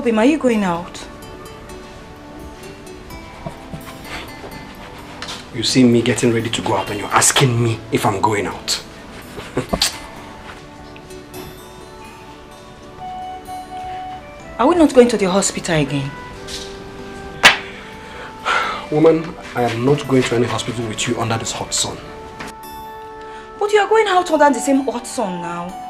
him. Are you going out? You see me getting ready to go out and you're asking me if I'm going out. Are we not going to the hospital again? Woman, I am not going to any hospital with you under this hot sun. But you are going out under the same hot sun now.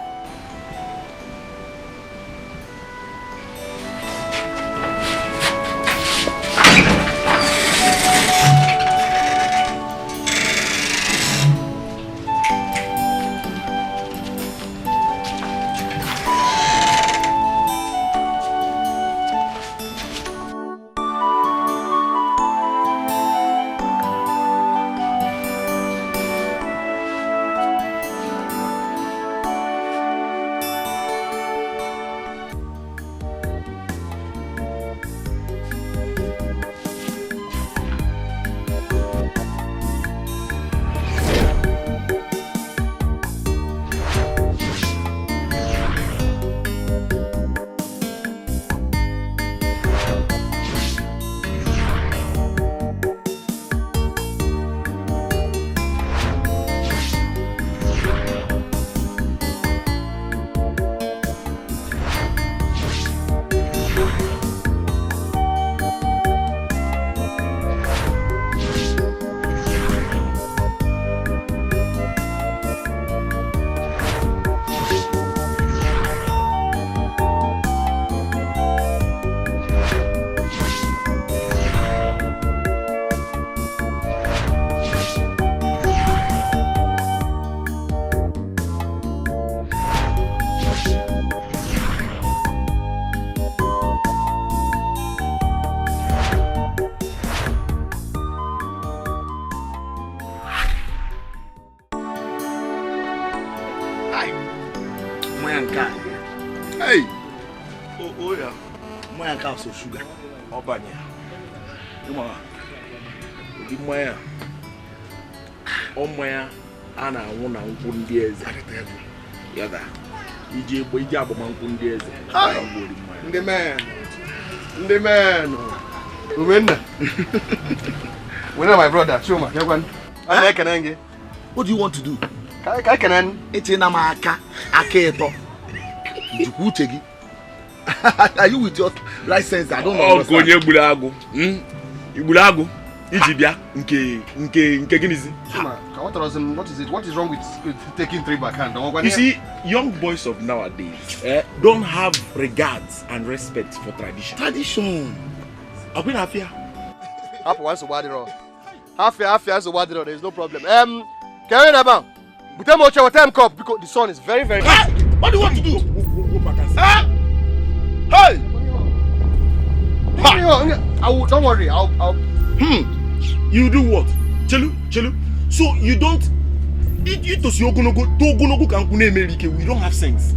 Sugar. Obanya. Uma. Di moya. O moya ana wona nku ndi eze. Yaga. Ije aboma nku ndi eze. Ndi man. Umenna. When my brother, Chuma, what do you want to do? Are you with your license? I don't know. What is it? What is wrong with taking 3 backhand? You see, young boys of nowadays don't have regards and respect for tradition. Tradition. I've been happy. Half once a while. Half a while. There is no problem. Carry it about. But tell me what time cup because the sun is very, very. What do you want to do? Go back and say. Hey! Don't worry. I'll. You do what? Chelu. So you don't eat to see Ogonogo Kankune America. We don't have sense.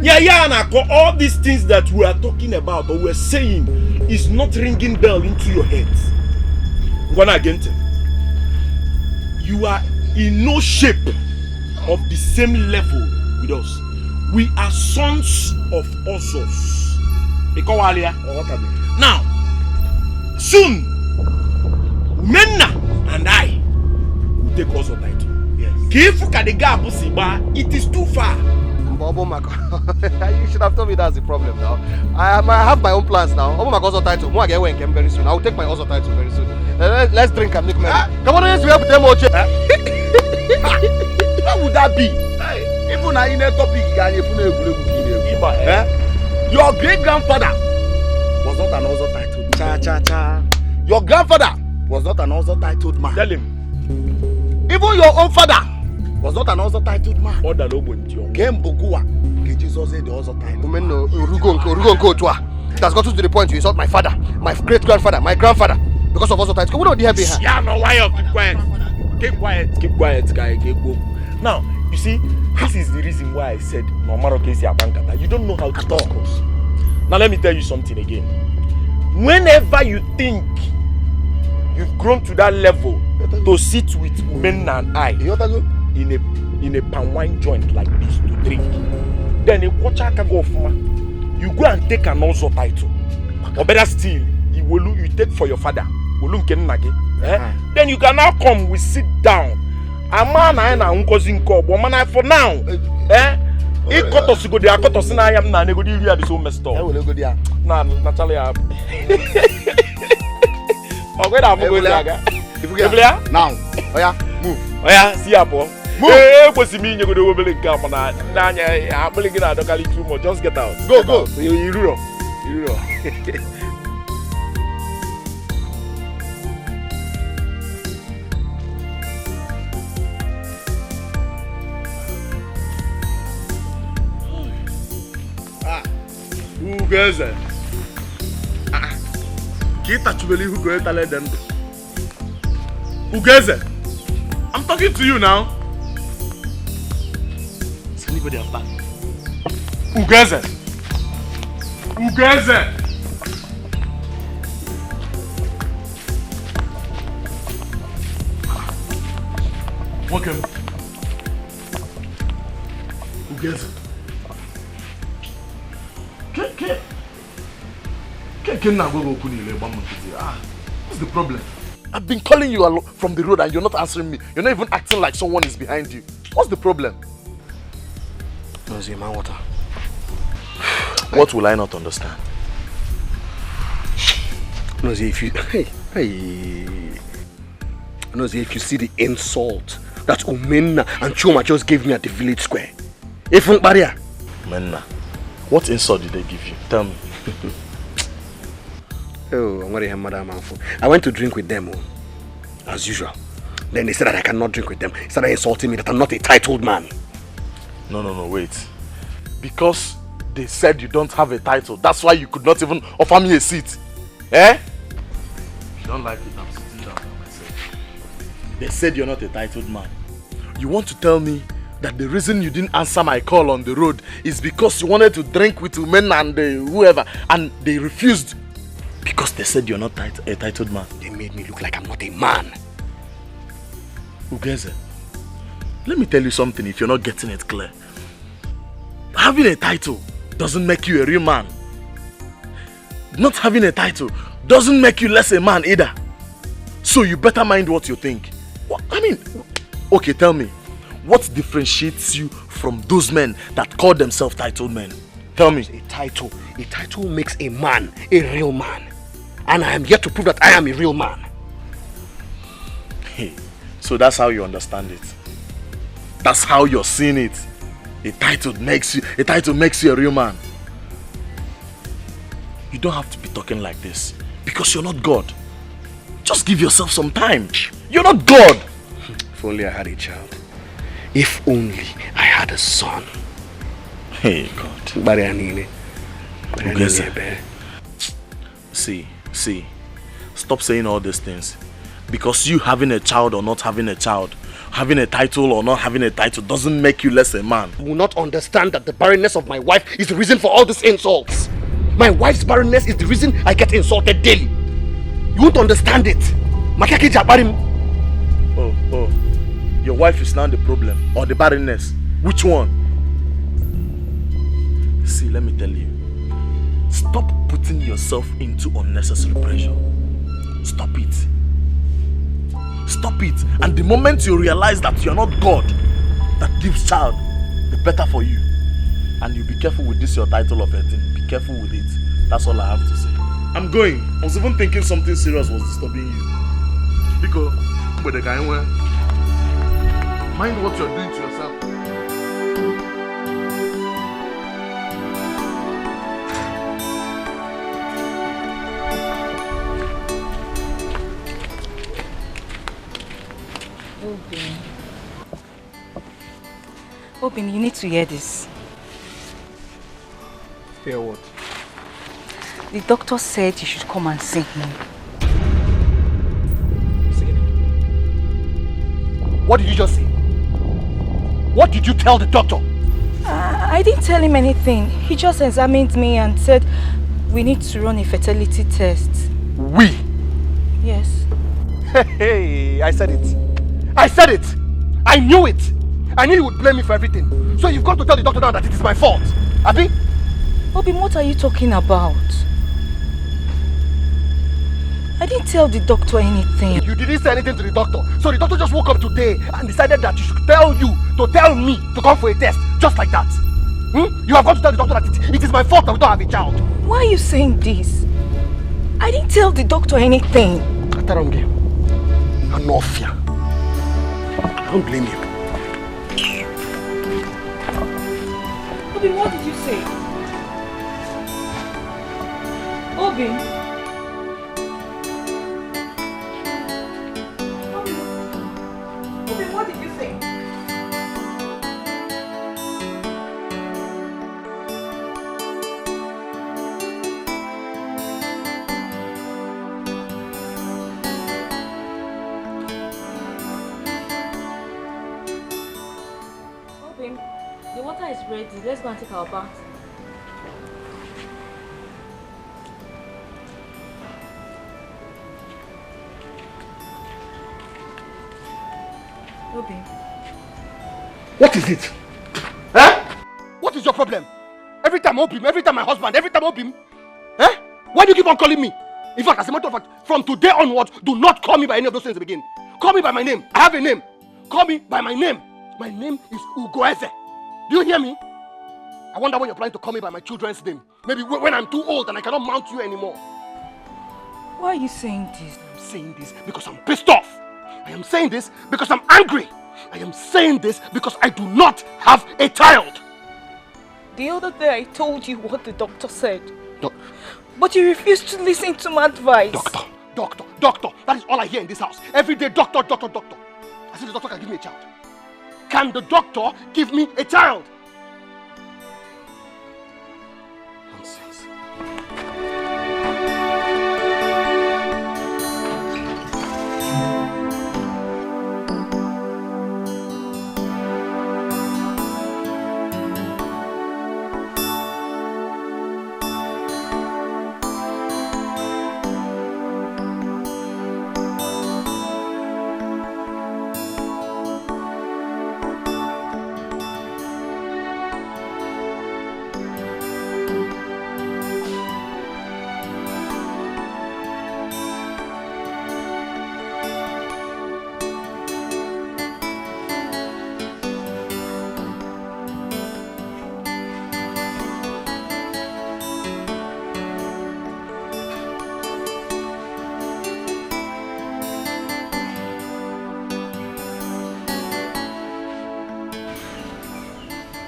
Yeah, all these things that we are talking about or we're saying is not ringing bell into your heads. Again, you are in no shape of the same level with us. We are sons of Osos. Now, soon, Menna and I will take Oso title. Yes. It is too far. You should have told me that's the problem now. I have my own plans now. Oso title. I get when very soon. I will take my Oso title very soon. Let's drink and make merry. Come on, let's help them. How would that be? Even I in a topic, your great grandfather was not an Oso titled. Your grandfather was not an Oso titled man. Tell him. Even your own father was not an Oso titled man. Game Bogua. Jesus said the Oso title. It has gotten to the point you insult my father, my great grandfather, my grandfather because of Oso title. We don't have it. Yeah, no, why you keep quiet. Keep quiet, guy. Now, you see, this is the reason why I said no matter that you don't know how to discuss. Now let me tell you something again. Whenever you think you've grown to that level to sit with men and I in a palm wine joint like this to drink, then you watch a go you go and take another title. Or better still, you take for your father. Then you can now come, we sit down. A man I na unkozin ko, but man for now. He cut us to go there, cut us in I am na go there be so messed up. I will go there. Nah, Natalia. Okay, I'm going there. If we get now, oh yeah, move. Oh yeah, see ya, boy. Move. Hey, what's the meaning? You go to Wembley camp and I'm blinking out. Don't call it too much. Just get out. Go. You know. Who goes it? Kita chubeli who go tell them. Who goes it? I'm talking to you now. Is anybody up back? Who goes it? Who goes it? Welcome. Who goes it? What's the problem? I've been calling you from the road and you're not answering me. You're not even acting like someone is behind you. What's the problem? Nosy, man, water. What will I not understand? Nosy, if you Nosy, if you see the insult that Umenna and Chuma just gave me at the village square. If barrier. Menna, what insult did they give you? Tell me. Oh, I'm going to Madam Manfo. I went to drink with them, as usual. Then they said that I cannot drink with them. They started insulting me that I'm not a titled man. No, wait. Because they said you don't have a title, that's why you could not even offer me a seat. Eh? If you don't like it, I'm sitting down by myself. They said you're not a titled man. You want to tell me that the reason you didn't answer my call on the road is because you wanted to drink with women and whoever, and they refused because they said you're not a titled man. They made me look like I'm not a man. Ugeze, let me tell you something if you're not getting it clear. Having a title doesn't make you a real man. Not having a title doesn't make you less a man either. So you better mind what you think. Okay, tell me, what differentiates you from those men that call themselves titled men? Tell me. A title makes a man a real man. And I am yet to prove that I am a real man. Hey, so that's how you understand it. That's how you're seeing it. A title makes you a real man. You don't have to be talking like this because you're not God. Just give yourself some time. You're not God. If only I had a child. If only I had a son. Hey, God. See, stop saying all these things. Because you having a child or not having a child, having a title or not having a title doesn't make you less a man. You will not understand that the barrenness of my wife is the reason for all these insults. My wife's barrenness is the reason I get insulted daily. You won't understand it. Oh, your wife is now the problem or the barrenness. Which one? See, let me tell you. Stop putting yourself into unnecessary pressure. Stop it. Stop it. And the moment you realize that you're not God that gives child, the better for you. And you be careful with this, your title of 18. Be careful with it. That's all I have to say. I'm going. I was even thinking something serious was disturbing you. Because, mind what you're doing to yourself. Obin, you need to hear this. Hear what? The doctor said you should come and see him. What did you just say? What did you tell the doctor? I didn't tell him anything. He just examined me and said we need to run a fertility test. We? Yes. Hey, I said it. I said it. I knew it. I knew you would blame me for everything. So you've got to tell the doctor now that it is my fault. Abi? Obim, what are you talking about? I didn't tell the doctor anything. You didn't say anything to the doctor. So the doctor just woke up today and decided that you should tell me to come for a test. Just like that. You have got to tell the doctor that it is my fault that we don't have a child. Why are you saying this? I didn't tell the doctor anything. Ataronge, Anofia. I don't blame you. Obim, what did you say? Obim? Obim, what did you say? Obim, the water is ready. Let's go and take our bath. Obim. What is it? Eh? What is your problem? Every time Obim, every time my husband, every time Obim. Eh? Why do you keep on calling me? In fact, as a matter of fact, from today onwards, do not call me by any of those things again. Call me by my name. I have a name. Call me by my name. My name is Ugoeze. Do you hear me? I wonder when you're planning to call me by my children's name. Maybe when I'm too old and I cannot mount you anymore. Why are you saying this? I'm saying this because I'm pissed off. I am saying this because I'm angry. I am saying this because I do not have a child. The other day I told you what the doctor said. But you refused to listen to my advice. Doctor. That is all I hear in this house. Every day, doctor. I said the doctor can give me a child. Can the doctor give me a child? Nonsense.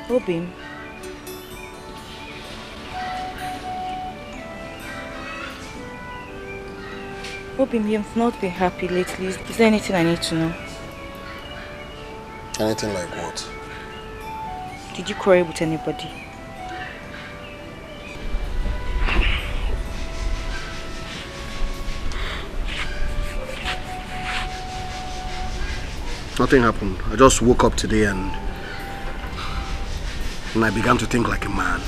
Obim. Obim, you've not been happy lately. Is there anything I need to know? Anything like what? Did you quarrel with anybody? Nothing happened. I just woke up today and I began to think like a man.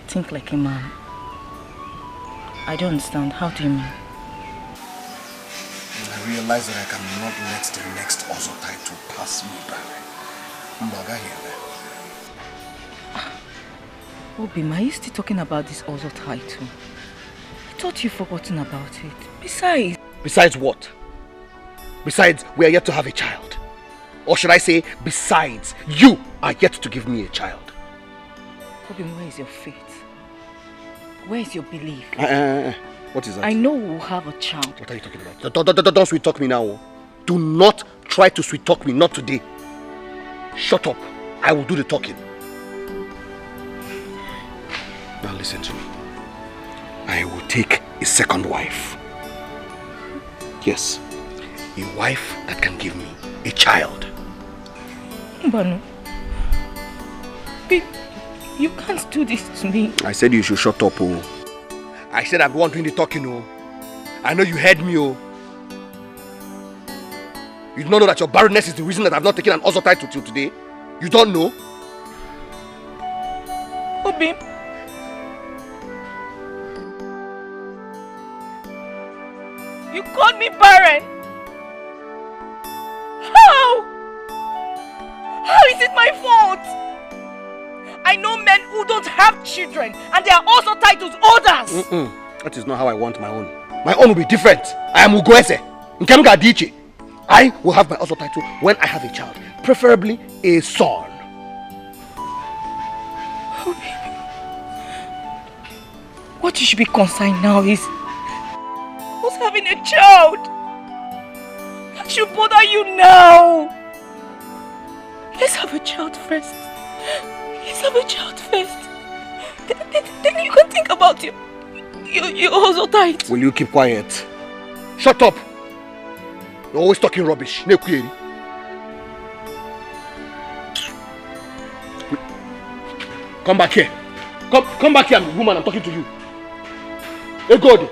Think like a man? I don't understand. How do you mean? I realize that I cannot let the next Ozotai to pass me by. Mbaga here. Obim, are you still talking about this Ozo title? I thought you'd forgotten about it. Besides... Besides what? Besides, we are yet to have a child. Or should I say, besides, you are yet to give me a child. Obim, where is your faith? Where is your belief? What is that? I know we'll have a child. What are you talking about? Don't sweet talk me now. Do not try to sweet talk me, not today. Shut up. I will do the talking. Now listen to me. I will take a second wife. Yes, a wife that can give me a child. Banu, you can't do this to me. I said you should shut up, oh. I said I'm the one doing the talking, oh. I know you heard me, oh. You do not know that your barrenness is the reason that I've not taken an Ozo title till today? You don't know? Obim. You called me barren. is it my fault? I know men who don't have children and they are also titled others. That is not how I want my own. My own will be different. I am Ugoese. Nkemga Adichie. I will have my also title when I have a child, preferably a son. Oh, baby. What you should be concerned now is who's having a child. That should bother you now. Let's have a child first. Let's have a child first. Then you can think about your also tight. Will you keep quiet? Shut up. You're always talking rubbish. Come back here. Come back here, woman. I'm talking to you. Hey, God.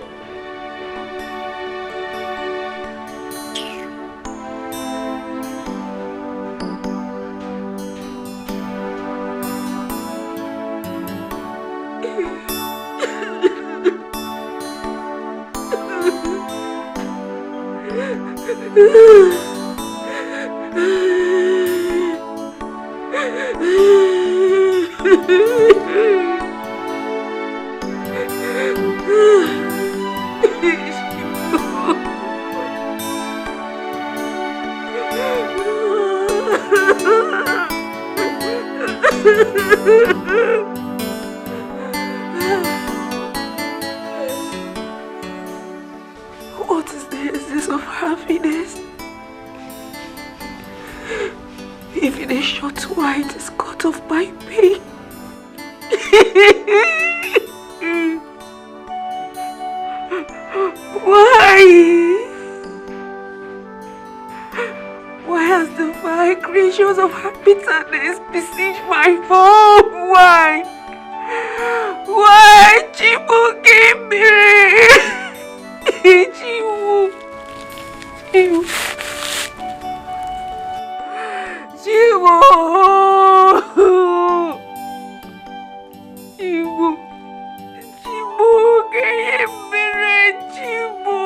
What is the essence of happiness? If it is short why it is cut off by pain. Why has the fire creatures of bitterness besieged my home? Why? Why, Chibu, give me? Chibu. Chibu. Chibu. Chibu. Chibu, give me, Chibu.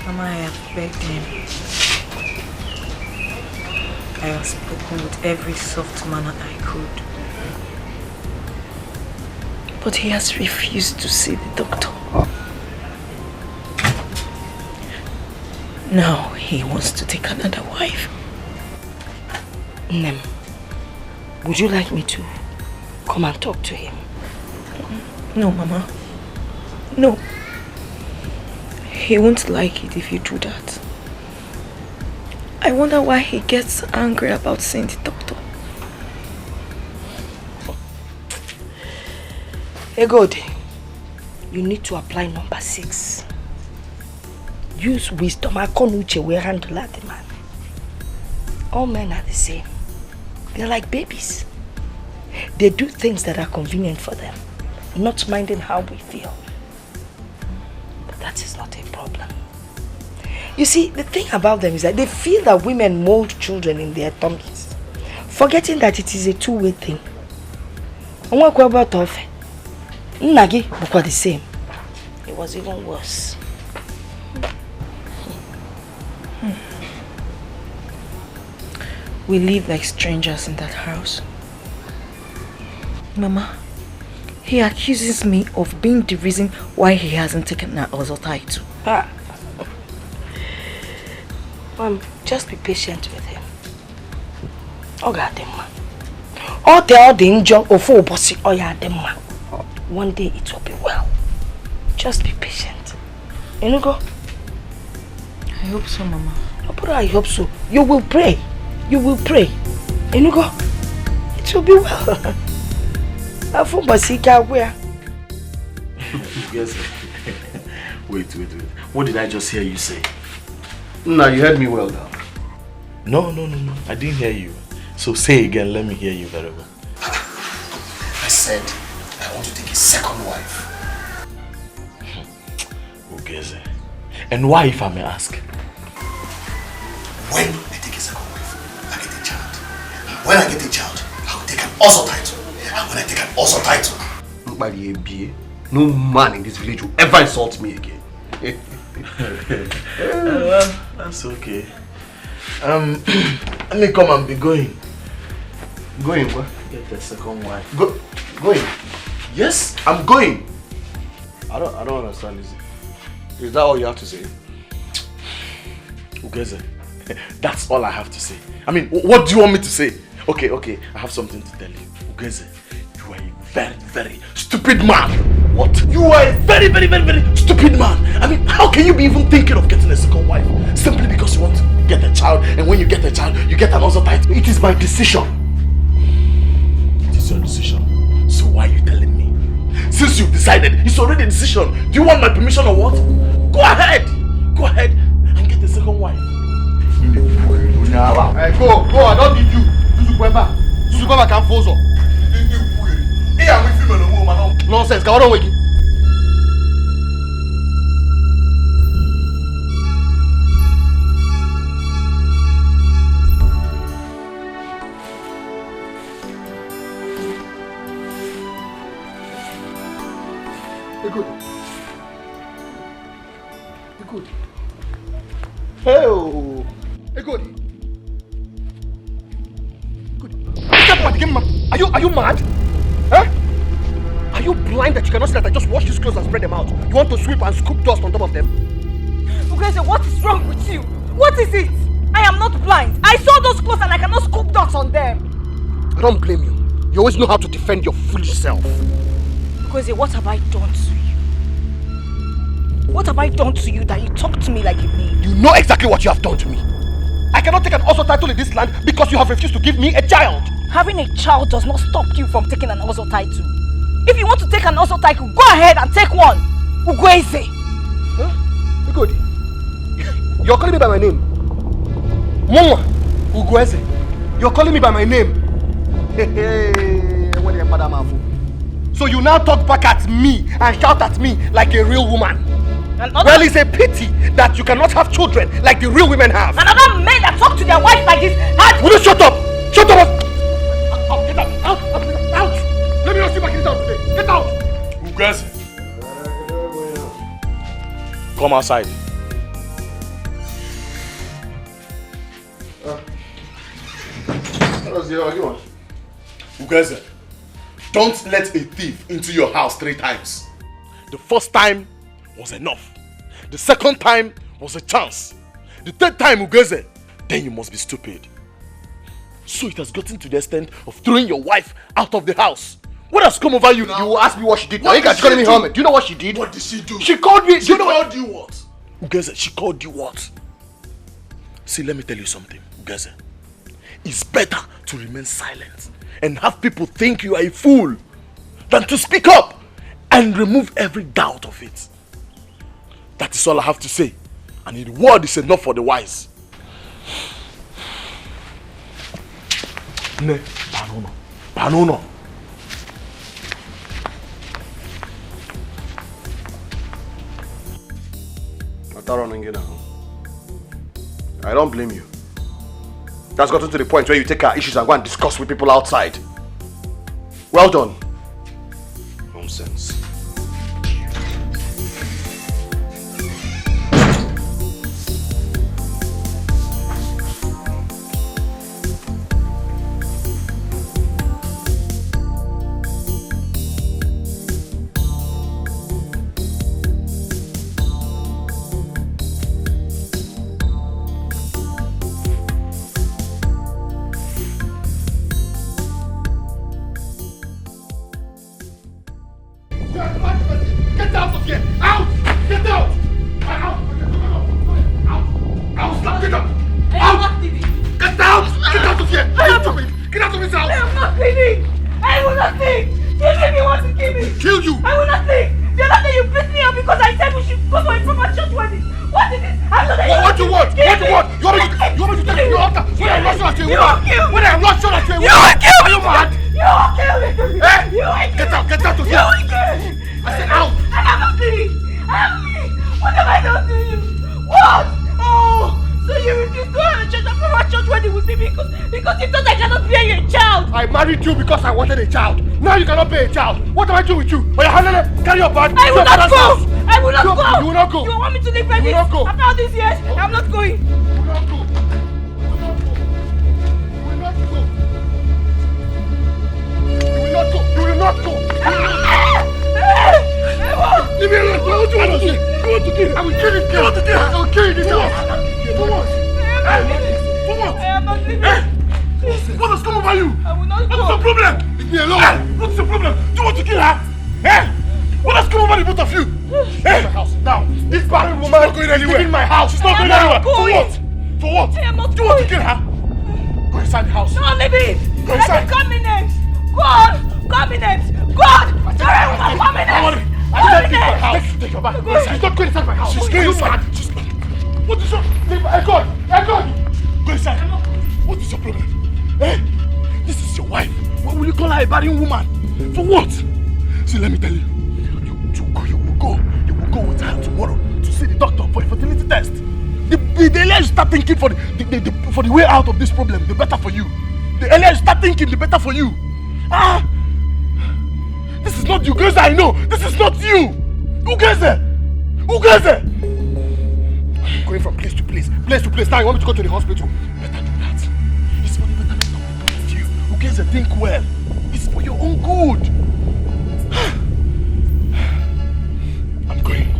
Mama, I have begged him. I have spoken with every soft manner I could. But he has refused to see the doctor. Now he wants to take another wife. Nem, would you like me to come and talk to him? No, Mama. No. He won't like it if you do that. I wonder why he gets angry about seeing the doctor. Hey, God, you need to apply number 6. Use wisdom. Akonuche will handle that man. All men are the same. They're like babies. They do things that are convenient for them, not minding how we feel. But that is not a problem. You see, the thing about them is that they feel that women mold children in their tummies, forgetting that it is a two-way thing. Nagi was the same. It was even worse. We live like strangers in that house. Mama, he accuses me of being the reason why he hasn't taken that other title. Mom, just be patient with him. Oh God, Demma. All the injun of all bossy, oh yeah, Demma. One day it will be well. Just be patient. You go? I hope so, Mama. But I hope so. You will pray. You will pray. You go? It will be well. Wait. What did I just hear you say? No, you heard me well now. No. I didn't hear you. So say again, let me hear you very well. I said, I want to take a second wife. Ugeze. And why, if I may ask? When I take a second wife, I get a child. When I get a child, I will take an also title. I'm gonna take an also title. No man in this village will ever insult me again. Well, that's okay. Let me come and be going. Going where? Get the second wife. Going? Yes, I'm going. I don't understand this. Is that all you have to say? Ugeze, that's all I have to say. I mean, what do you want me to say? Okay, I have something to tell you. Ugeze, you are a very, very stupid man. What? You are a very, very, very, very stupid man. I mean, how can you be even thinking of getting a second wife? Simply because you want to get a child, and when you get a child, you get another title. It is my decision. It is your decision. So why are you telling me? Since you've decided, it's already a decision. Do you want my permission or what? Go ahead and get a second wife. Hey, go, I don't need you. Zuzukweba can fozo. Nonsense, come on, wiki. Good. Hey, good. Are you mad? Huh? Are you blind that you cannot see that I just wash these clothes and spread them out? You want to sweep and scoop dust on top of them? Ugeze, what is wrong with you? What is it? I am not blind. I saw those clothes and I cannot scoop dust on them. I don't blame you. You always know how to defend your foolish self. Ugeze, what have I done to you? What have I done to you that you talk to me like you need? You know exactly what you have done to me. I cannot take an Ozo title in this land because you have refused to give me a child. Having a child does not stop you from taking an Ozo title. If you want to take an Ozo title, go ahead and take one. Ugeze. Huh? Good. You're calling me by my name. Mama. Ugeze. You're calling me by my name. So you now talk back at me and shout at me like a real woman. Well, it's a pity that you cannot have children like the real women have. And other men that talk to their wives like this. Will you shut up? Shut up! Get out! Out! Let me not see my kids out today. Get out! Ugeze, come outside. Ugeze, don't let a thief into your house 3 times. The first time was enough. The second time was a chance. The third time, Ugeze, then you must be stupid. So it has gotten to the extent of throwing your wife out of the house. What has come over you now? You will ask me what she did. Now you guys calling me helmet. Do you know what she did? What did she do? She called me. She called you what? Ugeze, she called you what? See, let me tell you something, Ugeze. It's better to remain silent and have people think you are a fool than to speak up and remove every doubt of it. That is all I have to say. And the word is enough for the wise. Ne, Panono. I don't blame you. That's gotten to the point where you take our issues and go and discuss with people outside. Well done. Nonsense. I married you because I wanted a child. Now you cannot pay a child. What am I doing with you? Oh, yeah, carry your bag. I will not go. I will not go. You will not go. You want me to live like this? After all these years, I'm not going. You will not go. You will not go. You will not go. You will not go. Leave me alone. What do you want to do? You want to kill? I will kill this girl. You want to kill? I will kill this girl. For what? For what? I am not leaving. What has come over you? I will not go. What's the problem? Leave me alone. What's the problem? Do you want to kill her? What has come over the both of you? My house. Now, this barren woman is not going anywhere. She's in my house. She's not going anywhere. For what? For what? I am not Do you want to kill her? Go inside the house. No, leave it. Go inside. Come in names. God. Come in names. God. Sorry, woman. Come in names. Take your bag. She's not going inside my house. She's going inside. What is your... God. Go inside. What is your problem? This is your wife. Why will you call her a barren woman? For what? See, let me tell you. You will go with her tomorrow to see the doctor for a fertility test. The earlier you start thinking for the way out of this problem, the better for you. The earlier you start thinking, the better for you. This is not you, guys. I know. This is not you. Who gets it? I'm going from place to place. Now you want me to go to the hospital? Better do that. It's for the betterment of the both of you. Who gets it? Think well. It's for your own good. I'm going.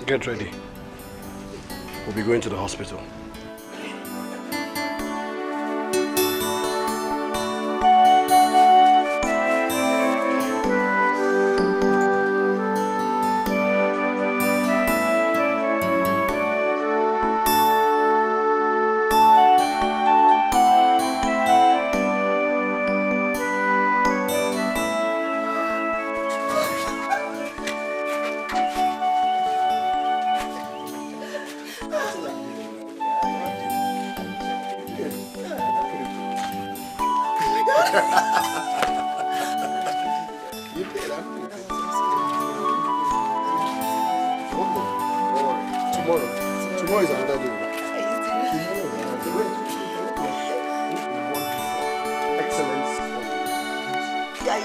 Get ready. We'll be going to the hospital. Tomorrow is another day. Excellence. Yes.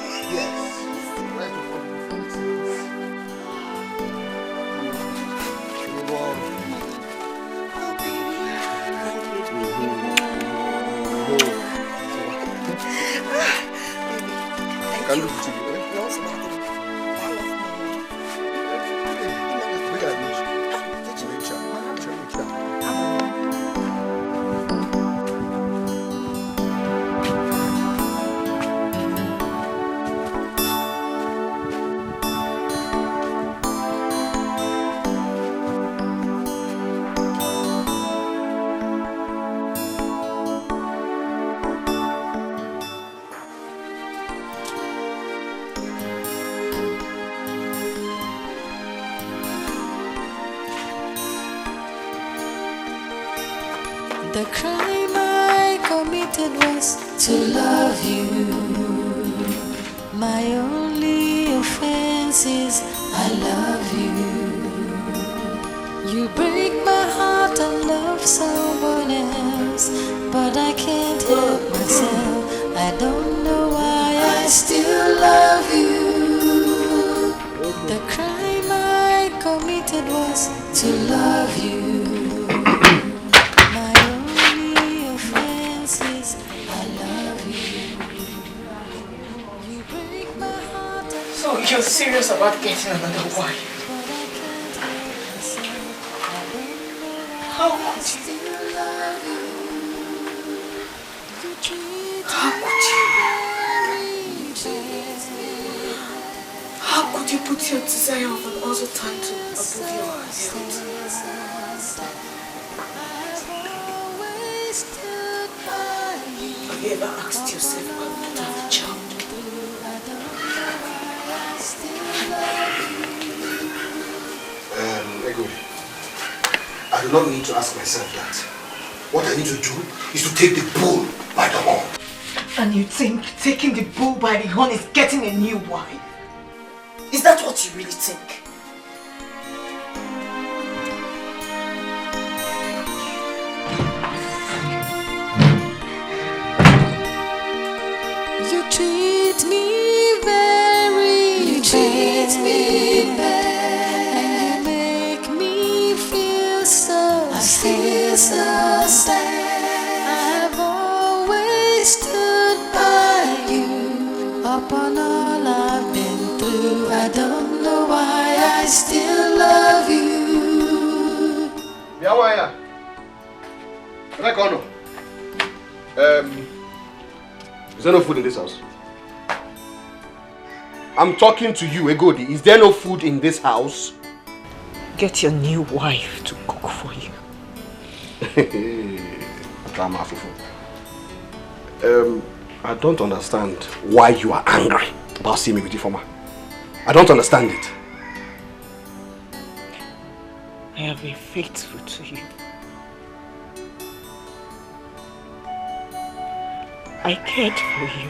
Can look at you. The crime I committed was to love you. My only offense is I love you. You break my heart and love someone else, but I can't help myself. I don't know why I still love you. The crime I committed was to love you. So you're serious about getting another wife? How could you? How could you put your desire of an other title above your health? Have you ever asked yourself why we don't have a child? Ego, I do not need to ask myself that. What I need to do is to take the bull by the horn. And you think taking the bull by the horn is getting a new wife? Is that what you really think? You treat me very bad, and you make me feel so sad. I've always stood by you upon all I've been through. I don't know why I still love you. Is there no food in this house? I'm talking to you, Egodi. Is there no food in this house? Get your new wife to cook for you. I don't understand why you are angry about seeing me with Ifoma. I don't understand it. I have been faithful to you. I cared for you.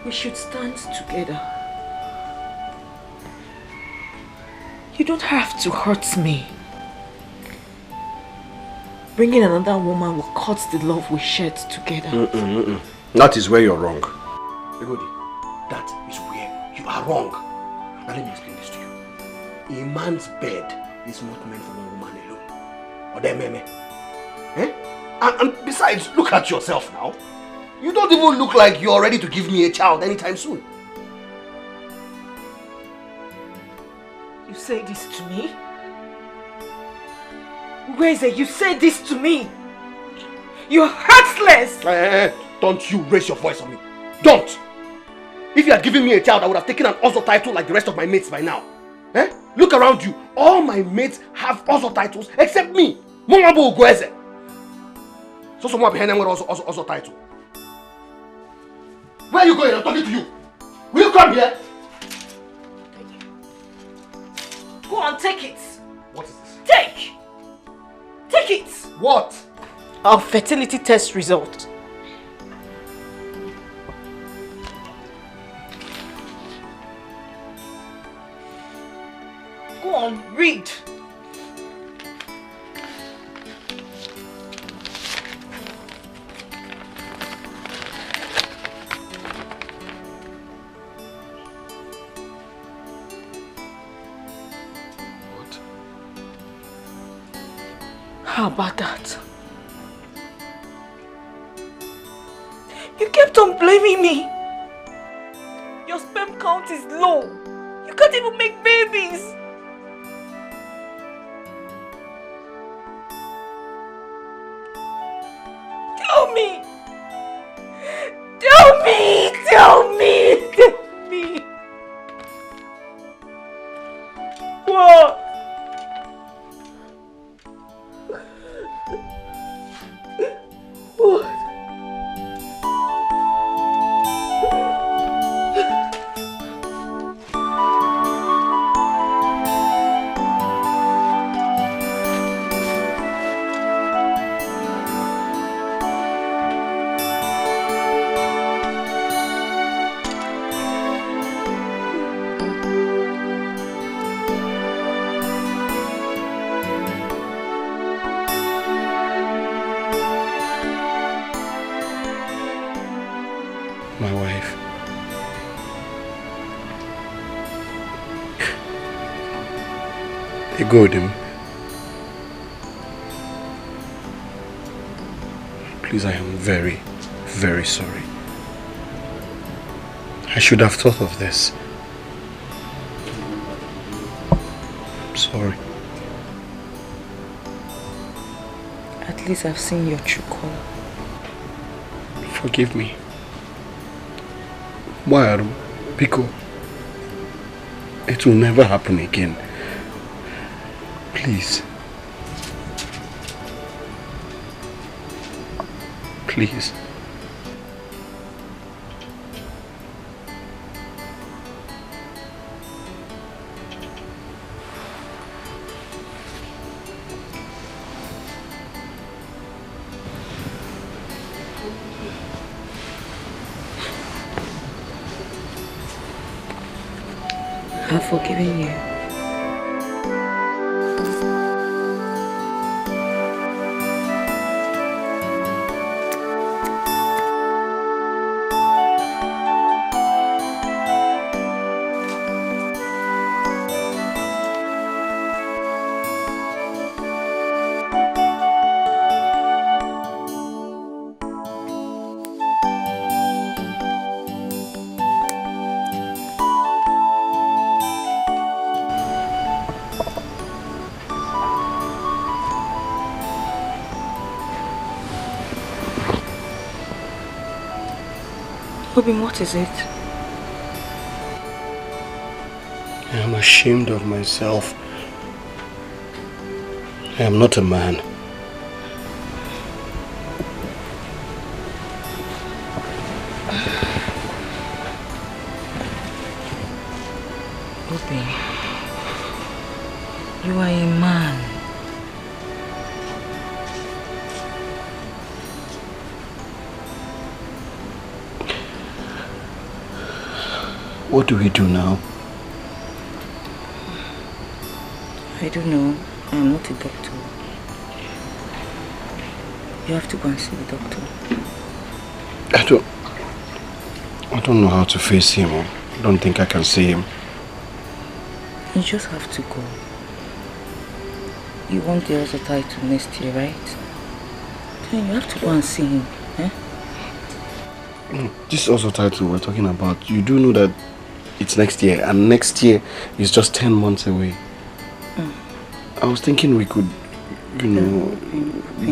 We should stand together. You don't have to hurt me. Bringing another woman will cut the love we shared together. That is where you're wrong. Egodi, that is where you are wrong. Now let me explain this to you. A man's bed is not meant for one woman alone. Or them meme. Eh? And besides, look at yourself now. You don't even look like you're ready to give me a child anytime soon. You say this to me? Weze, you say this to me? You're heartless! Don't you raise your voice on me. Don't! If you had given me a child, I would have taken an Ozo title like the rest of my mates by now. Eh? Look around you. All my mates have Ozo titles except me. Mongabo Ugweze. So someone behind them with Ozo title. Where are you going? I'm talking to you. Will you come here? Go on, take it. What is this? Take! Take it! What? Our fertility test result. Go on, read. How about that? You kept on blaming me. Your sperm count is low. You can't even make babies. Tell me. Tell me. Tell me. Tell me. What? What? My wife. Egodem. Please, I am very, very sorry. I should have thought of this. I'm sorry. At least I've seen your true color. Forgive me. Why, Pico? It will never happen again. Please. Please. I've forgiven you. Robin, what is it? I am ashamed of myself. I am not a man. Robin, you are a man. What do we do now? I don't know. I am not a doctor. You have to go and see the doctor. I don't know how to face him. I don't think I can see him. You just have to go. You want the other title next year, right? Then you have to go and see him. Eh? This also title we're talking about, you do know that it's next year, and next year is just 10 months away. I was thinking we could, you know,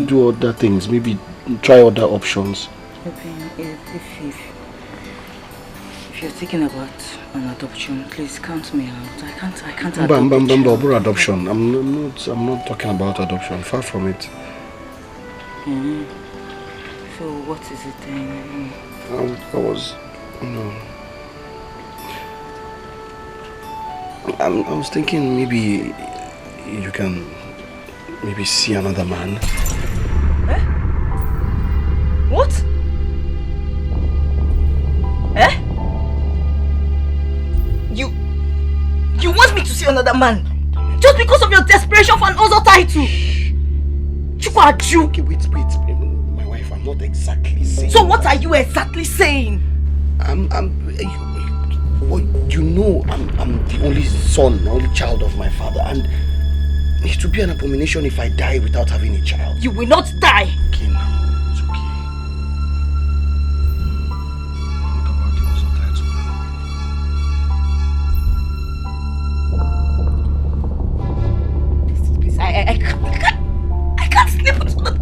do other things, maybe try other options. If you're thinking about an adoption, please count me out. I can't adopt adoption. I'm not talking about adoption. Far from it. So what is it then? I was, you know, I was thinking maybe you can maybe see another man. Eh? What? Eh? You want me to see another man? Just because of your desperation for an other title? Okay, wait. My wife, I'm not exactly saying. So what are you exactly saying? You know, I'm the only son, only child of my father, and it would be an abomination if I die without having a child. You will not die. Okay, now it's okay. What about the other title now? Please, I can't sleep with another.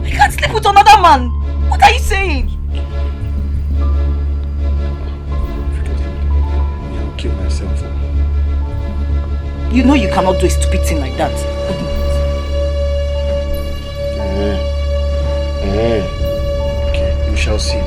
I can't sleep with another man. What are you saying? I'll kill myself. You know you cannot do a stupid thing like that. Okay, we shall see.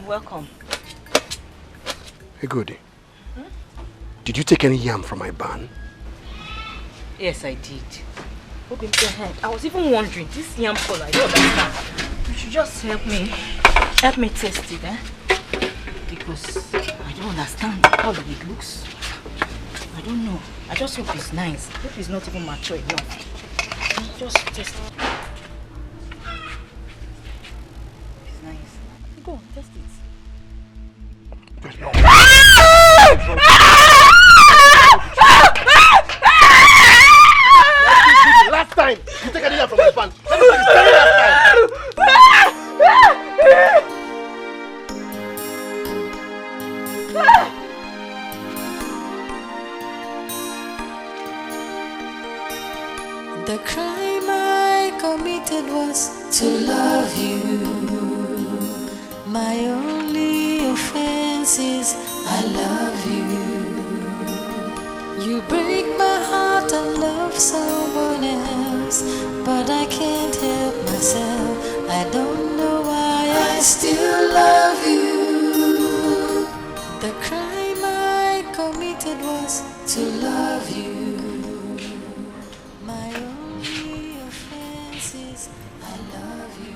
Welcome. Hey, Goody. Did you take any yam from my barn? Yes, I did. Okay, I was even wondering, this yam color, I don't understand. You should just help me test it, eh? Because I don't understand how it looks. I don't know. I just hope it's nice. I hope it's not even mature enough. Just test it. It's nice. Go, test it. Last time you take anything from my pants. Let me tell you, the very last time. The crime I committed was to love you. My only offense is I love you. You break my heart and love someone else, but I can't help myself. I don't know why I still love you. The crime I committed was to love you. My only offense is I love you.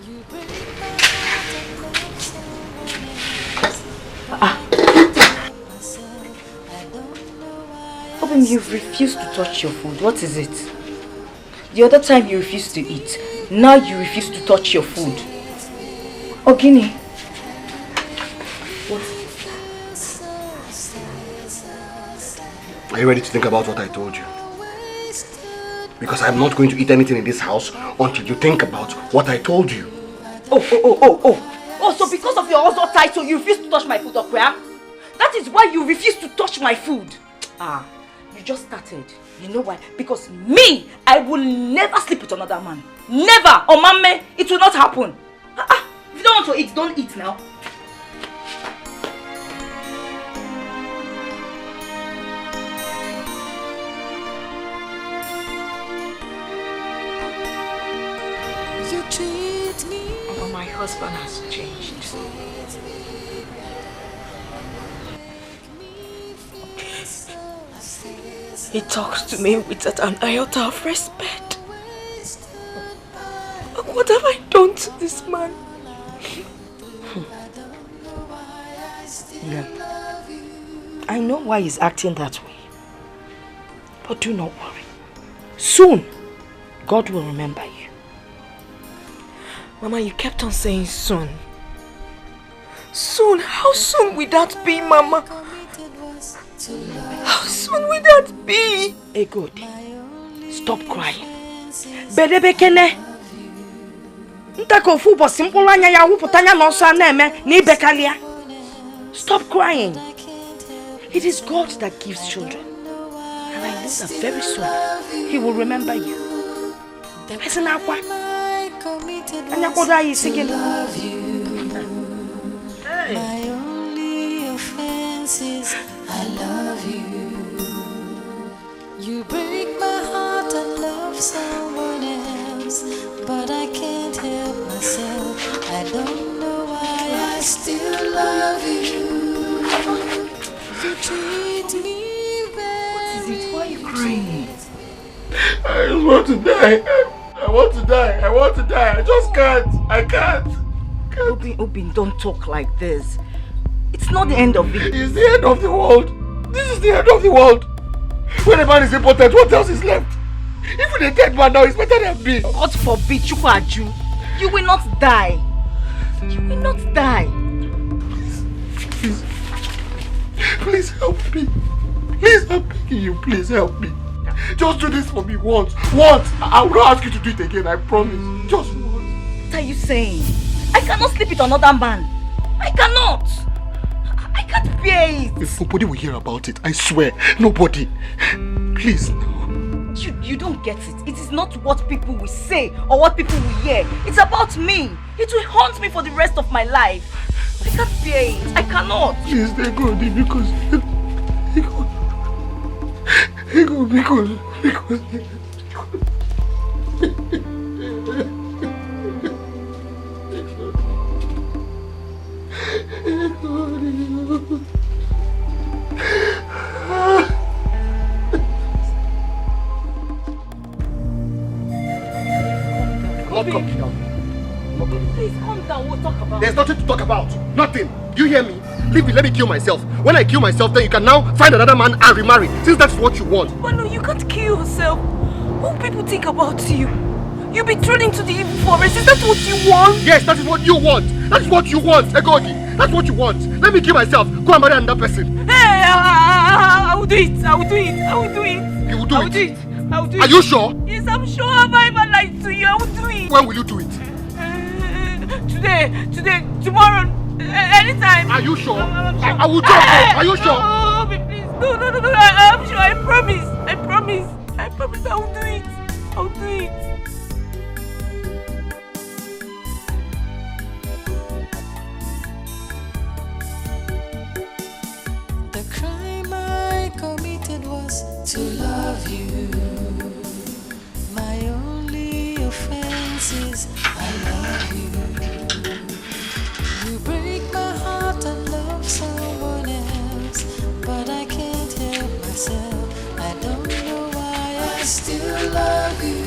You break my heart and love someone else. Open, you've refused to touch your food. What is it? The other time you refused to eat. Now you refuse to touch your food. Ogini. What? Are you ready to think about what I told you? Because I'm not going to eat anything in this house until you think about what I told you. Oh, so because of your hustle title, you refuse to touch my food, Okwe? That is why you refuse to touch my food. You just started. You know why? Because me, I will never sleep with another man. Never! Oh, mama, it will not happen. If you don't want to eat, don't eat now. You treat me. But my husband has changed. He talks to me with an iota of respect. What have I done to this man? Yeah. I know why he's acting that way. But do not worry. Soon, God will remember you. Mama, you kept on saying soon. Soon? How soon will that be, Mama? How soon will that be? Hey, good. Stop crying. Bedebekene. Ntako fubo simple anya ya wuputanya no so aneme ni bekalia. Stop crying. It is God that gives children. And I know that very soon He will remember you. Person akwa. Anya koda yi sigin. My only offense is I love you. You break my heart and love someone else, but I can't help myself. I don't know why I still love you. You treat me very. What is it? Why are you crying? I just want to die. I want to die. I want to die. I just can't. I can't. Obin, don't talk like this. It's not the end of it. It's the end of the world. This is the end of the world. When a man is important, what else is left? Even a dead man now is better than me. God forbid, Chukwaju. You will not die. You will not die. Please help me. Please, I'm begging you. Please help me. Just do this for me once. Once. I will not ask you to do it again. I promise. Just once. What are you saying? I cannot sleep with another man. I cannot. I can't bear it. If nobody will hear about it, I swear. Nobody. Please, no. You don't get it. It is not what people will say or what people will hear. It's about me. It will haunt me for the rest of my life. I can't bear it. I cannot. Please, they go, because Okay, please calm down. We'll talk about it. There's nothing to talk about. Nothing. You hear me? Leave me, let me kill myself. When I kill myself, then you can now find another man and remarry. Since that's what you want. But no, you can't kill yourself. What will people think about you? You'll be thrown into the evil forest. Is that what you want? Yes, that is what you want. That's what you want, Egodi. That's what you want. Let me kill myself. Go and marry another person. Hey, I will do it. I will do it. I will do it. You will do I will do it. I will do it. Are you sure? Yes, I'm sure. Have I ever lied to you? I will do it. When will you do it? Today, tomorrow, anytime. Are you sure? I'm sure. I will do it. Are you sure? Oh, please. No. I'm sure. I promise. I promise I will do it. I will do it. The crime I committed was to love you. My only offense is I love you. You break my heart and love someone else, but I can't help myself. I don't know why I still love you.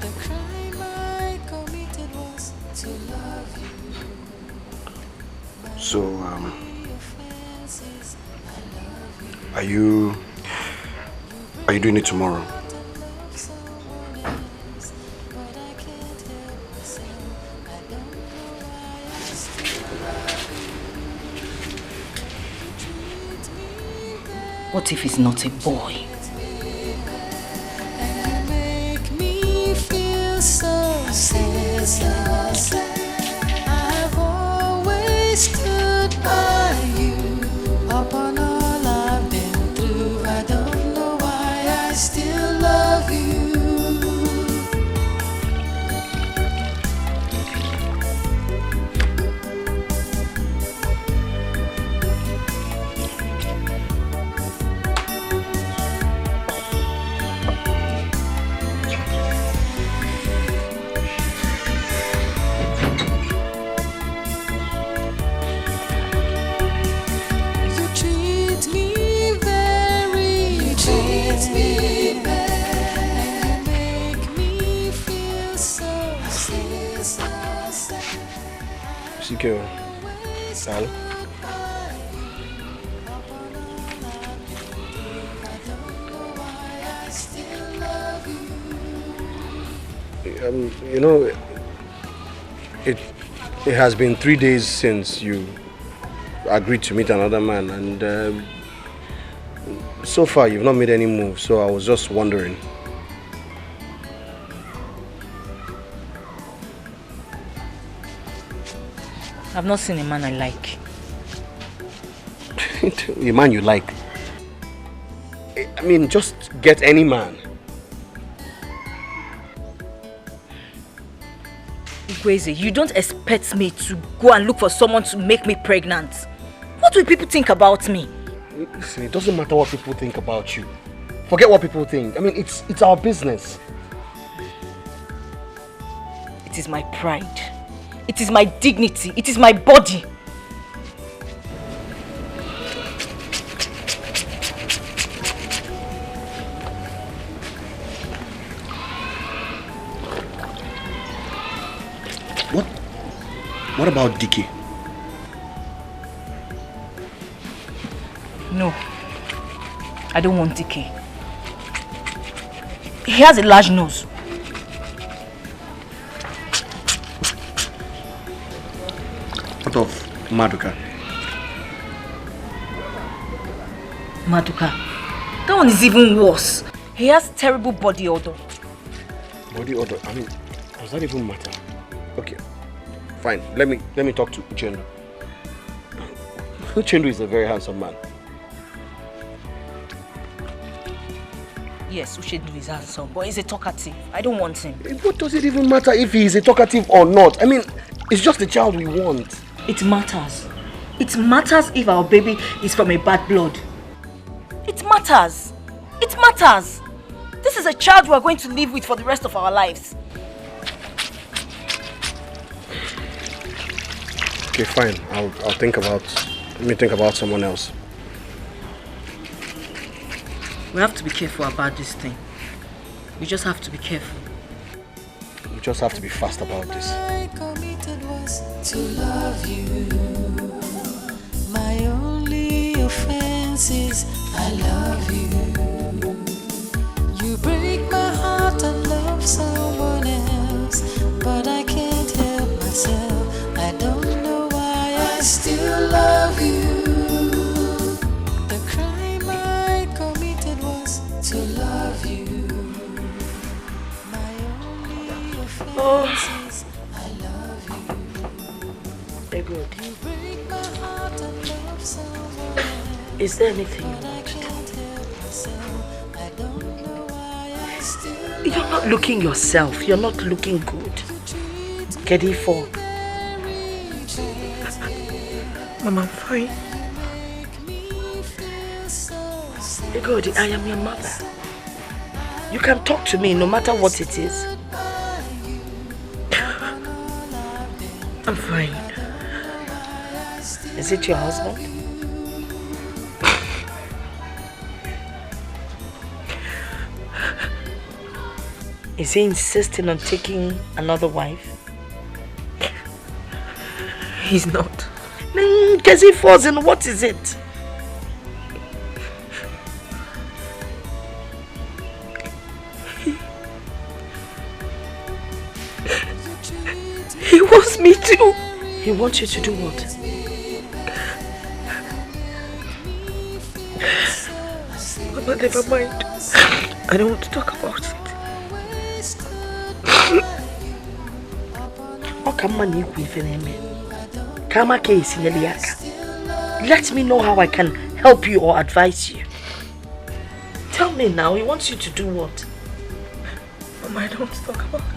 The crime I committed was to love you. So, Are you doing it tomorrow? What if he's not a boy? And make me feel so sad. I've always stood by you upon all I've been through. I don't know why I still love you. Sikio, Sal. You know, it has been 3 days since you agreed to meet another man, and so far you've not made any move. So I was just wondering. I've not seen a man I like. A man you like? I mean, just get any man. Igweze, you don't expect me to go and look for someone to make me pregnant. What will people think about me? Listen, it doesn't matter what people think about you. Forget what people think. I mean, it's our business. It is my pride. It is my dignity. It is my body. What about Dicky? No. I don't want Dicky. He has a large nose. What of Maduka? Maduka? That one is even worse. He has terrible body odor. Body odor? I mean, does that even matter? Okay, fine. Let me talk to Uchendu. Uchendu is a very handsome man. Yes, Uchendu is handsome, but he's a talkative. I don't want him. What does it even matter if he is a talkative or not? I mean, it's just the child we want. It matters. It matters if our baby is from a bad blood. It matters. It matters. This is a child we are going to live with for the rest of our lives. Okay, fine. I'll think about. Let me think about someone else. We have to be careful about this thing. We just have to be careful. just have to be fast about this. I committed was to love you. My only offense is I love you. You break my heart and love someone else, but I can't help myself. I don't know why I still love you. The crime I committed was to love you. My only offense is I love you. They're good. You break my heart and love someone else. Is there anything you But I want to do? can't help myself. I don't know why I still You're not looking yourself. You're not looking good. Kedifo. Mama, I'm fine. Good, I am your mother. You can talk to me no matter what it is. I'm fine. Is it your husband? Is he insisting on taking another wife? He's not. Kedifo, and what is it? He wants me to. He wants you to do what? Mama, never mind. I don't want to talk about it. Let me know how I can help you or advise you. Tell me now, he wants you to do what? Mama, I don't want to talk about it.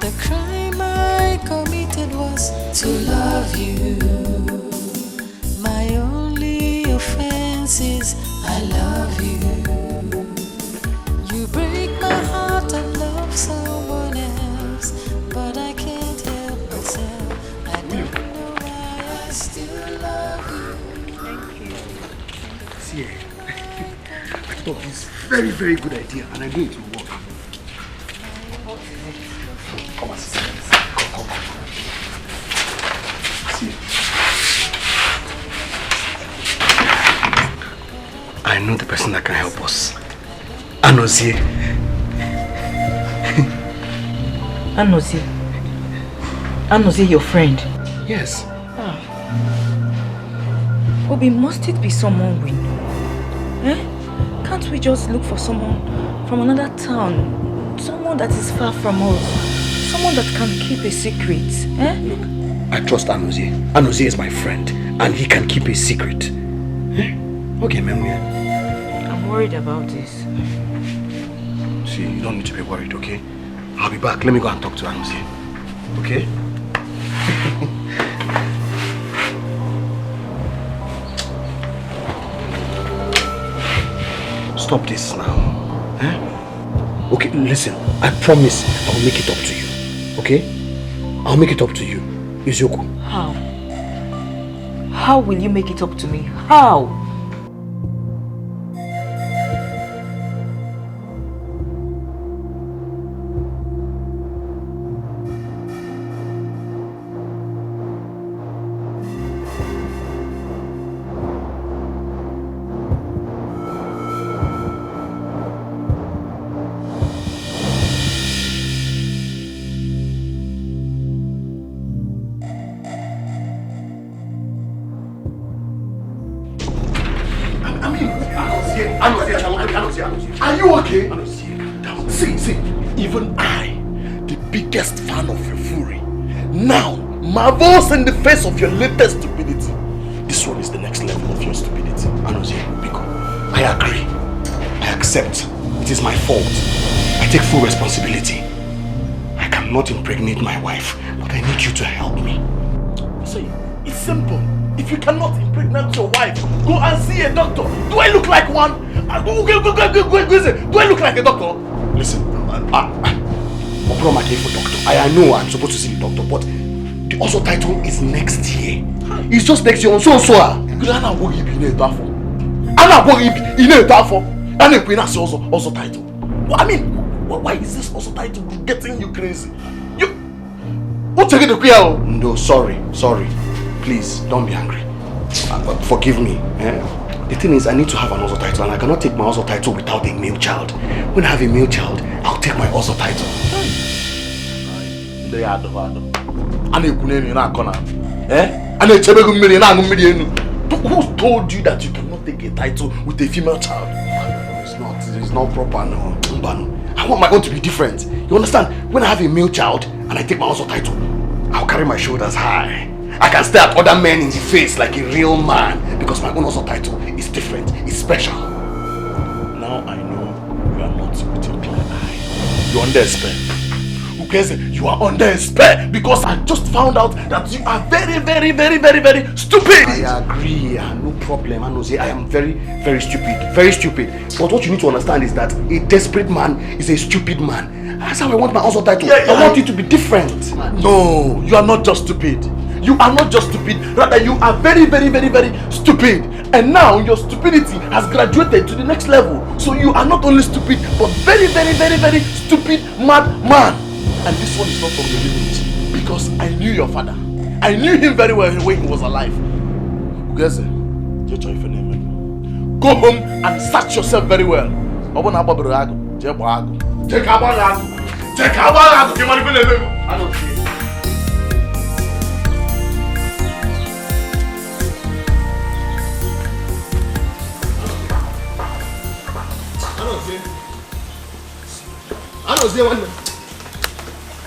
The crime I committed was to love you. My only offense is I love you. You break my heart and love someone else, but I can't help myself. I don't know why I still love you. Thank you. See, I thought it's a very, very good idea, and I knew it would work. Come on, sister. Come. See, I know the person that can help us. Anozie. Anozie, your friend. Yes. Obi, must it be someone we know? Eh? Can't we just look for someone from another town? Someone that is far from us? Someone that can keep a secret? Eh? Look, I trust Anozie. Anozie is my friend, and he can keep a secret. Eh? Okay, Memia. I'm worried about this. See, you don't need to be worried, okay? I'll be back. Let me go and talk to Anozie. Okay? Stop this now. Eh? Okay, listen. I promise I'll make it up to you. Okay? I'll make it up to you. Izuku. How? How will you make it up to me? How? Are you okay? See, even I, the biggest fan of your fury, now marvels in the face of your latest stupidity. This one is the next level of your stupidity. Anozie, Biko, I agree. I accept. It is my fault. I take full responsibility. I cannot impregnate my wife, but I need you to help me. See, it's simple. If you cannot impregnate your wife, go and see a doctor. Do I look like one? Do I look like a doctor? Listen, Oproma came for doctor. I know I'm supposed to see the doctor, but the also title is next year. It's just next year on so. And a queen has also title. I mean, why is this also title getting you crazy? You what's taking the queen? No, sorry. Please don't be angry. Forgive me. The thing is, I need to have an also title, and I cannot take my also title without a male child. When I have a male child, I'll take my also title. Who told you that you cannot take a title with a female child? It's not proper, no. I want my own to be different. You understand? When I have a male child and I take my also title, I'll carry my shoulders high. I can stare at other men in the face like a real man because my own also title is different. It's special. Now I know you are not with your clear eye. You understand? You are under a spell because I just found out that you are very, very, very, very, very stupid. I agree, no problem. I am very, very stupid. Very stupid. But what you need to understand is that a desperate man is a stupid man. That's how I want my also title. I want you to be different. No, you are not just stupid. You are not just stupid. Rather, you are very, very, very, very stupid. And now your stupidity has graduated to the next level. So you are not only stupid, but very, very, very, very stupid mad man. And this one is not from the village because I knew your father. I knew him very well when he was alive. Go home and search yourself very well.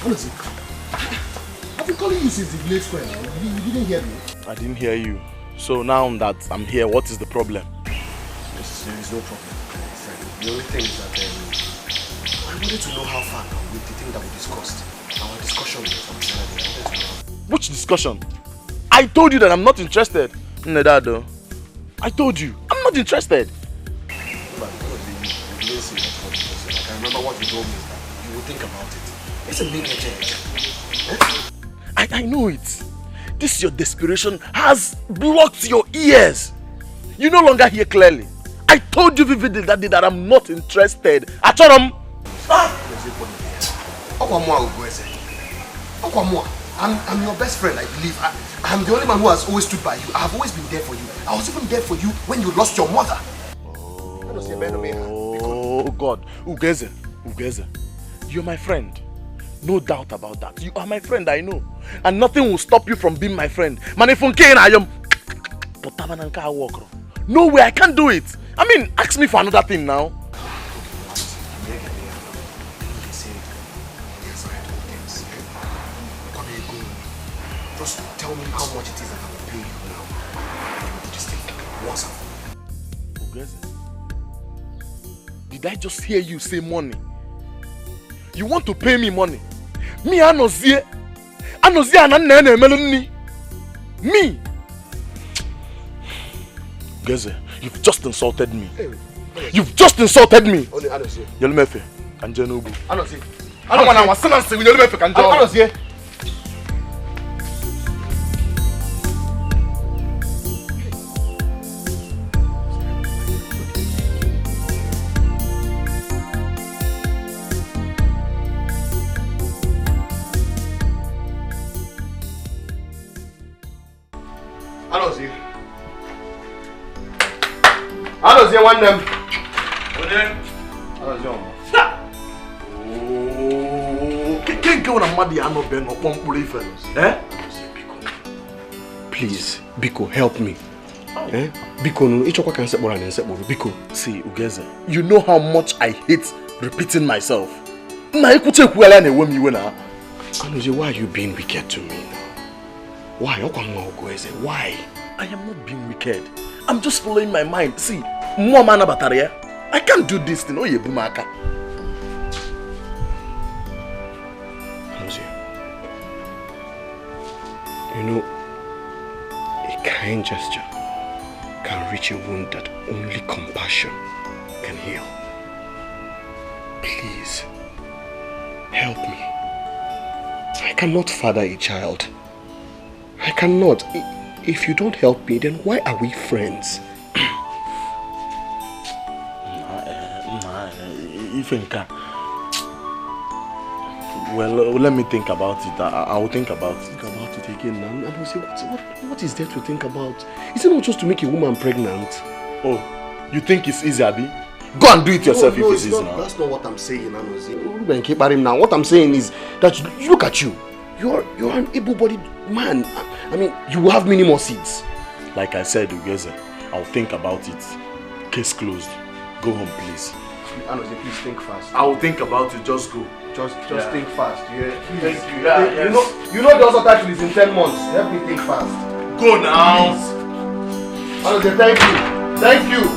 Honestly, I've been calling you since the village square now. You didn't hear me. I didn't hear you. So now that I'm here, what is the problem? There is no problem. The only thing is that I wanted to know how far now with the thing that we discussed. Our discussion from the other day. I wanted to know. Which discussion? I told you that I'm not interested. Nedado. I told you, I'm not interested. But you didn't say that for the person. I can remember what you told me is that you would think about it. It's a big change. I know it. This your desperation has blocked your ears. You no longer hear clearly. I told you vividly that day that I'm not interested. Achoram. I'm your best friend, I believe. I'm the only man who has always stood by you. I have always been there for you. I was even there for you when you lost your mother. Oh God. Ugeze. You're my friend. No doubt about that. You are my friend, I know. And nothing will stop you from being my friend. No way, I can't do it. I mean, ask me for another thing now. Just tell me how much it is that I will pay you now. This thing, once did I just hear you say money? You want to pay me money? Me anozie ananene meloni. Me. Geze, you've just insulted me. You've just insulted me. Yelmefe, Kanjenubu. Anozie. I want to silence you. Yelmefe Kanjenubu. Anozie. Anozie one them. Please, Biko, help me. Biko, Ichokwa can set more and set more. Biko. See, Ugeze, you know how much I hate repeating myself. Why are you being wicked to me now? Why? Why? I am not being wicked. I'm just following my mind. See, I can't do this thing. You know, a kind gesture can reach a wound that only compassion can heal. Please, help me. I cannot father a child. I cannot. If you don't help me, then why are we friends? Well, let me think about it. I will think about it. Think about it again, man. I will say, what is there to think about? Is it not just to make a woman pregnant? Oh, you think it's easy, Abi? Go and do it yourself if it's easy now. That's not what I'm saying, Anozie. Keep at him now. What I'm saying is that look at you. You're an able-bodied man. I mean, you will have many more seeds. Like I said, Ugeze, I'll think about it. Case closed. Go home, please. Anozie, please think fast. I will think about it. Just go. Just think fast. Yeah. Thank you. Yeah, yes. You know the other title is in 10 months. Help me think fast. Go now. Anozie, thank you. Thank you.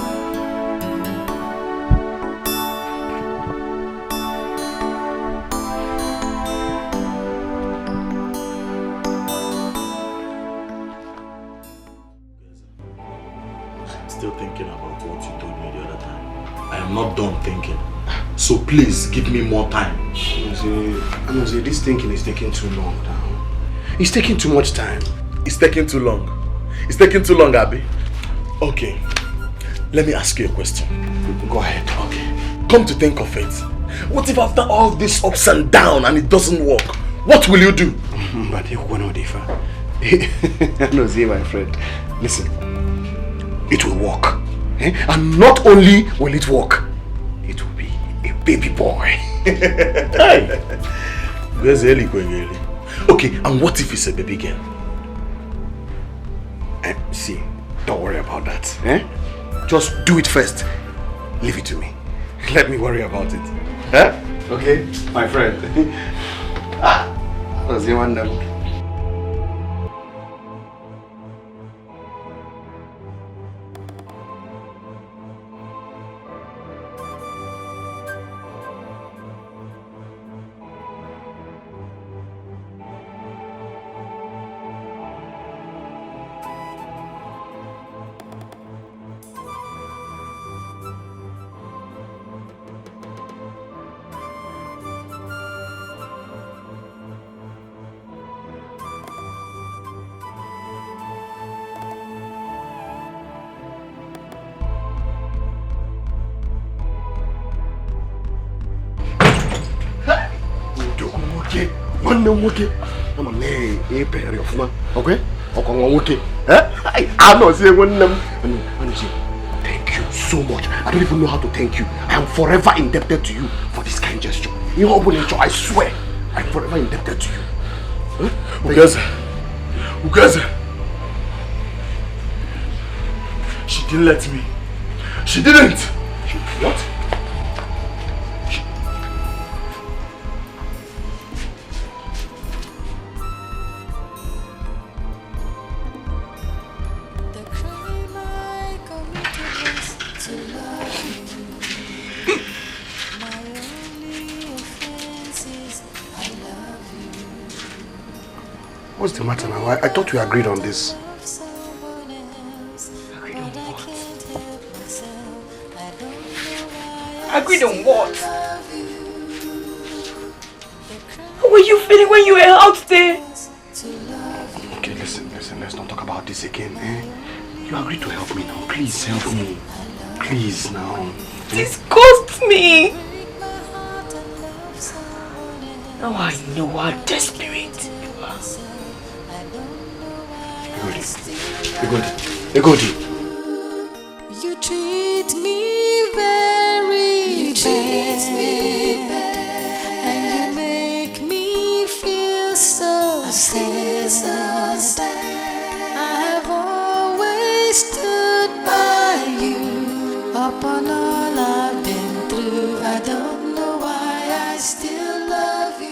Still thinking about what you told me the other time. I am not done thinking. So please give me more time. Anozie, this thinking is taking too long now. It's taking too much time. It's taking too long. It's taking too long, Abi. Okay. Let me ask you a question. Go ahead. Okay. Come to think of it. What if after all this ups and down and it doesn't work? What will you do? But Anozie, my friend. Listen. It will work. And not only will it work, it will be a baby boy. Okay, and what if it's a baby girl? See, don't worry about that. Just do it first. Leave it to me. Let me worry about it. Okay, my friend. Anozie, wonderful. Okay. I'm a man, a pair of man. Okay? Okay. I'm not saying one name. Thank you so much. I don't even know how to thank you. I am forever indebted to you for this kind gesture. In all nature, I swear, I'm forever indebted to you. Ugeze. She didn't let me. She didn't. What? What's the matter now? I thought we agreed on this. Agreed on what? Agreed on what? How were you feeling when you were out there? Okay, listen, let's not talk about this again, You agreed to help me now. Please help me. Please now. Disgust me! Now I know how desperate you are. Egodi. You treat me very bad, and you make me feel so sad. I have always stood by you upon all I've been through. I don't know why I still love you.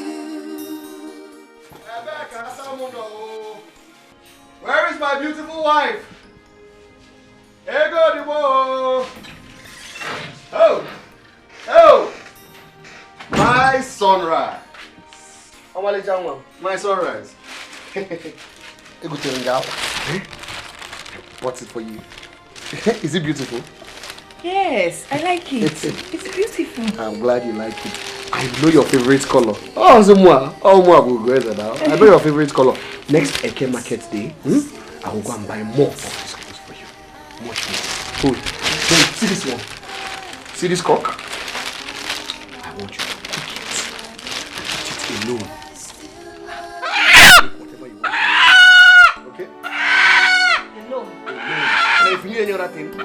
Where is my beautiful wife? Ego the whoa. Oh, my sunrise. My sunrise. What's it for you? Is it beautiful? Yes, I like it. It's beautiful. I'm glad you like it. I know your favorite color. Oh, Zumwa. Oh, will go now. I know your favorite color. Next Eke Market Day, I will go and buy more of these clothes for you. Much more. Good. See this one. See this cock? want you to cook it. Eat it alone. Whatever you want. Okay? Alone. And if you need any other thing, you tell me.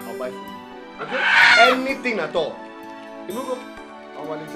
I'll buy food. Okay? Anything at all. You know, go. I'll buy it.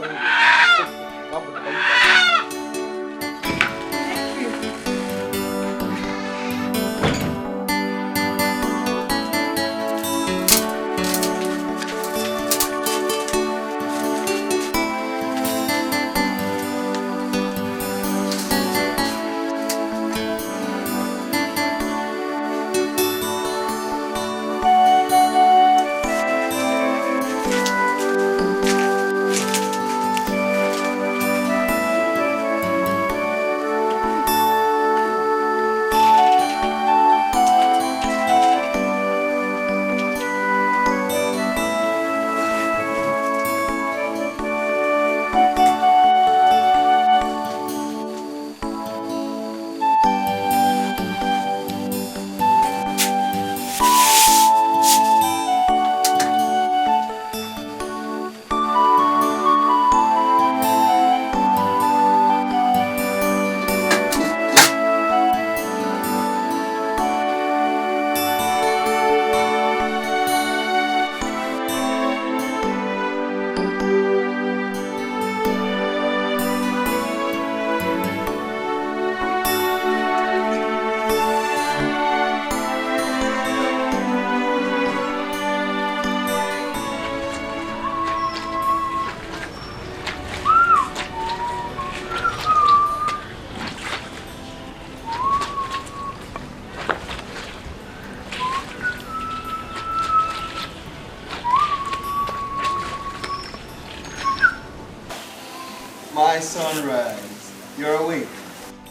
My sunrise. You're awake.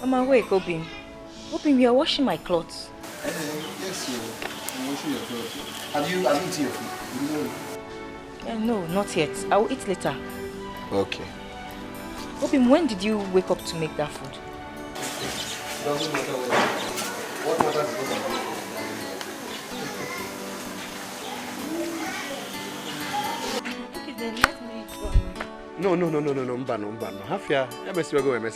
I'm awake, Obim. Obim, you are washing my clothes. Yes, I'm washing your clothes. Have you eaten your food? No, not yet. I will eat later. Okay. Obim, when did you wake up to make that food? Doesn't matter what matters is what I'm doing. Okay, then let me No, Mbano. Hafia,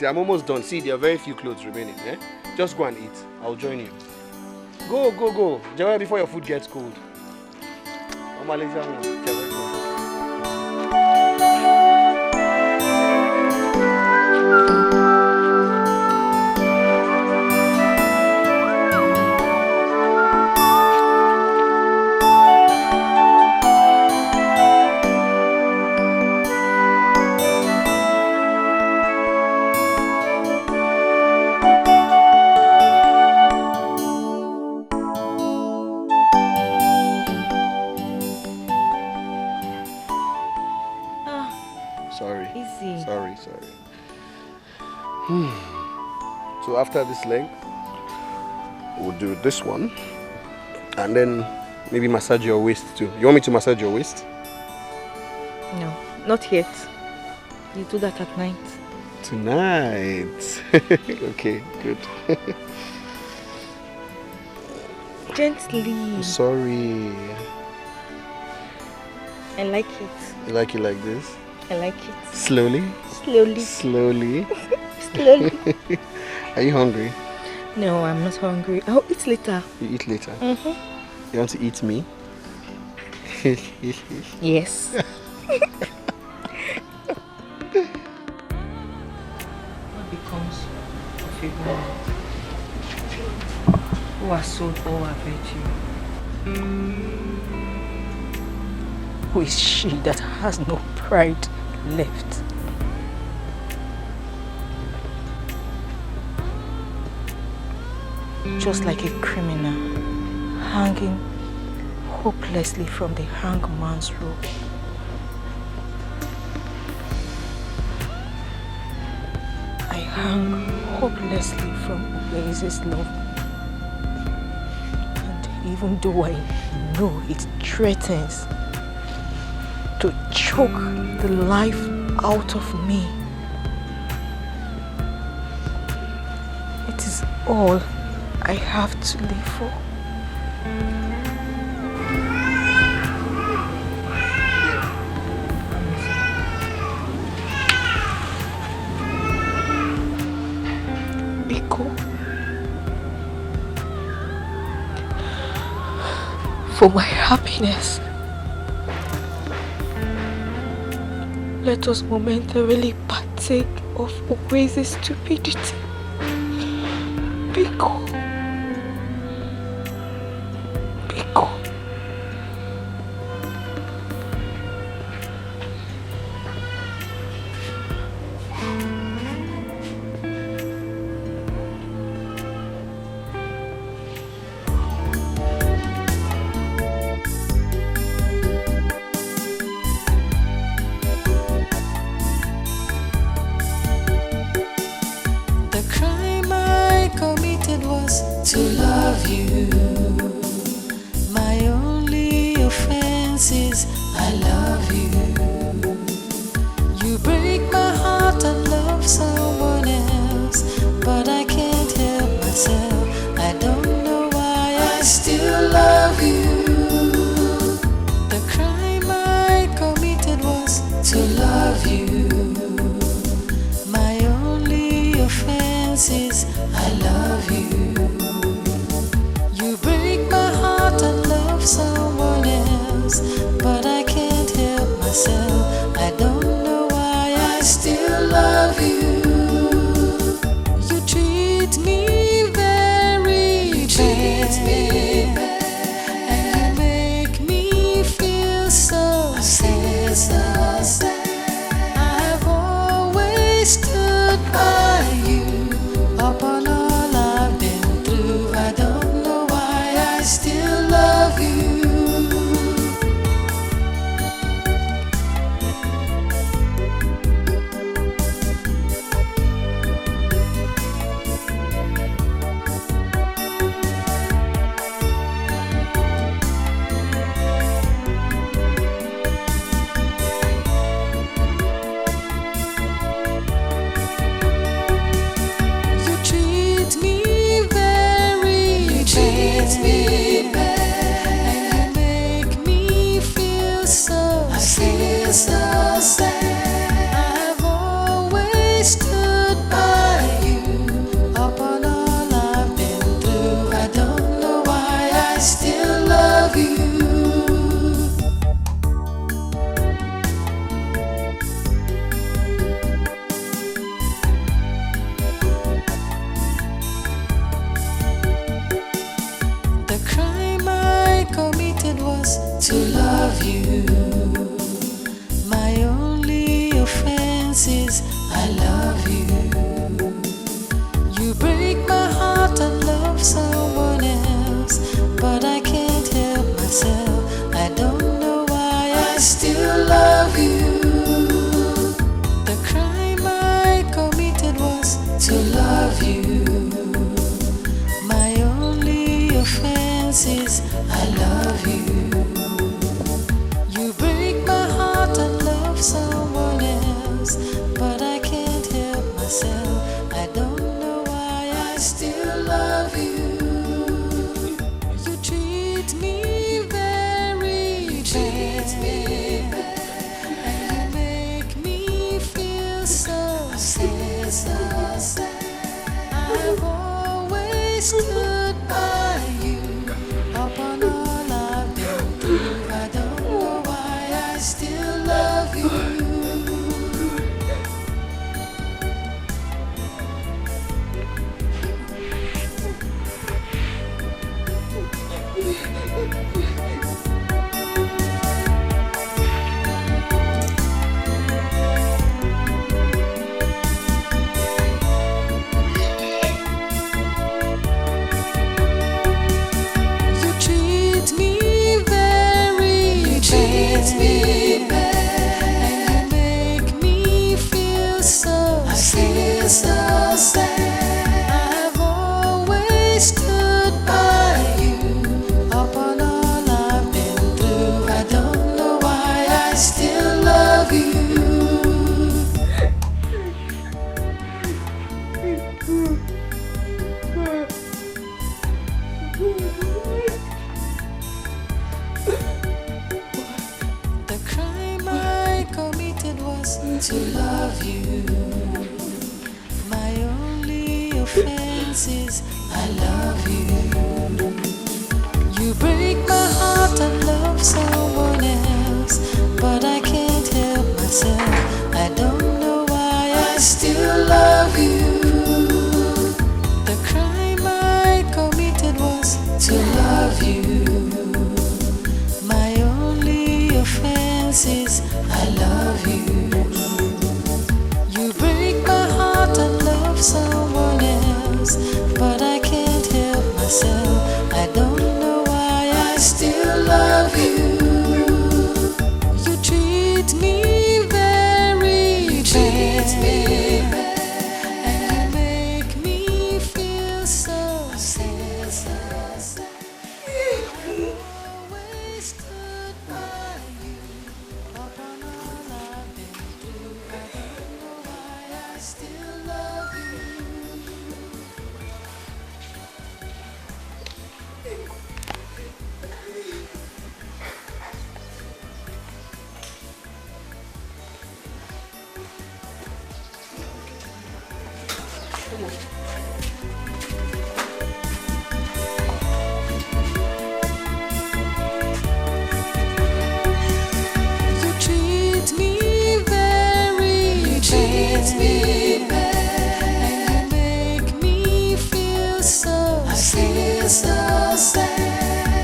I'm almost done. See, there are very few clothes remaining. Eh? Just go and eat. I'll join you. Go. Jawa, before your food gets cold. Sorry. So after this leg, we'll do this one, and then maybe massage your waist too. You want me to massage your waist? No, not yet. You do that at night. Tonight. Okay, good. Gently. Sorry. I like it. You like it like this? I like it. Slowly? Slowly. Are you hungry? No, I'm not hungry. I'll eat later. You eat later? Mm-hmm. You want to eat me? Yes. What becomes of a woman who has sold all her virtue? Who is she that has no pride left? Just like a criminal hanging hopelessly from the hangman's rope. I hang hopelessly from Oasis' love. And even though I know it threatens to choke the life out of me, it is all I have to live for. for my happiness. Let us momentarily partake of crazy stupidity. Be cool. Be cool. To love you. My only offense is I love you. You break my heart and love someone else, but I can't help myself. I don't know why I still love you. The crime I committed was to love you. My only offense is I love you. Someone else, but I can't help myself. I don't know why I still love you. You treat me very bad, and you make me feel so sad. I've always stood by you upon all I've been through. I don't know why I still love you. I've always stood by you upon all I've been through. I don't know why I still love you. The crime I committed was to love you. My only offense is I love you. You break my heart and love someone else, but I can't help myself. I don't know why I still love you. The crime I committed was to love you. My only offense is I love you. You break my heart and love someone else, but I can't help myself. I don't know why I still love you. You treat me very bad, and you make me feel so sad. I've always stood by you upon all I've been through. I don't know why I still love you. You treat me very bad, and you make me feel so sad. I've always stood by you upon all I've been through. I don't know why I still love you. The crime I committed was to love you. My only offense is I love you. You break my heart heart and love someone else, but I can't help myself. I don't know why I still love you. The crime I committed was to love you. My only offense is I love you. You break my heart and love someone else, but I can't help myself. I don't know why I still love you. You treat me very bad, and you make me feel so sad. Always stood by you upon all I've been through. I don't know why I still love you. You treat me very bad, and you make me feel so sad.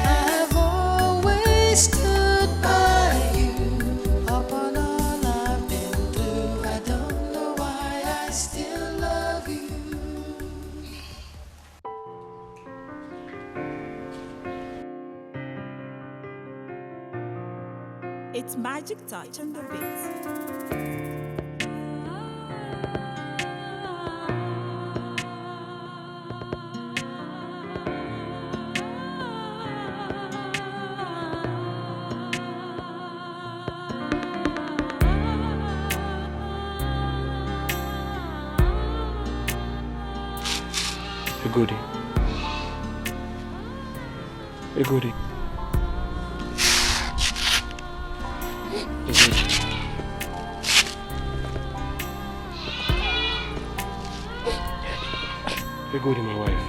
I've always stood by you upon all I've been through. I don't know why I still love you. It's Magic Touch on the beat. Egodi. Egodi. Egodi, my wife.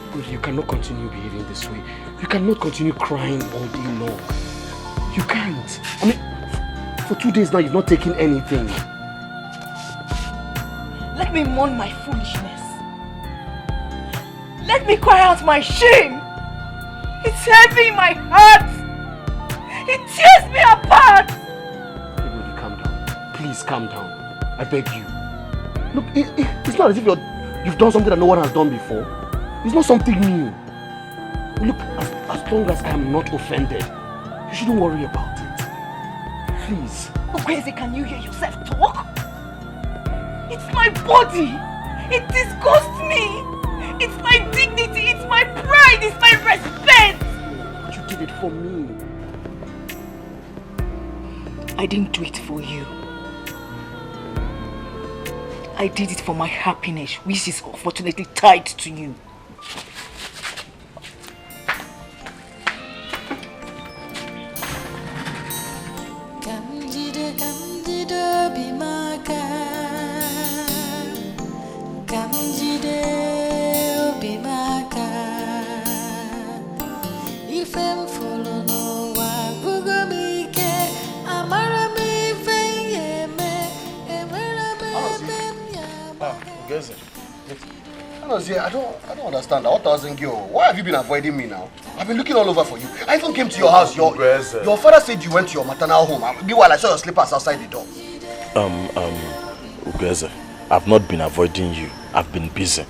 Egodi, you cannot continue behaving this way. You cannot continue crying all day long. You can't. I mean, for 2 days now you've not taken anything. Let me mourn my foolishness. Let me cry out my shame. It's heavy in my heart. It tears me apart. Egodi, calm down. Please calm down. I beg you. Look, it's not as if you've done something that no one has done before. It's not something new. Look, as long as I am not offended, you shouldn't worry about it. Please. Oh, crazy, can you hear yourself talk? It's my body. It disgusts me. It's my dignity. It's my pride. It's my respect. But you did it for me. I didn't do it for you. I did it for my happiness, which is unfortunately tied to you. Kamjide bimaka, kamjide bimaka. Ifem follow no wa bugomike, amara me fenyeme, emara me benya. Guess it. Honestly, I don't understand. What thousand girl? Why have you been avoiding me now? I've been looking all over for you. I even came to your house. Your father said you went to your maternal home. Meanwhile, I saw your slippers outside the door. Ugeze, I've not been avoiding you. I've been busy.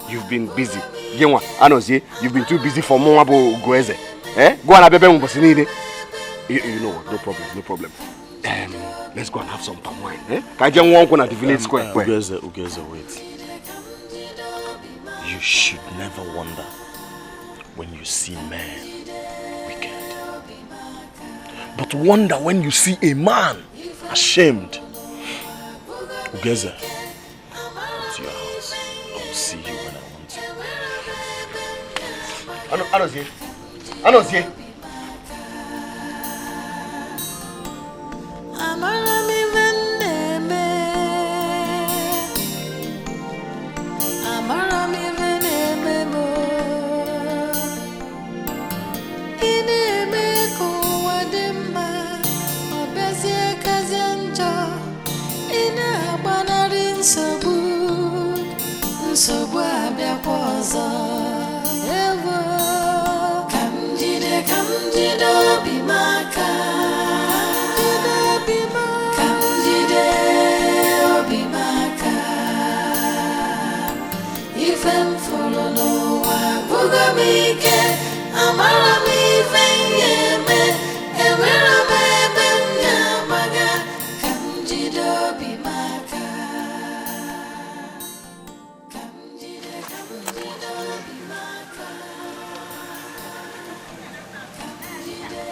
You've been busy. Genwa, Anozie, you've been too busy for Mwabo Ugeze. Eh? Go on, abebe mbosinide. You know what? No problem. Let's go and have some palm wine. Eh? Can you walk on at the village square? Ugeze, wait. You should never wonder when you see men wicked, but wonder when you see a man ashamed. Ugeze, come to your house. I will see you when I want to. Anozie. nsogbu abịakwaọzọ ewo ka m jide obi m aka ka m jide obi m aka ife m fụrụ n'ụwa bụgo m ike amara m ife m ga-eme enwere m ebe m ga-amaga ka m jide obi m aka ka m jide obi m aka ka m jide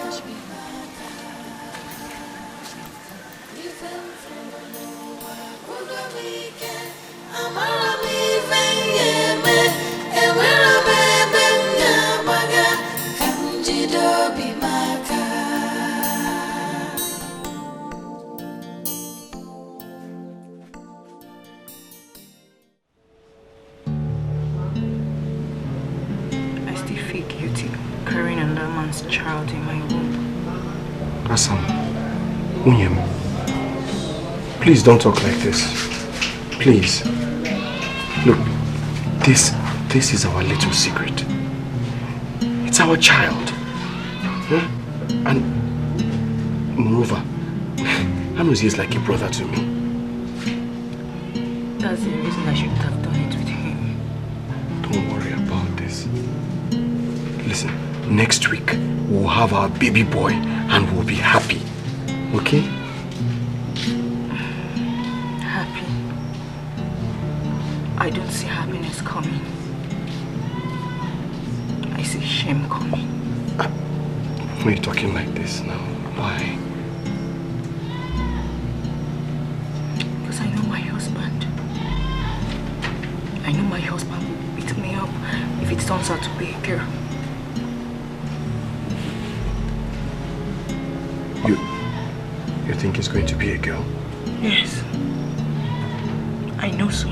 obi m aka ife m fụrụ n'ụwa bụgo m ike amara m ife m ga-eme enwere m ebe m ga-amaga ka m jide obi m aka I still feel guilty carrying another man's child in my womb. Asam, Unyem, please don't talk like this. Please. Look, this is our little secret. It's our child. Huh? And moreover, Anuzi is like a brother to me. That's the reason I shouldn't have done it with him. Don't worry about this. Listen, next week we'll have our baby boy and we'll be happy. Okay? Happy? I don't see happiness coming. I see shame coming. Why are you talking like this now? Why? Because I know my husband. I know my husband will beat me up if it turns out to be a girl. You think it's going to be a girl? Yes. I know so.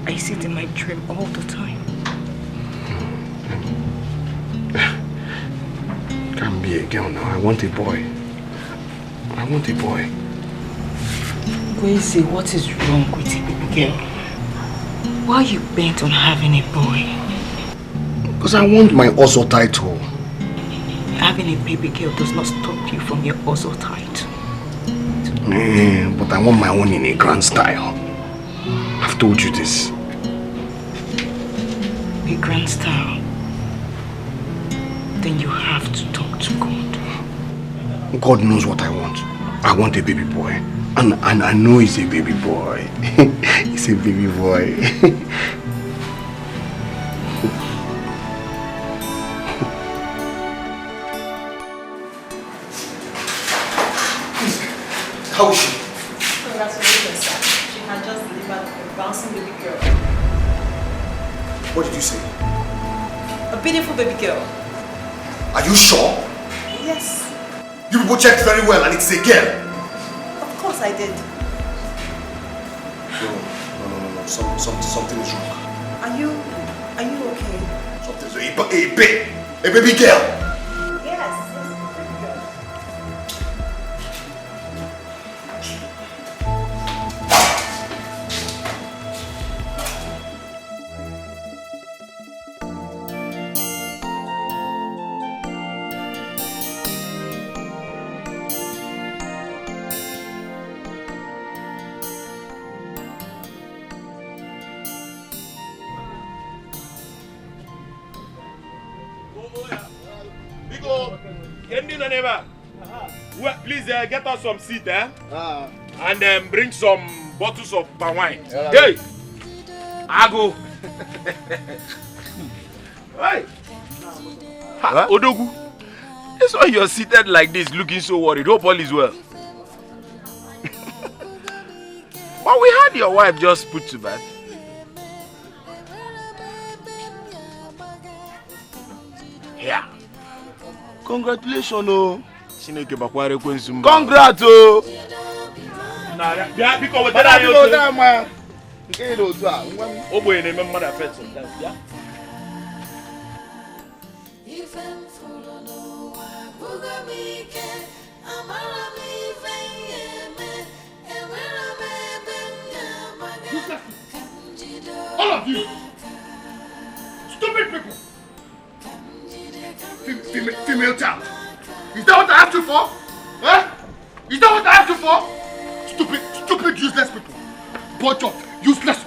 I see it in my dream all the time. Can't be a girl now. I want a boy. I want a boy. Kwesi, what is wrong with a baby girl? Why are you bent on having a boy? Because I want my Ozo title. Having a baby girl does not stop you from your Ozo title. But I want my own in a grand style. I've told you this. A grand style? Then you have to talk to God. God knows what I want. I want a baby boy. And I know he's a baby boy. He's a baby boy. How is she? Oh, that's really good, sir. She had just delivered a bouncing baby girl. What did you say? A beautiful baby girl. Are you sure? Yes. You people checked very well and it's a girl. Of course I did. No. Something is wrong. Are you okay? Something's a baby girl. Yes, a baby girl. Well, please get us some seat, and bring some bottles of palm wine. Hey, Ago. Hey, Odogu. That's why you're seated like this, looking so worried. Hope all is well. Well, we had your wife just put to bed. Yeah. Congratulations, oh. Congrats, oh. Yeah, because with that, oh boy, name mother first. Yeah. Have you? Stupid people! Female child. Is that what I asked you for? Eh? Is that what I asked you for? Stupid, useless people. Bunch of useless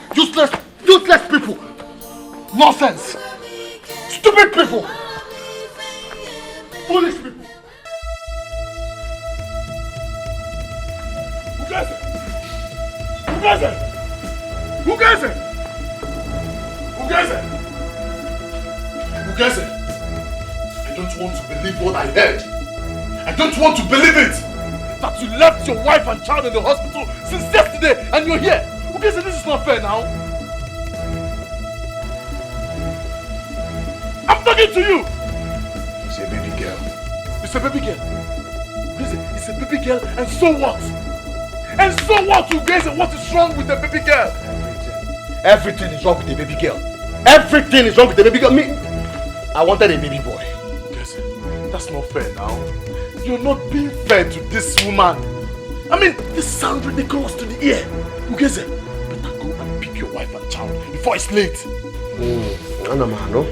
people. Nonsense. Stupid people. Foolish people. Who gets it? Who gets it? Who gets it? Who gets it? Who gets it? I don't want to believe what I heard. I don't want to believe it. That you left your wife and child in the hospital since yesterday and you're here. Who gets it? This is not fair now. I'm talking to you. It's a baby girl. It's a baby girl. Listen, it's a baby girl, and so what? And so what, you guys? What is wrong with the baby girl? Everything is wrong with the baby girl. Everything is wrong with the baby girl. Me, I wanted a baby boy. Guys, that's not fair now. You're not being fair to this woman. I mean, this sounds ridiculous to the ear. You guys, better go and pick your wife and child before it's late. No.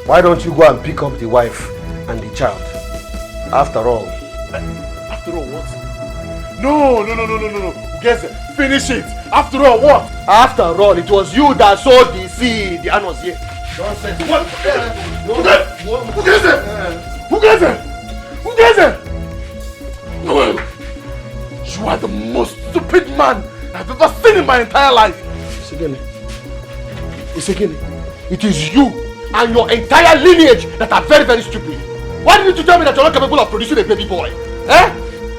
Why don't you go and pick up the wife and the child? After all. After all, what? No. Guys, finish it. After all, what? After all, it was you that sowed the seed. The anus here. Nonsense. What? Who gets it? Who gets it? Who gets it? Noel, you are the most stupid man I've ever seen in my entire life. It's again. It is you and your entire lineage that are very, very stupid. Why didn't you tell me that you're not capable of producing a baby boy? Eh?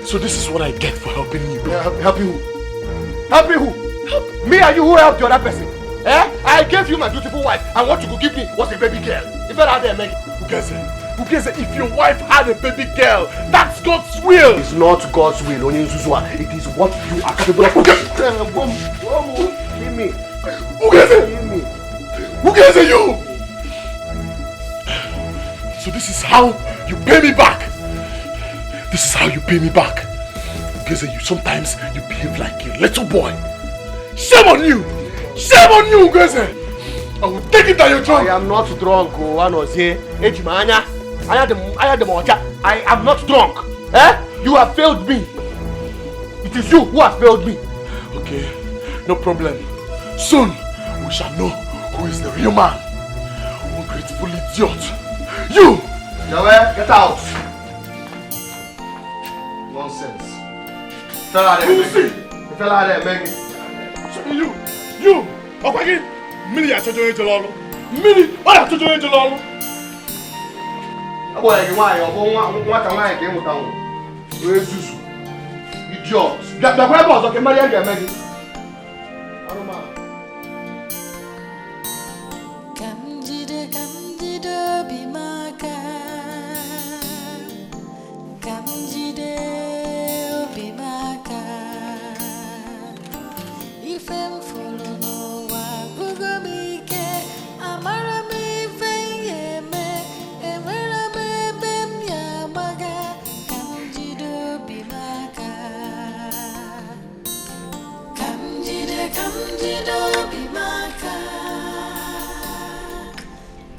So this is what I get for helping you. Help you who? Help me who? Help me and you who helped the other person. Eh? I gave you my beautiful wife, and what you could give me was a baby girl. If I had there, make Who gets it? Who gets it? If your wife had a baby girl, that's God's will. It's not God's will, Onyinzuzua. It is what you are capable of. Give me. Who gets it? Give me. Who gets it? You. So this is how you pay me back. This is how you pay me back. Because you sometimes you behave like a little boy. Shame on you! Shame on you, Geze! I will take it that you're drunk. I am not drunk, I am not drunk. Eh? You have failed me. It is you who have failed me. Okay, no problem. Soon we shall know who is the real man. Ungrateful idiot. You! Yahweh, get out. Nonsense. Fella there, Megan. So you, Okwagi, Mini ya chojo eje lolo. Mini, o ya chojo eje lolo. Abo ya gwa ya, obo nwata nwa ya ke muta won. We zuzu. Idiot. Da kwa boss o ke mari ya Megan. Aroma. Kamjide bimaka. Kamjide bimaka. Ifem follow no wa bugomike. Amara me feyeme. Emera me bem ya maga. Kamjide bimaka. Kamjide bimaka.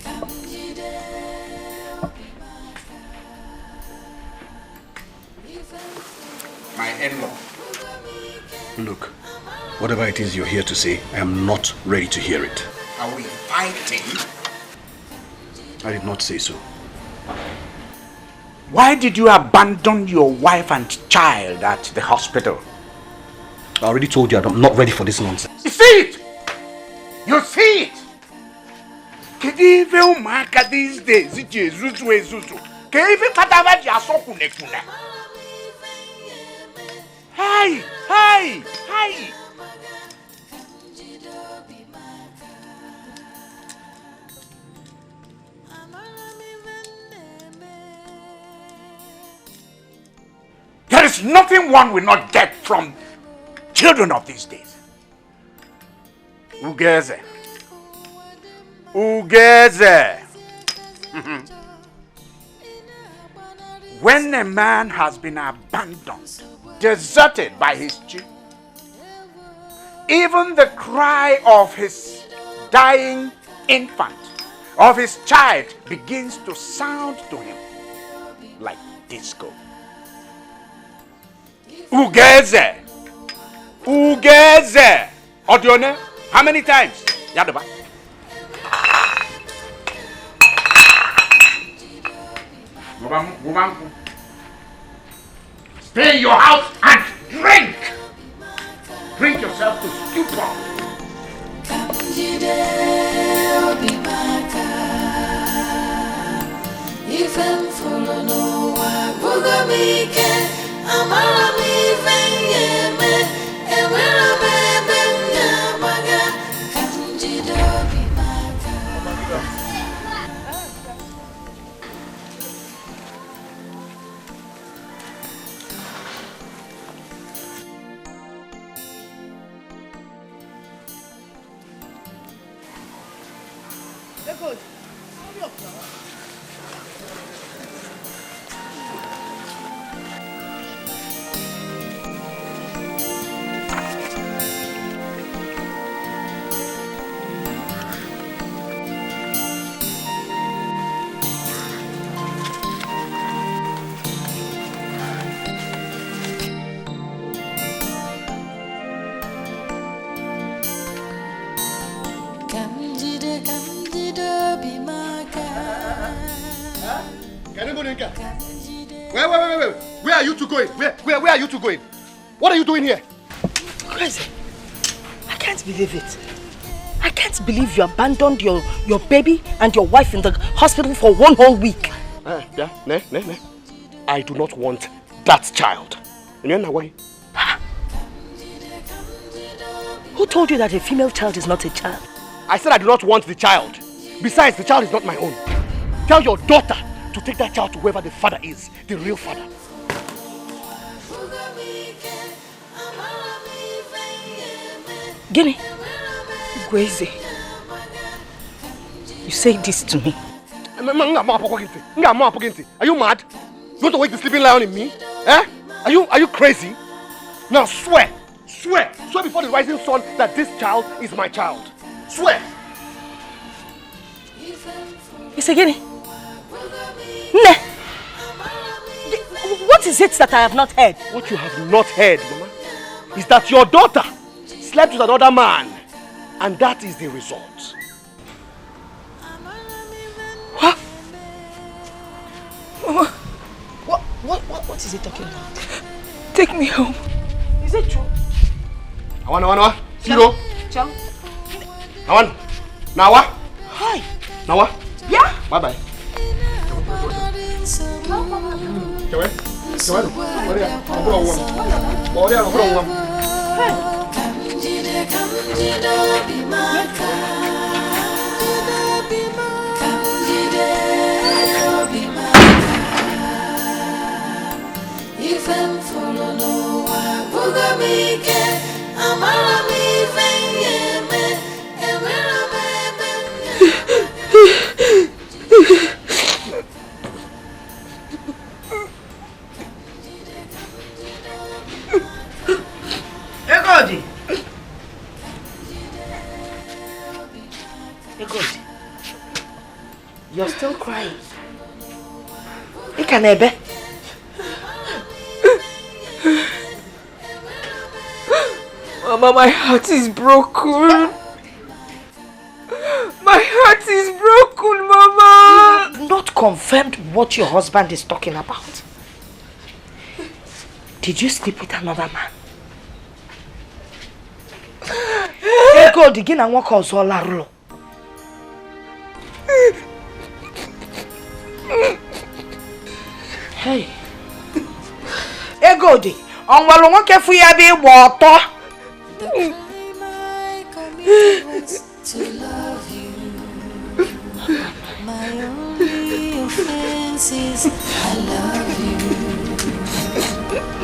Kamjide bimaka. My in-law. Look, whatever it is you're here to say, I am not ready to hear it. Are we fighting? I did not say so. Why did you abandon your wife and child at the hospital? I already told you I'm not ready for this nonsense. You see it? You see it? Kedive umaka these days, Zuzu. Kedive katava jasoku nekuna. Hey! There is nothing one will not get from children of these days. Ugeze. When a man has been abandoned, deserted by his children, even the cry of his dying infant of his child begins to sound to him like disco. Ugeze! Ugeze! Odione, how many times? Yadoba. Stay in your house and drink! Drink yourself to stupor. Where are you two going? Where are you two going? What are you doing here? Crazy. I can't believe it. I can't believe you abandoned your baby and your wife in the hospital for 1 whole week. I do not want that child. Who told you that a female child is not a child? I said I do not want the child. Besides, the child is not my own. Tell your daughter to take that child to whoever the father is, the real father. Guinea, Gweze, you say this to me. Are you mad? You want to wake the sleeping lion in me? Eh? Are you crazy? Now swear before the rising sun that this child is my child. Swear. You say Guinea? Ne. What is it that I have not heard? What you have not heard, Mama, is that your daughter slept with another man, and that is the result. What is he talking about? Take me home. Is it true? Nawa. Zero. Chang. Nawa. Hi. Nawa. Yeah. Bye. Egodi, you're still crying. Ikanebe. Mama, my heart is broken. My heart is broken, Mama. You have not confirmed what your husband is talking about. Did you sleep with another man? Egodi, gina nwaka ozo larulo. Hey. Egodi, onwelu nwoke fu ya bi igba oto. To love you, my only offense is I love you.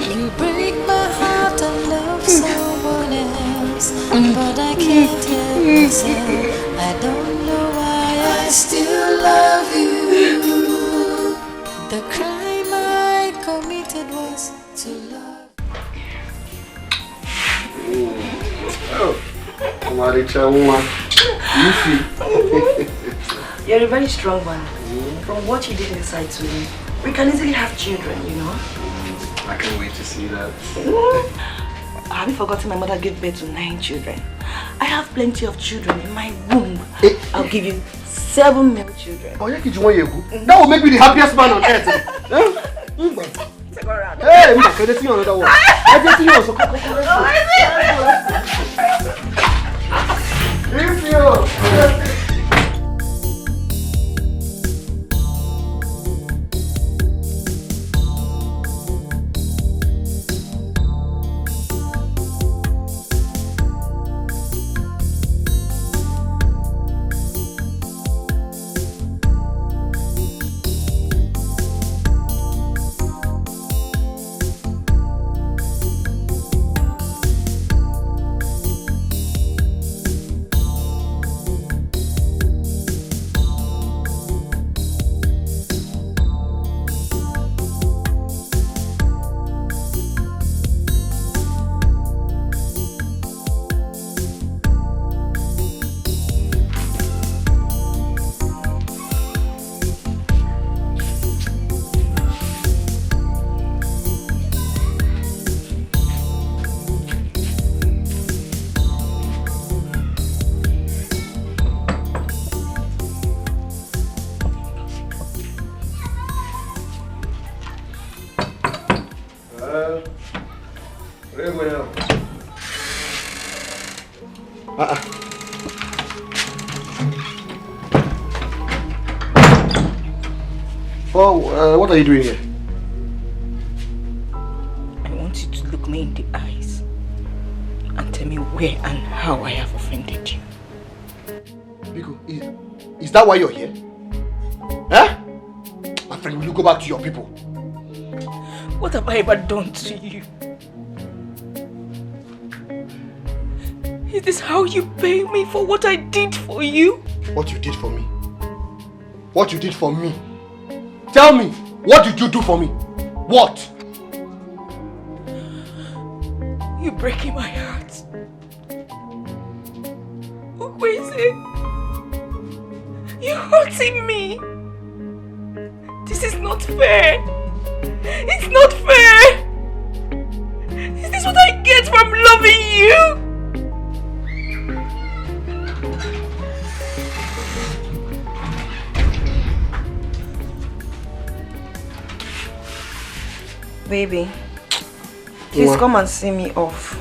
You break my heart and love someone else, but I can't help myself. I don't know why I still love you. The crime I committed was to love. Oh, Maricha, You see? You're a very strong one. From what you did inside today, we can easily have children, you know. I can't wait to see that. Have you forgotten my mother gave birth to 9 children? I have plenty of children in my womb. I'll give you 7 male children. Oh, that will make me the happiest man on earth. Take her around. Hey, can I see another one? I just see you also. What are you doing here? I want you to look me in the eyes and tell me where and how I have offended you. Biko, is that why you're here? Huh? My friend, will you go back to your people? What have I ever done to you? Is this how you pay me for what I did for you? What you did for me? What you did for me? Tell me, what did you do for me? What? You're breaking my heart. Ukwese, you're hurting me. This is not fair. It's not fair. Is this what I get from loving you? Baby, please come and see me off.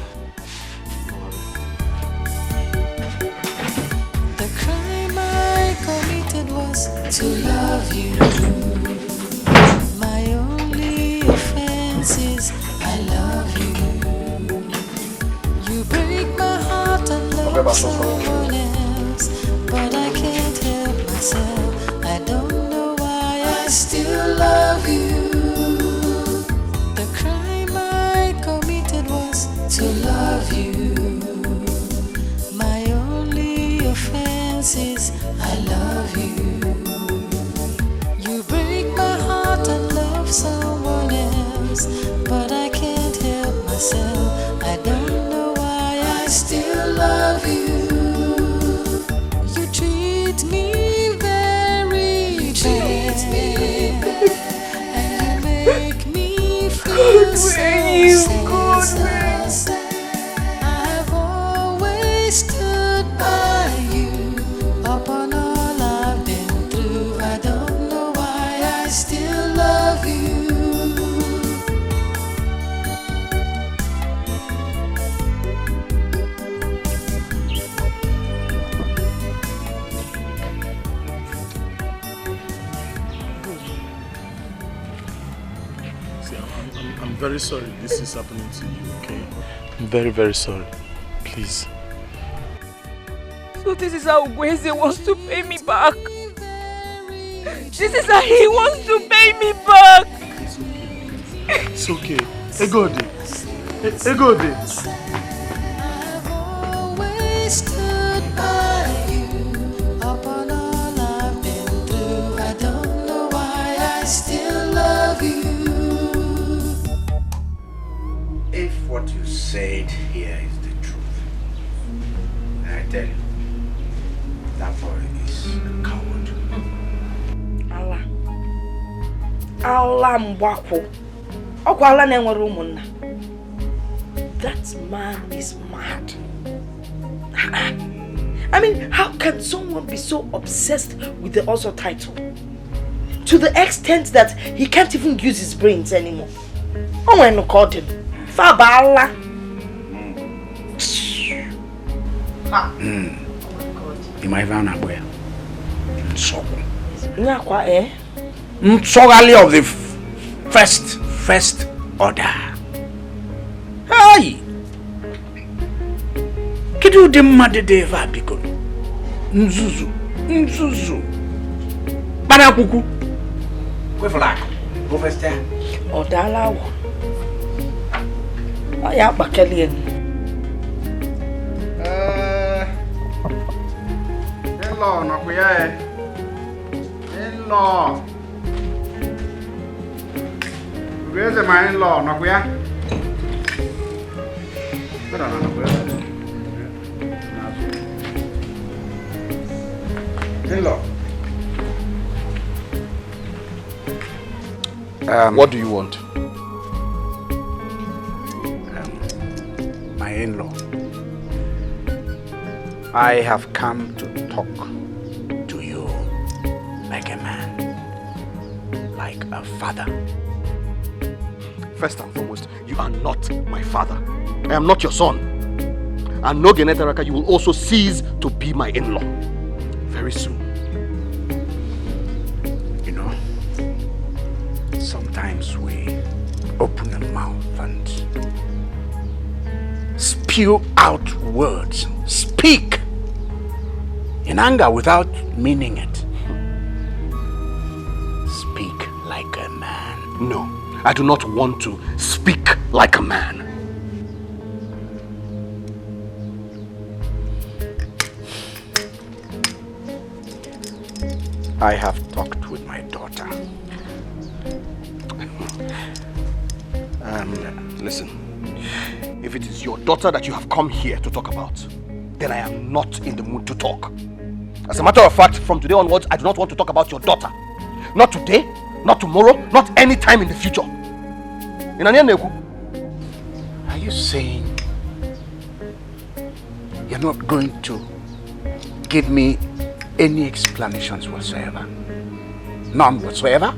The crime I committed was to love you. My only offense is I love you. You break my heart and love someone else, but I can't help myself. I don't know why I still love you. To love you. My only offense is I love you. You break my heart and love someone else, but I can't help myself. I don't know why I still love you. You treat me very bad, and you make me feel so sad. I've always stood by you. Upon all I've been through, I don't know why I still love you. See, I'm very sorry this is happening to you, okay? I'm very, very sorry. Please. So this is how Ukwese wants to pay me back. This is how he wants to pay me back. It's okay. Egodi. Egodi. I've always stood by you. Upon all I've been through, I don't know why I still love you. If what you said here is the truth, I tell you, That boy is a coward. Allah mbwako. Okwa Allah na enwere umunna. That man is mad. I mean, how can someone be so obsessed with the Ozo title? To the extent that he can't even use his brains anymore. Oh my no called him. Fabala. Oh my God. Imaivan Abuya. Nsoko. Nyakwa eh? Nsogally of the first order. Hey! Kidu de madede va biko. Nzuzu. Bana kuku. Kwe flag. Go first there. Odala wo. Aya bakelien. In-law nakuya eh. In-law. Where's my in-law nakuya? In-law. What do you want? My in-law. I have come to talk to you like a man, like a father. First and foremost, you are not my father. I am not your son. And no Genetaraka, you will also cease to be my in-law. Very soon. You know, sometimes we open the mouth and spew out words, speak in anger without meaning it. Speak like a man. No, I do not want to speak like a man. I have talked with my daughter. Listen, if it is your daughter that you have come here to talk about, then I am not in the mood to talk. As a matter of fact, from today onwards, I do not want to talk about your daughter. Not today, not tomorrow, not any time in the future. Are you saying you're not going to give me any explanations whatsoever? None whatsoever?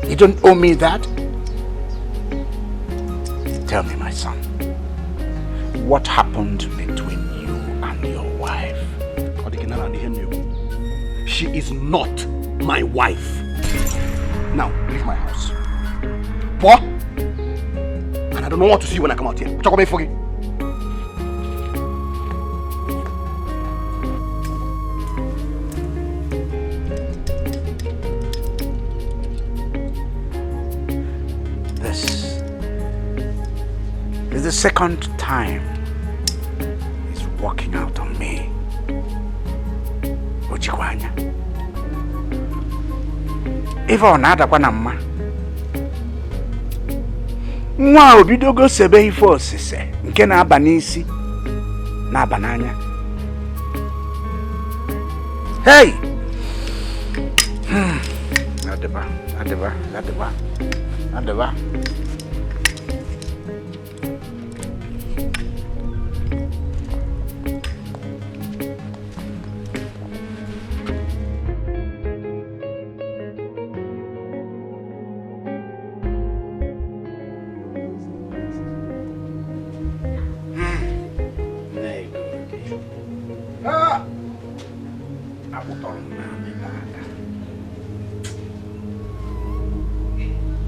You don't owe me that? Tell me, my son, what happened between you and your wife? She is not my wife. Now, leave my house. What? And I don't know what to see when I come out here. This is the second time he's walking out on me. Ojikwanya. Eva onada kwa na mma. Nwa obidogo sebe ife osise nke na-aba n'isi na-aba n'anya. Hey! Adeba.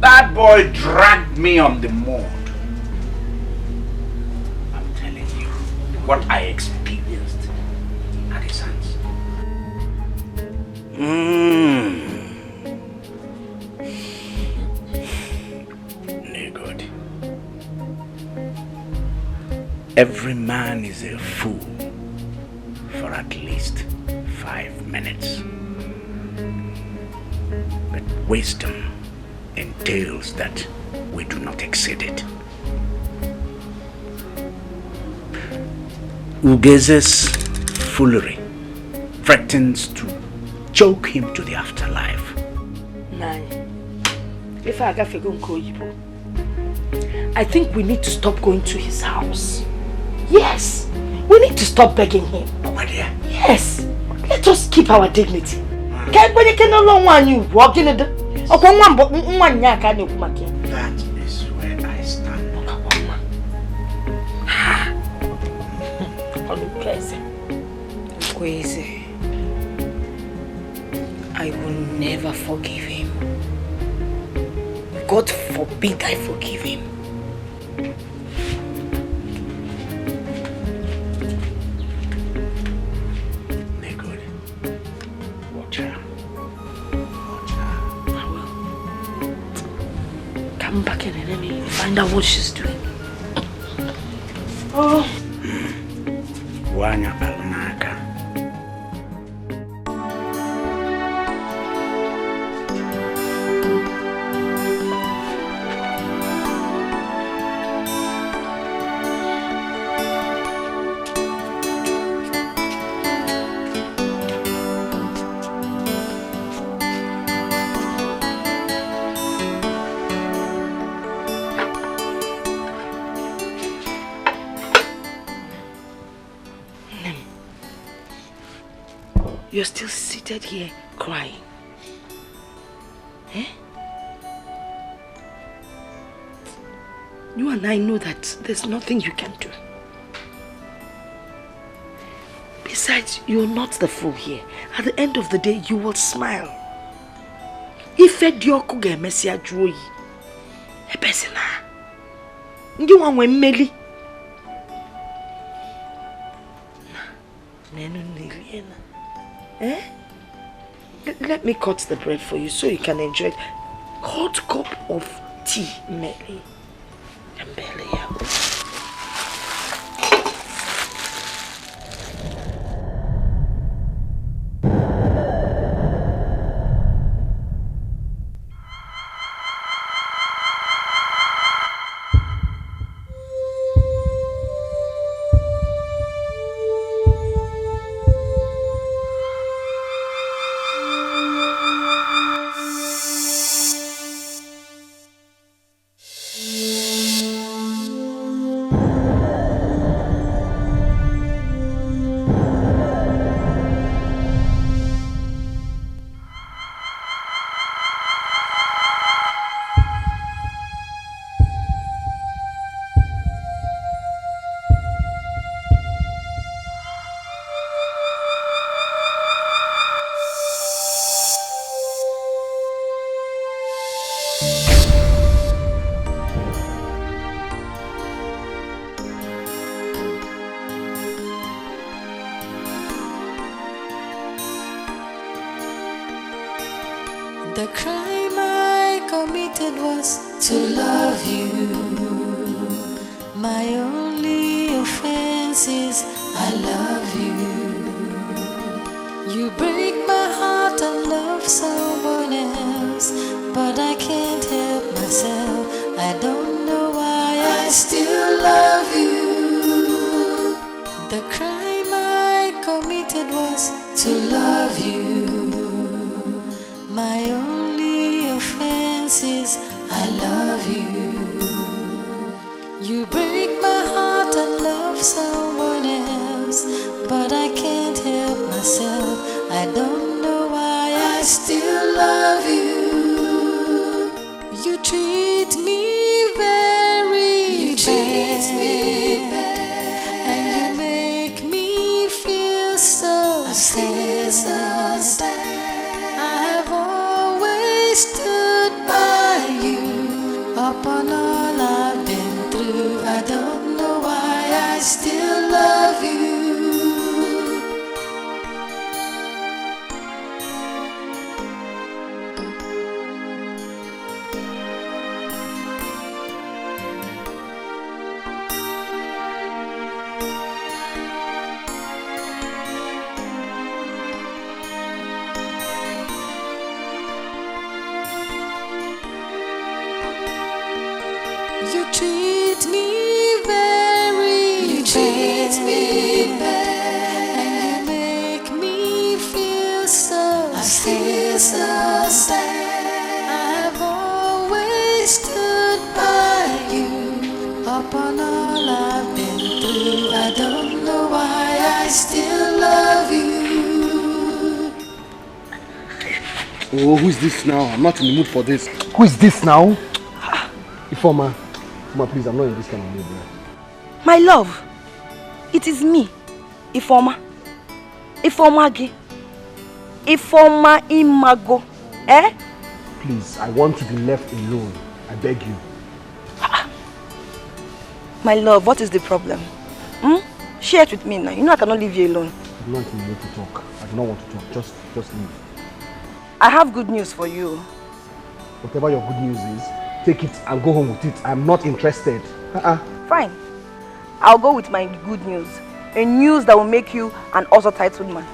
That boy dragged me on the mud. I'm telling you what I experienced at his hands. No good. Every man is a fool for at least 5 minutes. But wisdom entails that we do not exceed it. Ugeze's foolery threatens to choke him to the afterlife. If I think we need to stop going to his house. Yes, we need to stop begging him. Oh my dear. Yes, let us keep our dignity. That is where I stand. Crazy. I will never forgive him. God forbid I forgive him. Good. Watch her. I will. Come back in and let me find out what she's doing. Oh. Wanya Alnaka. You're still seated here crying. Eh? You and I know that there's nothing you can do. Besides, you're not the fool here. At the end of the day, you will smile. If Edioku get messy at Joy, a person. You want when Melly? Eh? Let me cut the bread for you so you can enjoy it. Hot cup of tea, Melly. And belly. The crime I committed was to love you. My only offense is I love you. You break my heart and love someone else, but I can't help myself. I don't know why I still love you. The crime I committed was to love you. My only offense is I love you. You break my heart and love someone else, but I can't help myself. I don't know why I still love you. You treat me very bad, and you make me feel so sad. Stood by you upon all I've been through. I don't know why I still love you. You treat me very bad, and you make me Oh, who is this now? I'm not in the mood for this. Who is this now? Ifoma. Ifoma, please, I'm not in this kind of mood. My love, it is me, Ifoma. Ifoma Gi. Ifoma Imago. Eh? Please, I want to be left alone. I beg you. My love, what is the problem? Share it with me now. You know I cannot leave you alone. I do not want to talk. I do not want to talk. Just leave. I have good news for you. Whatever your good news is, take it and go home with it. I'm not interested. Fine. I'll go with my good news. A news that will make you an also titled man.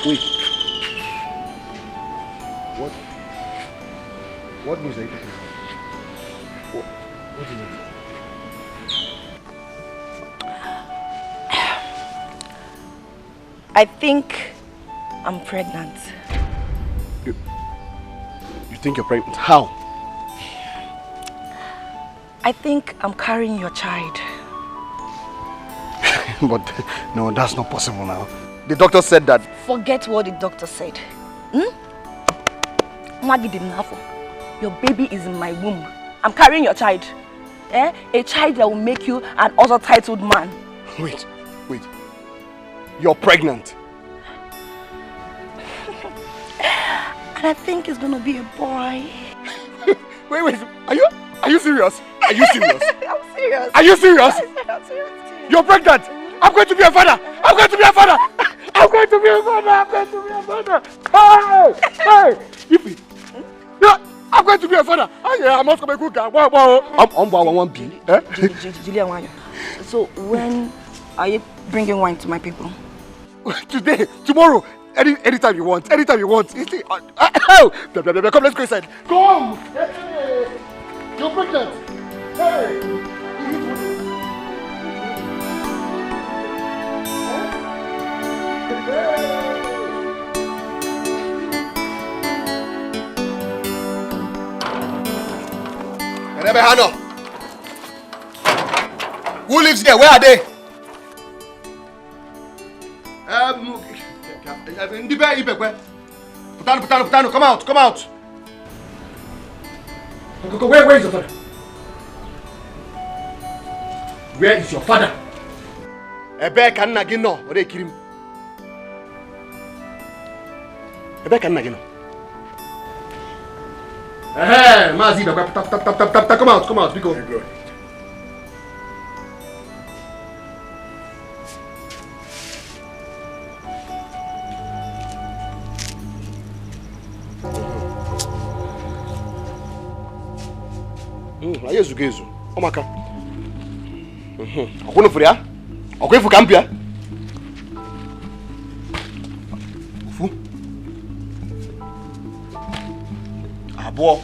Wait. What news are you talking about? What is it? I think I'm pregnant. You think you're pregnant? How? I think I'm carrying your child. But no, that's not possible now. The doctor said that. Forget what the doctor said. Your baby is in my womb. I'm carrying your child. A child that will make you an also titled man. Wait. You're pregnant. And I think it's gonna be a boy. Wait. Are you serious? Are you serious? I'm serious. Are you serious? I'm serious. You're pregnant. I'm going to be a father. I'm going to be a father. Hey! Yippee. Yeah, I'm going to be a father. I'm not going to be a good guy. Julia, so when are you bringing wine to my people? Today, tomorrow, anytime you want. Come, let's go inside. Come! Hey. You're pregnant. Hey! Who lives there? Where are they? Putano, come out. Where is your father? Where is your father? Ebe ka nna gị nọ, ọ na-ekiri m. Ebe ka nna gị nọ. Maazị Ibekwe, pụta, come out, biko. Anyị ezugo ezu, ọmaka. Ọkwụnụ furu ya? Ọkwa ifu ka m bịa? Ofu. Abụọ.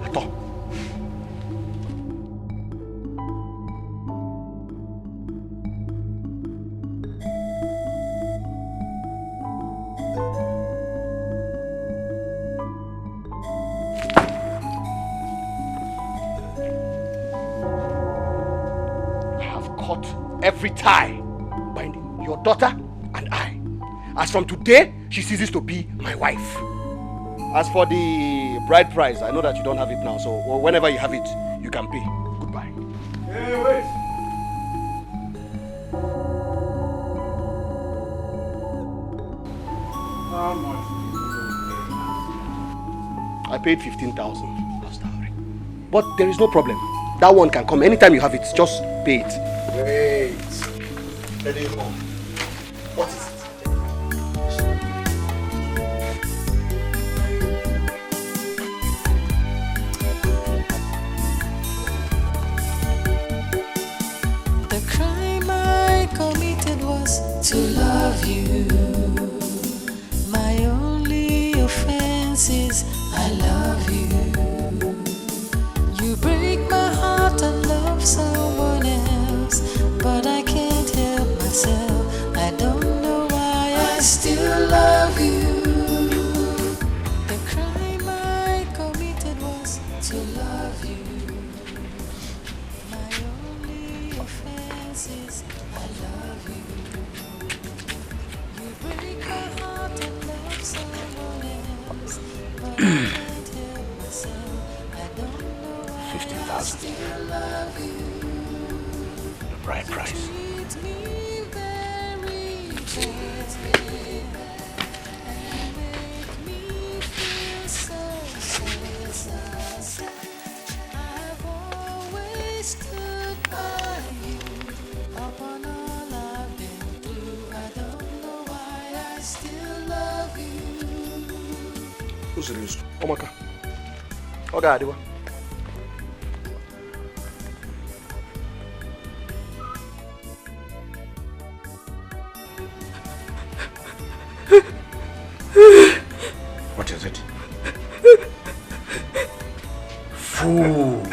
Atọ. Every tie binding your daughter and I. As from today, she ceases to be my wife. As for the bride price, I know that you don't have it now, so whenever you have it, you can pay. Goodbye. Hey, wait. How much? I paid 15,000 as dowry. But there is no problem. That one can come anytime you have it. Just pay it. Wait. Tell you more. What is it? The crime I committed was to love you. My only offense is I love you. You break my heart and love someone else, but I can't help myself. I don't know why I still love you. The crime I committed was to love you. My only offense is I love you. You break $15,000. The right price. Who's serious? Omaka. Okay, Adiwa. What is it? Fool.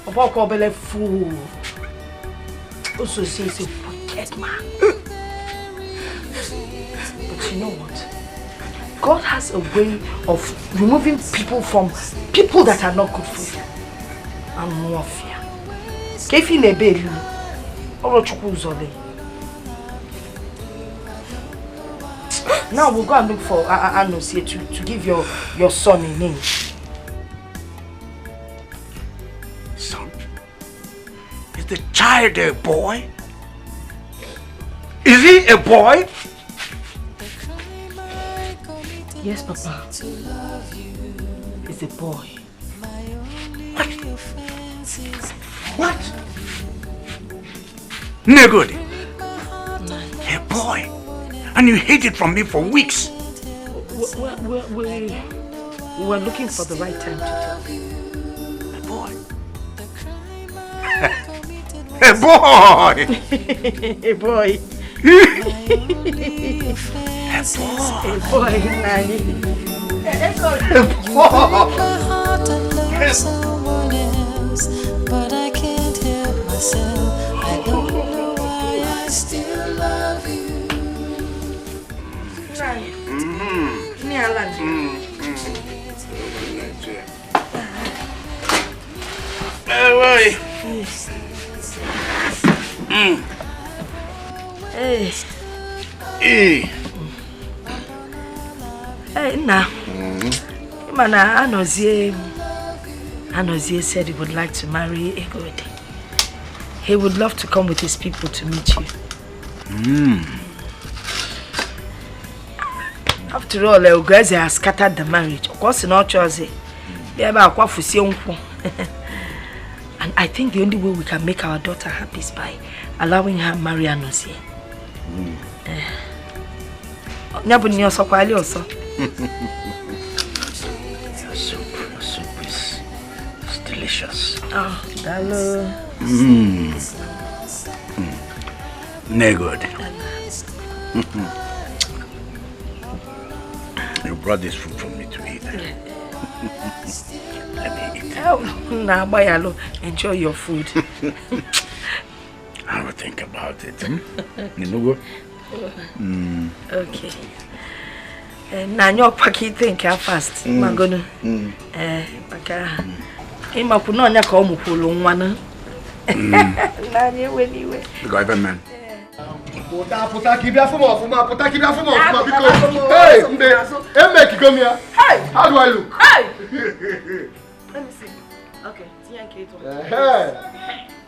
Papa call Bele fool. Also says a wicked man. But you know what? God has a way of removing people from people that are not good for you. And more fear. Kefi nebe you. Oro chukwu uzole. Now we'll go and look for Anos here to give your son a name. Son? Is the child a boy? Is he a boy? Yes, Papa. It's a boy. What? Negodi. A boy. And you hid it from me for weeks. We were looking for the right time to tell you. A boy. A boy. A boy. A boy, Nani. My heart and love someone else, but I can't help myself. I don't know why I still love you. Hey, now. Mana Anozie said he would like to marry Egodi. He would love to come with his people to meet you. After all, Ogaze has scattered the marriage. Of course, not chosen. And I think the only way we can make our daughter happy is by allowing her marry Anozie. Your soup is delicious. Oh, hello. Negod. You brought this food for me to eat. Let me eat. Oh, nah, Bayalo, enjoy your food. I will think about it. You know what? Okay. Now you're packing think fast. Magonu. Paka. Ima kuno nya ka omu polo nwana. Na nye weniwe. The government. Puta kibia fuma because hey, make you come here. Hey, how do I look? Hey. Let me see. Okay, Hey.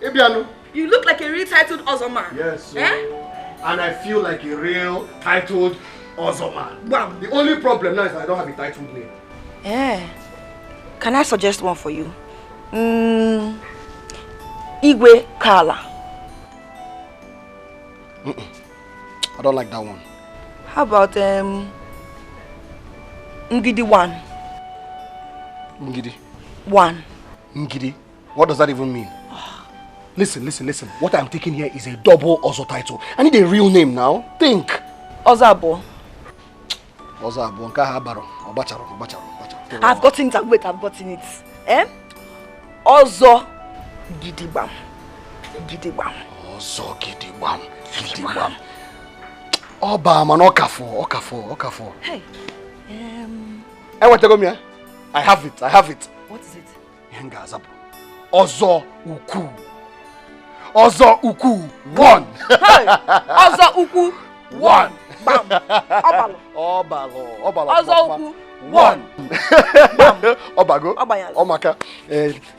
Ibiano. You look like a real titled awesome man. Yes. And I feel like a real titled awesome man. Wow. The only problem now is that I don't have a titled name. Can I suggest one for you? Igwe Kala. I don't like that one. How about Ngidi 1? Ngidi? 1. Ngidi? What does that even mean? Listen. What I'm taking here is a double Ozo title. I need a real name now. Think. Ozabo. Ozabo. Nkahabaro. Obacharo. I've gotten it. Wait, I've gotten it. Ozo Gidibam. Ozo Gidibam. Oba man Okafo. Hey. What you go me? I have it. What is it? Yenga Zapo. Ozo Uku 1. Hey. Ozo Uku 1. Bam. Obalo. Ozo Uku 1. Obago, Omaka,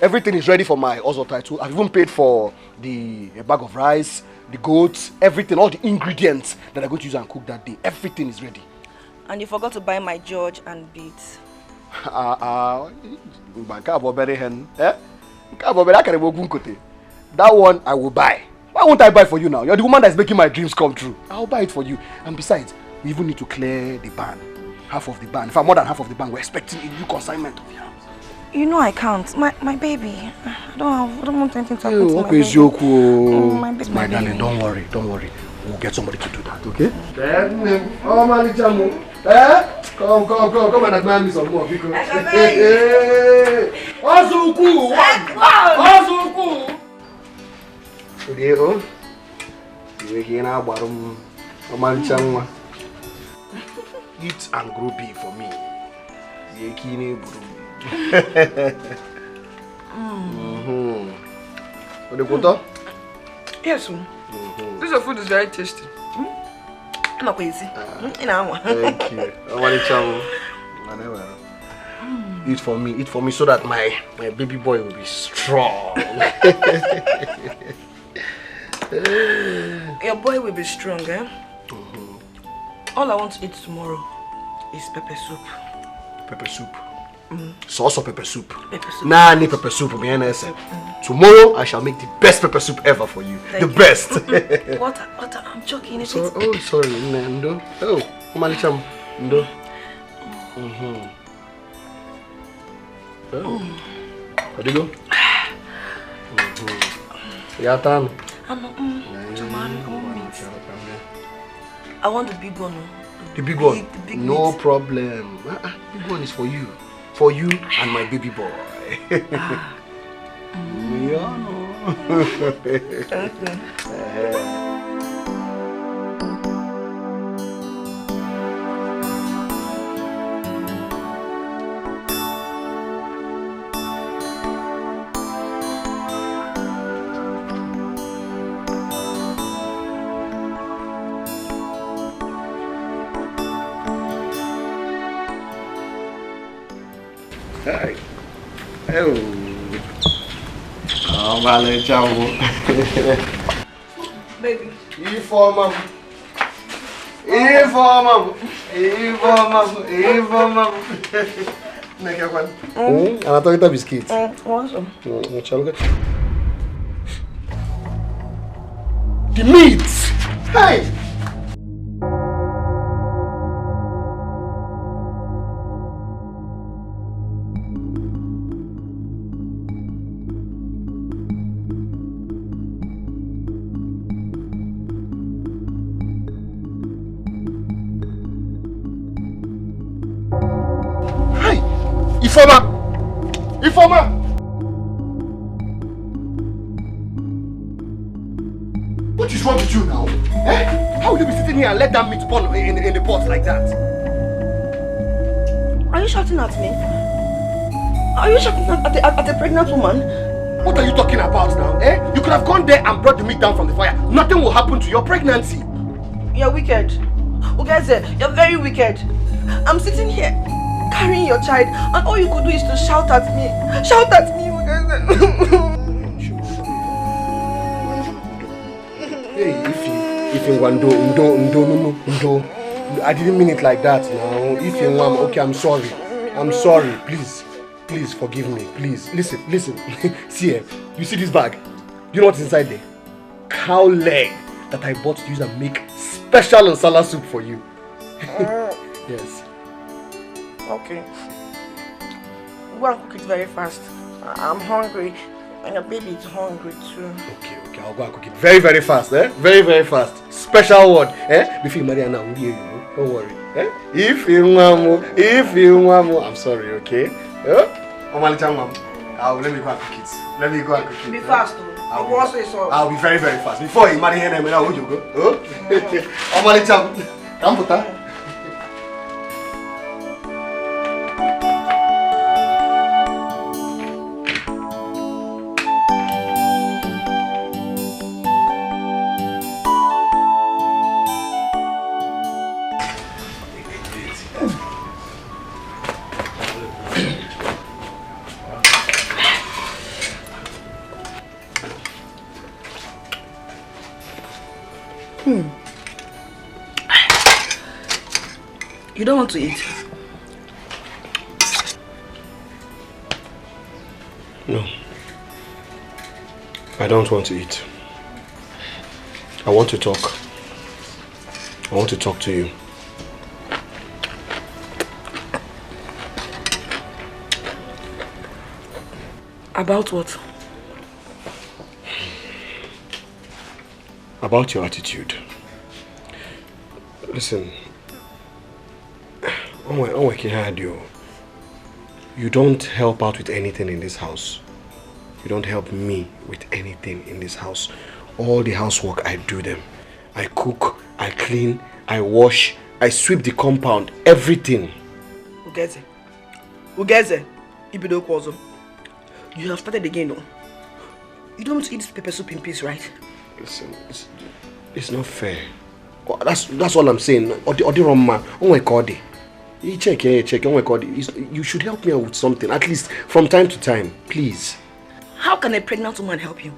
everything is ready for my Ozo title. I've even paid for the bag of rice, the goats, everything, all the ingredients that I'm going to use and cook that day. Everything is ready. And you forgot to buy my George and beads. That one I will buy. Why won't I buy for you now? You're the woman that's making my dreams come true. I'll buy it for you. And besides, we even need to clear the ban. Half of the ban. In fact, more than half of the ban. We're expecting a new consignment of yams. You know I can't. My baby. I don't want anything to happen to my baby. My baby. My darling, don't worry. We'll get somebody to do that, okay? Oh, Malichamu. Come and admire me some more, because. Ozuku! Ozuku! Today, you're waking up, Malichamu. Eat and grow big for me. Yes, this food is very tasty. I'm not crazy. Thank you. Eat for me so that my baby boy will be strong. Your boy will be strong, eh? All I want to eat tomorrow is pepper soup. Pepper soup? Sauce or pepper soup? Pepper soup. Nani pepper soup. Tomorrow I shall make the best pepper soup ever for you. Thank you. Best. What? I'm joking. So, oh, sorry. Ndo. Oh, Omalicham. Ndo. Where do you go? Yatan. I want the big one. The big one? The big no meat. Problem. Big one is for you. For you and my baby boy. Hi. Oh. Oh, vale, ciao. Baby. Informa. Anatolia biscuit. Awesome. The meat. Hey. Informer! What is wrong with you now? Eh? How will you be sitting here and let that meat burn in the pot like that? Are you shouting at me? Are you shouting at a pregnant woman? What are you talking about now? Eh? You could have gone there and brought the meat down from the fire. Nothing will happen to your pregnancy. You're wicked. Ugeze, you're very wicked. I'm sitting here carrying your child, and all you could do is to shout at me. Shout at me, Hey, if you want no. I didn't mean it like that now. If you want, okay, I'm sorry. Please forgive me. Please, listen. See here, you see this bag? You know what's inside there? Cow leg that I bought to use and make special nsala soup for you. Yes. Okay. Go and cook it very fast. I'm hungry. And your baby is hungry too. Okay. I'll go and cook it very, very fast, eh? Very, very fast. Special word, eh? Before you marry Anna, don't worry, eh? If you want, I'm sorry, okay? Let me go and cook it. Be fast, though. I'll be very, very fast. Before you marry him, where would you go? Come put that. You don't want to eat? No. I don't want to eat. I want to talk. I want to talk to you. About what? About your attitude. Listen, you don't help out with anything in this house. You don't help me with anything in this house. All the housework, I do them. I cook, I clean, I wash, I sweep the compound, everything. Ugeze, Ibido Kwazo. You have started again, no? You don't want to eat this pepper soup in peace, right? Listen, it's not fair. That's all I'm saying. Odiroma, oh my God. You check, oh my God. You should help me out with something, at least from time to time, please. How can a pregnant woman help you?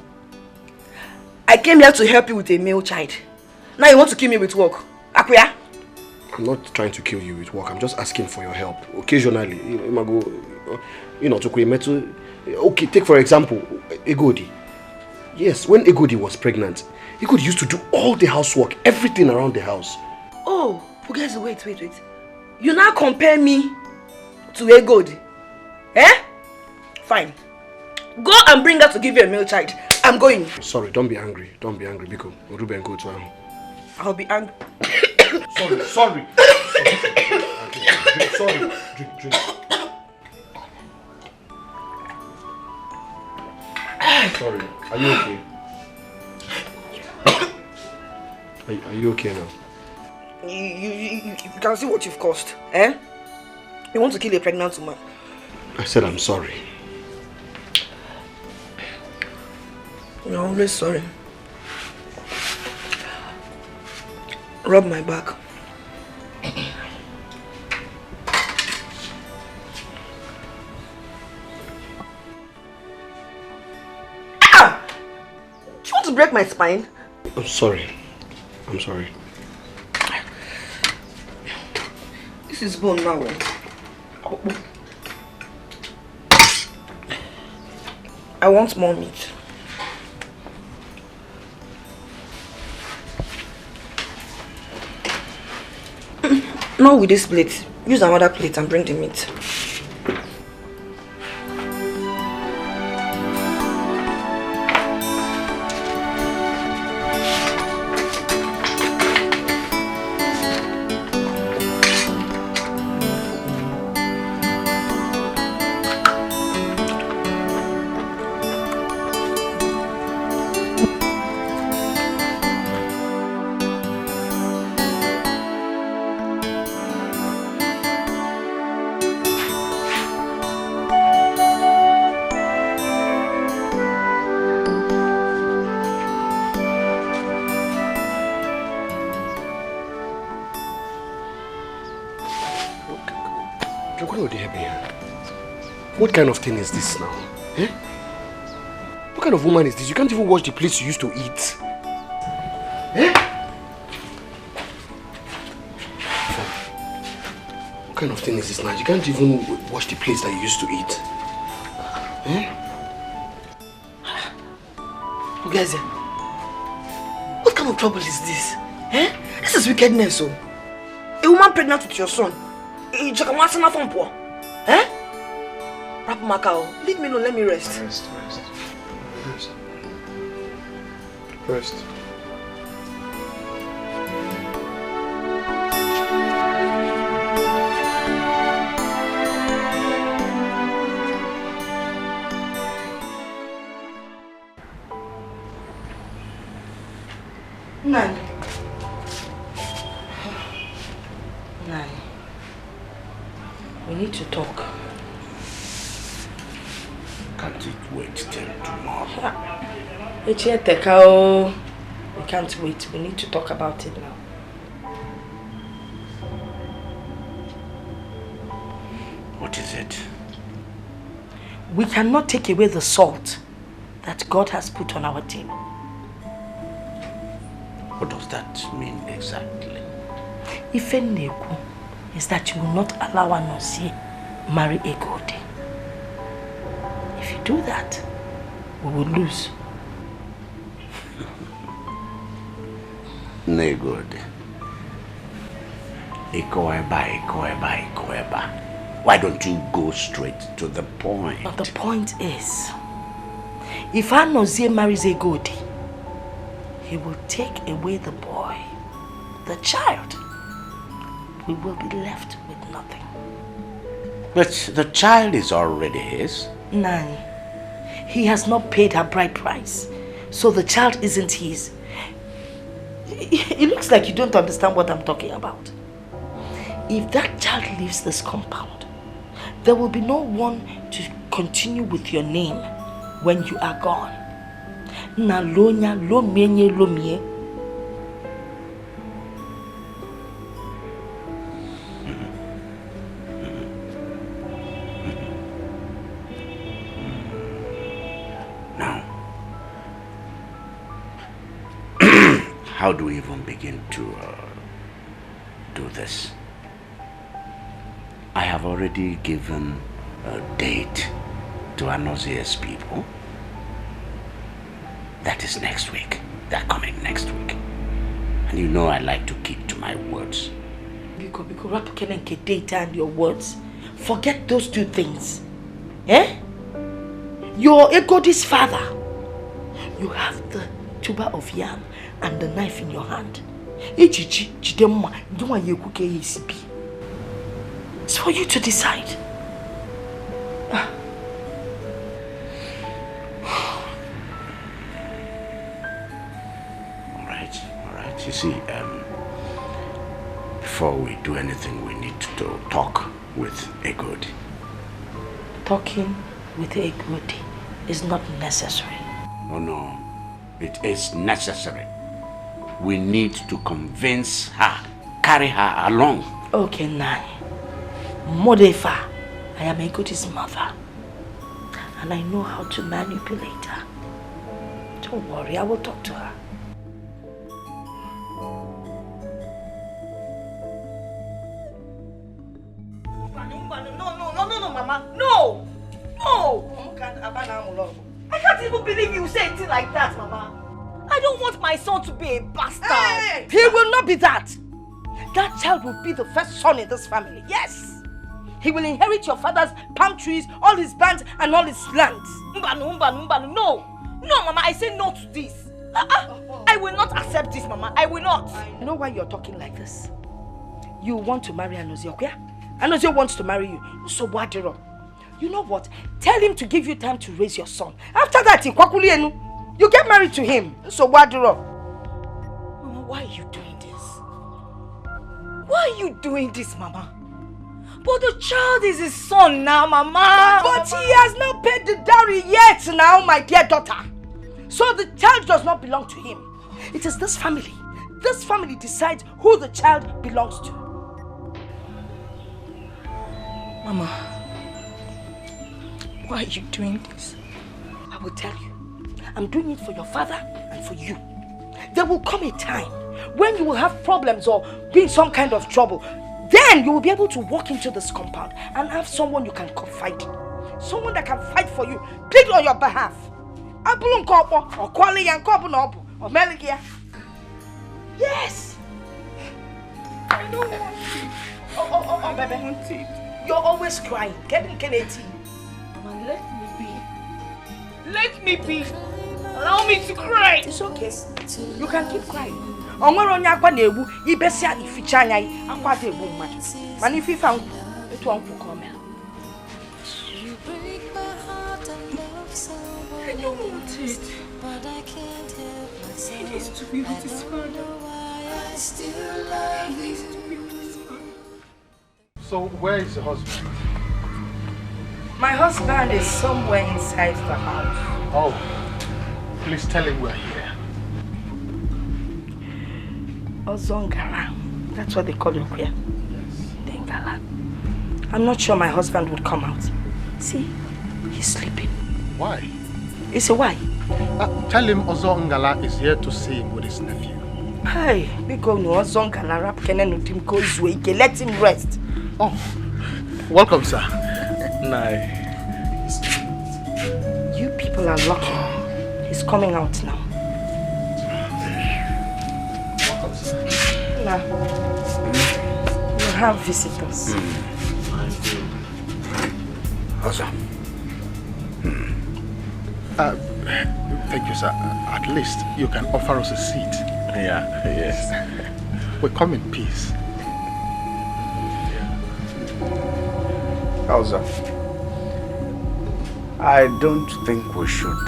I came here to help you with a male child. Now you want to kill me with work. Akuya? I'm not trying to kill you with work. I'm just asking for your help. Occasionally, okay, take for example, Egodi. Yes, when Egodi was pregnant, Egodi used to do all the housework, everything around the house. Oh, guys, wait. You now compare me to Egodi? Eh? Fine. Go and bring her to give you a male child. I'm going. Sorry, don't be angry. Don't be angry, Biko. Ruben, go to him. I'll be angry. Sorry. Sorry. Drink. Sorry. Are you okay? Are you okay now? You can see what you've caused, eh? You want to kill a pregnant woman. I said I'm sorry. You're always sorry. Rub my back. Ah! Do you want to break my spine? I'm sorry. This is bone now. I want more meat. Not with this plate. Use another plate and bring the meat. What kind of thing is this now? Eh? What kind of woman is this? You can't even wash the plates you used to eat. Eh? What kind of thing is this now? You can't even wash the plates that you used to eat. Eh? Guys, what kind of trouble is this? Eh? This is wickedness, oh. A woman pregnant with your son. Eh? Papa Macau, leave me alone, let me rest. Rest. Nani. We need to talk. Can't it wait till tomorrow? We can't wait. We need to talk about it now. What is it? We cannot take away the salt that God has put on our table. What does that mean exactly? Ifeneku is that you will not allow Anozie marry Egodi. If you do that, we will lose. No good. Ikoeba. Why don't you go straight to the point? But the point is, if Anozie marries Egodi, he will take away the boy, the child. We will be left with nothing. But the child is already his. Nani, he has not paid her bride price, so the child isn't his. It looks like you don't understand what I'm talking about. If that child leaves this compound, there will be no one to continue with your name when you are gone. Na lonya lo menye lo mie. Now, how do we even begin to do this? I have already given a date to Anozie's people. That is next week. They're coming next week. And you know I like to keep to my words. Because data and your words. Forget those two things. Eh? You're Egodi's father. You have the tuber of yam and the knife in your hand. It's for you to decide. All right. You see, before we do anything, we need to talk with Egodi. Talking with Egodi is not necessary. No. It is necessary. We need to convince her, carry her along. Okay, Nai. Modefa, I am Egodi's mother. And I know how to manipulate her. Don't worry, I will talk to her. No, Mama. No! I can't even believe you say anything like that, Mama. I don't want my son to be a bastard. Hey, he will not be that. That child will be the first son in this family. Yes. He will inherit your father's palm trees, all his bands, and all his lands. No, Mama, I say no to this. I will not accept this, Mama. I will not. You know why you're talking like this? You want to marry Anozie, okay? Anozie wants to marry you. So what? You know what? Tell him to give you time to raise your son. After that, you get married to him. So what? Mama, why are you doing this? Why are you doing this, Mama? But the child is his son now, Mama. But he has not paid the dowry yet now, my dear daughter. So the child does not belong to him. It is this family. This family decides who the child belongs to. Mama, why are you doing this? I will tell you. I'm doing it for your father and for you. There will come a time when you will have problems or be in some kind of trouble. Then you will be able to walk into this compound and have someone you can confide in. Someone that can fight for you, plead on your behalf. Yes. I don't want it. Baby. You're always crying. Get in Kennedy. Mama, let me be. Allow me to cry. It's okay. You can keep crying. Onwere akwa na-egbu ibesia ificha anya yi akwa de egbu mmadu. Mana ififa etu onku come. I don't want it. But I can't help myself. He needs to be with his father. I still love you. So where is your husband? My husband is somewhere inside the house. Oh, please tell him we're here. Ozongala. That's what they call you here. Yes. Dengala. I'm not sure my husband would come out. See, he's sleeping. Why? You say why? Tell him Ozo Ngala is here to see him with his nephew. Hey, we go no Ozong and Arab Kenen with him goes away. Let him rest. Oh, welcome, sir. Nah. You people are lucky. He's coming out now. Welcome, sir. Nah. You have visitors. Awesome. Thank you, sir. At least you can offer us a seat. Yeah, yes. We come in peace. Also, I don't think we should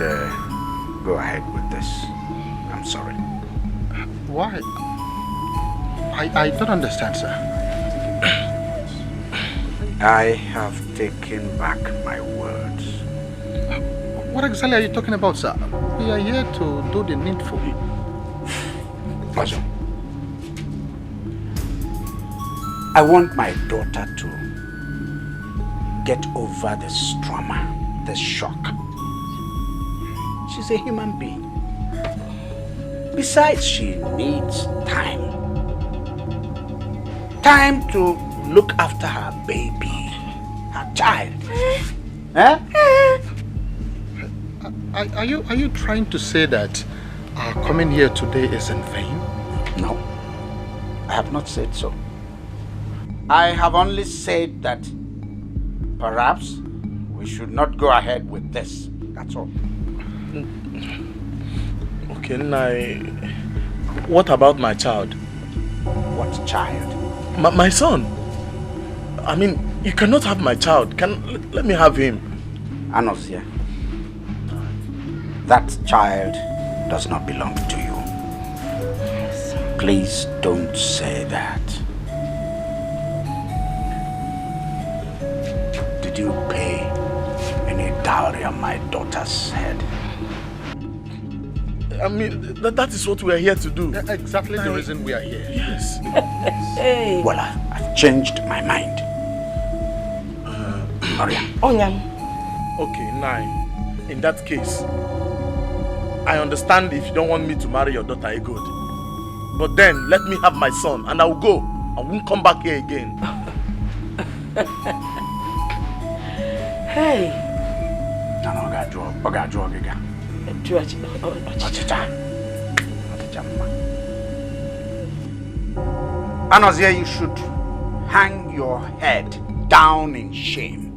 go ahead with this. I'm sorry. Why? I don't understand, sir. I have taken back my words. What exactly are you talking about, sir? We are here to do the needful. Also, I want my daughter to get over this trauma, this shock. She's a human being. Besides, she needs time. Time to look after her baby, her child. Eh? Are you trying to say that our coming here today is in vain? No, I have not said so. I have only said that perhaps we should not go ahead with this. That's all. Okay, what about my child? What child? My son. I mean, you cannot have my child. Let me have him. Anosia, that child does not belong to you. Please don't say that. Did you pay any dowry on my daughter's head? I mean, that is what we are here to do. Exactly the reason we are here. Yes. Hey. Well, I've changed my mind. Maria. Onyan. Okay, in that case, I understand if you don't want me to marry your daughter, good. But then, let me have my son and I will go. I won't come back here again. Hey. No, Anozia, you should hang your head down in shame.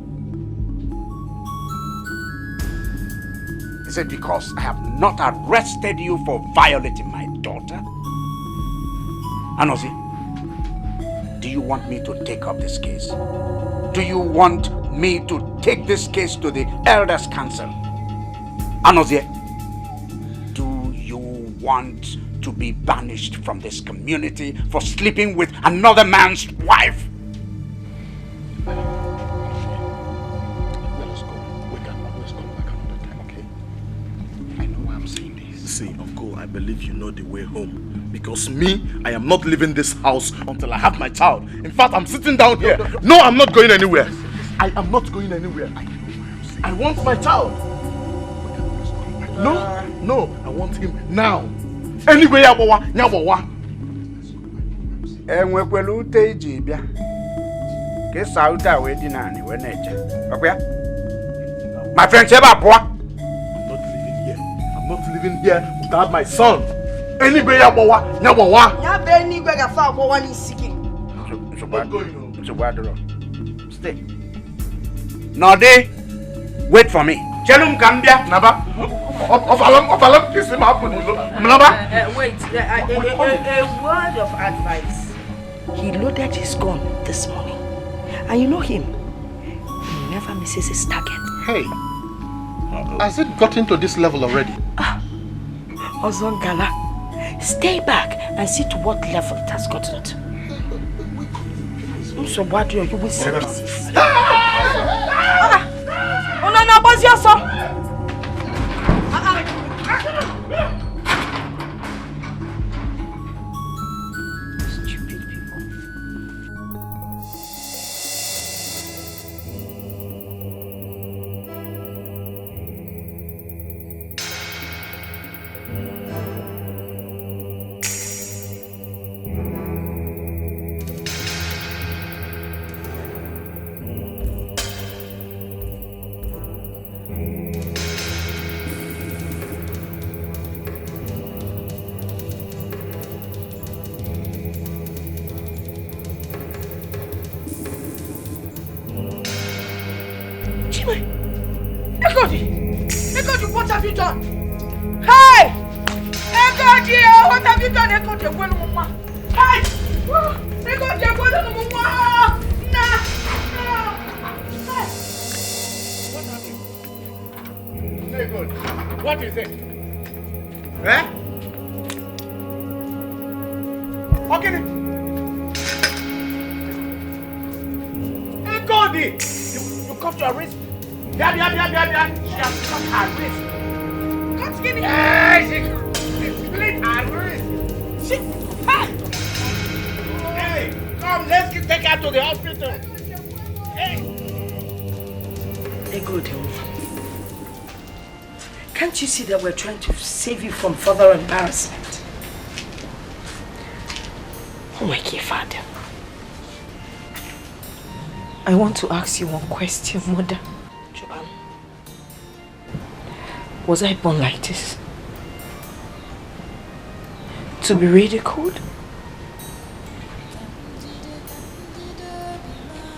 Is it because I have not arrested you for violating my daughter? Anozia, do you want me to take up this case? Do you want me to take this case to the Elders' Council? Anozia, do you want to be banished from this community for sleeping with another man's wife? Let us go. Let's come back another time, okay? I know why I'm saying this. See, Uncle, I believe you know the way home. Because me, I am not leaving this house until I have my child. In fact, I'm sitting down here. No, I'm not going anywhere. I am not going anywhere. I want my child. No, I want him now. Anyway, Yawawa. Enwekwelu ute iji bịa. Ke sauta we dinani we neje. Okwa? My friend Cheba Boa. I'm not living here without my son. Anyway, Yawawa. Ya be ni gwe ga fa agbo ni siki. Stay. Node, wait for me. Chelum Kambia. Naba. Ofalam, kiss him up. Wait, a word of advice. He loaded his gun this morning. And you know him. He never misses his target. Hey, has it gotten to this level already? Ozongala, stay back and see to what level it has gotten to. So what do you will see? Oh no, boss, your son. Stupid people. Educative, what have you done? Hey! Educative, what have you done? Educative, hey! Educative, what have you done? Nah! Hey! What happened? Very good. What is it? Eh? Okay. Hey, Goldie! You cuffed your wrist? Yeah. She has cut her wrist. Cut skinny. She split her wrist. Hey, come, let's take her to the hospital. Hey. Hey, good. Can't you see that we're trying to save you from further embarrassment? Oh my dear father. I want to ask you one question, Mother. Joban. Was I born like this? To be ridiculed?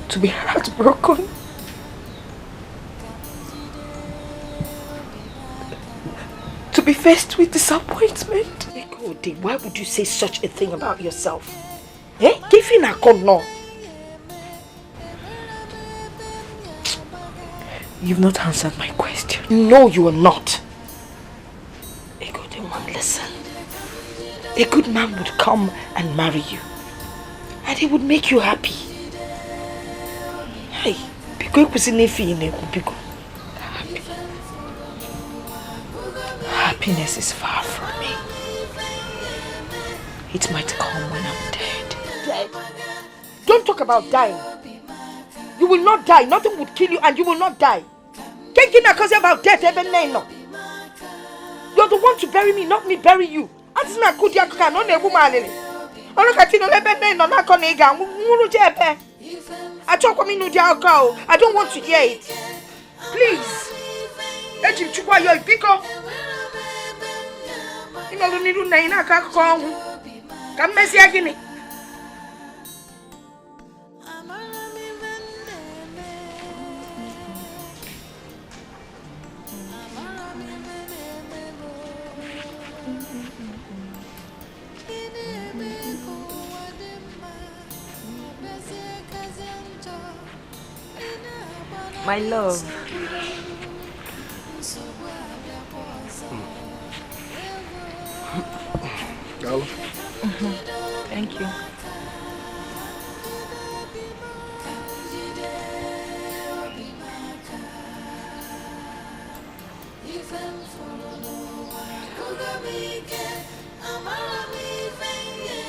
To be heartbroken? To be faced with disappointment? Why would you say such a thing about yourself? Eh? Give in a call now. You've not answered my question. No, you are not. A good man, listen. A good man would come and marry you. And he would make you happy. Hey, Happiness is far from me. It might come when I'm dead. Dead? Don't talk about dying. You will not die. Nothing would kill you and you will not die. Can't you cause about death even now? You're the one to bury me, not me bury you. I don't want to hear it. Please. My love. Thank you.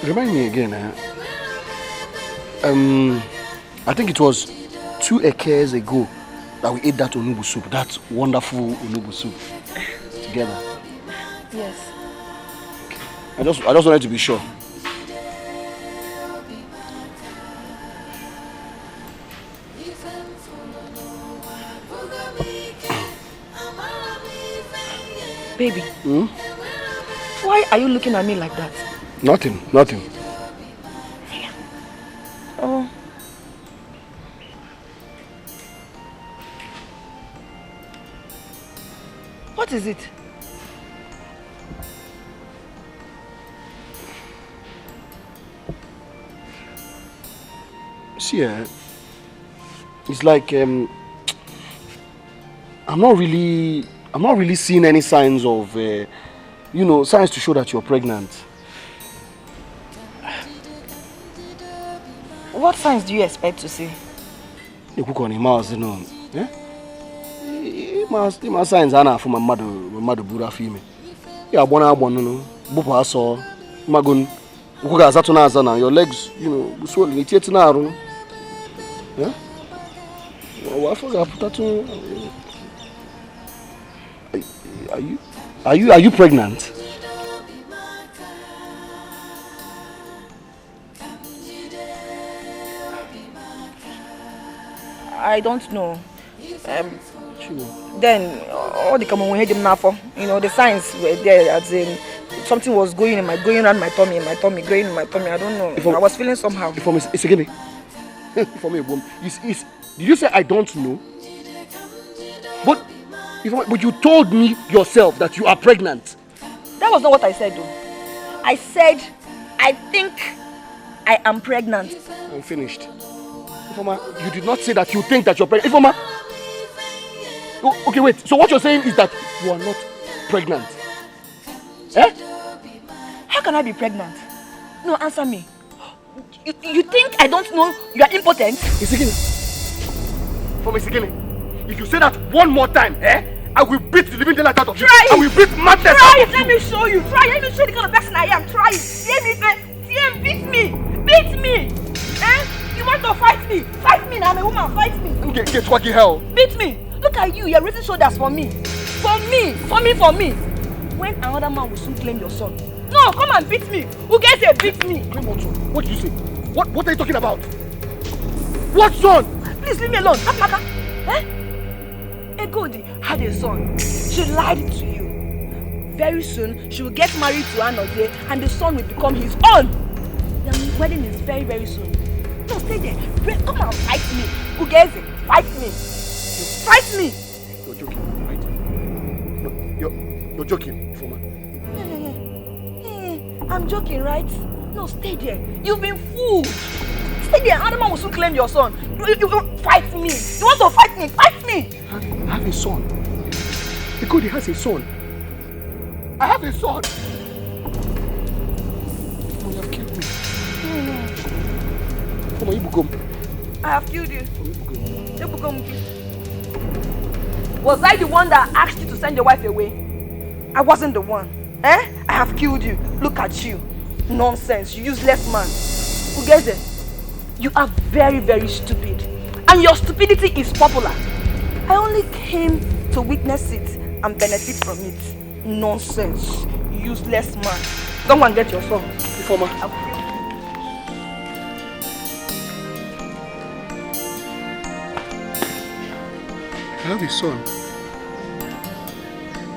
Remind me again, I think it was 2 years ago that we ate that onubu soup, that wonderful onubu soup together. Yes. I just wanted to be sure. Baby. Why are you looking at me like that? Nothing. Oh. What is it? See, it's like I'm not really seeing any signs of, signs to show that you're pregnant. What signs do you expect to see? You cook on him, eh? My signs are not for my mother Buddha female. Yeah, no. Bupa saw Magun. Your legs, swollen. It's yet now. Yeah? What for that? Are you pregnant? I don't know. Then all the common we had him now for, the signs were there as in something was going around my tummy, going in my tummy. I don't know. I was feeling somehow. It's again. For me, did you say I don't know? But But you told me yourself that you are pregnant. That was not what I said though. I said, I think I am pregnant. I'm finished. Ifeoma, you did not say that you think that you're pregnant. Ifeoma! Okay, wait. So what you're saying is that you are not pregnant? Eh? How can I be pregnant? No, answer me. You think I don't know you are impotent? Isigini. For me, Isigini, if you say that one more time, I will beat the living daylight out of you. Try it. I will beat madness Try out it. of you. Let me show you. Try it. Let me show you the kind of person I am. Try it. See beat me. Beat me. Eh? You want to fight me? Fight me now. I'm a woman. Fight me. Get wacky hell. Beat me. Look at you. You're raising shoulders for me. For me. When another man will soon claim your son. No, come and beat me. Who gets a beat me? Claim what son? What did you say? What are you talking about? What son? Please leave me alone. Apaka. Eh? Egodi had a son. She lied to you. Very soon, she will get married to Anozie and the son will become his own. The wedding is very, very soon. No, stay there. Come and fight me. Ugeze, fight me. Fight me. You're joking, right? You're joking, Ifeoma. I'm joking, right? No, stay there. You've been fooled. Stay there. Another man will soon claim your son. You fight me. You want to fight me? Fight me. I have a son. Egodi has a son. I have a son. You have killed me. Come on, Ibugom. I have killed you. Was I the one that asked you to send your wife away? I wasn't the one. Eh? I have killed you. Look at you. Nonsense. You useless man. Ugeze, you are very, very stupid. And your stupidity is popular. I only came to witness it and benefit from it. Nonsense. Useless man. Come and get your son. Ifeoma. I have a son.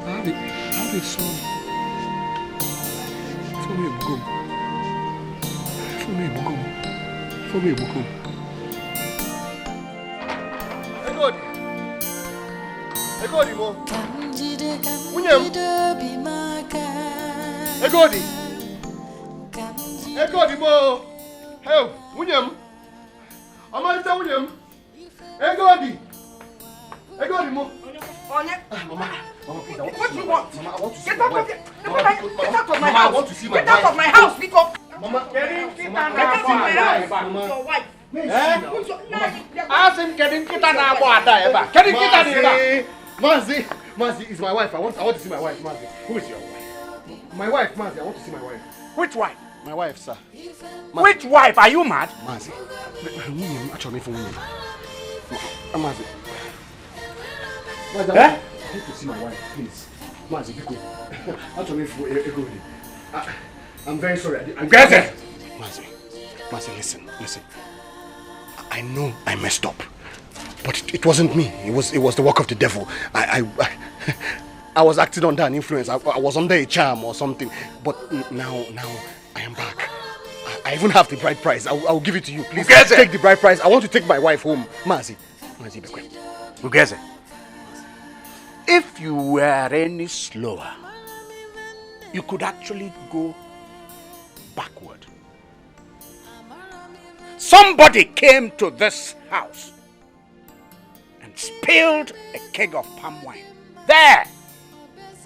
I have a son. Ifeoma Ebugom. Egodi mo. Unyem. Egodi mo. Hey, Unyem. Amalita Unyem. Egodi mo. Mama, please, What do you want? Mama, I want to see Get my out wife. of my Mama, house. I want to see my Get out of my house, Nico. Mama, Get out of my house. Your wife. Ask him getting kita na boada eba. Getting kita ni eba. Mazi is my wife. I want to see my wife, Mazi. Who is your wife? My wife, Mazi. I want to see my wife. Which wife? My wife, sir. Which wife? Are you mad? Mazi. Actually, for me. Mazi. Mazi, I want to see my wife, please. Mazi, because actually for Egodi. I'm very sorry. Mazi, listen. I know I messed up, but it wasn't me. It was the work of the devil. I was acting under an influence. I was under a charm or something. But now I am back. I even have the bride price. I will give it to you. Please take the bride price. I want to take my wife home. Mazi, Bekwe. Ugeze. If you were any slower, you could actually go backward. Somebody came to this house and spilled a keg of palm wine there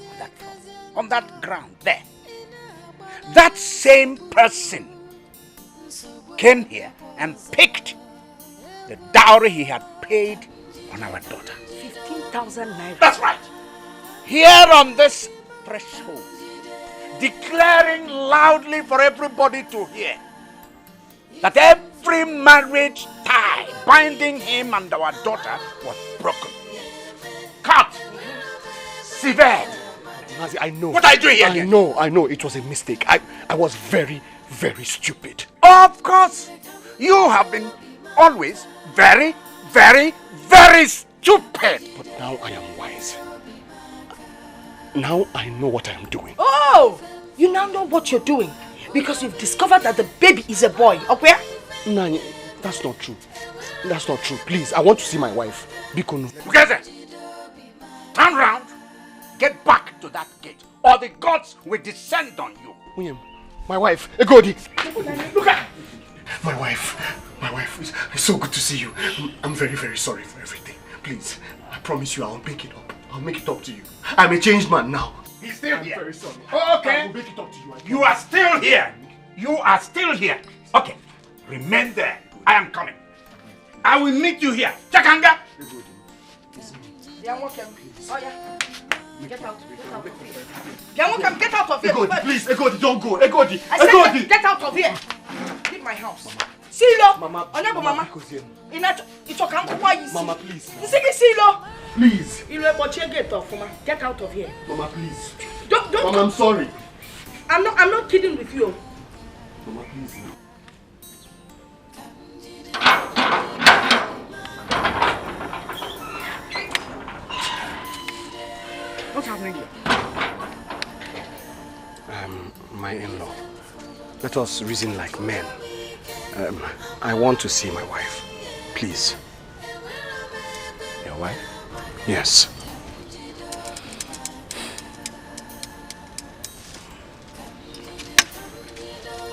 on that floor, on that ground there. That same person came here and picked the dowry he had paid on our daughter. 15,000 naira. That's right. Here on this threshold, declaring loudly for everybody to hear that every marriage tie binding him and our daughter was broken, cut, severed. Mazi, I know. What are you doing here? I know. It was a mistake. I was very, very stupid. Of course, you have been always very, very, very stupid. But now I am wise. Now I know what I am doing. Oh! You now know what you're doing because you've discovered that the baby is a boy. Okay? Nani, that's not true. That's not true. Please, I want to see my wife. Bikono. Ugeze! turn round, get back to that gate, or the gods will descend on you. William, my wife, Egodi. Look at my wife. My wife, it's so good to see you. I'm very, very sorry for everything. Please, I promise you I'll make it up. I'll make it up to you. I'm a changed man now. He's still here. I'm very sorry. Okay. I will make it up to you. You are still here. You are still here. Okay. Remain there. I am coming. I will meet you here. Chakanga. Get out. Get out of here. Egodi, please. Egodi, don't go. Egodi. I said get out of here. Leave my house. Silo. Mama. Mama. Mama, please. Silo. Please. Get out of here. Mama, please. Don't. Mama, I'm sorry. I'm not kidding with you. Mama, please. What's happening here? My in-law. Let us reason like men. I want to see my wife. Please. Your wife? Yes.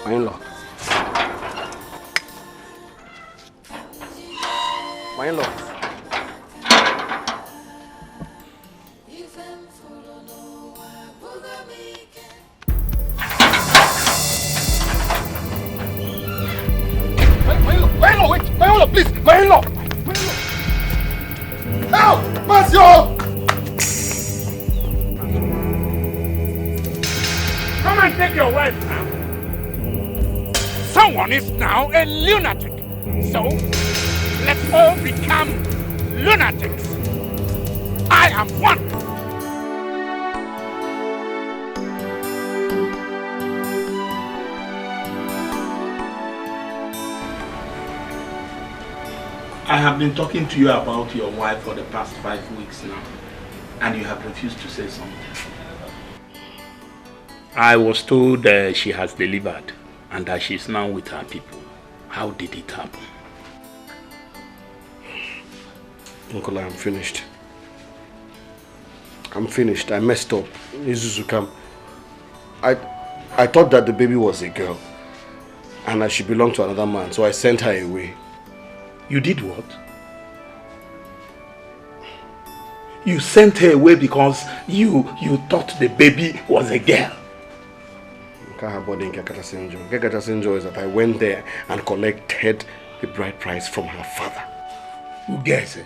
My in-law. My in-law. My in-law, wait! My in-law, please! My in-law! Help! Monsieur! Come and take your wife now. Someone is now a lunatic. So, let's all become lunatics. I am one. I have been talking to you about your wife for the past 5 weeks now, and you have refused to say something. I was told she has delivered and that she's now with her people. How did it happen? Uncle, I'm finished. I'm finished. I messed up. Izuzukam. I thought that the baby was a girl and that she belonged to another man, so I sent her away. You did what? You sent her away because you thought the baby was a girl. Is that I went there and collected the bride price from her father. Ugeze,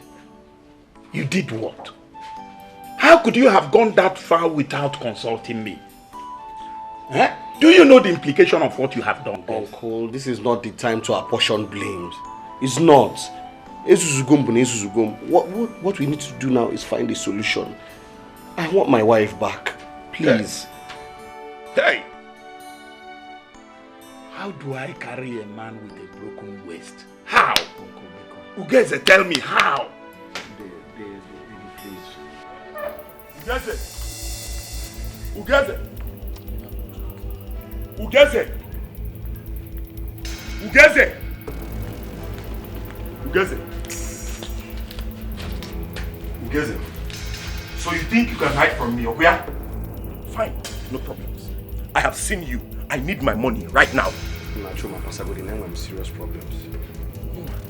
you did what? How could you have gone that far without consulting me? Eh? Do you know the implication of what you have done? Uncle, this is not the time to apportion blames. It's not. What we need to do now is find a solution. I want my wife back. Please. Hey! How do I carry a man with a broken waist? How? Ugeze, tell me how? Please. Ugeze! Ugeze! Ugeze! Ugeze! Ugeze! So you think you can hide from me, okay? Fine, no problems. I have seen you. I need my money right now. Chuma, Pasagodi, now I'm serious problems.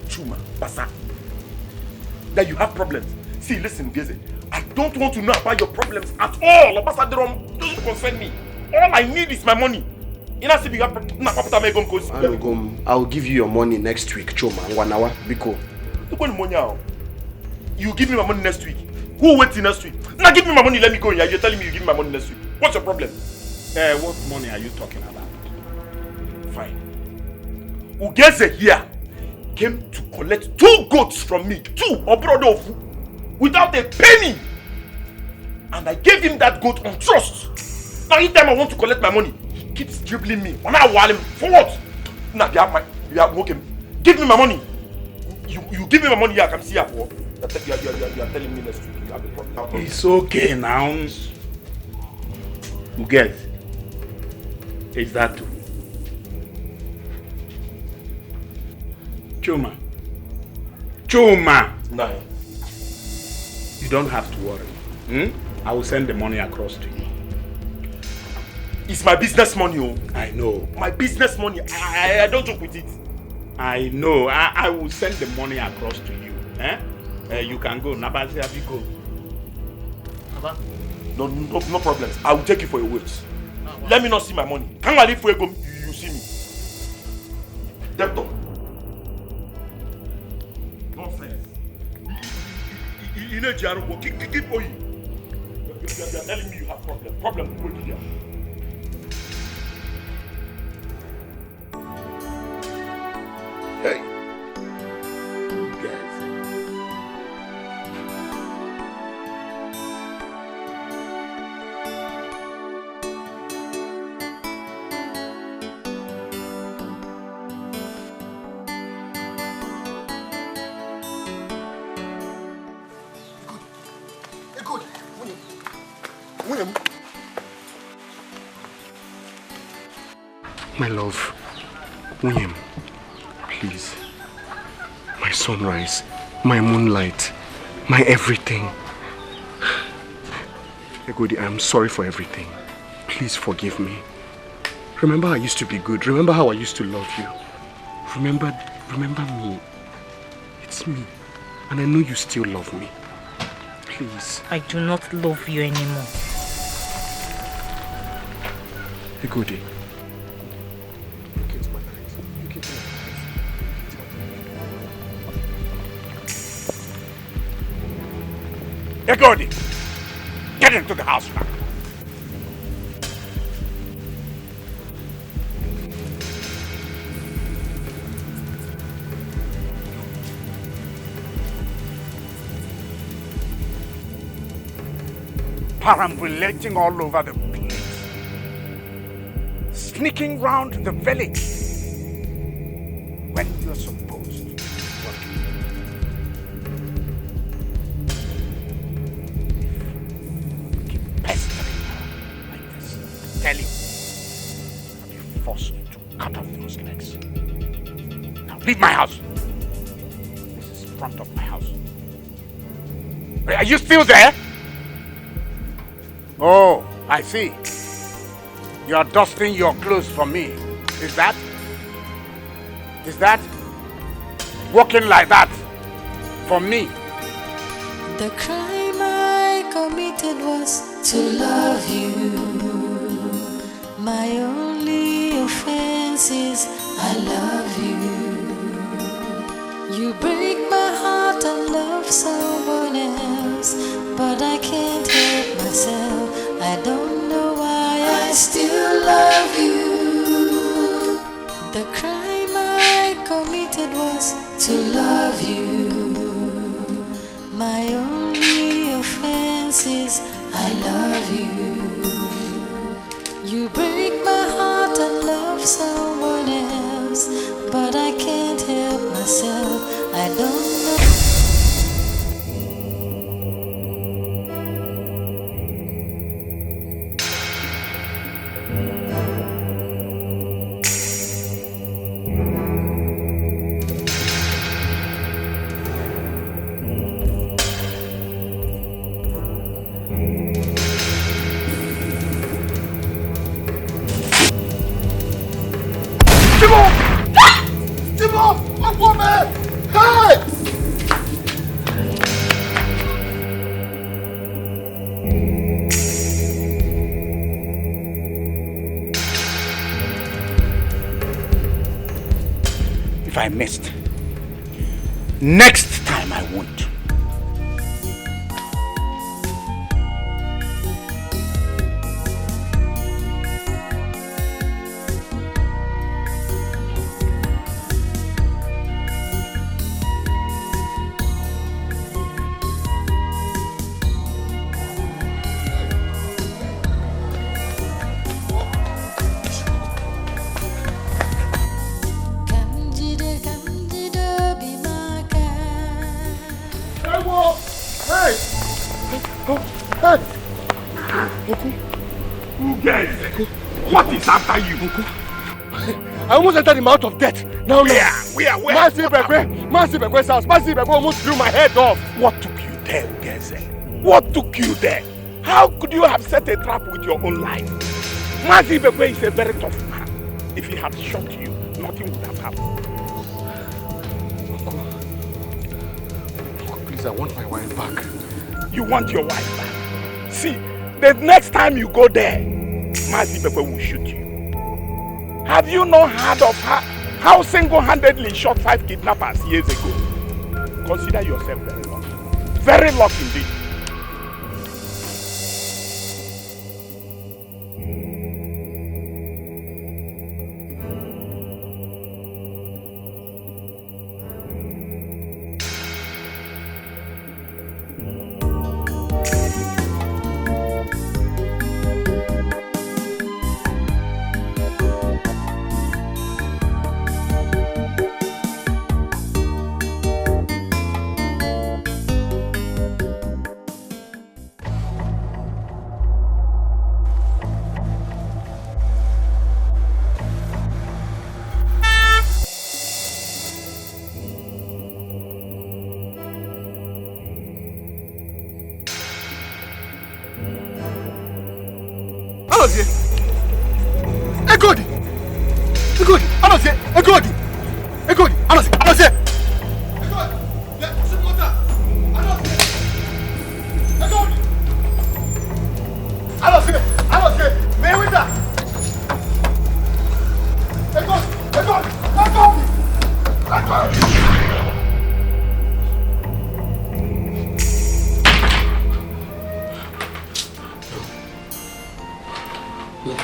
Chuma, Pasa. That you have problems. See, listen, Ugeze. I don't want to know about your problems at all. Doesn't concern me. All I need is my money. I'll give you your money next week, Choma. Biko. You give me my money next week. Who waits next week? Now give me my money, let me go. You're telling me you give me my money next week. What's your problem? What money are you talking about? Fine. Ugeze here came to collect 2 goats from me. 2 Obrodofu. Without a penny. And I gave him that goat on trust. Now anytime I want to collect my money, he keeps dribbling me. For what? Now you have okay. Give me my money. You give me my money, I can see her for. You are telling me next week you have a problem. It's okay now. Ugeze. Is that true? Chuma. No. You don't have to worry. I will send the money across to you. It's my business money, oh. I know. My business money. I don't joke with it. I know. I will send the money across to you. You can go. Nabasi, have you go? Baba? No problems. I will take you for your words. Let me not see my money. Can't I leave for you see me? Debtor. Nonsense. You know, Jaro, keep going. You are telling me you have problem. Problem with here. Hey. Guys. Good. William. My love, William, please. My sunrise, my moonlight, my everything. Egodi, I'm sorry for everything. Please forgive me. Remember I used to be good. Remember how I used to love you. Remember me. It's me. And I know you still love me. Please. I do not love you anymore. Egodi. Egodi, get into the house now. Perambulating all over the place, sneaking round the village when you're supposed to be working. Keep pestering her like this. Tell you, I'll be forced to cut off those legs. Now leave my house. This is the front of my house. Are you still there? Oh, I see. You are dusting your clothes for me. Is that? Walking like that for me? The crime I committed was to love you. My only offense is I love you. You break my heart and love someone else, but I can't help myself. I don't know why I still love you. The crime I committed was to love you. My only offense is I love you. You break my heart and love someone else, but I can't help myself. I don't know. I missed. Next time I won't. What is after you? I almost entered the mouth of death. Now, Where? Massive Bekwe's house. Massive Bekwe almost blew my head off. What took you there, Geze? What took you there? How could you have set a trap with your own life? Mazi Bekwe is a very tough man. If he had shot you, nothing would have happened. Uncle, please, I want my wife back. You want your wife back? See, the next time you go there, Mazi Bekwe will shoot you. Have you not heard of how single-handedly shot 5 kidnappers years ago? Consider yourself very lucky. Very lucky indeed.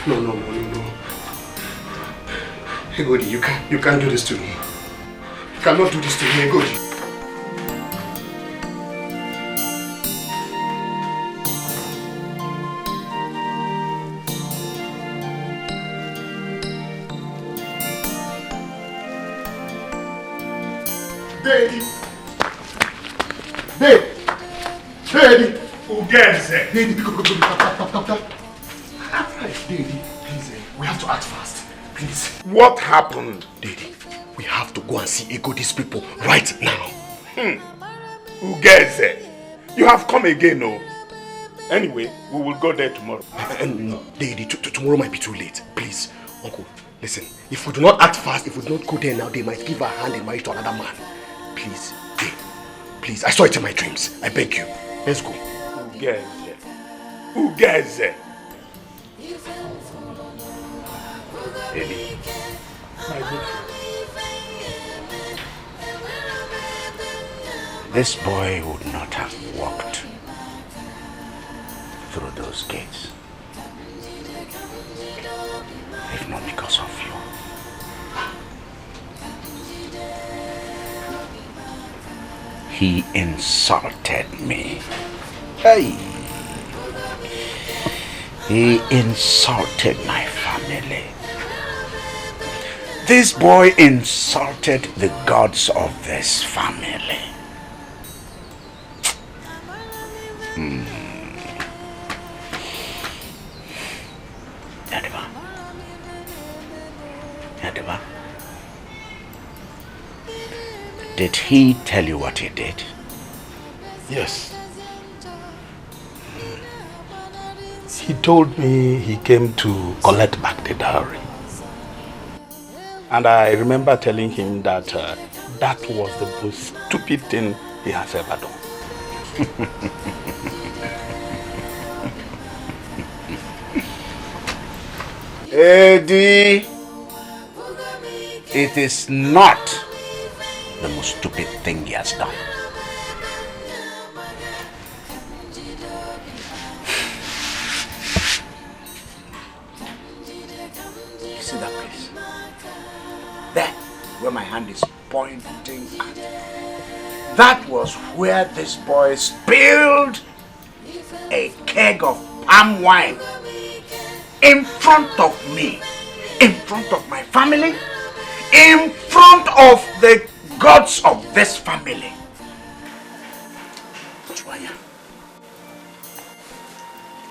No. Egodi, you can't do this to me. You cannot do this to me, Egodi. Daddy. Who gets it? Daddy, go. Daddy, please, we have to act fast. Please. What happened? Daddy, we have to go and see Egodi's people right now. Who gets it? You have come again, no? Anyway, we will go there tomorrow. No, Daddy, tomorrow might be too late. Please, Uncle, listen. If we do not act fast, if we do not go there now, they might give her hand in marriage to another man. Please, please, I saw it in my dreams. I beg you. Let's go. Who gets it? Who gets it? Eddie, my good friend. This boy would not have walked through those gates if not because of you. He insulted me. Hey! He insulted my family. This boy insulted the gods of this family. Yadiba, did he tell you what he did? Yes. He told me he came to collect back the dowry. And I remember telling him that that was the most stupid thing he has ever done. Eddie, it is not the most stupid thing he has done. You see that place? There, where my hand is pointing at. That was where this boy spilled a keg of palm wine in front of me, in front of my family, in front of the gods of this family.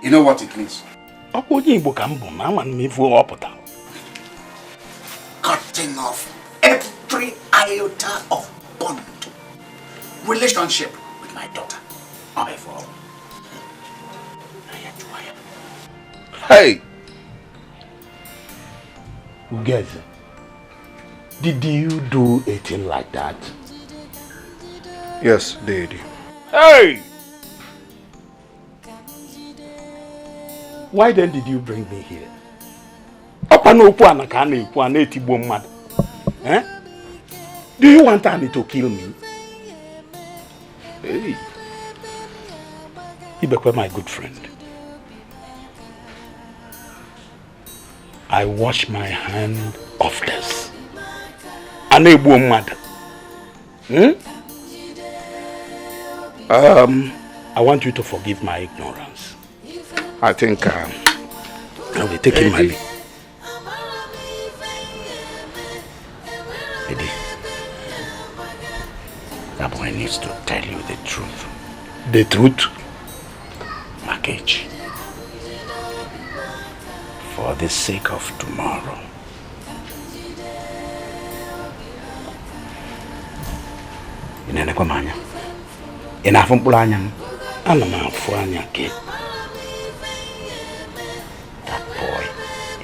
You know what it means? Cutting off every iota of bond, relationship with my daughter. Hey! Ugeze, did you do a thing like that? Yes, Daddy. Hey! Why then did you bring me here? Eh? Do you want Annie to kill me? Hey! Ibekwe, my good friend. I wash my hand of this. I want you to forgive my ignorance. I think I will be taking my leave. Eddie, that boy needs to tell you the truth. The truth? Makage. For the sake of tomorrow. Inene kwa manya. Inafu mpulanya. Ana mafanya ke. That boy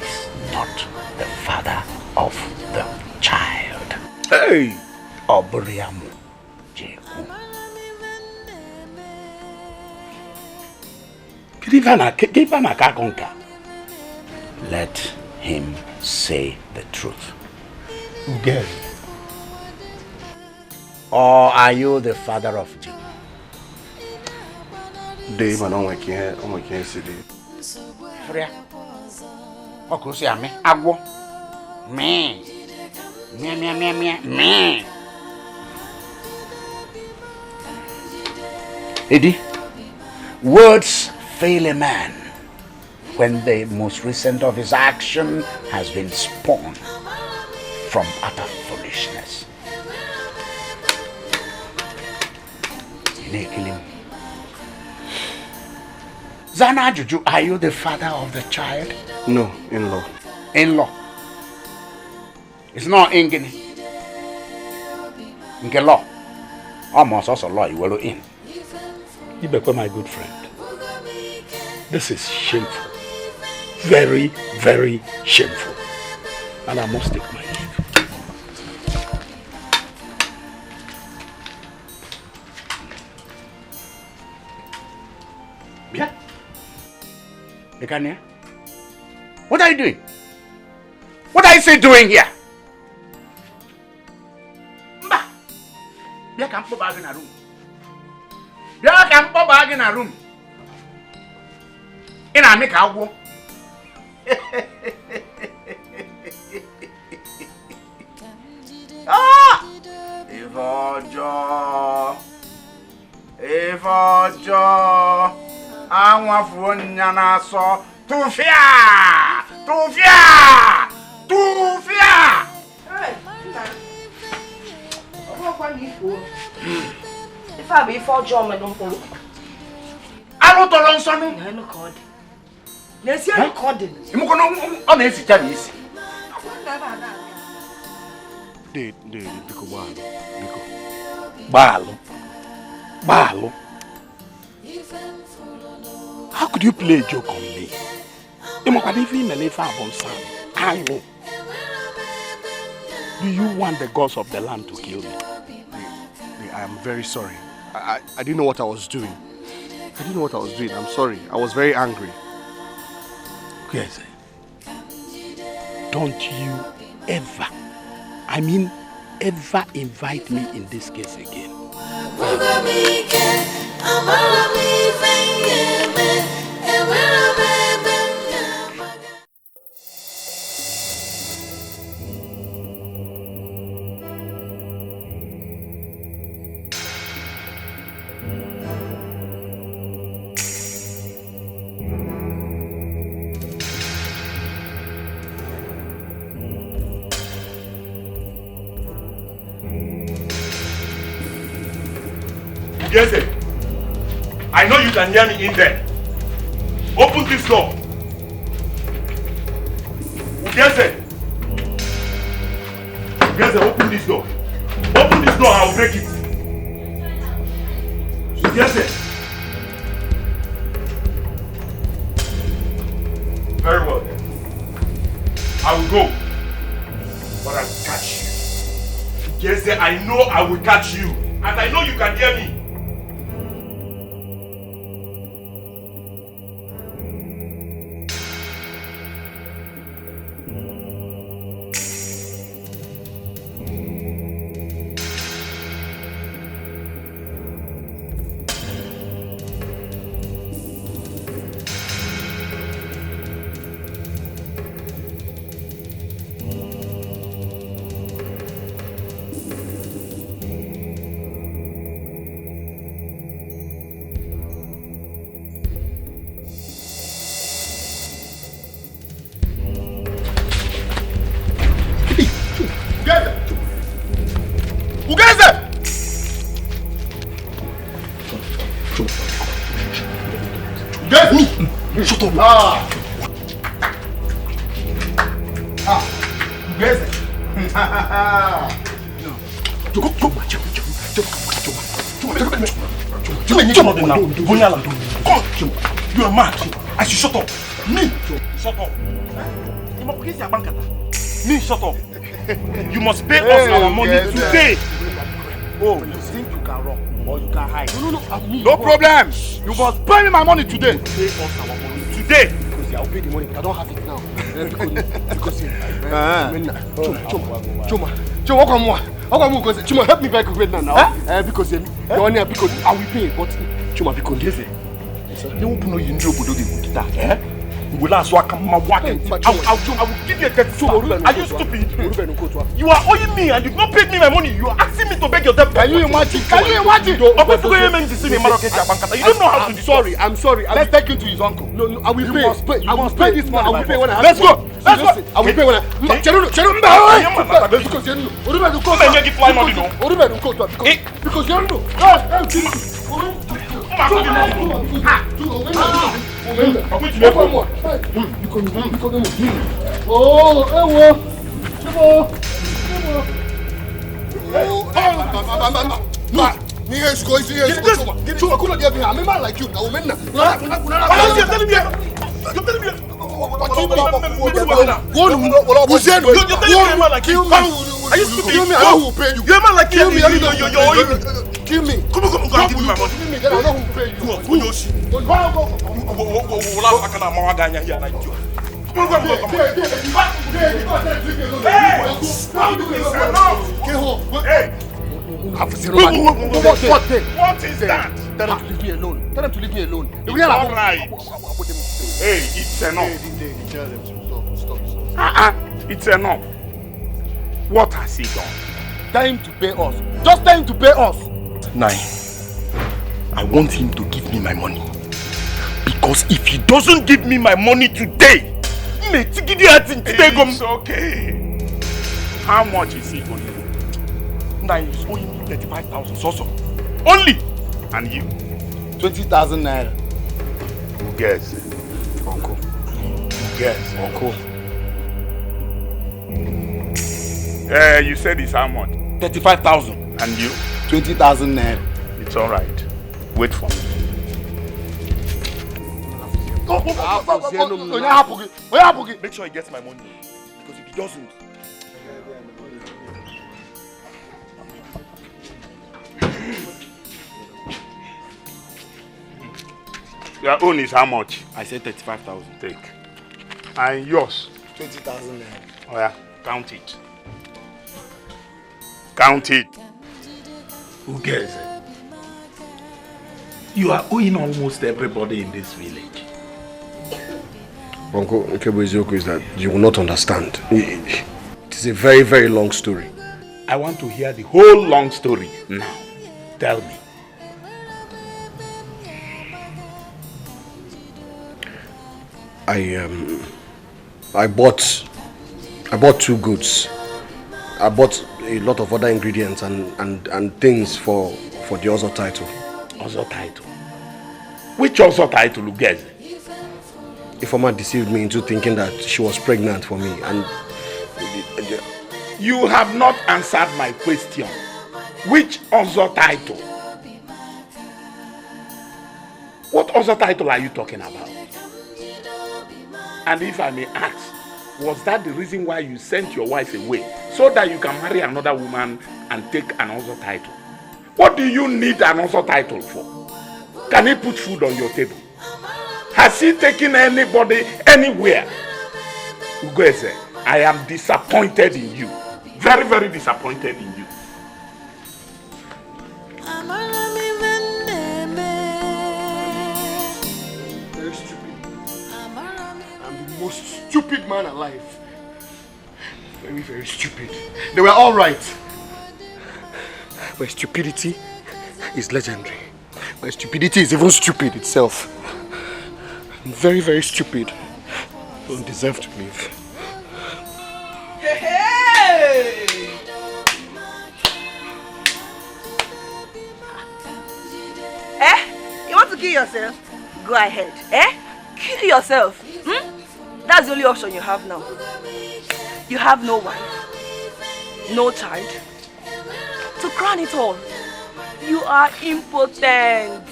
is not the father of the child. Hey! Obriamu Jeku. Kivana kakonka. Let him say the truth. Yes. Or are you the father of Jeku? Dave, I don't can't see it. Freya. Okusi ame agwo. Me. Me. Eddie, words fail a man when the most recent of his action has been spawned from utter foolishness. Zana Juju, are you the father of the child? No, in-law. In-law. It's not Ingini. Inge law. Almost also law you will in. Ibekwe, my good friend. This is shameful. Very, very shameful. And I must take my leave. Yeah. Bekania? What are you doing? What are you doing here? Mba! Bia can put bag in a room. Bia can put bag in a room. In a make a wo. Ah! Ifojo. Anwa fuonya na so. Tufia! Hey, if I be for John, I don't follow. I don't know something. I know code. Let's hear the coding. You go on easy Chinese. Biko Balo. How could you play a joke on me? Do you want the gods of the land to kill me? I am very sorry. I didn't know what I was doing. I'm sorry. I was very angry. Yes. Don't you ever, I mean ever invite me in this case again. Yes, I know you can hear me in there. Open this door. Yes, open this door. Open this door, I'll break it. Yes, I will go. But I will catch you. Yes, I know I will catch you. And I know you can hear me. Shut up! Yes. You are mad. I should shut up. Me. Shut up. Me, shut up. You must pay us our money today. Oh, you think you can run or you can hide? No problem. You must pay me my money today. Pay us our money today. Because I'll pay the money, but I don't have it now. Chuma, help me very quickly now. Because the money, because I will pay, but Chuma, because you won't know you know what will ask what come my work. I will give you a debt. Are you stupid? You are owing me and you've not paid me my money. You are asking me to beg your debt. Can you imagine? You don't know how to do. I'm sorry. Let's take him to his uncle. No, I will pay. I must pay this money. I will pay when I have Let's go. I will pay when I I'm a man like you. You're telling me. Are you stupid? Kill me, I will pay you. You're a man like you. Kill me. Come on, give me my money. Then I know who pay you. What is that? Tell them to leave me alone. Tell them to leave me alone. It's all right. Hey, it's enough. Stop. It's enough. What has he done? Tell him to pay us. Just tell him to pay us. Nine. I want him to give me my money. Because if he doesn't give me my money today, it's okay. How much is he going to do? Nine is owing me 35,000 so. Only. And you? 20,000 naira. Who cares? Uncle. Yes. Uncle. You said it's how much? 35,000. And you? 20,000 naira. It's all right. Wait for me. Make sure he gets my money. Because if he doesn't... Your own is how much? I said 35,000. Take. And yours? 20,000 naira. Oh yeah, count it. Count it. Who cares? You are owing almost everybody in this village. Uncle, Nkebo is that you will not understand. It is a very, very long story. I want to hear the whole long story now. Tell me. I bought 2 goods. I bought a lot of other ingredients and things for the Ozo title. Ozo title? Which Ozo title, Ugeze? Ifeoma deceived me into thinking that she was pregnant for me, and you have not answered my question. Which Ozo title? What Ozo title are you talking about? And if I may ask, Was that the reason why you sent your wife away? So that you can marry another woman and take another title? What do you need another title for? Can he put food on your table? Has he taken anybody anywhere? Ugeze, I am disappointed in you. Very, very disappointed in you. Very stupid. I'm the most stupid man alive. Very, very stupid. They were all right. My stupidity is legendary. My stupidity is even stupid itself. I'm very, very stupid. I don't deserve to live. Hey! You want to kill yourself? Go ahead. Kill yourself. That's the only option you have now. You have no wife, no child. To crown it all, you are impotent.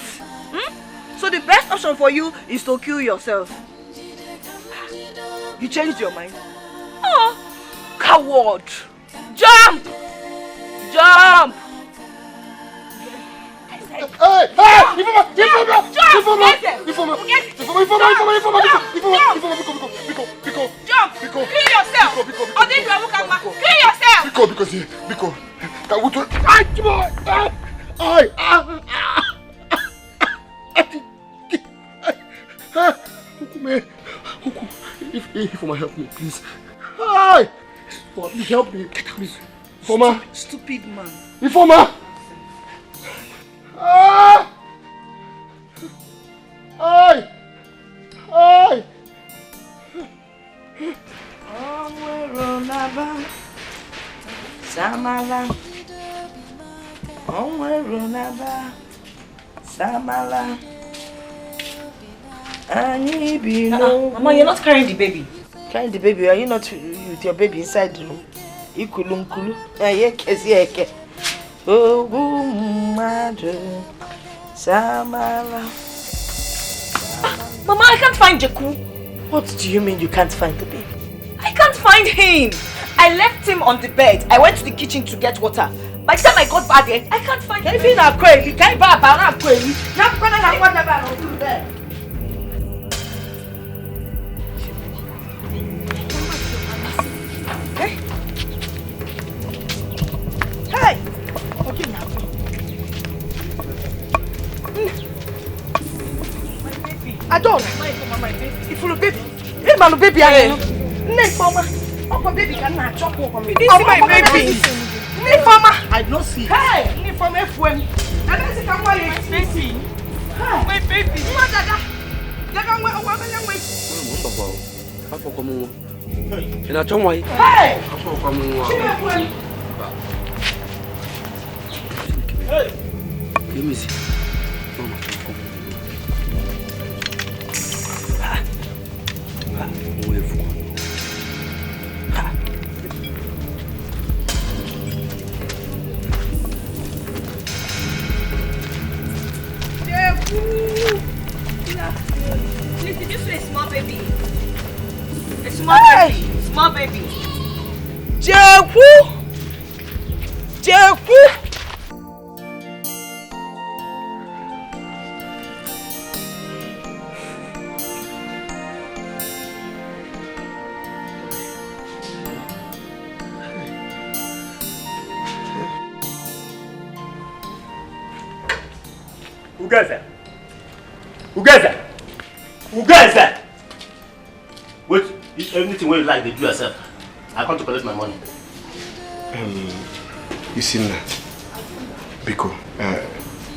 So the best option for you is to kill yourself. You changed your mind. Oh, coward! Jump! Jump! Hey! Jump! Kill yourself! Kill yourself! Because Ifoma, help me, please. Hi! Please help me, please. Ifoma. Stupid man. Ifoma! Hi! Hi! Hi! Samala. Samala. Mama, you're not carrying the baby. Carrying the baby? Are you not with your baby inside the room? Ikulunkulu. Oh, Samala. Mama, I can't find Jeku. What do you mean you can't find the baby? I can't find him. I left him on the bed. I went to the kitchen to get water. By the time I got back there, I can't find him. If you're not crazy, you can't buy a banana crazy. Not going to what about do there. Hey! Okay, now. I don't. My baby. If you're a baby, hey, man, baby, I am. Mama. Oh, baby, can I chop over me? This is my baby. Nifama. I don't see. Hey, Nifama FM. I don't see come why you baby. My baby. What dada? Dada, where are you? Afọ komo. Ina chon wai. Hey. Afọ komo. Hey. Give me see. Please, did you say small baby? A small baby. Small baby. Jeku! Jeku! Ugeze! Wait, anything where you like, they do yourself. I come to collect my money. You see now, Biko,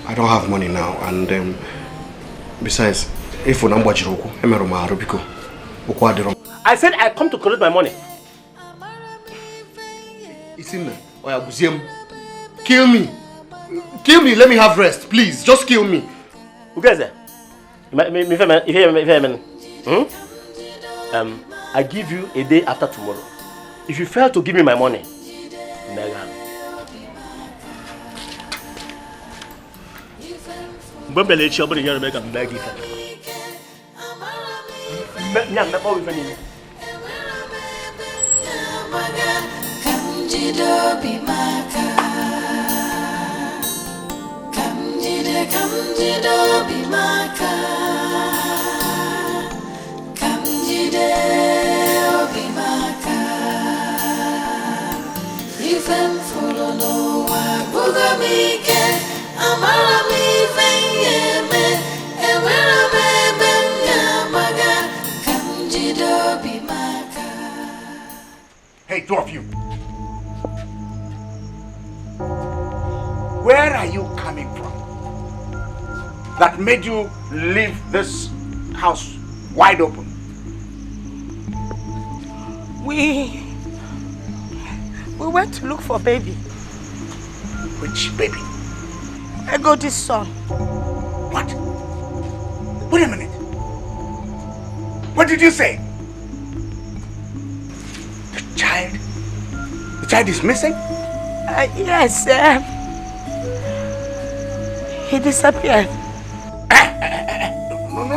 I don't have money now, and besides, if I'm watching Biko, I said I come to collect my money. You see now, kill me. Kill me, let me have rest, please. Just kill me. Ugeze, I give you a day after tomorrow. If you fail to give me my money, Hey, two of you. Where are you coming from? That made you leave this house wide open? We went to look for baby. Which baby? Ego's son. What? Wait a minute. What did you say? The child is missing? Yes, he disappeared. No,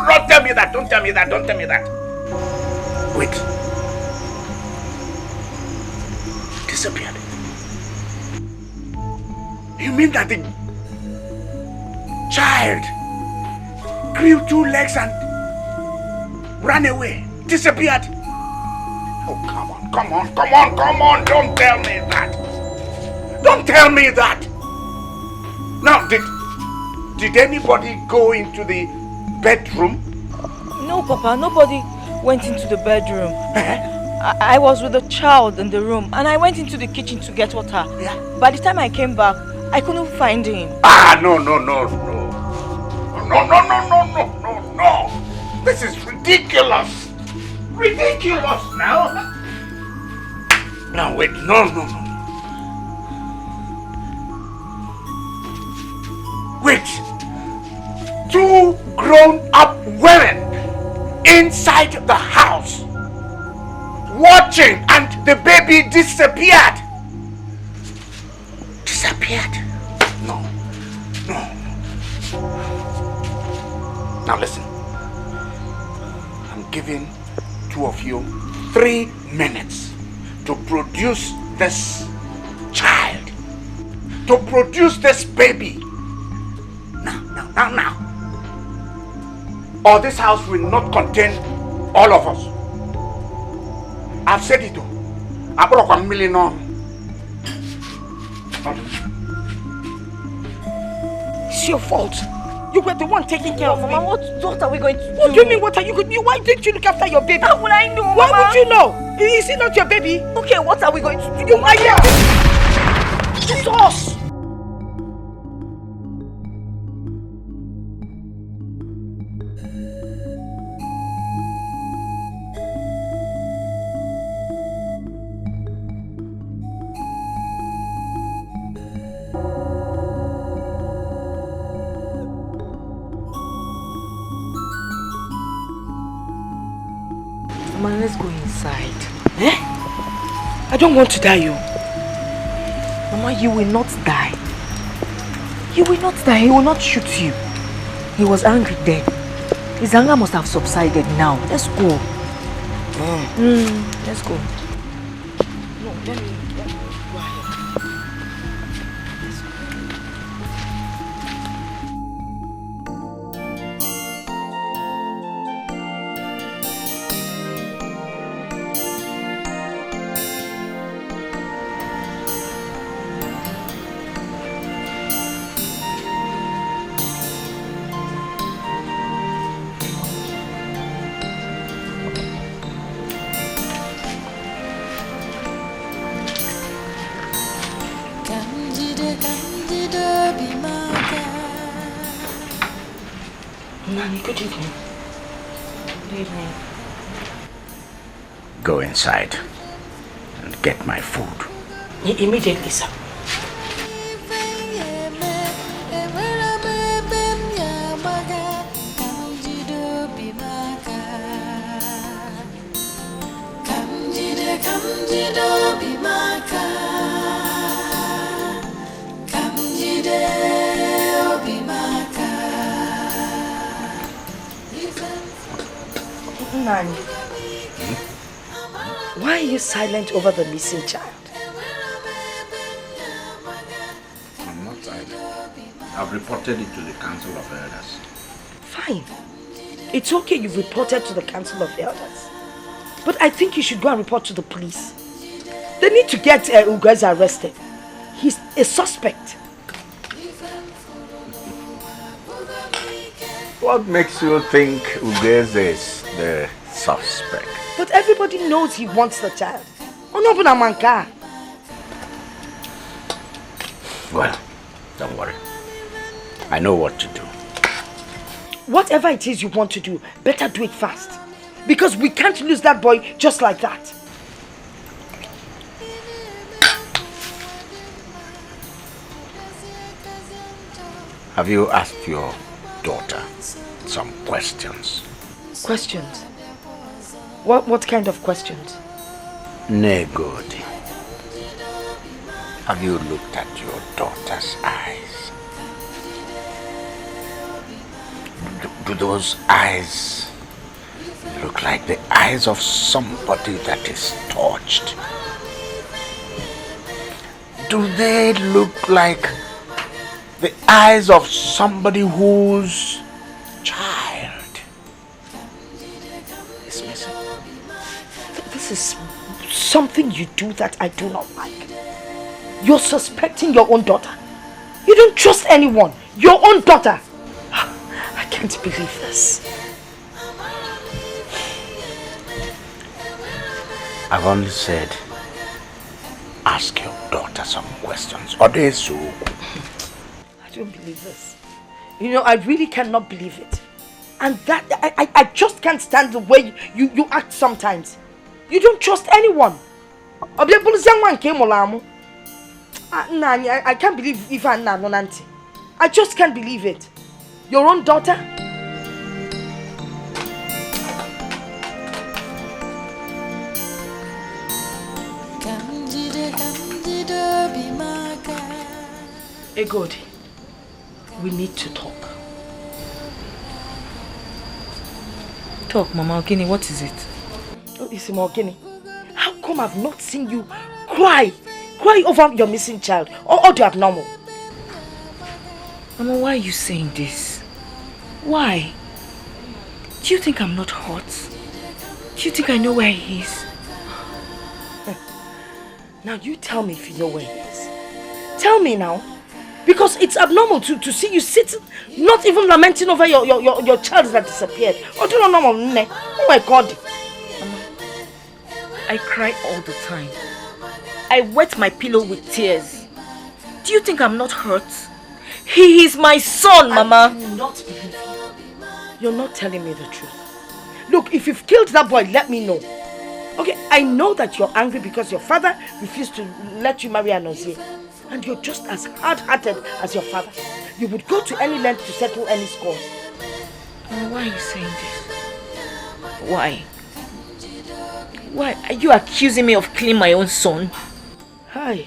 don't tell me that, don't tell me that. Wait. Disappeared? You mean that the child grew 2 legs and ran away, disappeared? Oh, come on, don't tell me that. Don't tell me that. Now, did anybody go into the bedroom? No, Papa, nobody went into the bedroom. I was with the child in the room and I went into the kitchen to get water. Yeah. By the time I came back, I couldn't find him. No. This is ridiculous. Ridiculous now. No, wait, no. Wait. 2 grown-up women inside the house watching and the baby disappeared. Disappeared? No. Now listen. I'm giving 2 of you 3 minutes to produce this child, to produce this baby. Now. Or this house will not contain all of us. I've said it. I brought 1 million on. It's your fault. You were the one taking care of me. Mama, what are we going to do? What do you mean, what are you going to do? Why didn't you look after your baby? How would I know, Mama? Why would you know? Is it not your baby? Okay, what are we going to do? You are here. It's us. Mama, let's go inside. I don't want to die, you. Mama, you will not die. You will not die. He will not shoot you. He was angry then. His anger must have subsided now. Let's go. Let's go. No, let me go ahead. Good evening. Good evening. Go inside and get my food. Immediately, sir. Why are you silent over the missing child? I've reported it to the Council of Elders. Fine. It's okay you've reported to the Council of Elders. But I think you should go and report to the police. They need to get Ugeze arrested. He's a suspect. What makes you think Ugeze is the suspect? But everybody knows he wants the child. Onobunamanka. Well, don't worry. I know what to do. Whatever it is you want to do, better do it fast. Because we can't lose that boy just like that. Have you asked your daughter some questions? Questions? What kind of questions? Negodi. Have you looked at your daughter's eyes? Do those eyes look like the eyes of somebody that is touched? Do they look like the eyes of somebody whose child is missing? This is something you do that I do not like. You're suspecting your own daughter. You don't trust anyone. Your own daughter. I can't believe this. I've only said, ask your daughter some questions. Odesu. I don't believe this. You know, I really cannot believe it. And that, I just can't stand the way you act sometimes. You don't trust anyone. I can't believe even Nanonanti. I just can't believe it. Your own daughter? Egodi, we need to talk. Talk, Mama Okini, what is it? Oh, Isima Okini, how come I've not seen you cry over your missing child or the abnormal? Mama, why are you saying this? Why? Do you think I'm not hurt? Do you think I know where he is? Now you tell me if you know where he is. Tell me now. Because it's abnormal to see you sitting, not even lamenting over your child that disappeared. Oh, do you know, oh my God. Mama, I cry all the time. I wet my pillow with tears. Do you think I'm not hurt? He is my son, Mama. I do not believe you. You're not telling me the truth. Look, if you've killed that boy, let me know. Okay, I know that you're angry because your father refused to let you marry Anozie. And you're just as hard-hearted as your father. You would go to any length to settle any scores. Why are you saying this? Why? Why are you accusing me of killing my own son? Hi.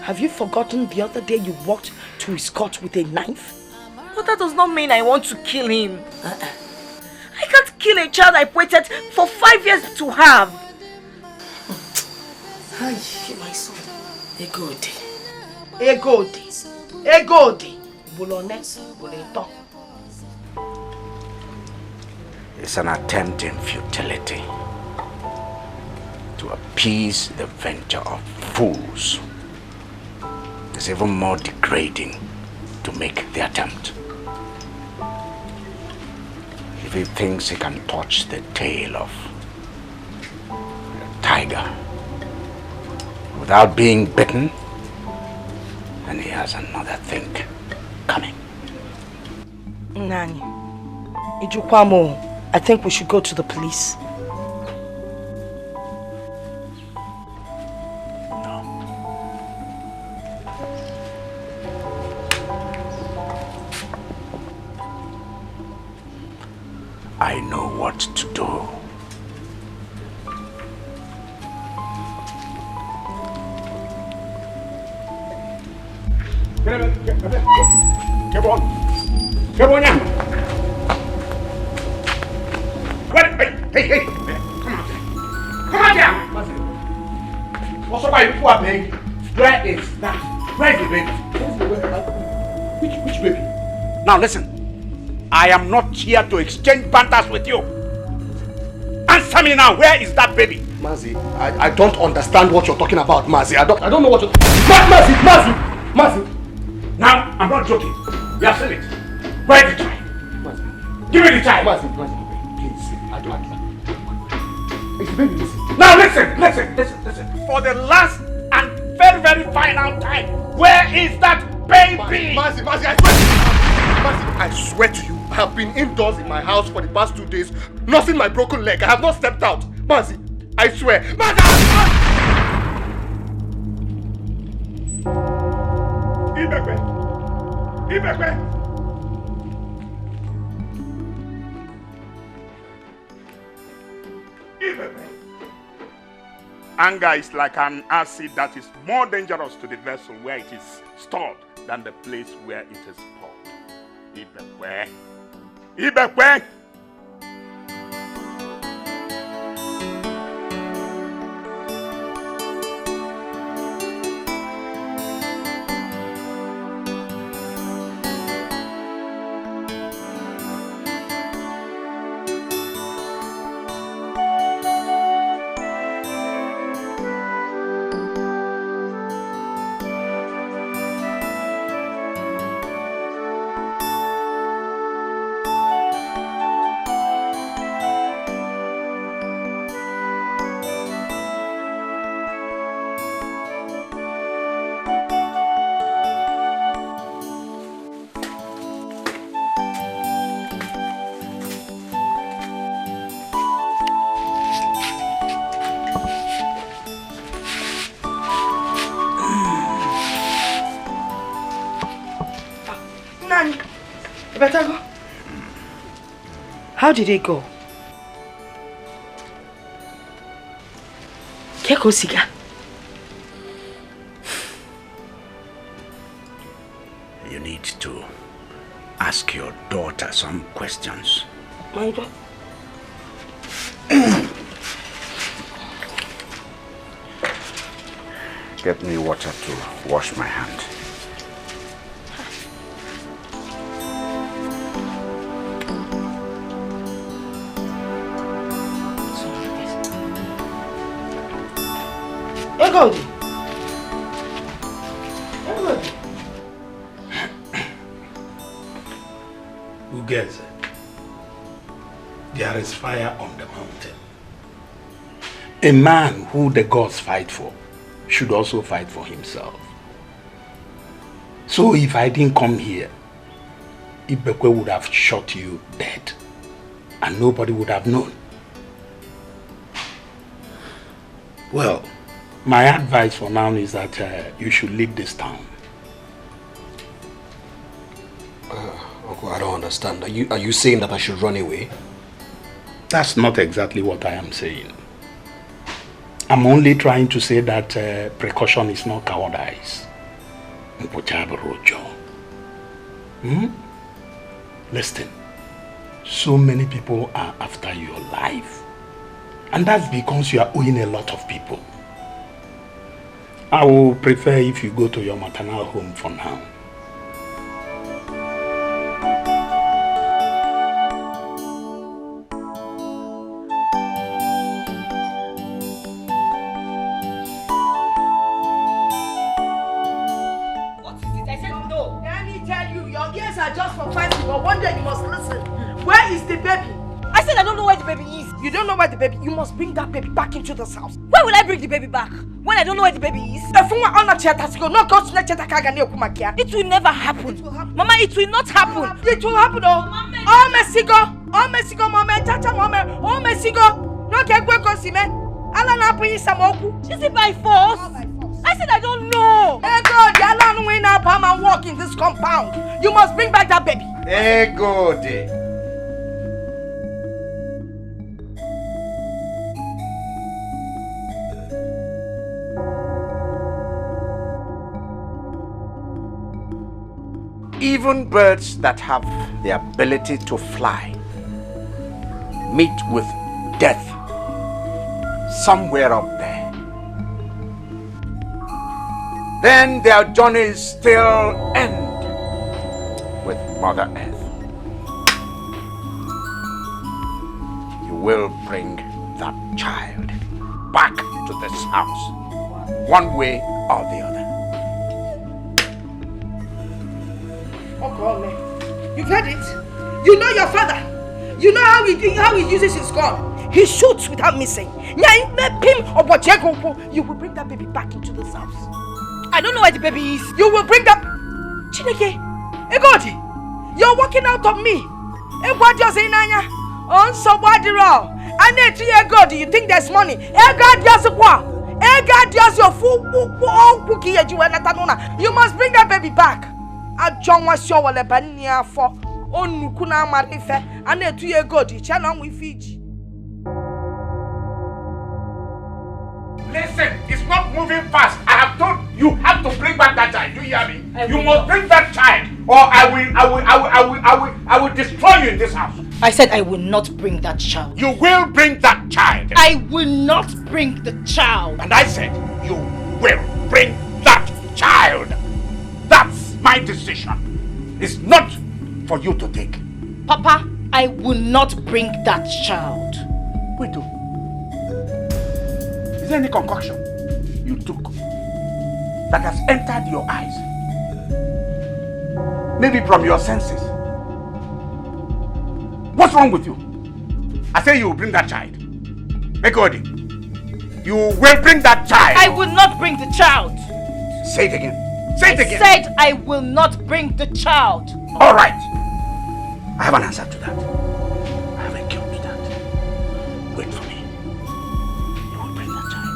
Have you forgotten the other day you walked to his cot with a knife? But that does not mean I want to kill him. I can't kill a child I waited for 5 years to have. Hi, my son. Egodi. Egodi. Egodi. Bulone. Buleto. It's an attempt in futility to appease the venture of fools. It's even more degrading to make the attempt. If he thinks he can touch the tail of a tiger without being bitten, then he has another thing coming. Nani, Ijukwamo, I think we should go to the police. I know what to do. Come on. Come on now. Hey. Come on. Come on down. What's up, you poor baby? Where is that Where's the baby? Which baby? Now listen, I am not here to exchange banters with you. Answer me now, where is that baby? Mazi, I don't understand what you're talking about, Mazi. I don't know what you're... Mazi! Now, I'm not joking. You have seen it. Where's the child? Mazi. Give me the child. Mazi, please. I don't... It's the baby, listen. Now listen. For the last and very, very final time, where is that baby? Mazi, I swear to you, I have been indoors in my house for the past 2 days, nursing my broken leg. I have not stepped out. Mazi, I swear. Mazi! Ibekwe! Anger is like an acid that is more dangerous to the vessel where it is stored than the place where it is poured. Ibekwe! How did it go? Keko siga. You need to ask your daughter some questions. My daughter? Get me water to wash my hand. Ugeze, there is fire on the mountain. A man who the gods fight for should also fight for himself. So if I didn't come here, Ibekwe would have shot you dead and nobody would have known. Well, my advice for now is that you should leave this town. Uncle, I don't understand. Are you saying that I should run away? That's not exactly what I am saying. I'm only trying to say that precaution is not cowardice. Listen, so many people are after your life. And that's because you are owing a lot of people. I will prefer if you go to your maternal home for now. What is it? I said no. Let me tell you, your ears are just for fighting, but one day you must listen. Where is the baby? I said I don't know where the baby is. You don't know where the baby is? You must bring that baby back into this house. Why will I bring the baby back? When I don't know where the baby is? It will never happen. Mama, it will not happen. It will happen, oh. Oh, Mexico. Oh, Mexico, Mama. Chacha, Mama. Oh, Mexico. No, can't go see me. Is it by force? I said I don't know. Hey, God, the Alan went up and walk in this compound. You must bring back that baby. Hey, God. Even birds that have the ability to fly meet with death somewhere up there. then their journeys still end with Mother Earth. You will bring that child back to this house, one way or the other. Okoli, you've heard it. You know your father. You know how he uses his gun. He shoots without missing. You will bring that baby back into this house. I don't know where the baby is. You will bring that... Chineke, Egodi, you're walking out on me. Egodi, you're saying, on somebody wrong. And then Egodi, you think there's money? Egodi, you're what? Egodi, you're full cookie. You must bring that baby back. I John was your Lebania for on Nukuna Marife and then to Egodi, channel with Fiji. Listen, it's not moving fast. I have told you have to bring back that child. Do you hear me? You must bring that child, or I will destroy you in this house. I said I will not bring that child. You will bring that child. I will not bring the child. And I said you will bring that child. That's my decision. It's not for you to take. Papa, I will not bring that child. Wait, is there any concoction you took that has entered your eyes? Maybe from your senses. What's wrong with you? I say you will bring that child. Egodi, you will bring that child. I will not bring the child. Say it again. Say it again. I said I will not bring the child. All right. I have an answer to that. I have a cure to that. Wait for me. You will bring that child.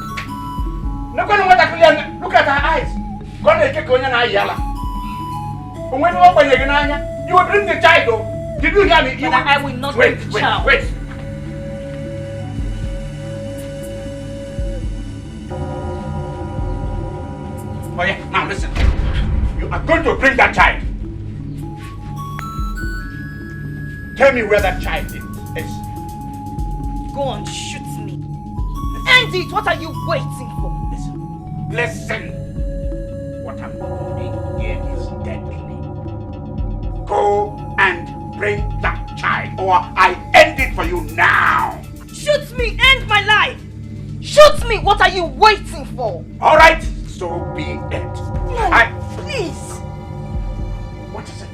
Look at her eyes. You will bring the child though. Did you hear me? I will not bring the child. Wait. Oh yeah, now listen. You are going to bring that child. Tell me where that child is. Go on, shoot me. End it. What are you waiting for? Listen. What I'm doing here is deadly. Go and bring that child, or I end it for you now. Shoot me. End my life. Shoot me. What are you waiting for? All right. So be it. Please. What is it?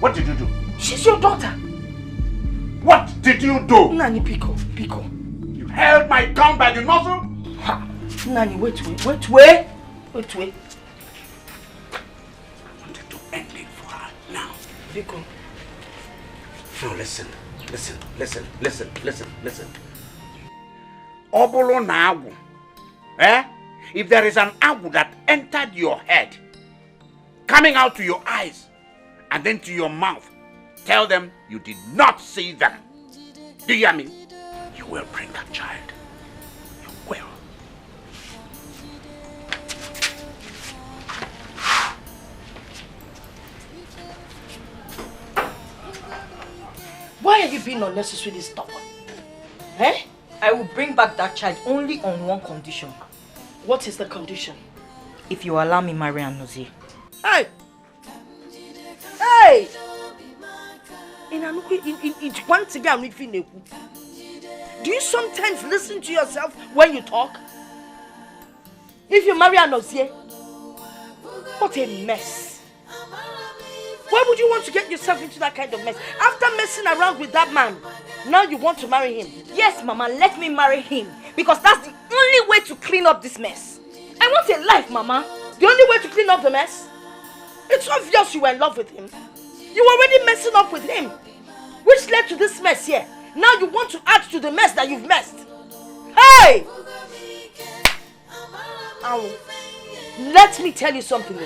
What did you do? She's your daughter. What did you do? Nani, Pico. You held my gun by the nozzle? Ha. Nani, wait. I wanted to end it for her now. Pico. Now listen. Obolo na agu. If there is an agu that entered your head, coming out to your eyes, and then to your mouth, tell them you did not see them. Do you hear me? You will bring that child. You will. Why are you being unnecessarily stubborn? I will bring back that child only on one condition. What is the condition? If you allow me marry Anozie. Hey! Do you sometimes listen to yourself when you talk? If you marry Anozie, what a mess. Why would you want to get yourself into that kind of mess? After messing around with that man, now you want to marry him. Yes, Mama, let me marry him. Because that's the only way to clean up this mess. I want a life, Mama. The only way to clean up the mess? It's obvious you were in love with him. You were already messing up with him, which led to this mess here. Now you want to add to the mess that you've messed. Hey! Let me tell you something.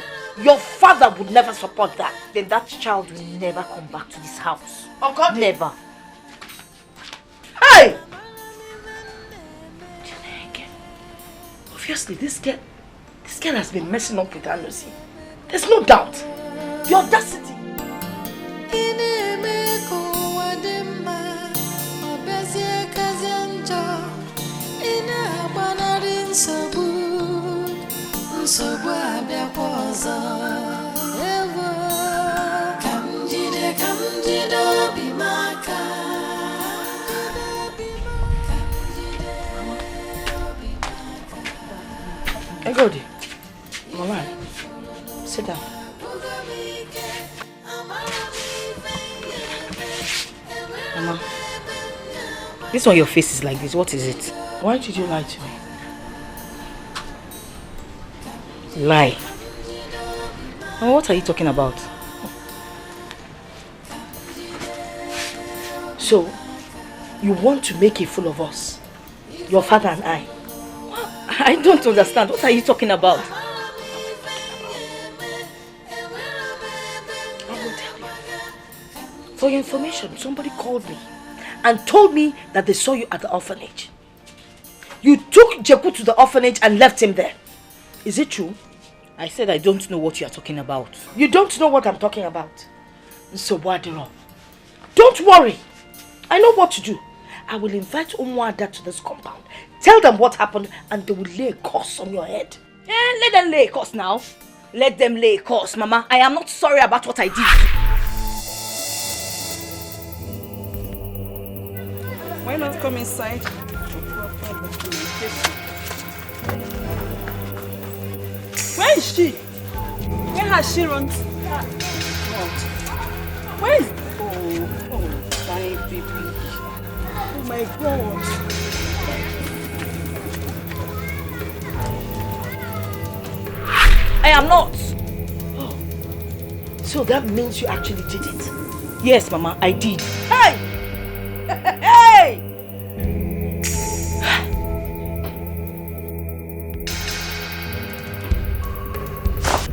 Your father would never support that. Then that child will never come back to this house. Oh God, never. Hey! Obviously, this girl has been messing up with Anozie. There's no doubt. The audacity. Nsogbu abịakwa ọzọ ewo ka m jide obi m aka. Egodi, Mama, sit down. Mama, this one your face is like this. What is it? Why did you lie to me? Lie? Mama, what are you talking about? So, you want to make a fool of us? Your father and I? I don't understand. What are you talking about? I will tell you. For your information, somebody called me and told me that they saw you at the orphanage. You took Jeku to the orphanage and left him there. Is it true? I said I don't know what you are talking about. You don't know what I'm talking about? So Wadiro, don't worry. I know what to do. I will invite Umuada to this compound. Tell them what happened and they will lay a curse on your head. Let them lay a curse now. Let them lay a curse, Mama. I am not sorry about what I did. Why not come inside? Where is she? Where has she run? Where is... Oh, my baby. Oh my God. I am not. Oh. So that means you actually did it? Yes, Mama, I did. Hey! Hey!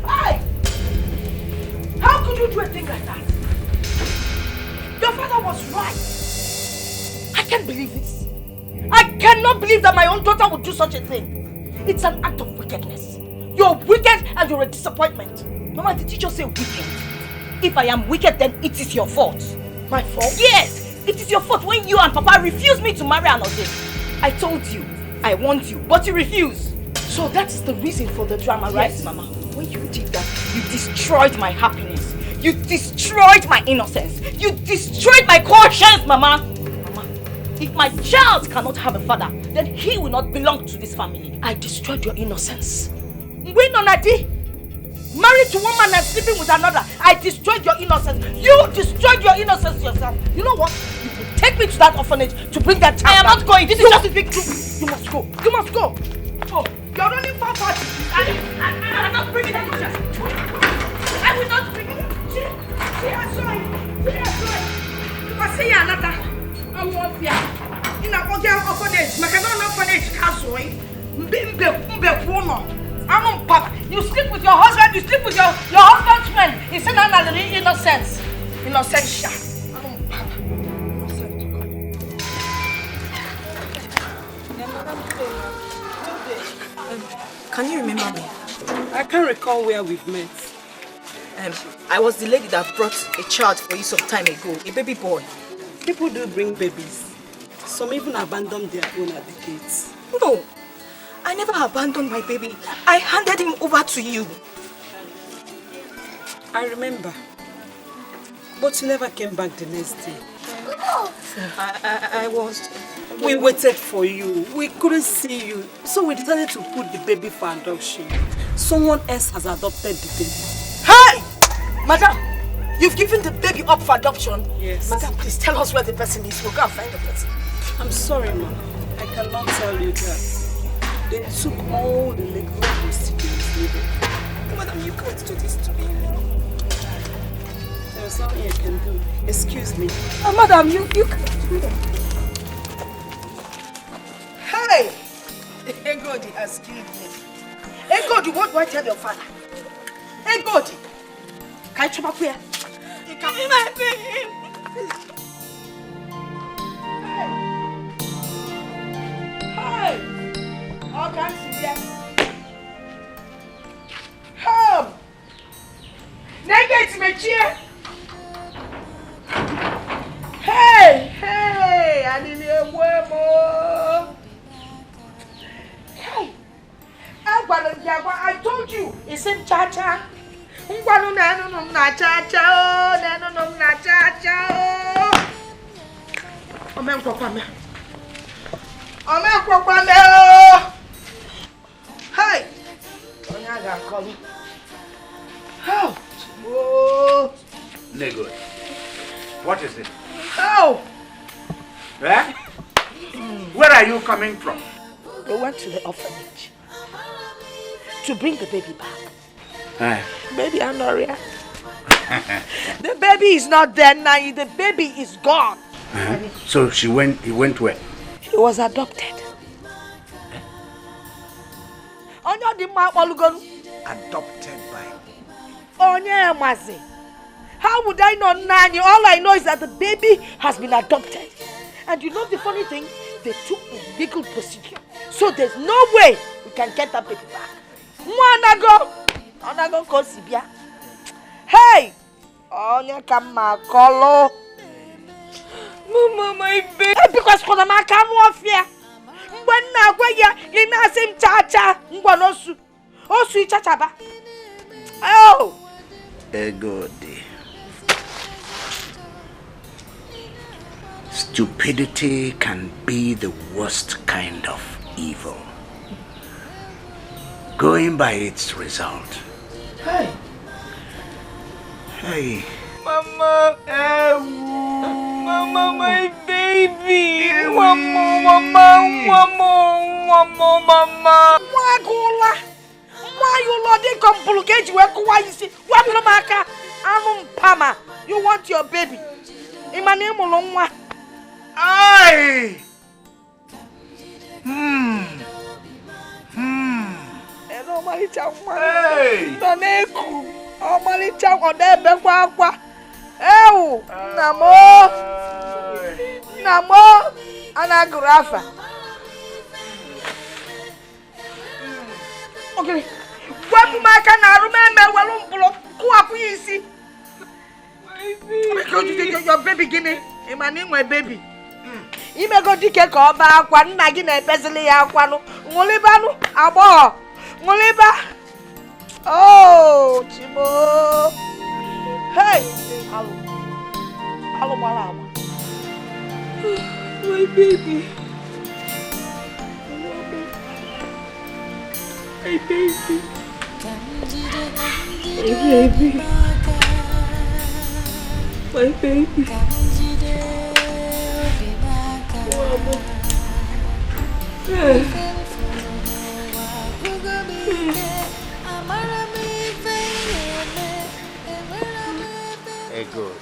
Hey! How could you do a thing like that? Your father was right. I can't believe this. I cannot believe that my own daughter would do such a thing. It's an act of wickedness. You're wicked and you're a disappointment. Mama, did you just say wicked? If I am wicked, then it is your fault. My fault? Yes! It is your fault when you and Papa refused me to marry Anode. I told you, I want you, but you refused. So that is the reason for the drama, right? Yes, Mama. When you did that, you destroyed my happiness. You destroyed my innocence. You destroyed my conscience, Mama. Mama, if my child cannot have a father, then he will not belong to this family. I destroyed your innocence. When Onadi married to one man and sleeping with another, I destroyed your innocence. You destroyed your innocence yourself. You know what? You will take me to that orphanage to bring that child. I am not going. This is just a big truth. You must go. You must go. Oh, you're running far. I am not bringing any child. I will not bring it. See, I'm sorry. I say another. I'm not here. In a orphanage. Macadon orphanage. Castle. You sleep with your husband, you sleep with your husband's friend. It's an innocence. Innocentia. Can you remember me? I can't recall where we've met. I was the lady that brought a child for you some time ago, a baby boy. People do bring babies. Some even abandon their own at the gates. No. I never abandoned my baby. I handed him over to you. I remember. But you never came back the next day. I was... We waited for you. We couldn't see you. So we decided to put the baby for adoption. Someone else has adopted the baby. Hey! Madam, you've given the baby up for adoption? Yes. Madam, please tell us where the person is. We'll go and find the person. I'm sorry, Mom. I cannot tell you that. They took all the legal procedures needed. Madam, you can't do this to me. There's nothing I can do. Excuse me. Madam, you can't do that. Hey! Egodi has killed me. Egodi, what do I tell your father? Egodi! Can you come up here? You can be my baby. Hey! Oh, can't see there. Help! Negate my chair. Hey! Hey! I need a more. Hey! I told you, Isim cha-cha. Ngwanu nenu na cha-cha o, nenu na cha-cha o. Ome nkokwa me. Ome nkokwa me o. Hey. Onya ga call. How? Oh. Nego. What is it? How? Eh? Where are you coming from? We went to the orphanage to bring the baby back. Baby Anoria. The baby is not there now. The baby is gone. So he went where? He was adopted. Adopted by? Onye Mazi. How would I know, Nani? All I know is that the baby has been adopted. And you know the funny thing? They took the legal procedure. So there's no way we can get that baby back. Onago ko sibia. Hey! Onye kama kolo. Mama, my baby. Because for the makamu of fear. When na gwa ya, you na same cha-cha. Ngwa no su. Osu cha-cha ba. Oh! Egodi. Stupidity can be the worst kind of evil. Going by its result. Hey! Hey. Mama! Mama, my baby! Mama! Wagula! Why you loading complicate you? Why you see? What maka? Anum Pama! You want your baby? Imane mulongwa. Aye! Eno malicha mwa. Naneku. O malicha odebe kwa kwa. Ewu. Namo. Anagrafa. Okay. What maka na rumembe walumpulo kwa kuyisi. Your baby gini. Imane my baby. Ime go dike ka oba akwa nna gi na ebezili ya akwa no ngulibanu abo nguliba oh chimo hey alo mala my baby my baby my baby Good.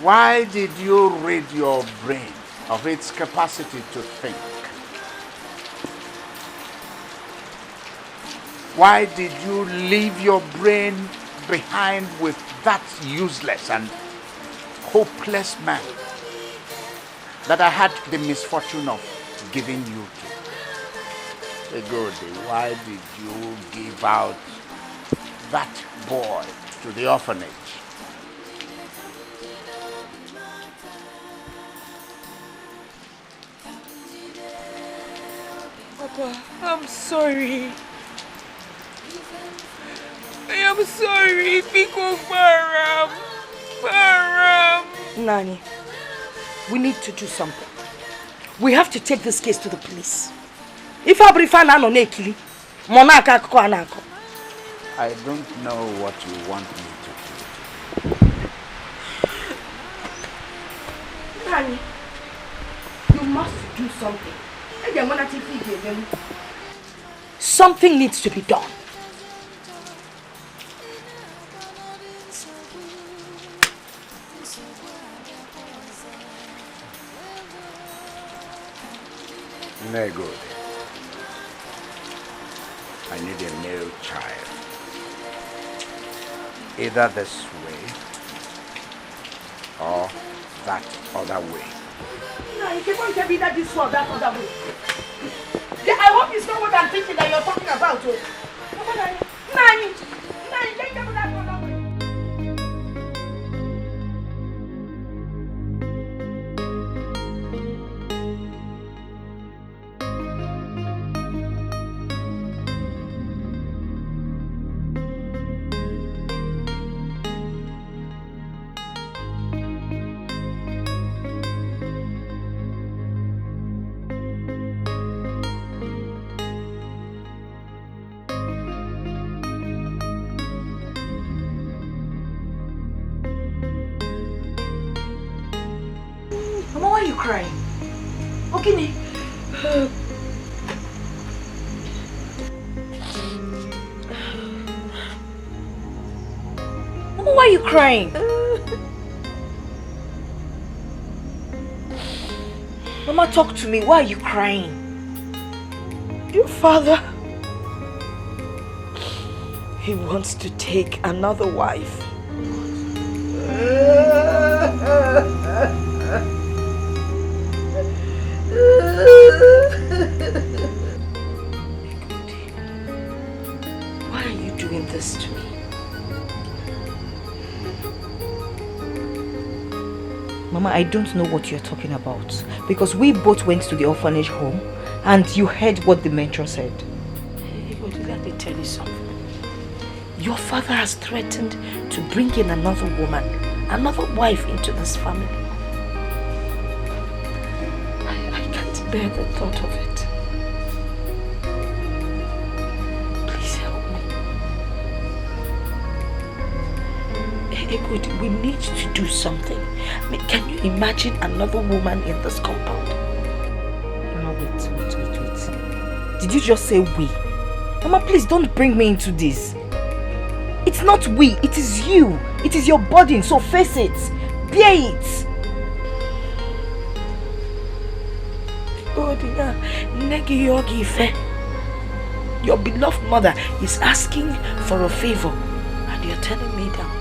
Why did you rid your brain of its capacity to think? Why did you leave your brain behind with that useless and hopeless man that I had the misfortune of giving you to? Good. Why did you give out that boy to the orphanage? Papa, I'm sorry. I am sorry because Baram. Nani, we need to do something. We have to take this case to the police. If I prefer no nekili, monaka ko anako. I don't know what you want me to do. Nani, you must do something. Something needs to be done. Very good. I need a male child. Either this way or that other way. No, you can't tell me that this way or that other way. Yeah, I hope it's not what I'm thinking that you're talking about. Nani, can't tell me that other way. crying? Okay. Mama, why are you crying? Mama, talk to me. Why are you crying? Your father, he wants to take another wife. Why are you doing this to me? Mama, I don't know what you're talking about. Because we both went to the orphanage home and you heard what the mentor said. Let me tell you something. Your father has threatened to bring in another woman, another wife into this family. I can't bear the thought of it. Please help me. Egodi, we need to do something. I mean, can you imagine another woman in this compound? Mama, wait. Did you just say we? Mama, please don't bring me into this. It's not we, it is you. It is your burden, so face it. Bear it. Your beloved mother is asking for a favor and you're turning me down.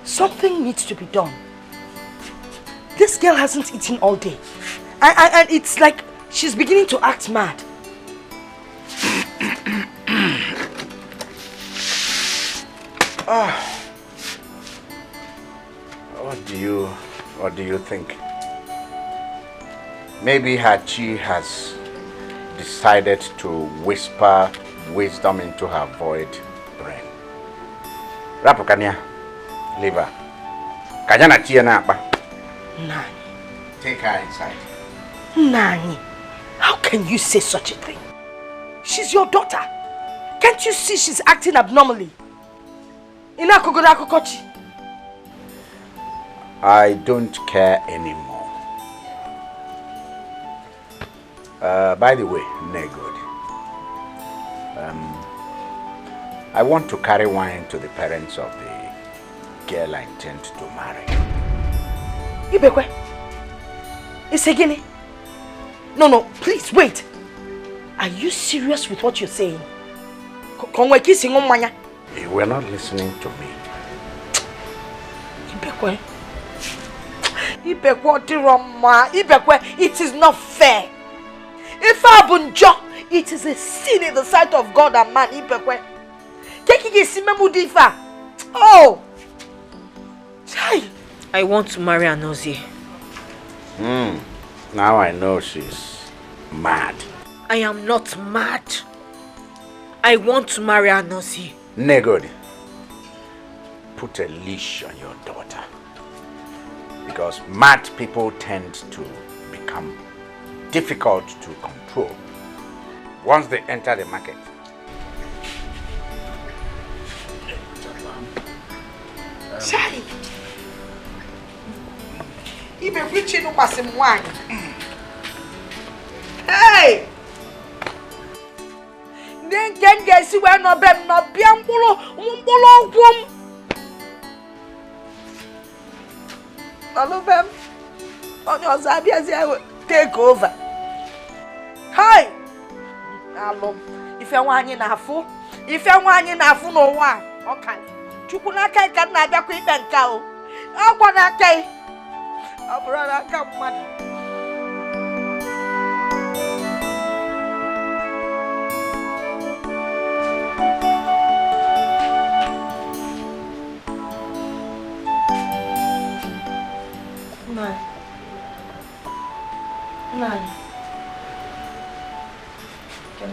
Something needs to be done. This girl hasn't eaten all day. And it's like she's beginning to act mad. What do you think? Maybe Hachi has decided to whisper wisdom into her void brain. Rapukania, leave her. Kajana chia na apa? Nani. Take her inside. Nani, how can you say such a thing? She's your daughter. Can't you see she's acting abnormally? Inakogodakokochi. I don't care anymore. By the way, Negod, I want to carry wine to the parents of the girl I intend to marry. Ibekwe, it's again. No, please wait. Are you serious with what you're saying? You were not listening to me. Ibekwe, it is not fair. If Abunjo, it is a sin in the sight of God and man. Oh, I want to marry Anozie. Now I know she's mad. I am not mad. I want to marry Anozie. Negod, put a leash on your daughter. Because mad people tend to become difficult to control once they enter the market. Chai. Even reaching no passing wine. Hey! Then can guess you were not bem not biambulo wum. Hello, Bem. On your Zabias, I will take over. Hi! Hello. If I want you na fool, no one. Okay. Chukunaka can not be quick and cow. I want to say, I'll brother come money. Nine. Nine. Can I?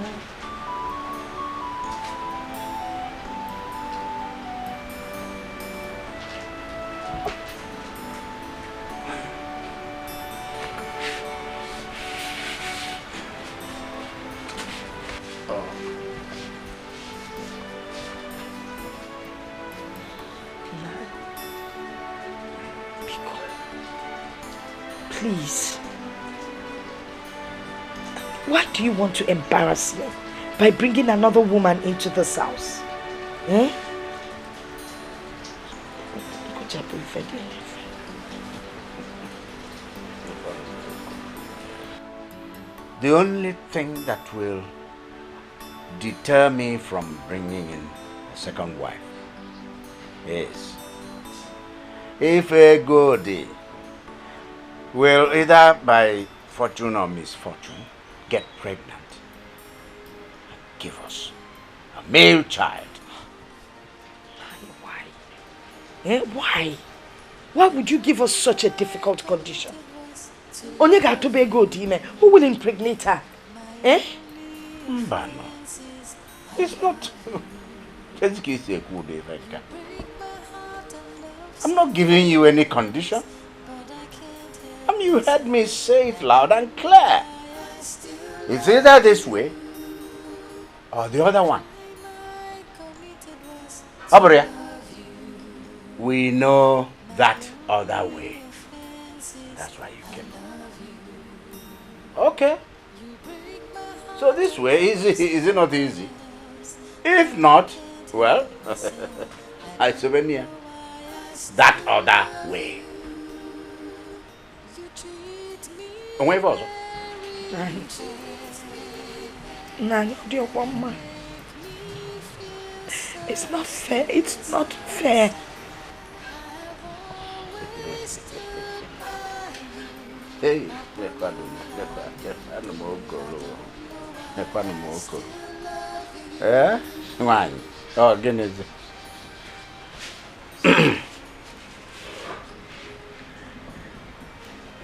Please. Why do you want to embarrass me by bringing another woman into this house? Eh? The only thing that will deter me from bringing in a second wife is if a goody will either by fortune or misfortune get pregnant and give us a male child. Why? Why? Why would you give us such a difficult condition? Onyega to be good, who will impregnate her? Eh? Mbano. It's not. I'm not giving you any condition. You heard me say it loud and clear. It's either this way or the other one. Abria, we know that other way. That's why you came. Okay. So this way, is it not easy? If not, well, I souvenir. That other way. Where was it? Nani, dear woman. It's not fair. It's not fair. Hey, eh? One. Oh, goodness.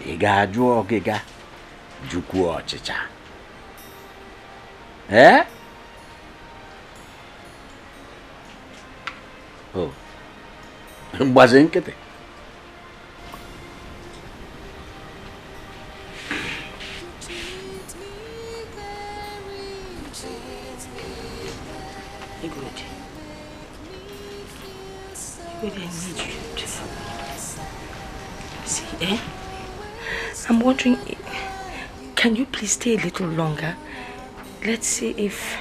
Iga juo giga juku ochicha. Eh? Oh. Mbazenkete. Good. I need you to see, eh? I'm wondering, can you please stay a little longer? Let's see if,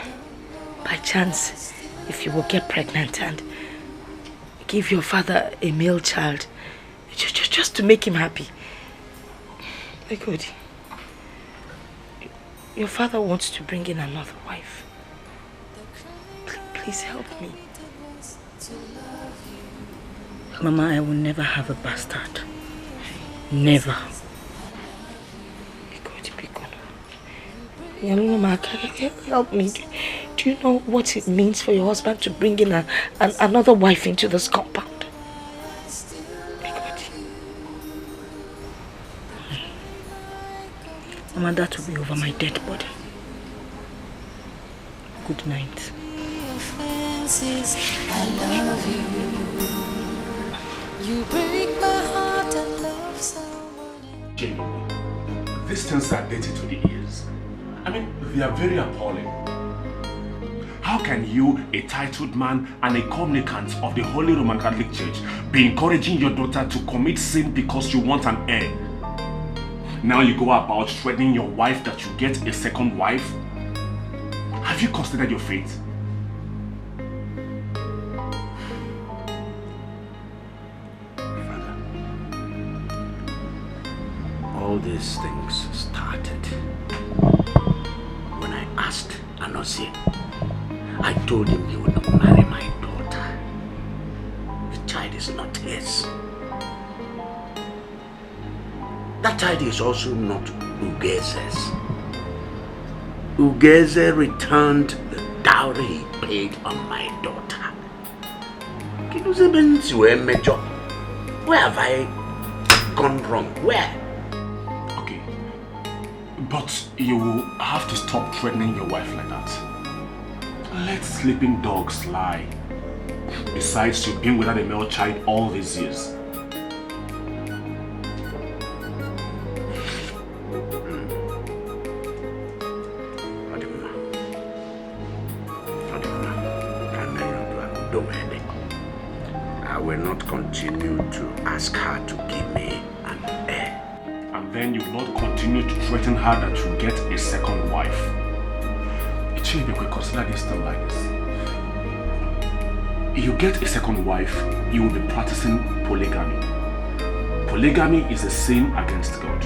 by chance, if you will get pregnant and give your father a male child, just to make him happy. Good. Your father wants to bring in another wife. Please help me. Mama, I will never have a bastard. Never. Help me. Do you know what it means for your husband to bring in another wife into this compound? Mama, that will be over my dead body. Good night. I love you. You break my heart and love someone. Genuinely, these things are dirty to the ears. I mean, they are very appalling. How can you, a titled man and a communicant of the Holy Roman Catholic Church, be encouraging your daughter to commit sin because you want an heir? Now you go about threatening your wife that you get a second wife? Have you considered your fate? All these things started when I asked Anosi. I told him he would not marry my daughter. The child is not his. That child is also not Ugeze's. Ugeze returned the dowry he paid on my daughter. Where have I gone wrong? Where? Okay. But you will have to stop threatening your wife like that. Let sleeping dogs lie. Besides, you've been without a male child all these years. I will not continue to ask her to give me an heir. And then you will not continue to threaten her that you'll get a second wife. Ichebe, consider this still like this. If you get a second wife, you will be practicing polygamy. Polygamy is a sin against God.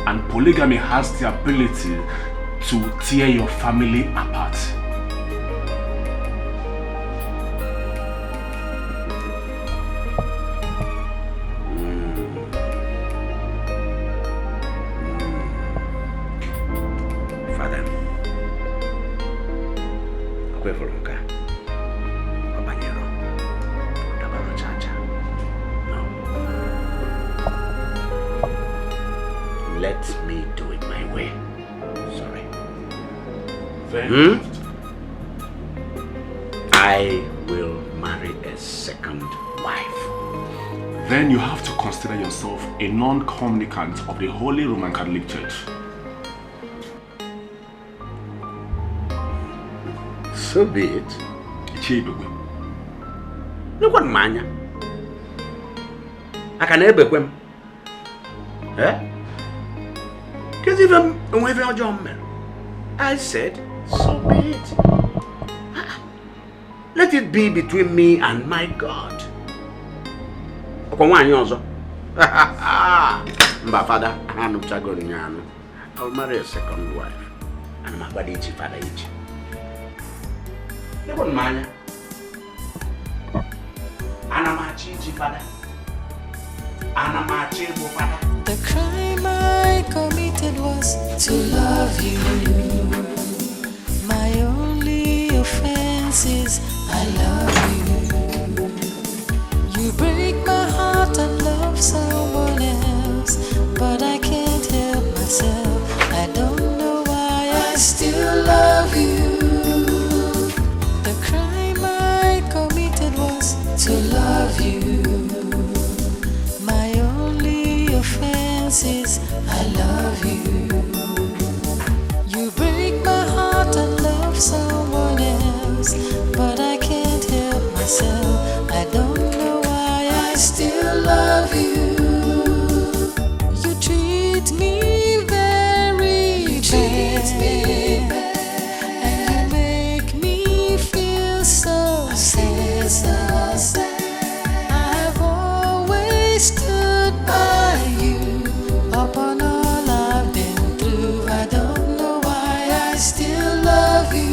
And polygamy has the ability to tear your family apart. Let me do it my way. Sorry. I will marry a second wife. Then you have to consider yourself a non-communicant of the Holy Roman Catholic Church. So be it. Look what manya. I can never go. Eh? Because even when you're John, I said, so be it. Let it be between me and my God. My father, I'll marry a second wife. And my body is father each. Look what manya. The crime I committed was to love you. My only offense is I love you. You break my heart and love someone else, but I can't help myself. I don't know why I still love you. The crime I committed was to love you. My only offense is I love you. You break my heart and love someone else, but I can't help myself. I don't know why I still love you. You treat me very bad, and you make me feel so sad. I've always stood by you upon all I've been through. I don't know why I still love you.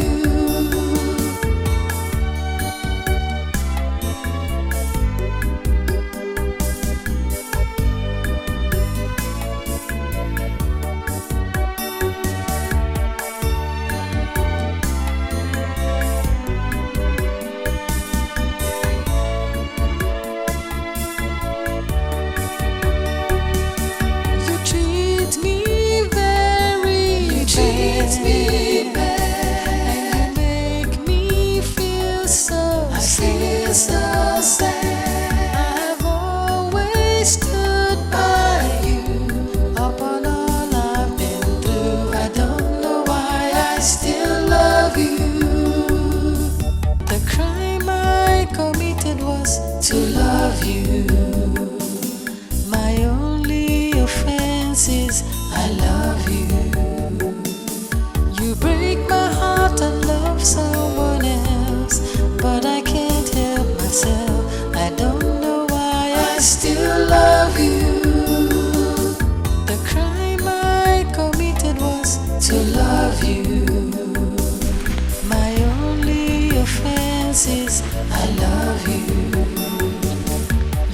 You treat me very bad, and you make me feel so sad. I've always stood by you upon all I've been through. I don't know why I still love you. The crime I committed was to love you. My only offense is I love you. You break my heart and love someone else, but I can't help myself. I don't know why I still love you. The crime I committed was to love you. My only offense is I love you.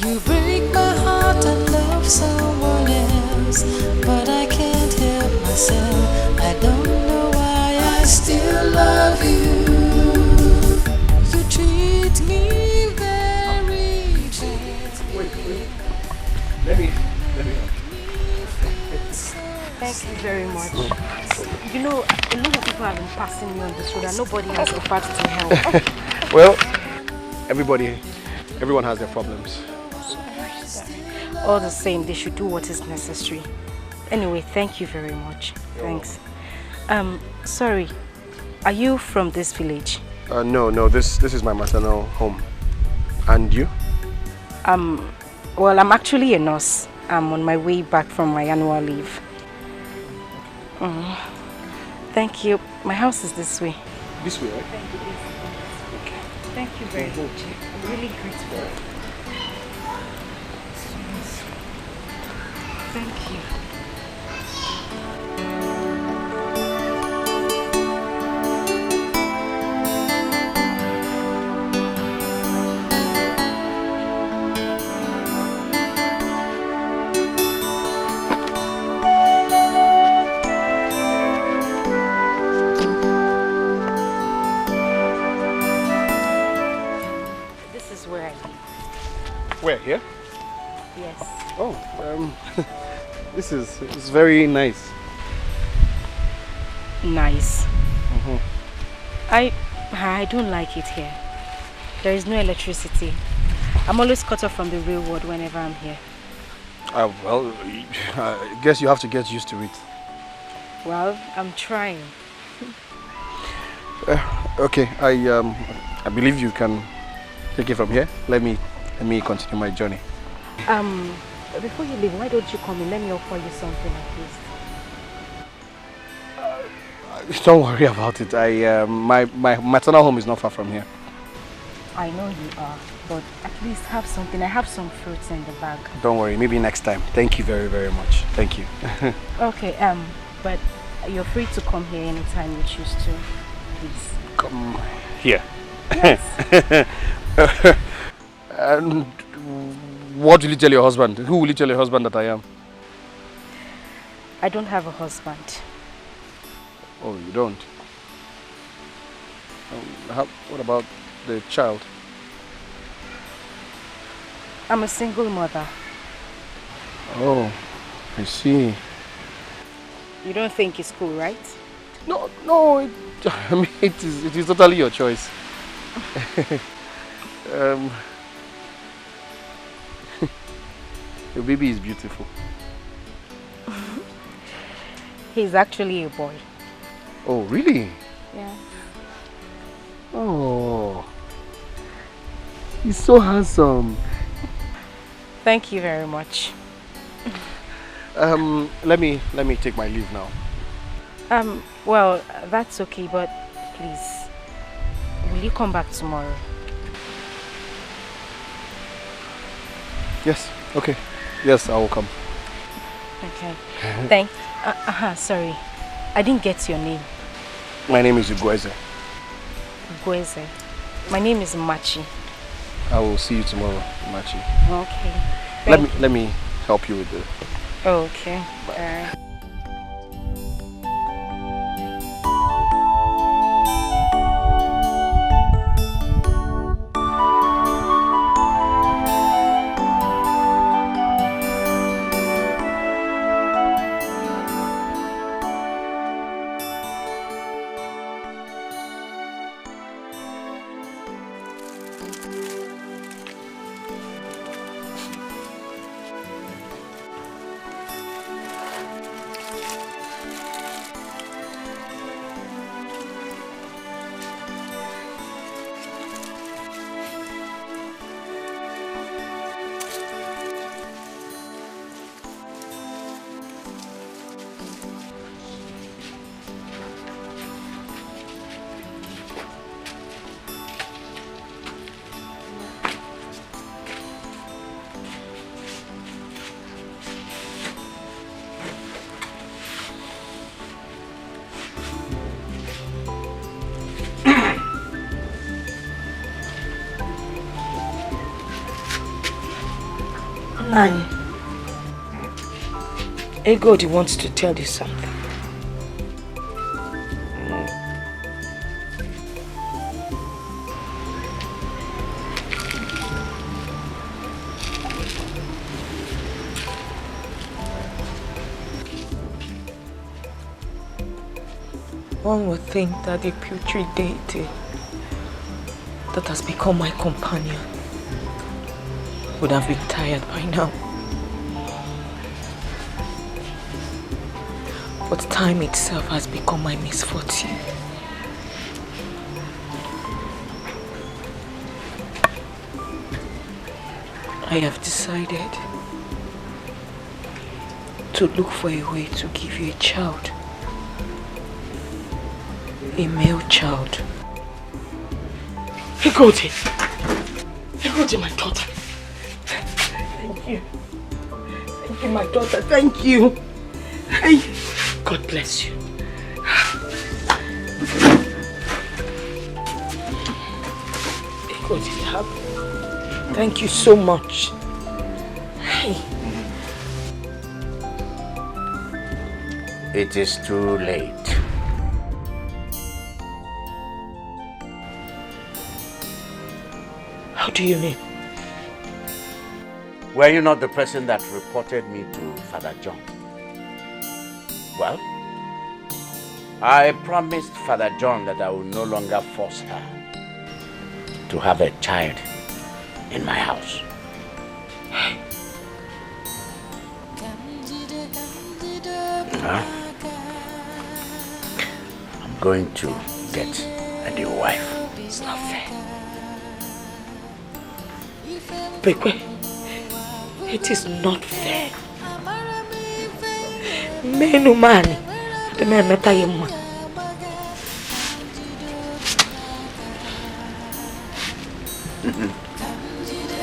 You break my heart and love someone else, but I can't help myself. I don't know why I still love you. You treat me very bad. Wait. Let me Thank you very much. You know, a lot of people have been passing me on this road and nobody has offered to help. Well, everyone has their problems. All the same, they should do what is necessary. Anyway, thank you very much. Thanks. Sorry, are you from this village? No, this is my maternal home. And you? Well, I'm actually a nurse. I'm on my way back from my annual leave. Thank you. My house is this way. This way, right? Thank you. Okay. Thank you very much. I'm really grateful. Thank you. Where, here? Yes. Oh, this is very nice. Nice. I don't like it here. There is no electricity. I'm always cut off from the real world whenever I'm here. Well, I guess you have to get used to it. Well, I'm trying. Okay, I believe you can take it from here. Let me continue my journey. Before you leave, why don't you come in? Let me offer you something at least. Don't worry about it. My maternal home is not far from here. I know you are, but at least have something. I have some fruits in the bag. Don't worry, maybe next time. Thank you very, very much. Thank you. Okay, but you're free to come here anytime you choose to, please. Come here. Yes. And what will you tell your husband? Who will you tell your husband that I am? I don't have a husband. Oh, you don't? What about the child? I'm a single mother. Oh, I see. You don't think it's cool, right? No, I mean, it is totally your choice. Your baby is beautiful. He's actually a boy. Oh, really? Yeah. Oh, he's so handsome. Thank you very much. Let me take my leave now. Well, that's okay, but please, will you come back tomorrow? Yes, okay. Yes, I will come. Okay. Sorry. I didn't get your name. My name is Ugueze. Ugueze. My name is Machi. I will see you tomorrow, Machi. Okay. Let me help you with the... Okay. Bye. Nani, Egodi wants to tell you something. One would think that the putrid deity that has become my companion would have been tired by now. But time itself has become my misfortune. I have decided to look for a way to give you a child. A male child. Egodi, my daughter. Thank you. Thank you, my daughter. Thank you. Hey, God bless you. Egodi, thank you so much. Hey. It is too late. How do you mean? Were you not the person that reported me to Father John? Well, I promised Father John that I will no longer force her to have a child in my house. I'm going to get a new wife. It's not fair. Bekwe, it is not fair. Menu mani, the man meta yema.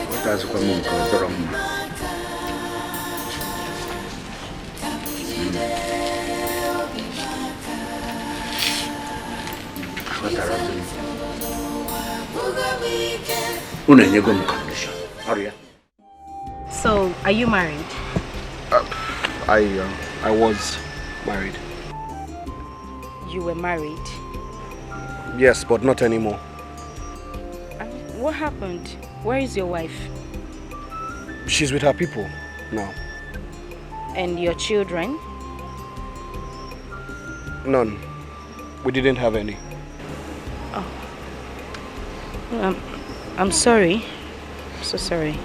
What does come on? So, are you married? I was married. You were married? Yes, but not anymore. What happened? Where is your wife? She's with her people now. And your children? None. We didn't have any. Oh. I'm sorry. I'm so sorry.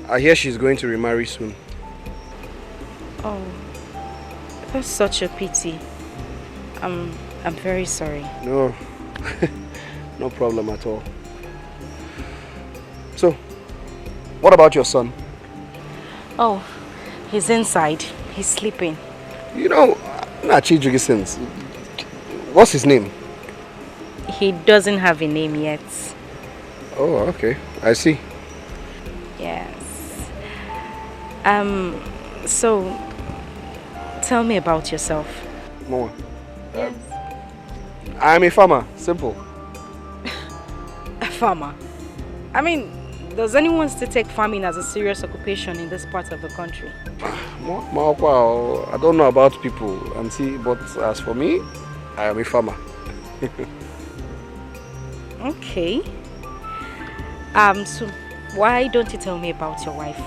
I hear she's going to remarry soon. Oh, that's such a pity. I'm very sorry. No, no problem at all. So, what about your son? Oh, he's inside. He's sleeping. You know, what's his name? He doesn't have a name yet. Oh, okay. I see. Yes. So, tell me about yourself. More. I'm a farmer. Simple. A farmer? I mean, does anyone still take farming as a serious occupation in this part of the country? I don't know about people, but as for me, I am a farmer. Okay. So why don't you tell me about your wife?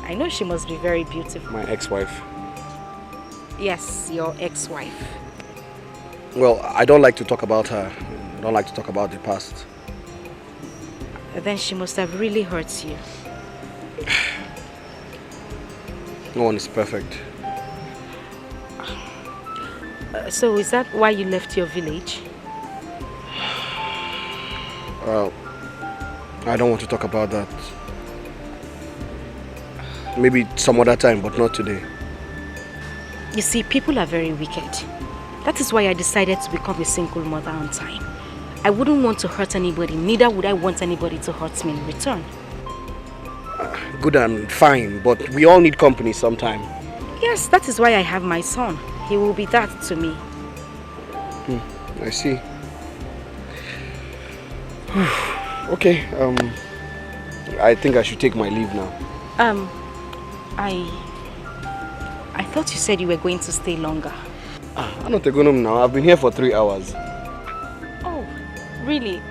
I know she must be very beautiful. My ex-wife. Yes, your ex-wife. Well, I don't like to talk about her. I don't like to talk about the past. Then she must have really hurt you. No one is perfect. So is that why you left your village? I don't want to talk about that. Maybe some other time, but not today. You see, people are very wicked. That is why I decided to become a single mother on time. I wouldn't want to hurt anybody, neither would I want anybody to hurt me in return. Good and fine, but we all need company sometime. Yes, that is why I have my son. He will be that to me. I see. Okay, I think I should take my leave now. I thought you said you were going to stay longer. I'm not going home now. I've been here for 3 hours. Oh, really?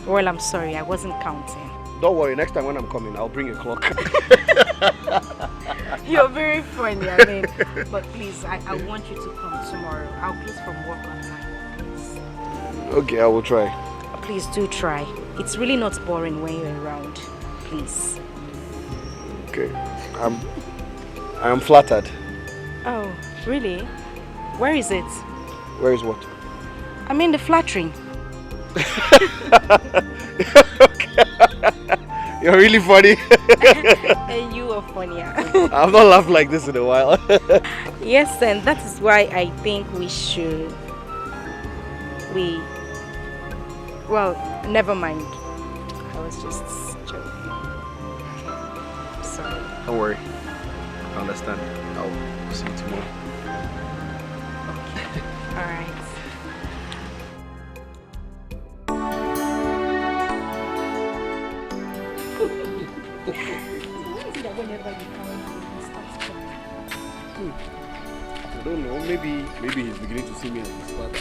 Well, I'm sorry. I wasn't counting. Don't worry. Next time when I'm coming, I'll bring a clock. You're very funny, I mean. But please, I want you to come tomorrow. I'll close from work on time, please. Okay, I will try. Please do try. It's really not boring when you're around. Please. Okay. I am flattered. Oh, really? Where is it? Where is what? I mean the flattering. You're really funny. And you are funnier. I've not laughed like this in a while. Yes, and that is why I think well, never mind. I was just joking. Sorry. Don't worry. I understand. I'll see you tomorrow. All right. I don't know. Maybe he's beginning to see me as his father.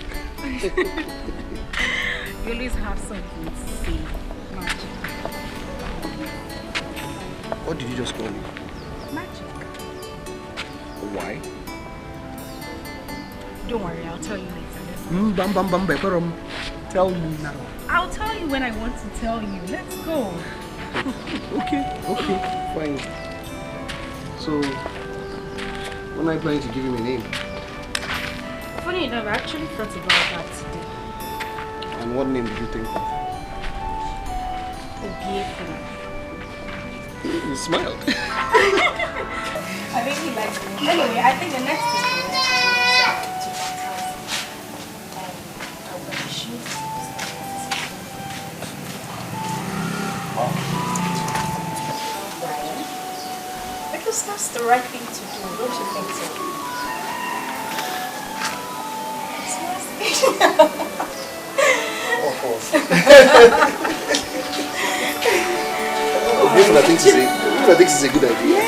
You always have something to say. Magic. What did you just call me? Magic. Why? Don't worry, I'll tell you later. Tell me now. I'll tell you when I want to tell you. Let's go. Okay, fine. So, when are you planning to give him a name? Funny enough, I actually thought about that today. And what name did you think of? Educative. You smiled. I really like it. Anyway, I think the next thing we have to do is I'll wear the shoes. Because that's the right thing to do, don't you think so? Of course. Even I think it's a good idea.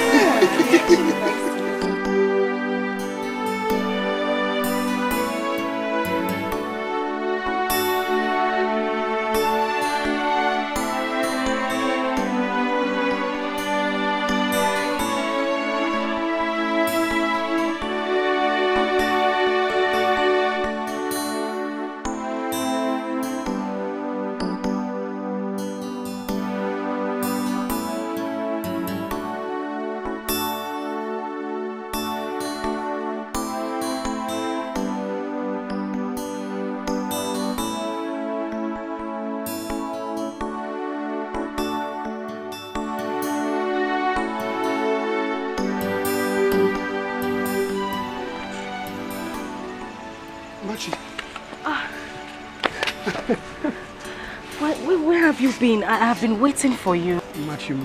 Where have you been? I have been waiting for you. Machi,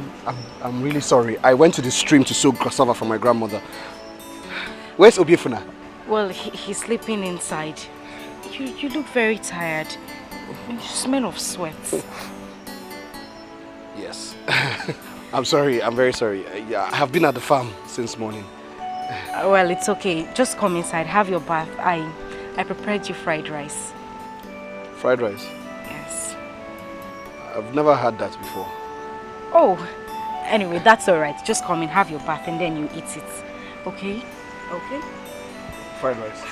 I'm really sorry. I went to the stream to soak cassava for my grandmother. Where's Obiefuna? Well, he's sleeping inside. You look very tired. You smell of sweat. Yes. I'm sorry. I'm very sorry. I have been at the farm since morning. Well, it's okay. Just come inside. Have your bath. I prepared you fried rice. Fried rice? Yes. I've never had that before. Oh, anyway, that's all right. Just come in, have your bath, and then you eat it. Okay? Okay? Fried rice.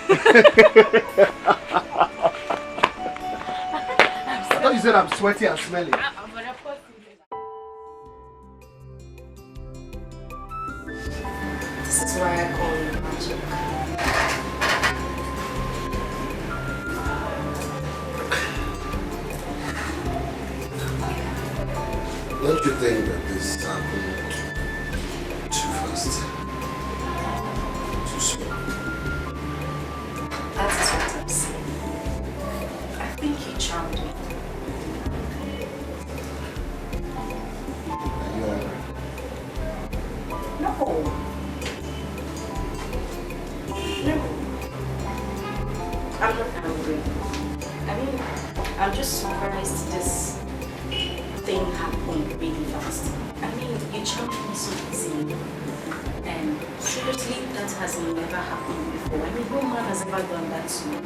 I thought you said I'm sweaty and smelly. This is why I call you magic. Don't you think that this happened too fast? Too soon? That is what I'm saying. I think you charmed me. Are you angry? No. No. I'm not angry. I mean, I'm just surprised this thing happened really fast. I mean, you charmed me so easily. And seriously, that has never happened before. I mean, no man has ever done that to me.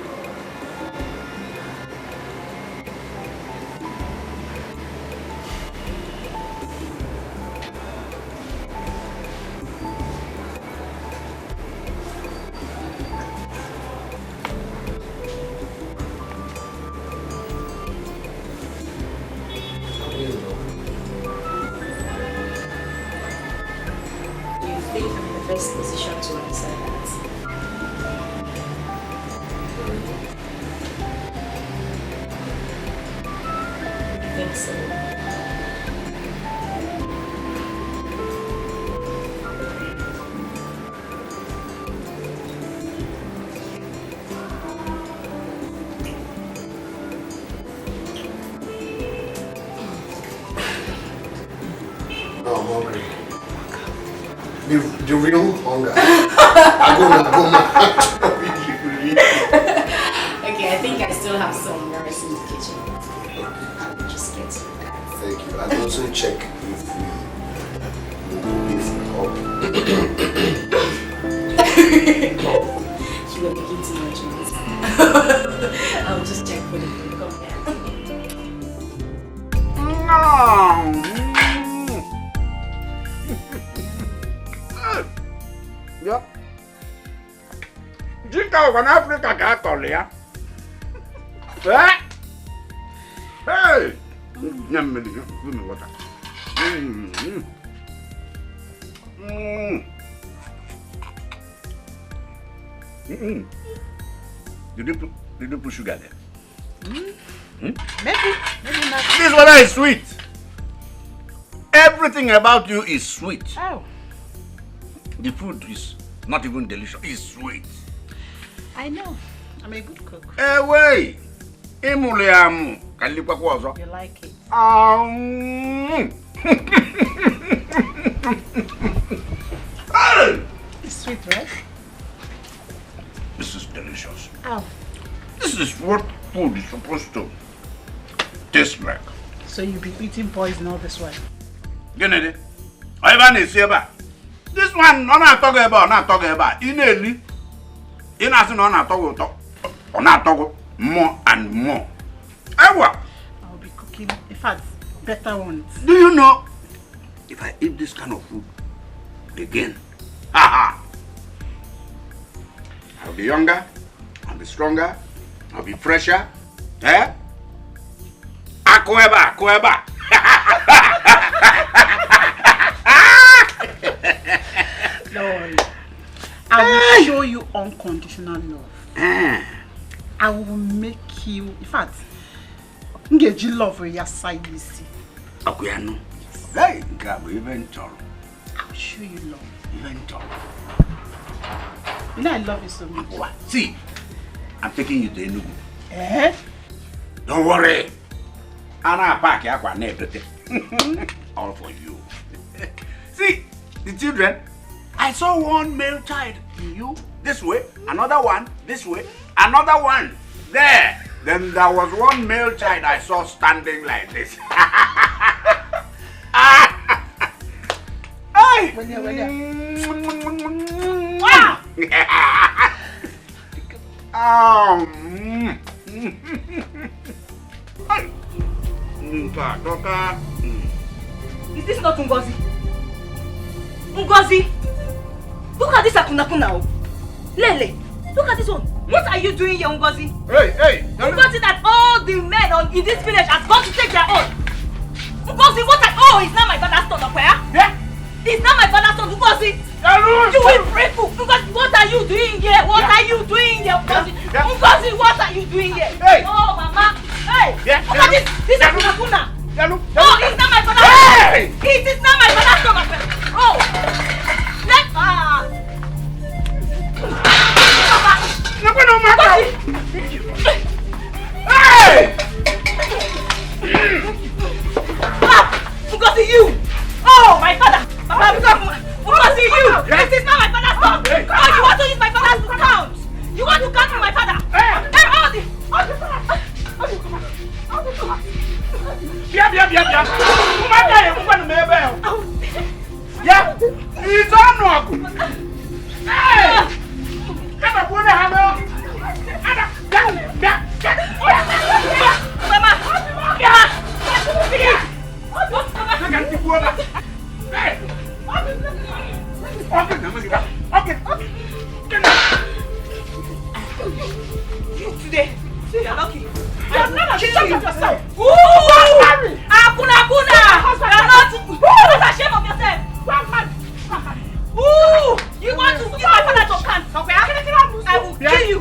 The real hunger. I go mad. Okay, I think I still have some rice in the kitchen. I'll just get to that. Thank you. I'll also check if You were making too much noise. I'll just check for the food. Come here. Yeah. Jinka wan Africa ka akọrọ ya. Hey! Nyam me give me water. Did you put sugar there? Maybe not. This water is sweet. Everything about you is sweet. Oh. The food is not even delicious. It's sweet. I know. I'm a good cook. Hey, wait. Emuliamu. You like it? It's sweet, right? This is delicious. Oh. This is what food is supposed to taste like. So you'll be eating poison all this while? Kennedy, Ivan is here. This one, not talking about. In more and more. I'll be cooking, in fact, better ones. Do you know, if I eat this kind of food again, I'll be younger, I'll be stronger, I'll be fresher. Eh? Akweba. Don't worry. I will show you unconditional love. I will make you, in fact, get you love for your side, you see. Akuyano. Hey, grab even tall. I'll show you love. Even tall. You know I love you so much. What? See, I'm taking you to Enugu. Eh? Don't worry. I'll pack everything. All for you. See, the children, I saw one male child in you this way, another one this way, another one there. Then there was one male child I saw standing like this. Hey! Is this not Ngozi? Ngozi! Look at this Akunakuna. Lele, look at this one. What are you doing here, Ngozi? Hey! Ngozi, that all the men in this village have gone to take their own. Ngozi, what are... Oh, it's not my father's son, Okwea? Yeah? It's not my father's son, Ngozi. You will break up. Ngozi, what are you doing here? What are you doing here, Ngozi? Ngozi, what are you doing here? Hey! Oh, Mama. Hey! Look at this. This is Akunakuna. Oh, it's not my father's son. Hey! It is not my father's son, Okwea. Oh! Hey! Because of you! Oh, my father! Papa, because of you! This is not my father's son! Oh, you want to use my father's account! You want to count for my father! Yeah! He's on! Hey! Today, you're lucky. You're not ashamed of yourself. Akuna! You're not ashamed of yourself. You want to use my father to count? I will kill you.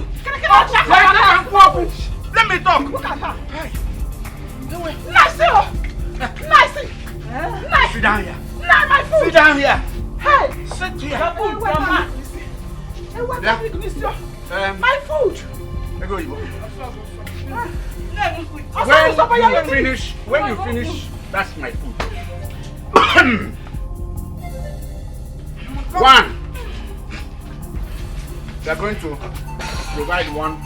Let me talk. Look at her. Nice. Sit down here. Not my food. Sit down here. Hey. Sit here. My food. My food. When you finish, that's my food. One. We are going to provide one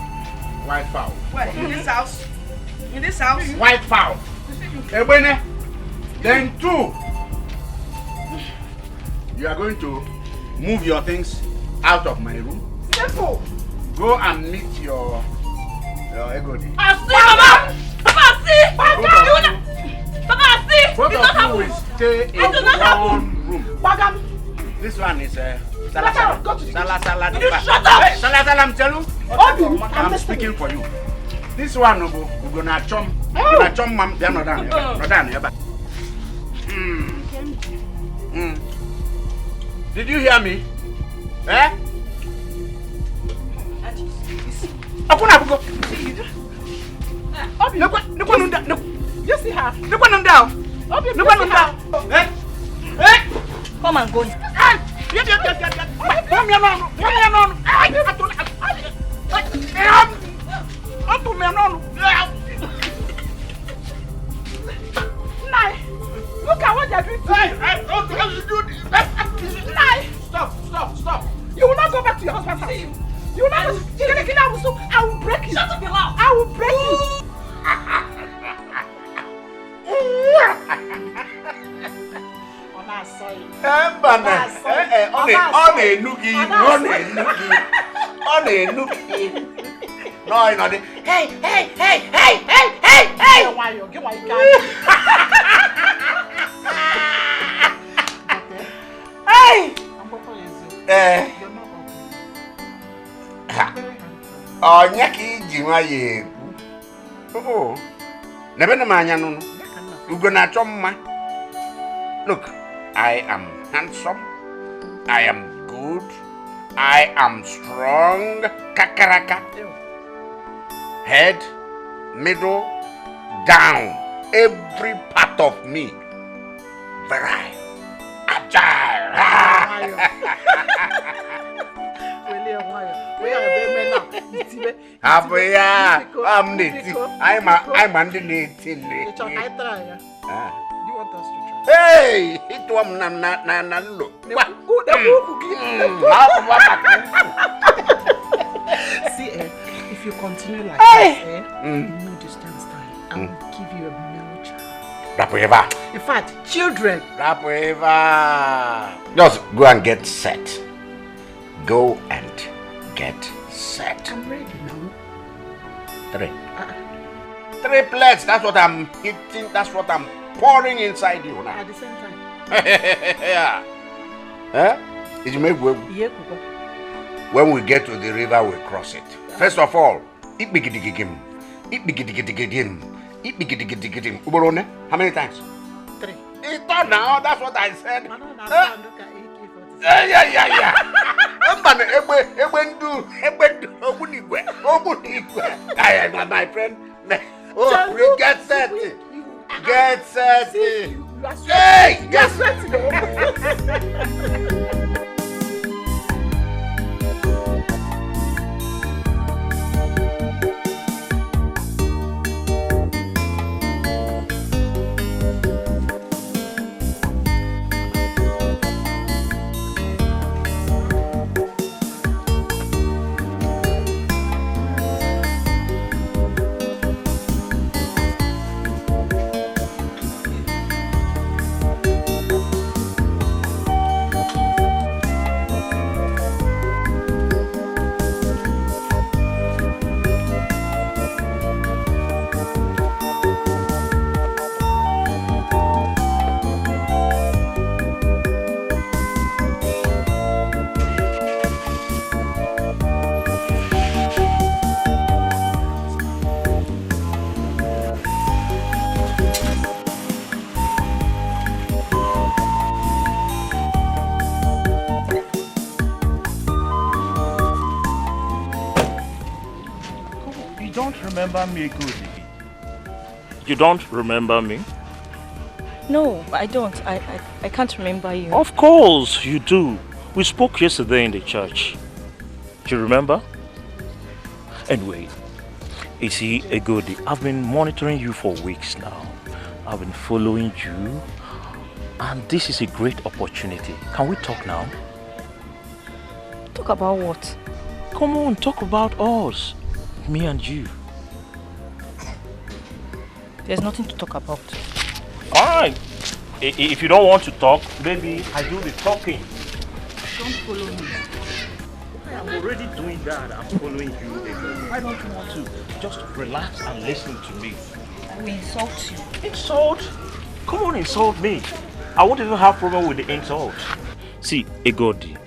white fowl. Where? In this house? In this house? White fowl. Ebene. Then 2. You are going to move your things out of my room. Simple. Go and meet your Egodi. Papa! Papa, see! Papa, see! Both of you will stay in one room. Bagam. This one is Go to the Sala. You shut up! Hey, Sala, I'm telling you. I'm speaking for you. This one we're gonna chum. Gonna chum mam. They're not down. Not down here. Did you hear me? Eh? Akuna bugo. You see her? Come and go. Look at what they're doing to you. Stop. You will not go back to your husband's house. You will not go. I will break you. Shut up your mouth. I will break you. Hey! Onya ki jinwa ye. Oh. Nebe na manya no. Ugo na chomma. Look, I am handsome. I am good. I am strong. Kakaraka. Head, middle, down. Every part of me. Very agile. I'm under 18. You want us to try? Hey, it was na look. See, if you continue like this, no distance time, I will give you a male child. In fact, children. Just go and get set. Go and get set. I'm ready now. 3. 3 plates. That's what I'm eating. That's what I'm pouring inside you now. At the same time. Yeah. Huh? When we get to the river, we cross it. First of all, eat bigidigigim. Uborone, how many times? 3. It's not now. That's what I said. My friend. Oh, get set. Get set. Hey, get set. Remember me good? You don't remember me? No, I don't. I can't remember you. Of course you do. We spoke yesterday in the church. Do you remember? Anyway, you see, Egodi, I've been monitoring you for weeks now. I've been following you, and this is a great opportunity. Can we talk now? Talk about what? Come on, talk about us. Me and you. There's nothing to talk about. Fine. If you don't want to talk, maybe I do the talking. Don't follow me. I'm already doing that. I'm following you. Why don't you want to just relax and listen to me? I will insult you. Insult? Come on, insult me. I won't even have problem with the insult. See, Egodi,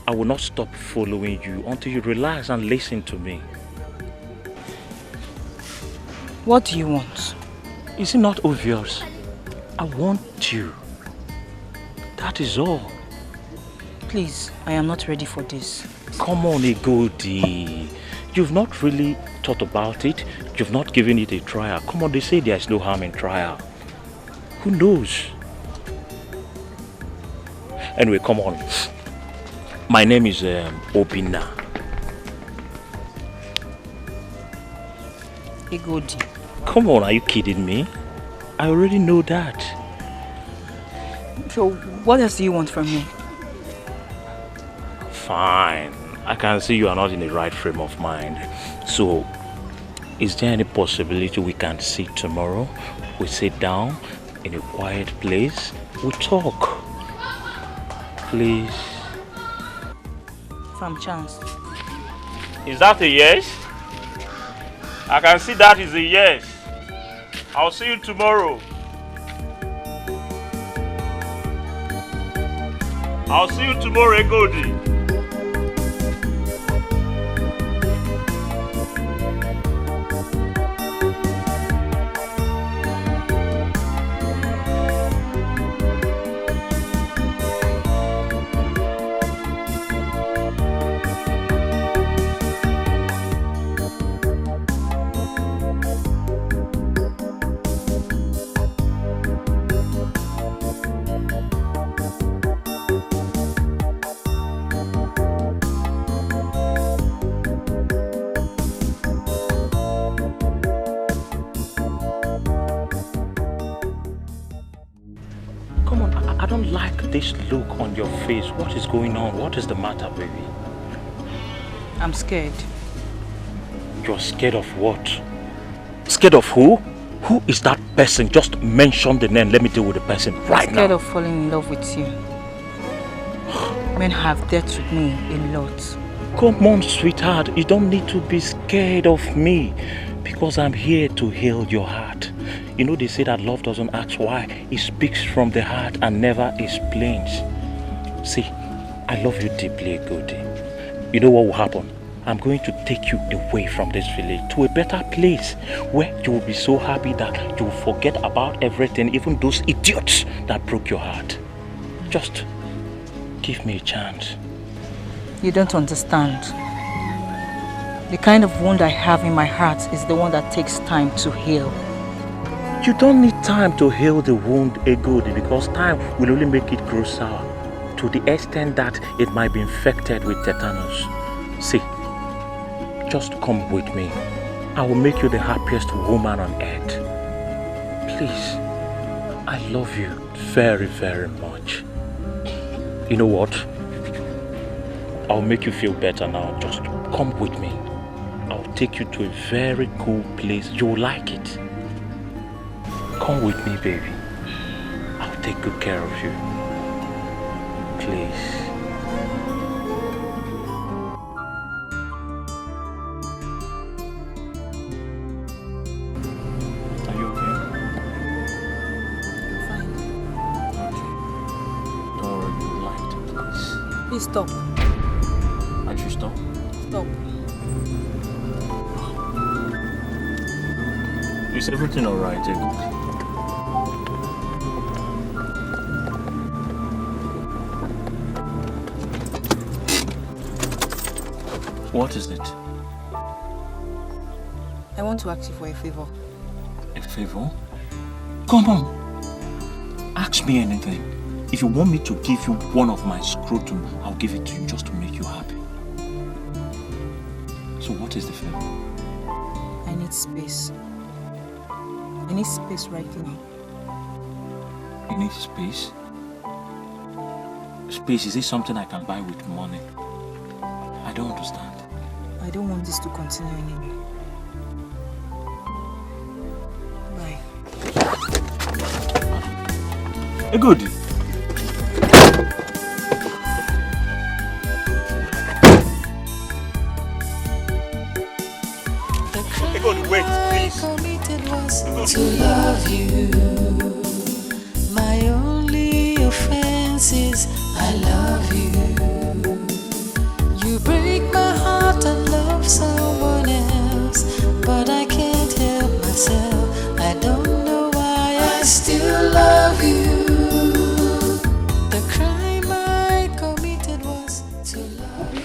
I will not stop following you until you relax and listen to me. What do you want? Is it not obvious? I want you. That is all. Please, I am not ready for this. Come on, Egodi. You've not really thought about it. You've not given it a trial. Come on, they say there is no harm in trial. Who knows? Anyway, come on. My name is Obina. Egodi. Come on, are you kidding me? I already know that. So, what else do you want from me? Fine. I can see you are not in the right frame of mind. So, is there any possibility we can sit tomorrow? We sit down in a quiet place. We talk. Please. Some chance. Is that a yes? I can see that is a yes. I'll see you tomorrow. I'll see you tomorrow, Egodi. This look on your face, what is going on? What is the matter, baby? I'm scared. You're scared of what? Scared of who? Who is that person? Just mention the name. Let me deal with the person right now. I'm scared of falling in love with you. Men have dealt with me a lot. Come on, sweetheart. You don't need to be scared of me because I'm here to heal your heart. You know, they say that love doesn't ask why. It speaks from the heart and never explains. See, I love you deeply, Egodi. You know what will happen? I'm going to take you away from this village to a better place where you will be so happy that you will forget about everything, even those idiots that broke your heart. Just give me a chance. You don't understand. The kind of wound I have in my heart is the one that takes time to heal. You don't need time to heal the wound, Egodi, because time will only make it grow sour to the extent that it might be infected with tetanus. See, just come with me. I will make you the happiest woman on earth. Please, I love you very, very much. You know what? I'll make you feel better now. Just come with me. I'll take you to a very cool place. You'll like it. Come with me, baby. I'll take good care of you. Please. Are you okay? Fine. Don't worry, light, please. Please stop. Aren't you stop? Stop. Is everything alright, Egodi? What is it? I want to ask you for a favor. A favor? Come on. Ask me anything. If you want me to give you one of my scrotum, I'll give it to you just to make you happy. So what is the favor? I need space. I need space right now. You need space? Space, is it something I can buy with money? don't understand. I don't want this to continue anymore. Bye. Good. Wait, please. To love you. My only offense is I love you. You break my heart and love someone else, but I can't help myself. I don't know why I still love you. The crime I committed was to love you.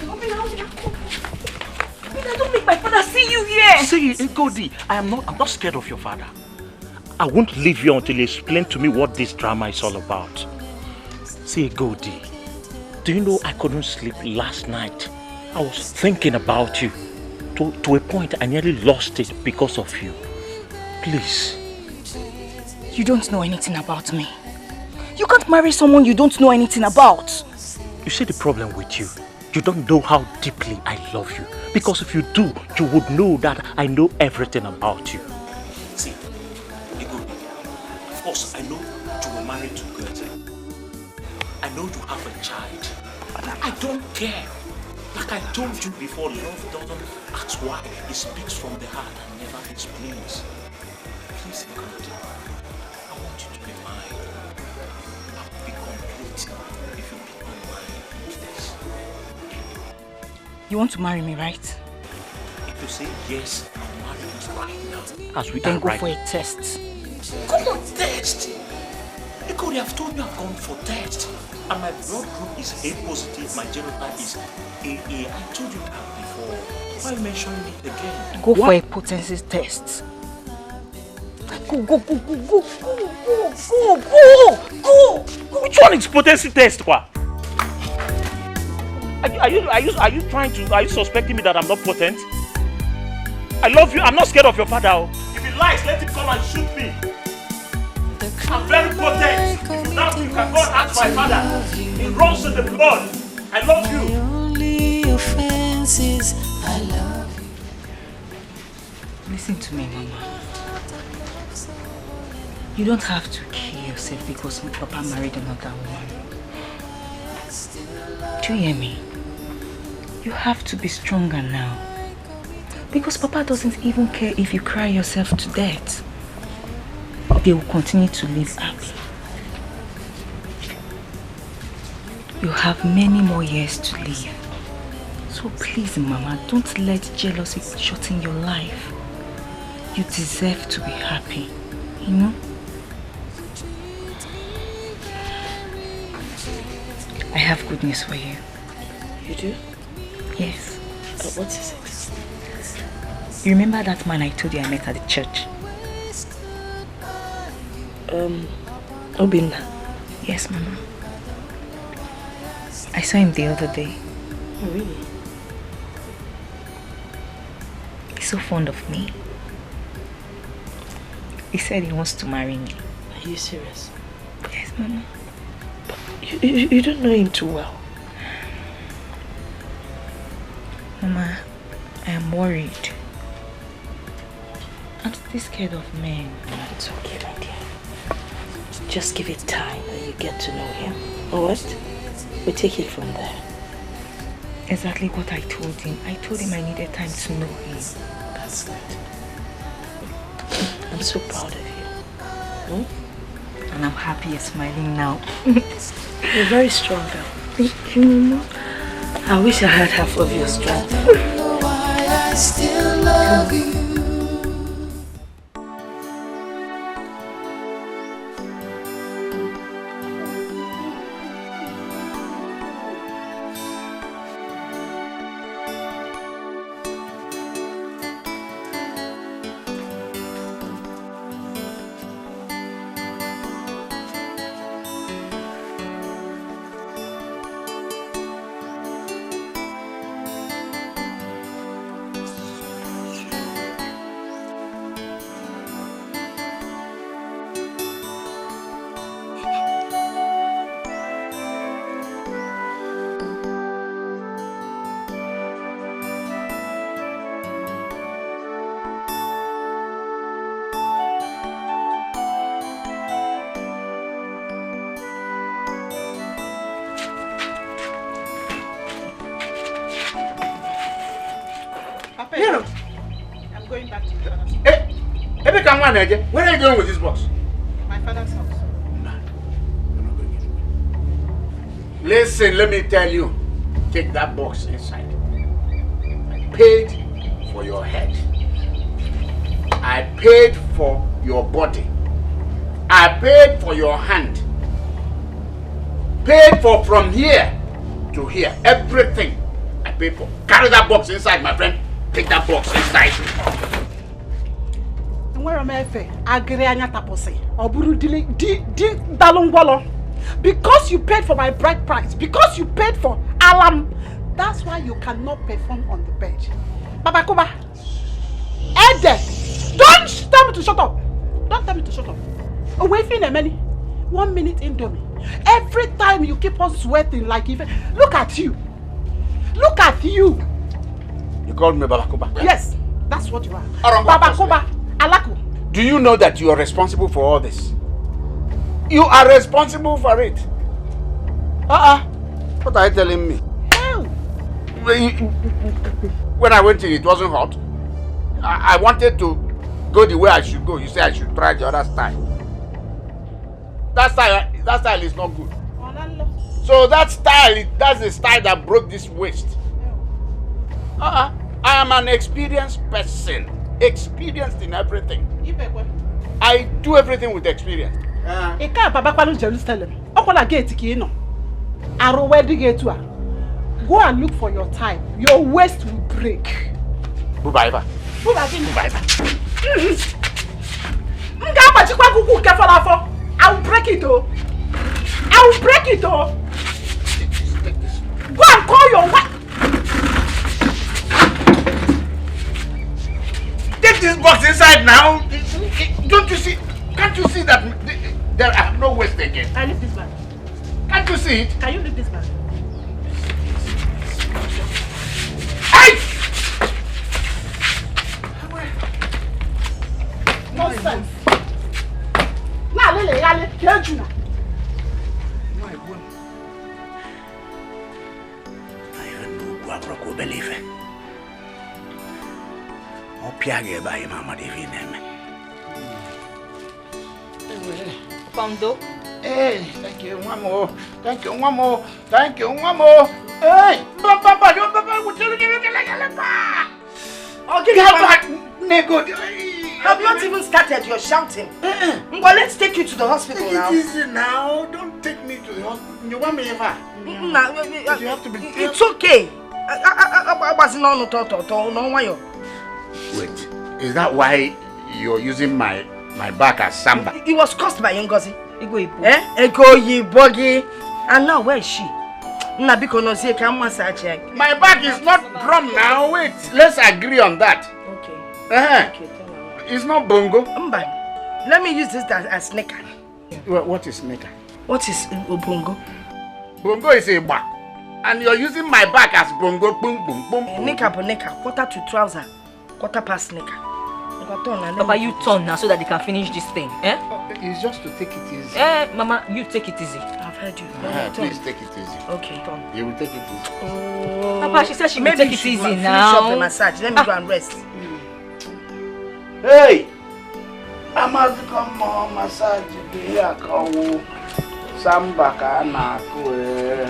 Don't make my father see you here. See, Egodi, I'm not scared of your father. I won't leave you until you explain to me what this drama is all about. See, Egodi, do you know I couldn't sleep last night? I was thinking about you. To a point, I nearly lost it because of you. Please. You don't know anything about me. You can't marry someone you don't know anything about. You see the problem with you? You don't know how deeply I love you. Because if you do, you would know that I know everything about you. See, Egodi, of course I know you were married to Goethe. I know you have a child. But I don't care. Like I told you before, love doesn't ask why. It speaks from the heart and never explains. Please, Egodi, I want you to be mine. I will be complete if you become mine. Please. You want to marry me, right? If you say yes, I'll marry you right now. As we then are go right for now. a test. Come on, test! Egodi, I've told you I've gone for test. And my blood group is A positive, my genotype is AA. I told you that before. Why are you mentioning it again? Go for a potency test. Go. Which one is potency test, kwa? Are you suspecting me that I'm not potent? I love you. I'm not scared of your father. If he lies, let him come and shoot me. I'm very potent. If you doubt me, you can go and ask my father. He runs in the blood. I love you. My only offense is I love you. Listen to me, Mama. You don't have to kill yourself because my papa married another woman. Do you hear me? You have to be stronger now. Because Papa doesn't even care if you cry yourself to death. They will continue to live happy. You have many more years to live. So please, Mama, don't let jealousy shorten your life. You deserve to be happy, you know? I have good news for you. You do? Yes. What is it? You remember that man I told you I met at the church? Obinna. Yes, Mama. I saw him the other day. Oh, really? He's so fond of me. He said he wants to marry me. Are you serious? Yes, Mama. But you don't know him too well. Mama, I am worried. I'm still scared of men. It's okay, my dear. Just give it time and you get to know him. Alright? We'll take it from there. Exactly what I told him. I told him I needed time to know him. That's good. I'm so proud of you. Hmm? And I'm happy you're smiling now. You're very strong, girl. Thank you, Mama. I wish I had half of your strength. I don't know why I still love you. going back to your father's house. Where are you going with this box? My father's house. Listen, let me tell you. Take that box inside. I paid for your head. I paid for your body. I paid for your hand. Paid for from here to here. Everything I paid for. Carry that box inside, my friend. Take that box inside. Where am I? Agreanya tapose. Oburu di dalungwalo. Because you paid for my bride price. Because you paid for alarm. That's why you cannot perform on the bed. Baba Kuba. Ede. Don't tell me to shut up. Don't tell me to shut up. Away from a minute. 1 minute indomie. Every time you keep on sweating like even. Look at you. Look at you. You called me Baba Kuba? Yes, that's what you are. Baba Kuba. Alaku. Do you know that you are responsible for all this? You are responsible for it. What are you telling me? Hell. When I went in, it wasn't hot. I wanted to go the way I should go. You say I should try the other style. That style is not good. So that's the style that broke this waist. I am an experienced person. Experienced in everything. I do everything with experience. Jerusalem. Go and look for your time. Your waist will break. Bubaiva. I will break it, oh. I will break it, oh. Go and call your wife. Take this box inside now. Don't you see? Can't you see that there are no waste again? I leave this bag. Can't you see it? Can you leave this bag? Hey! Nonsense. Na lele yale kejuna. I even know Guaproco believe it. Opiage by Mama Divine. Pondo. Hey, thank you, one more. Thank you, one more. Thank you, one more. Hey, Papa, you Have you not even started your shouting? Well, let's take you to the hospital now. Take it easy now. Don't take me to the hospital. You want me ever? You have to be. It's okay. I wasn't on no. Wait, is that why you're using my back as samba? It was caused by Ngozi. Ego Yibogi. And now where is she? My back is not drum now. Wait, let's agree on that. Okay. Okay. It's not bongo. Let me use this as sneka. What is sneka? What is bongo? Bongo is a back. And you're using my back as bongo. Boom, boom, boom. Neka, quarter to trouser, quarter past sneka. Papa, you turn now so that they can finish this thing. It's just to take it easy. Mama, you take it easy. I've heard you. Please take it easy. Okay, turn. You will take it easy. Oh. Papa, she said she will take it easy Finish now. up the massage. Let me go and rest. Hey! I must come on massage here. Go samba kana kwe.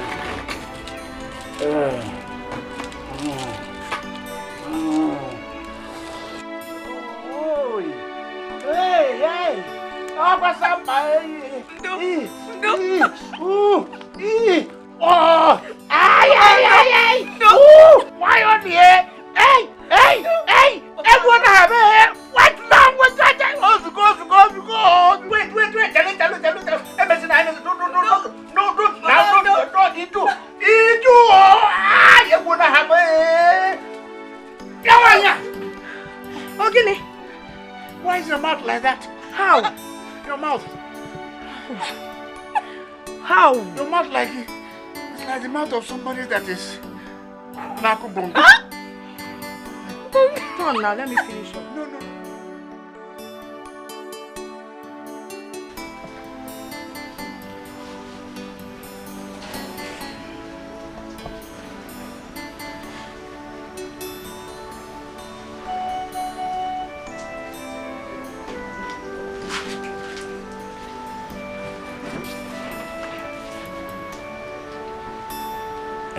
Hey! Apa sampai? Oh! Ay! Why on here? Hey! Everyone have it. What language? Go. Wait. Tell it. No. Itu. Everyone have it. Okay. Why is your mouth like that? How? Your mouth. How? Your mouth it's like the mouth of somebody that is Nakubongo. Turn now, let me finish up. No.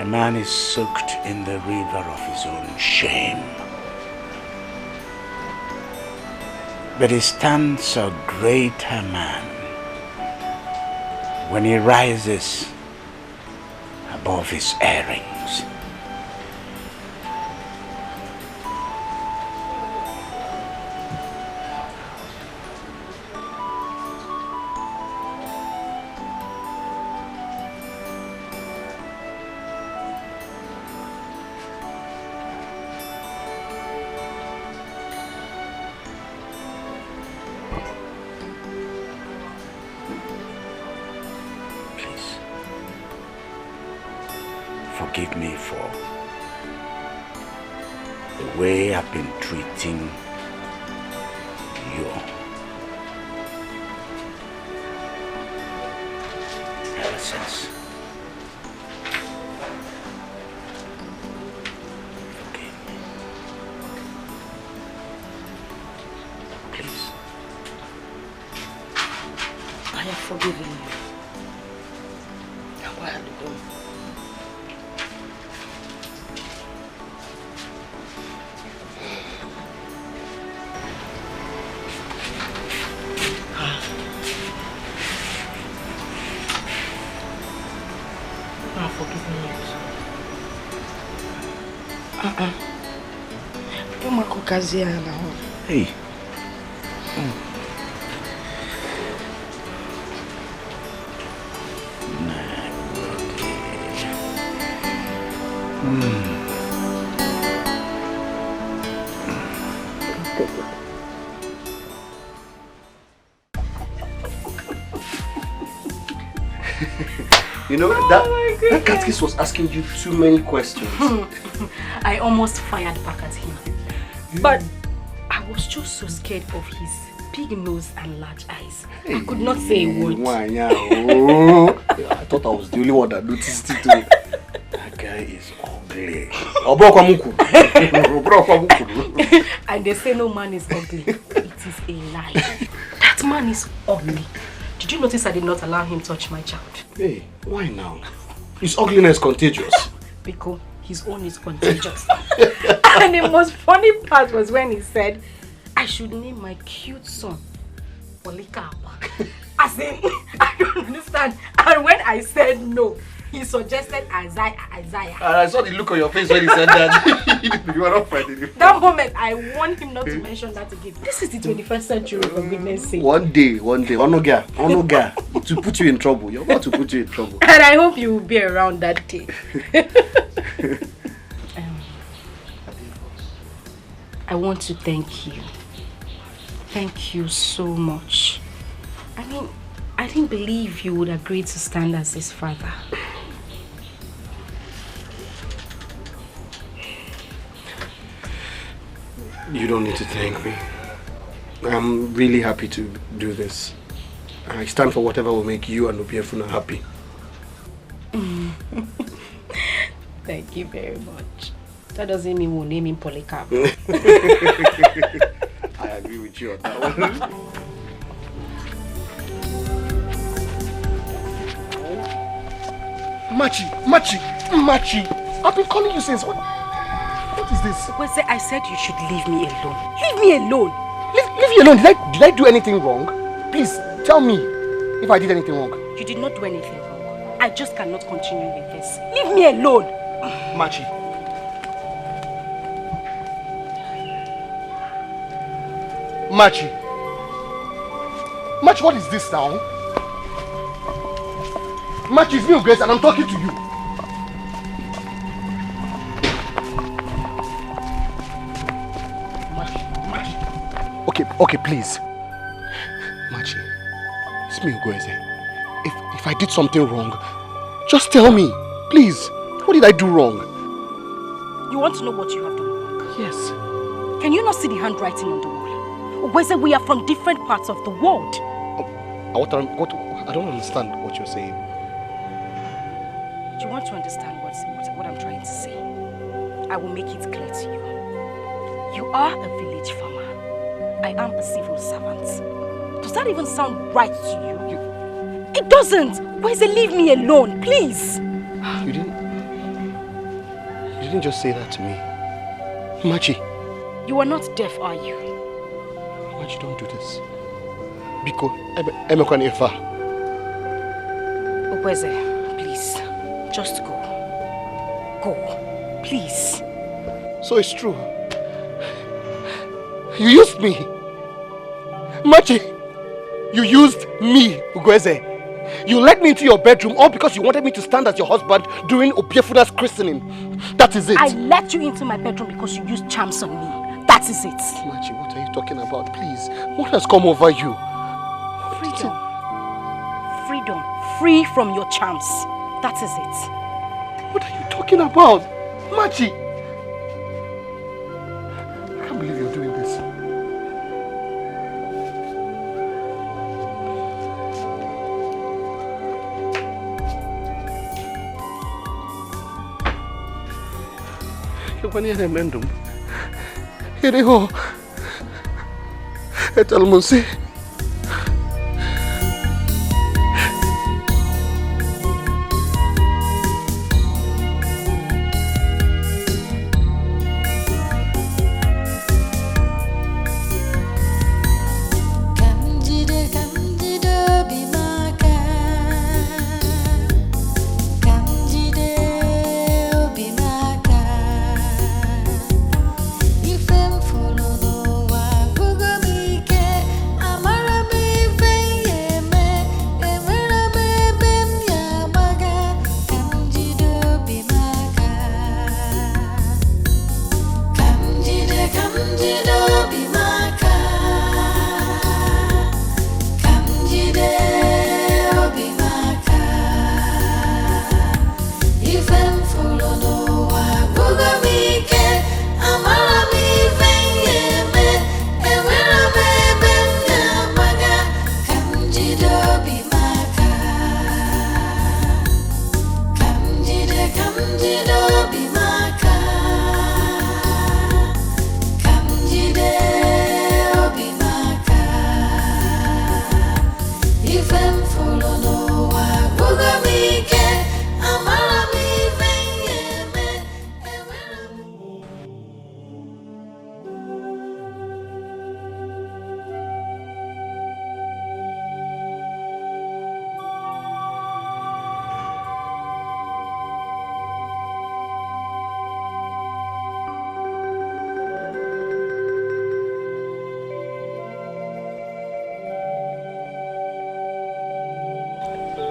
A man is soaked in the river of his own shame. But he stands a greater man when he rises above his errings. Forgive me for the way I've been treating you ever since. Forgive me. Please. I have forgiven you. A while ago. Hey. You know, that catechist was asking you too many questions. I almost fired back at him. But I was just so scared of his big nose and large eyes. I could not say a word. I thought I was the only one that noticed it too. That guy is ugly. And they say no man is ugly. It is a lie. That man is ugly. Did you notice I did not allow him to touch my child? Hey, why now? His ugliness contagious. Because his own is contagious. And the most funny part was when he said, I should name my cute son Polycarp. As in, I don't understand. And when I said no, he suggested Isaiah. And I saw the look on your face when he said that. You were not fighting him. That moment, I warned him not to mention that again. This is the 21st century, for goodness sake. One day, Onoga, to put you in trouble. You're about to put you in trouble. And I hope you will be around that day. I want to thank you. Thank you so much. I mean, I didn't believe you would agree to stand as his father. You don't need to thank me. I'm really happy to do this. I stand for whatever will make you and Obiefuna happy. Thank you very much. That doesn't mean we'll name him Polycarp. I agree with you on that one. Machi! I've been calling you since. What is this? Well, I said you should leave me alone. Leave me alone! Leave me alone? Did I do anything wrong? Please, tell me if I did anything wrong. You did not do anything wrong. I just cannot continue with this. Leave me alone! Machi, what is this now? Machi, it's me, Grace, and I'm talking to you. Machi. Okay, please. Machi, it's me, Grace. If I did something wrong, just tell me, please. What did I do wrong? You want to know what you have done wrong? Yes. Can you not see the handwriting on the wall? Whether we are from different parts of the world. I don't understand what you're saying. You want to understand what I'm trying to say? I will make it clear to you. You are a village farmer. I am a civil servant. Does that even sound right to you? It doesn't! Where's it? Leave me alone, please! didn't just say that to me. Machi. You are not deaf, are you? Machi, don't do this. Biko, Emekwan Ifa. Okweze, please. Just go. Go. Please. So it's true. You used me. Machi, you used me, Ugweze. You let me into your bedroom all because you wanted me to stand as your husband during Obiefuna's christening. That is it. I let you into my bedroom because you used charms on me. That is it. Machi, what are you talking about? Please, what has come over you? Freedom. Freedom. Free from your charms. That is it. What are you talking about? Machi! I can't believe you're doing this. When you're in Here, TITTLE Musi.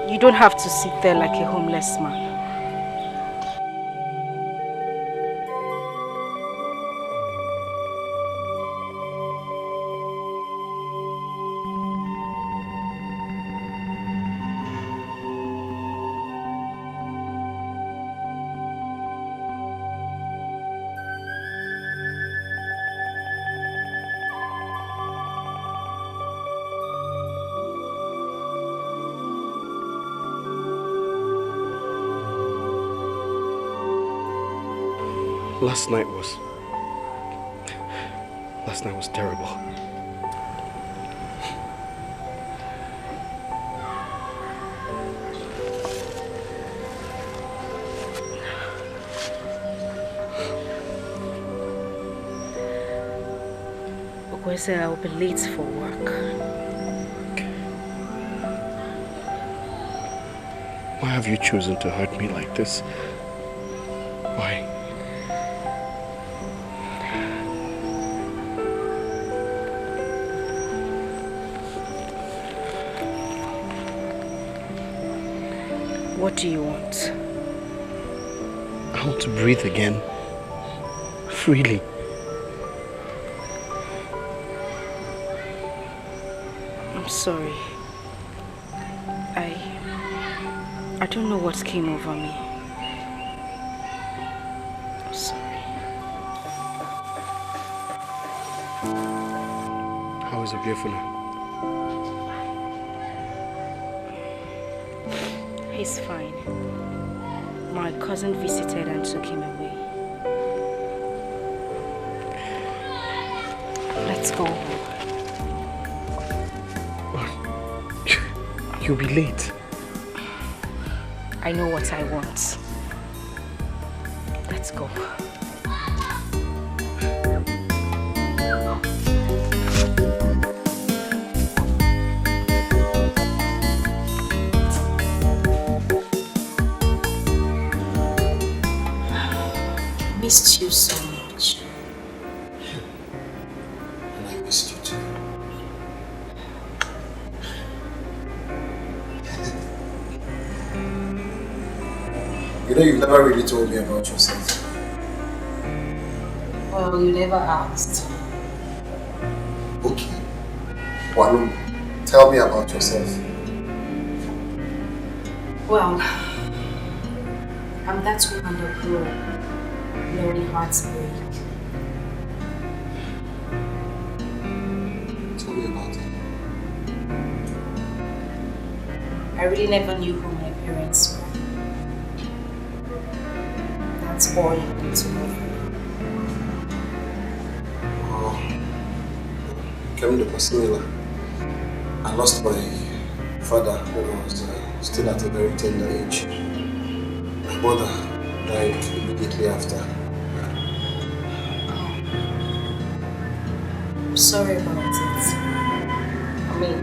You don't have to sit there like a homeless man. Last night was terrible. Okwese, I will be late for work. Why have you chosen to hurt me like this? Why? What do you want? I want to breathe again. Freely. I'm sorry. I don't know what came over me. I'm sorry. How is Obiefuna? He's fine. My cousin visited and took him away. Let's go home. You'll be late. I know what I want. Let's Let's go. Missed you so much. And I missed you too. You know, you've never really told me about yourself. Well, you never asked. Okay. Walum, tell me about yourself. Well, I'm that woman that grew up knowing hearts break. Tell me about it. I really never knew who my parents were. That's all I need to know. Oh, Kevin the Pasimila. I lost my father when I was still at a very tender age. My mother died immediately after. I'm sorry about it. I mean,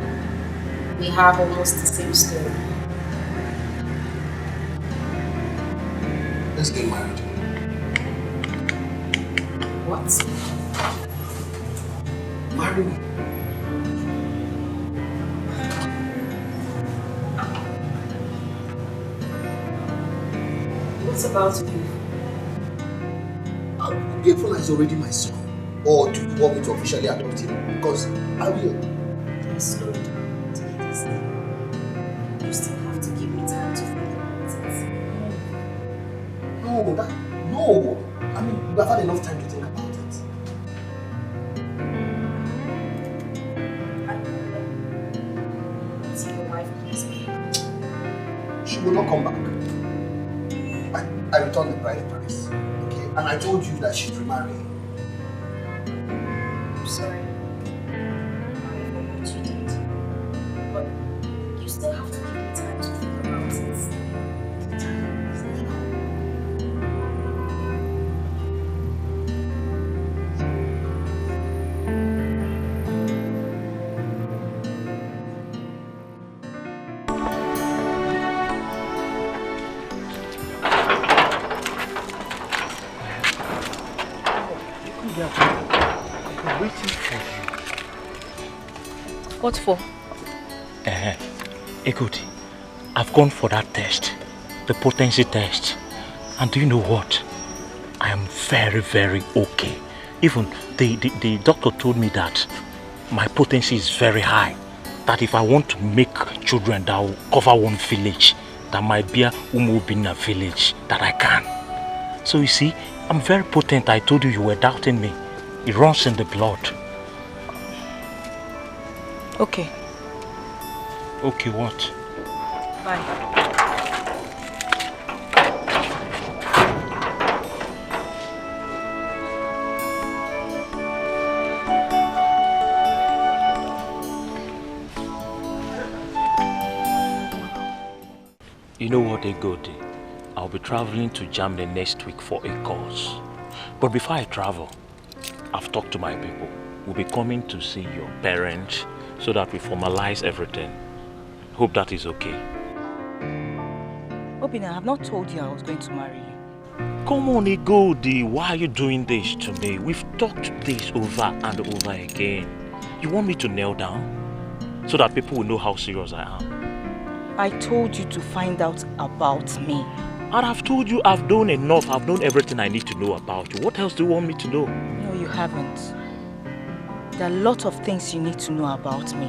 we have almost the same story. Let's get married. What? Marry me. What's about you? Grateful is already my son. Or do you want me to officially adopt him? Because I will. Please slow down. Take it easy. You still have to give me time to think about it. No. I mean, we've had enough time to think about it. Until your wife comes back. She will not come back. I returned the bride price. Okay? And I told you that she's remarrying. I'm sorry. I don't know what you did. But you still have to give me time to think about it. I've been waiting for you. What for? Ekoti, I've gone for that test, the potency test. And do you know what? I am very, very okay. Even the doctor told me that my potency is very high. That if I want to make children that will cover one village, that might be a Umubina village, that I can. So you see, I'm very potent. I told you were doubting me. It runs in the blood. Okay. Okay, what? Bye. You know what, Egodi? I'll be traveling to Germany next week for a course. But before I travel, I've talked to my people. We'll be coming to see your parents so that we formalize everything. Hope that is okay. Obina, I have not told you I was going to marry you. Come on, Egodi. Why are you doing this to me? We've talked this over and over again. You want me to kneel down so that people will know how serious I am? I told you to find out about me. And I've told you I've done enough. I've known everything I need to know about you. What else do you want me to know? No, you haven't. There are a lot of things you need to know about me.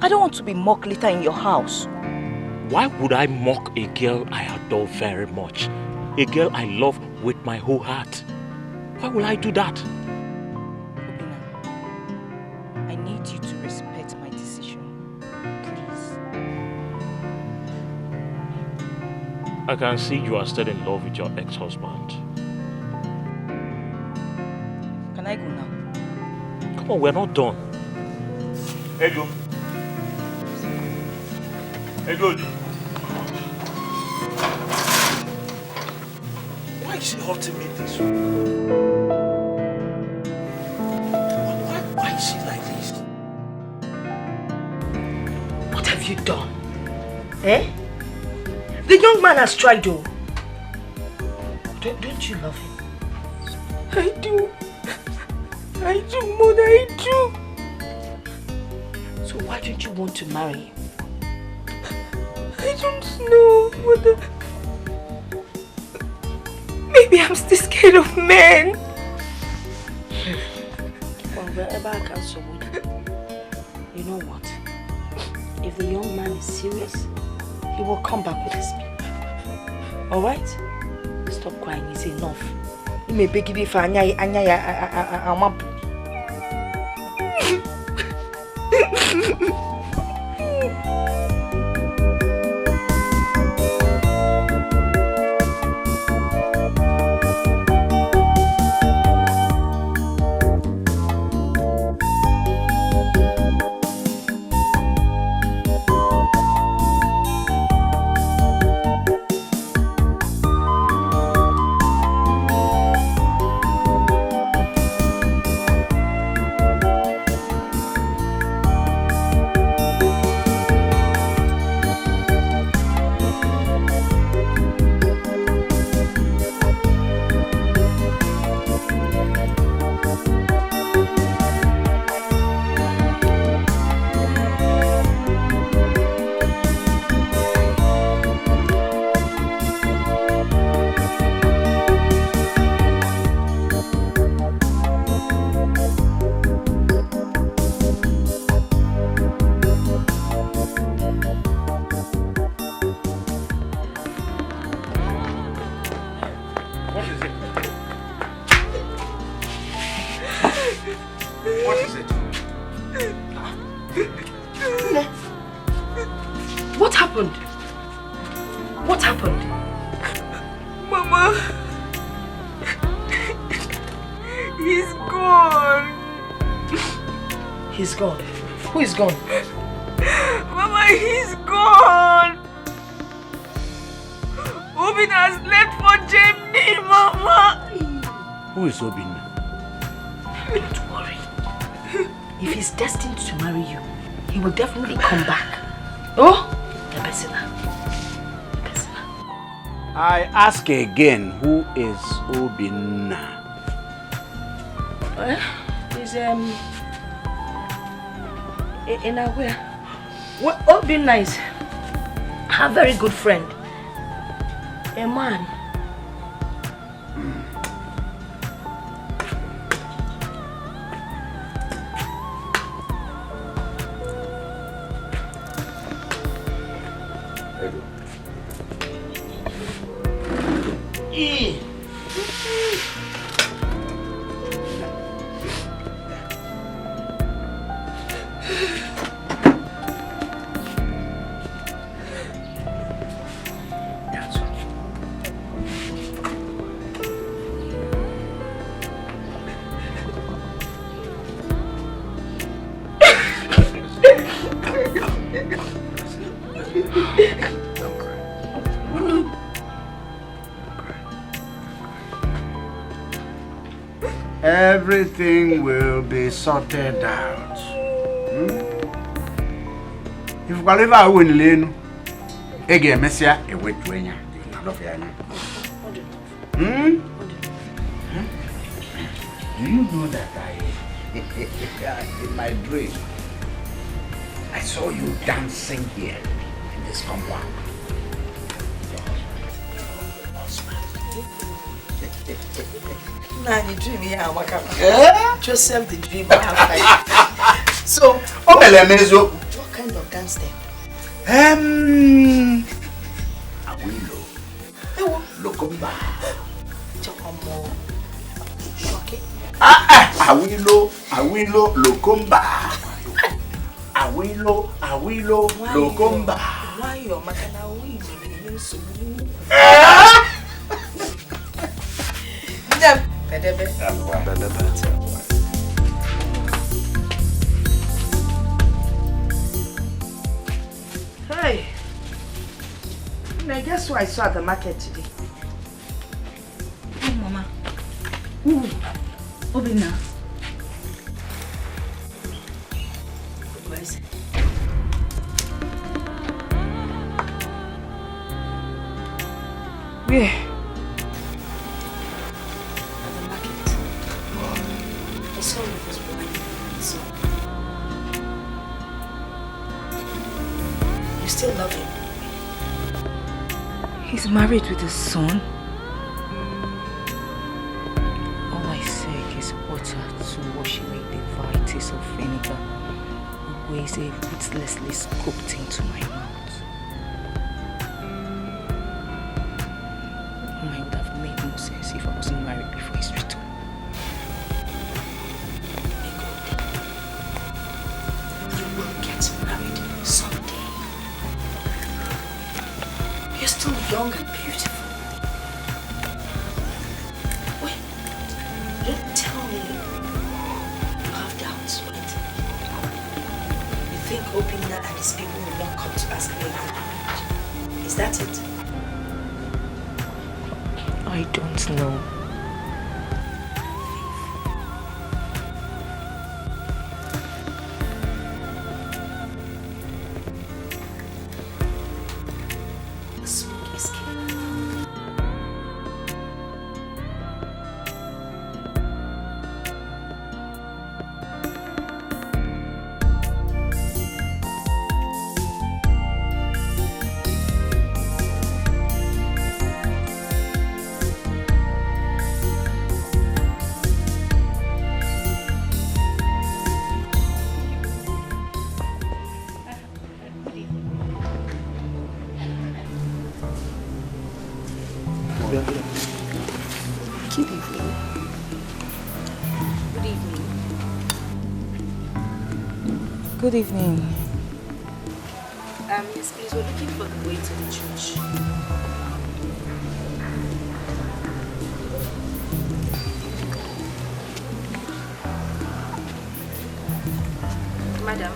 I don't want to be mocked later in your house. Why would I mock a girl I adore very much? A girl I love with my whole heart. Why will I do that? Obina, I need you to respect my decision. Please. I can see you are still in love with your ex-husband. Can I go now? Come on, we're not done. Ego. Ego. Why is she hurting me this way? Why is she like this? What have you done? Eh? The young man has tried though. Don't you love him? I do. I do, Mother, I do. So why don't you want to marry him? I don't know, Mother. Maybe I'm still scared of men. Well, wherever I can support you. You know what? If the young man is serious, he will come back with his people. Alright? Stop crying, it's enough. You may beg it for Anya. What happened? What happened? Mama, he's gone. He's gone. Who is gone? Mama, he's gone. Obin has left for Germany, Mama. Who is Obin? Don't worry. If he's destined to marry you, he will definitely come back. Oh, Ebesina. I ask again, who is Obin? He's in a way. Obinna is a very good friend. A man. Everything will be sorted out. If you believe I win, Lenu, again, Messia, a wet winger. Do you know that in my dream, I saw you dancing here in this compound? Nah, the dream, yeah, Joseph, the dream, I have. So, what kind of dance then? Awilo. Lokomba. Okay. Awilo, Lokomba. Awilo, Lokomba. Why you're making a wheel? Hey, I guess what I saw at the market today. Who? Obina. Where is it? Where? At the market. I saw him was behind so you still love him? He's married with a son. All I say is water to wash away the varieties of vinegar ways ruthlessly scooped into my mouth. Mine would have made no sense if I wasn't married before his return. You will get married someday. You're still young and beautiful. Wait, don't tell me you have doubts, right? You think Obina and his people will not come to ask me about marriage? Is that it? I don't know. The smoke is killing me. Good evening. Good evening. Good evening. Yes, please, we're looking for the way to the church. Madam.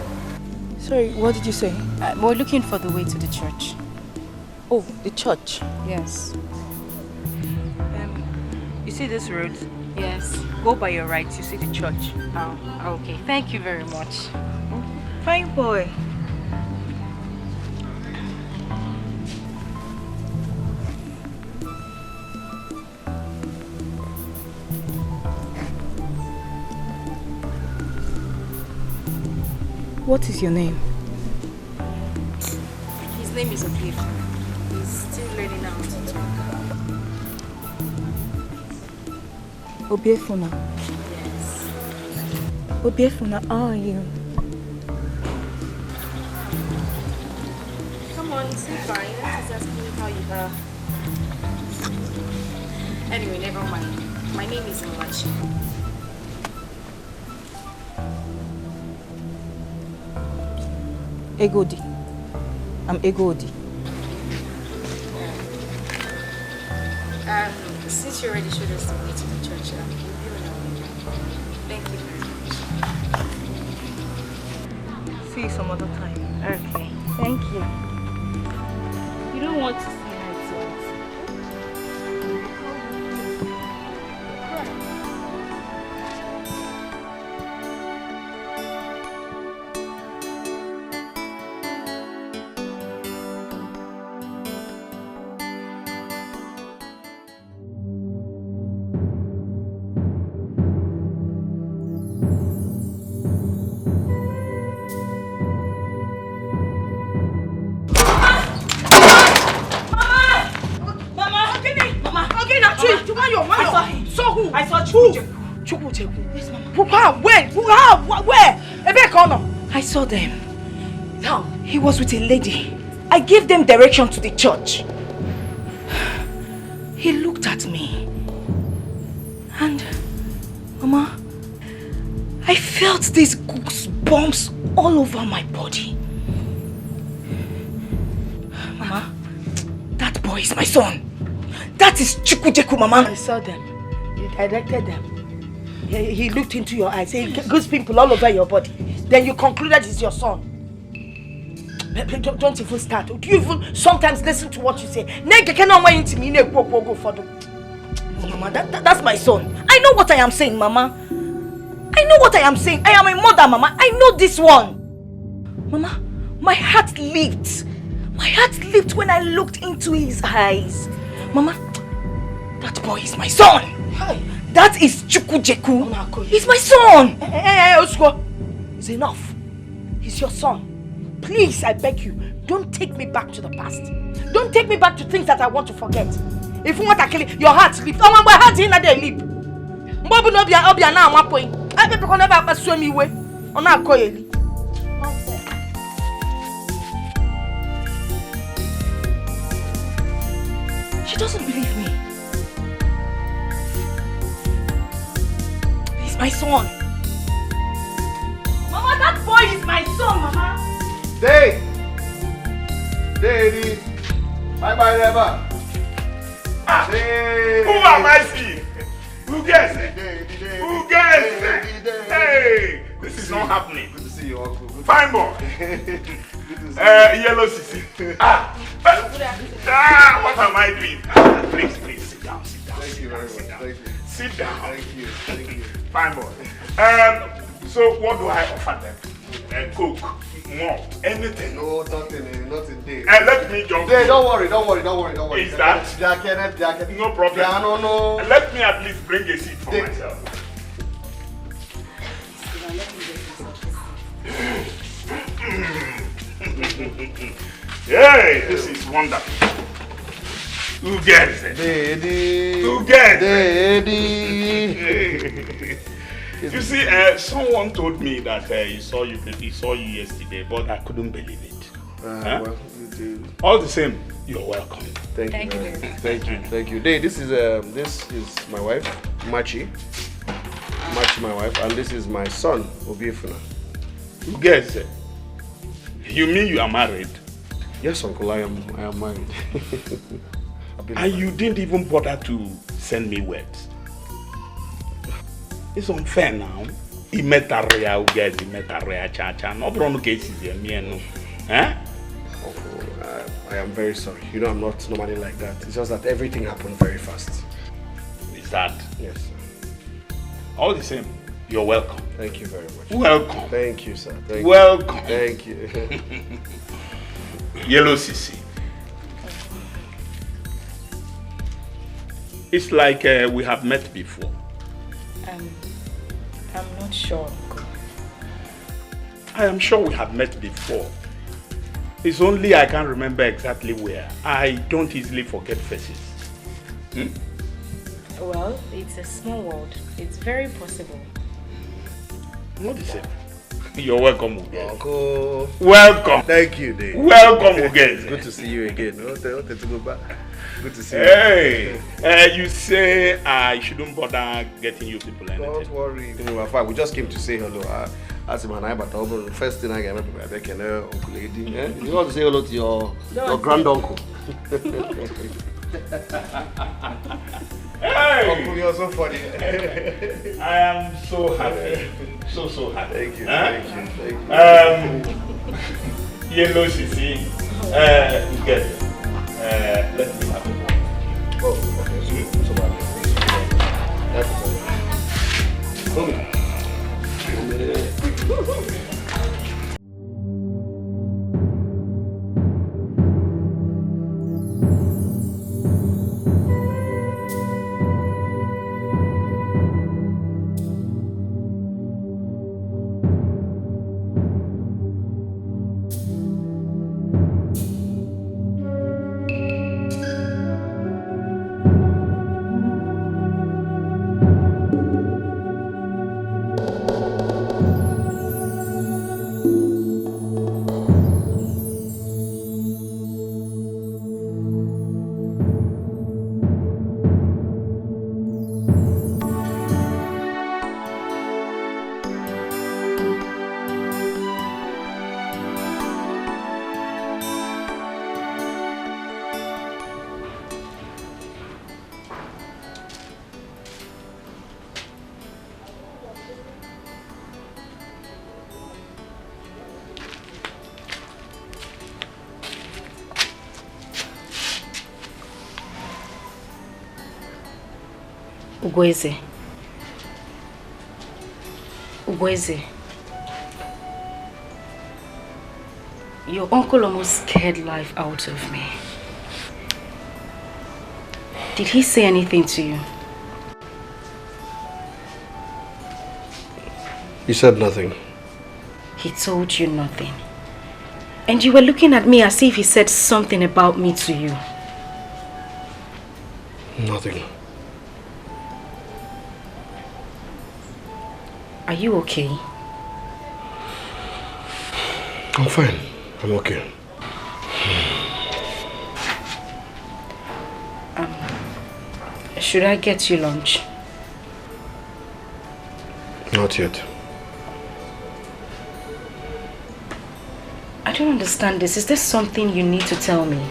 Sorry, what did you say? We're looking for the way to the church. Oh, the church. Yes. You see this road? Yes. Go by your right, you see the church. Oh, okay. Thank you very much. Fine boy. What is your name? His name is Educative. He's still learning how to talk. Obiefuna. Yes. Obiefuna, how are you? Come on, say fine. Let's just ask me how you are. Anyway, never mind. My name is Mwachi. Egodi. I'm Egodi. Since you already showed us the way to the church, we'll be on our way. Thank you very much. See you some other time. Okay. Thank you. You don't want to see her tonight. I saw Chukwucheku. Yes, Mama. Papa, when? Where? I saw them. Now, he was with a lady. I gave them direction to the church. He looked at me. And, Mama, I felt these goosebumps all over my body. Mama, that boy is my son. That is Chukwucheku, Mama. I saw them. You directed them. He looked into your eyes. He goose pimple all over your body. Then you concluded it's your son. Don't even start. Do you even sometimes listen to what you say? Mama, Mama. That's my son. I know what I am saying, Mama. I know what I am saying. I am a mother, Mama. I know this one. Mama, my heart leaped. My heart leaped when I looked into his eyes. Mama, that boy is my son. Hi. That is Chukwujeku. He's my son. Osko, it's enough. He's your son. Please, I beg you, don't take me back to the past. Don't take me back to things that I want to forget. If you want to kill it, your heart leap. Oh, my heart in there leap. Mbobu no bia obia na one point. I be because never pass me way. Ona akoyeli. She doesn't believe me. He's my son. Mama, that boy is my son, Mama. Daddy. Bye, never. Who am I seeing? Who gets it? Who gets it? Hey, this is not happening. Good to see you, Uncle. Fine boy. Yellow sissy. What am I doing? Please, sit down. Thank you very much. Thank you. Sit down. Thank you. Fine boy. So what do I offer them? Coke, malt, anything? No, nothing, Dave. Let me jump. Dave, don't worry. Is that? Jacket. No problem. Yeah, no. Let me at least bring a seat for myself. Hey, this is wonderful. Who gets it? Daddy. Who gets it? You see, someone told me that he saw you yesterday, but I couldn't believe it. Well, you did. All the same, you're welcome. Thank you. Dave, this is my wife, Machi, my wife, and this is my son, Obiefuna. Who gets it? You mean you are married? Yes, Uncle, I am married. And you didn't even bother to send me words. It's unfair now. I am very sorry. You know I'm not normally like that. It's just that everything happened very fast. Is that? Yes, sir. All the same, you're welcome. Thank you very much. Welcome. Thank you, sir. Welcome. Thank you. Yellow Sissy. It's like we have met before. I'm not sure, Uncle. I am sure we have met before. It's only I can't remember exactly where. I don't easily forget faces. Well, it's a small world. It's very possible. Not the same. You're welcome, Uge. Uncle. Welcome. Thank you, Dave. Welcome, Uge. Good to see you again. Good to see you. Hey, you say I shouldn't bother getting you people anything. Don't worry. In fact, we just came to say hello. As my neighbor, the first thing I get, I can Uncle Lady. You want to say hello to your granduncle. Hey! Uncle, you're so funny. I am so happy. So happy. Thank you. Yellow Sissy, get it. Let me have it. Oh, okay. So bad. Ugweze. Ugweze. Your uncle almost scared life out of me. Did he say anything to you? He said nothing. He told you nothing. And you were looking at me as if he said something about me to you. Nothing. Are you okay? I'm fine. I'm okay. Should I get you lunch? Not yet. I don't understand this. Is there something you need to tell me?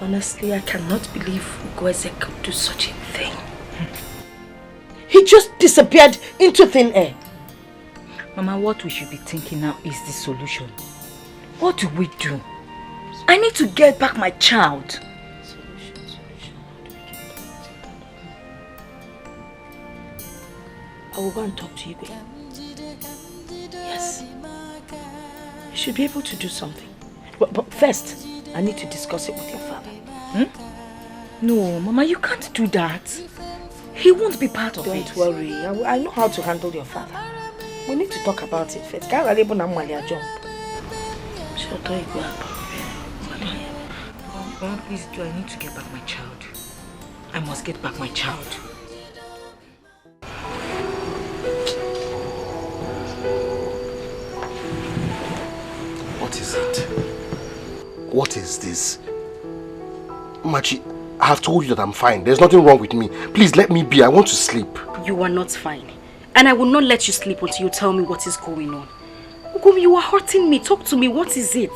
Honestly, I cannot believe Ugweze could do such a thing. He just disappeared into thin air. Mama, what we should be thinking now is the solution. What do we do? I need to get back my child. I will go and talk to you again. Yes. You should be able to do something. But first, I need to discuss it with your father. No, Mama, you can't do that. He won't be part of it. Don't worry. I know how to handle your father. We need to talk about it first. Mama, please do. I need to get back my child. I must get back my child. What is it? What is this? Machi, I have told you that I'm fine. There's nothing wrong with me. Please let me be. I want to sleep. You are not fine. And I will not let you sleep until you tell me what is going on. Ugum, you are hurting me. Talk to me. What is it?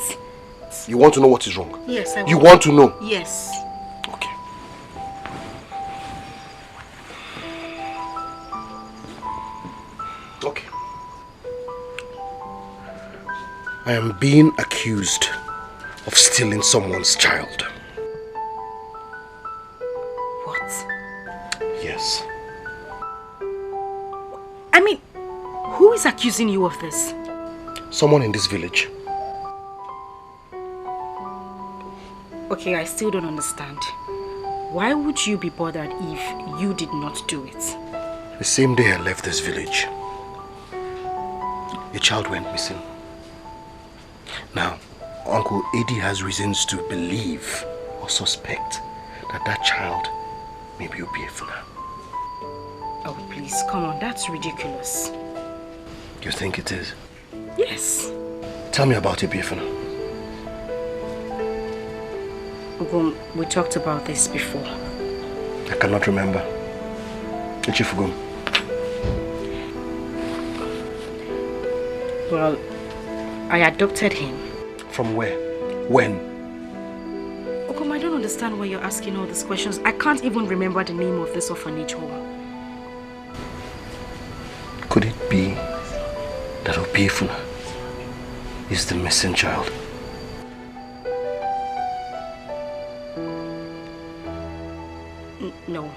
You want to know what is wrong? Yes, I want. You want to know? Yes. Okay. Okay. I am being accused of stealing someone's child. What? Yes. I mean, who is accusing you of this? Someone in this village. Okay, I still don't understand. Why would you be bothered if you did not do it? The same day I left this village, a child went missing. Now, Uncle Eddie has reasons to believe or suspect that that child may be Obiefuna. Oh, please, come on. That's ridiculous. You think it is? Yes. Tell me about Obiefuna. Ugum, we talked about this before. I cannot remember. Ichifugum. Well, I adopted him. From where? When? understand why you're asking all these questions. I can't even remember the name of this orphanage home. Could it be that Obiefuna is the missing child? No,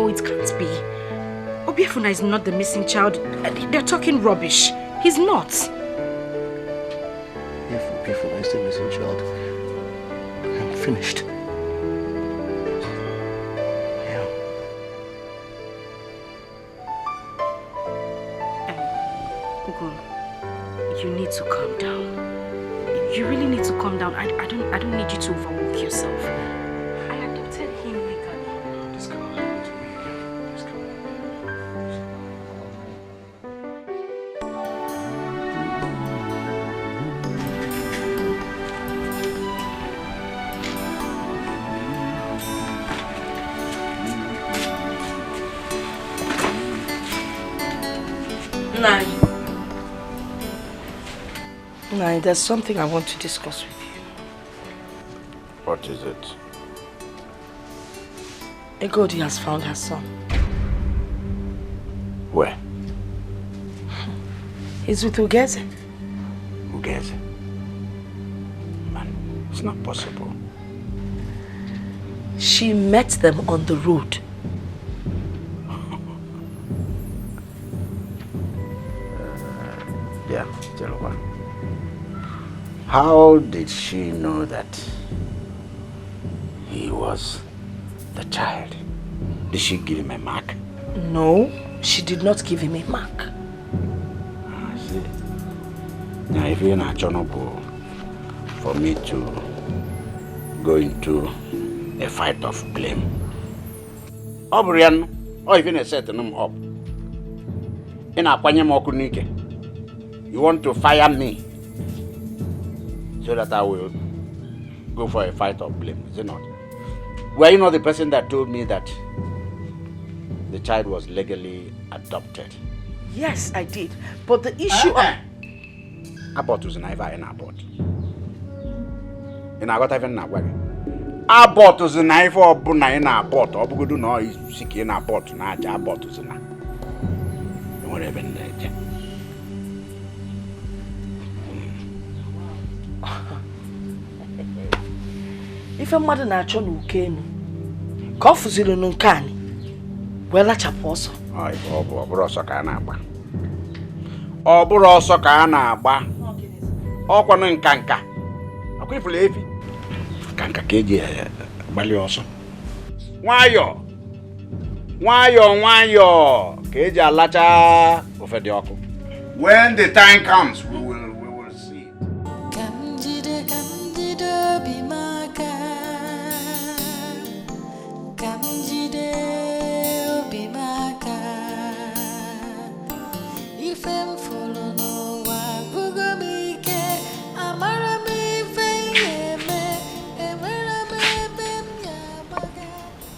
it can't be. Obiefuna is not the missing child. They're talking rubbish. He's not. If Obiefuna is the missing child, I'm finished. You need to calm down. You really need to calm down. I don't need you to overwork yourself. I adopted him legally. Just come on. Just come on. Nine. Nai, there's something I want to discuss with you. What is it? Egodi has found her son. Where? He's with Ugeze. Ugeze? Man, it's not possible. She met them on the road. Yeah, tell her. How did she know that he was the child? Did she give him a mark? No, she did not give him a mark. I see. Now, if you're not honorable for me to go into a fight of blame, Obrian, or even a certain up. In a Panyamokunike, you want to fire me so that I will go for a fight of blame, is it not? Were you not the person that told me that the child was legally adopted? Yes, I did. But the issue Abort was never an abort. And I got even a way. Abort was a knife or buna in a abort, or good no is sick in a abort, not abort was a knife. Whatever. If a mother na-achọ n'ukenu, ka ọ fụziri n'nke anyị, wee lachapụ ọsọ. Ọ bụrụ ọsọ ka a na-agba. Ọ bụrụ ọsọ ka a na-agba. Ọkwanụ nka. Akwa ifuru efi. Nka ka eji gbalị ọsọ. Nwayọọ ka eji alacha ofe dị ọkụ. When the time comes, we will see.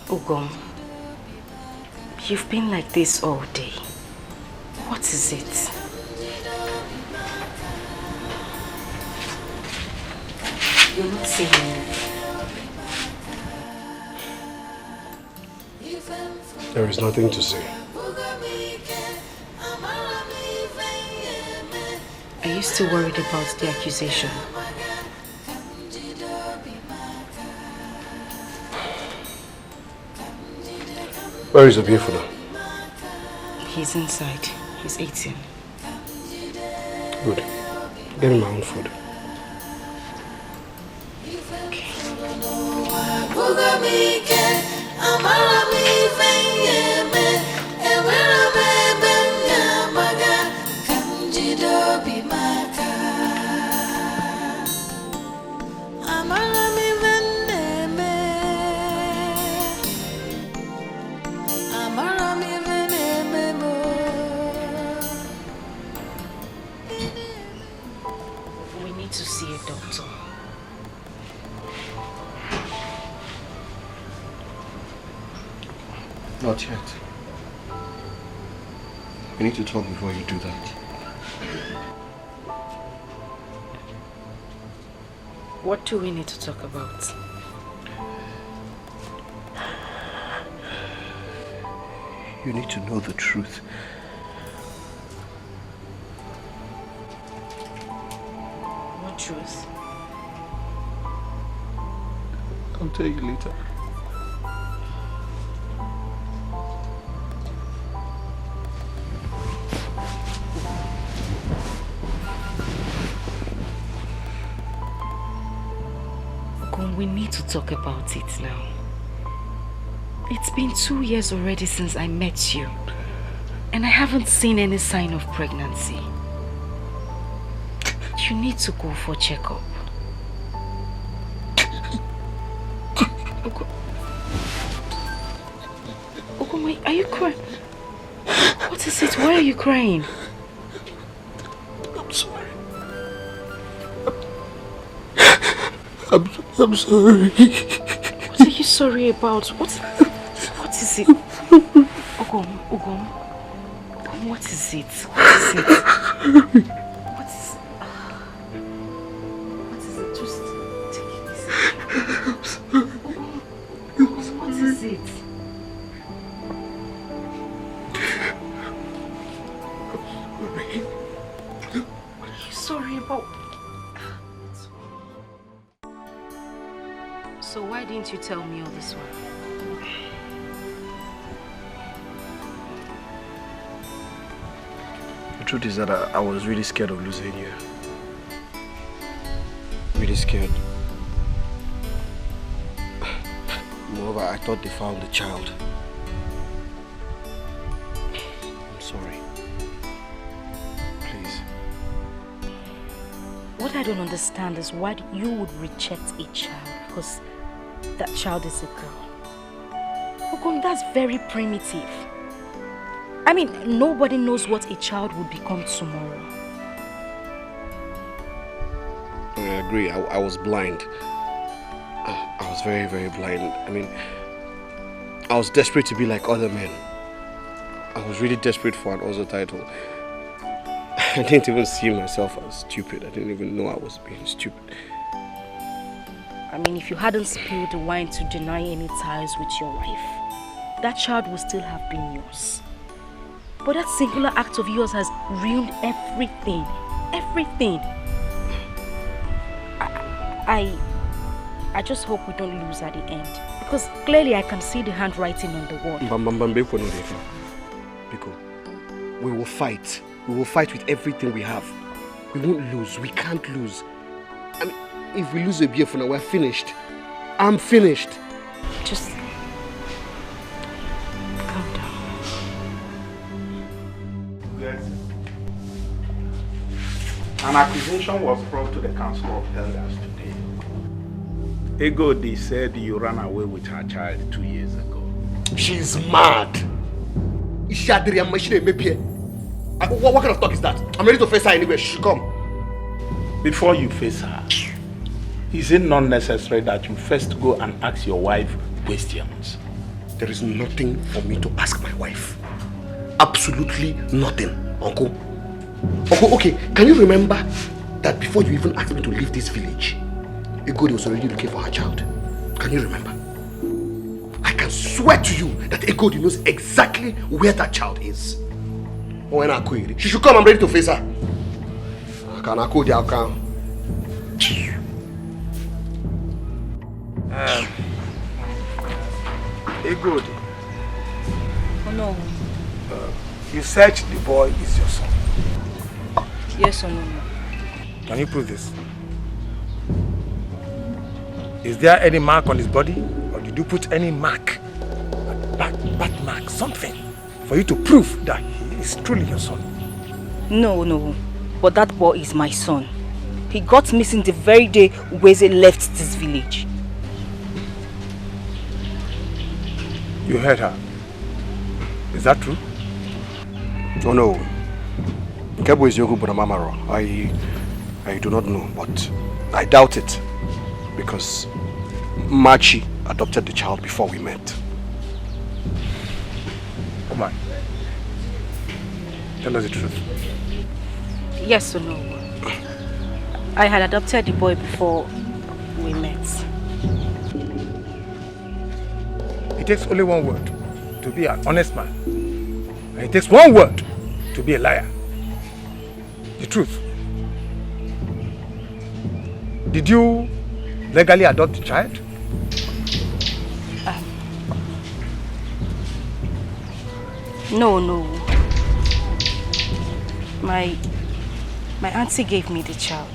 Ugom, you've been like this all day. What is it? You're not saying anything. There is nothing to say. Are you still worried about the accusation? Where is Obiefuna? He's inside. He's eating. Good. Get him my own food. We need to see a doctor. Not yet. We need to talk before you do that. What do we need to talk about? You need to know the truth. What truth? I'll tell you later. We need to talk about it now. It's been 2 years already since I met you, and I haven't seen any sign of pregnancy. You need to go for checkup. Ogum, are you crying? What is it? Why are you crying? I'm sorry. I'm sorry. What are you sorry about? What is it? Ogum, what is it? What is it? Just take it easy. Ogum, what is it? What are you sorry about? So why didn't you tell me all this one? The truth is that I was really scared of losing you. Really scared. Moreover, I thought they found the child. I'm sorry. Please. What I don't understand is why you would reject a child because that child is a girl. Ogum, that's very primitive. I mean, nobody knows what a child will become tomorrow. I agree. I was blind. I was very, very blind. I mean, I was desperate to be like other men. I was really desperate for an Ozo title. I didn't even see myself as stupid. I didn't even know I was being stupid. I mean, if you hadn't spilled the wine to deny any ties with your wife, that child would still have been yours. But that singular act of yours has ruined everything. Everything. I just hope we don't lose at the end. Because clearly I can see the handwriting on the wall. We will fight. We will fight with everything we have. We won't lose. We can't lose. I mean, if we lose a beer for now, we're finished. I'm finished. Just calm down. Yes. An accusation was brought to the Council of Elders today. Egodi said you ran away with her child 2 years ago. She's mad. What kind of talk is that? I'm ready to face her anyway. She should come. Before you face her, is it not necessary that you first go and ask your wife questions? There is nothing for me to ask my wife. Absolutely nothing, Uncle. Uncle, okay, can you remember that before you even asked me to leave this village, Egodi was already looking for her child? Can you remember? I can swear to you that Egodi knows exactly where that child is. She should come, I'm ready to face her. Egodi. Oh no. You said the boy is your son. Yes or no? Can you prove this? Is there any mark on his body? Or did you put any mark? Bat mark, something, for you to prove that he is truly your son? No. But that boy is my son. He got missing the very day Weze left this village. You heard her. Is that true? Oh no. Nkebo is Yogu Bonamamaro. I do not know, but I doubt it. Because Machi adopted the child before we met. Come on. Tell us the truth. Yes or no? I had adopted the boy before we met. It takes only one word to be an honest man. And it takes one word to be a liar. The truth. Did you legally adopt the child? No. My auntie gave me the child.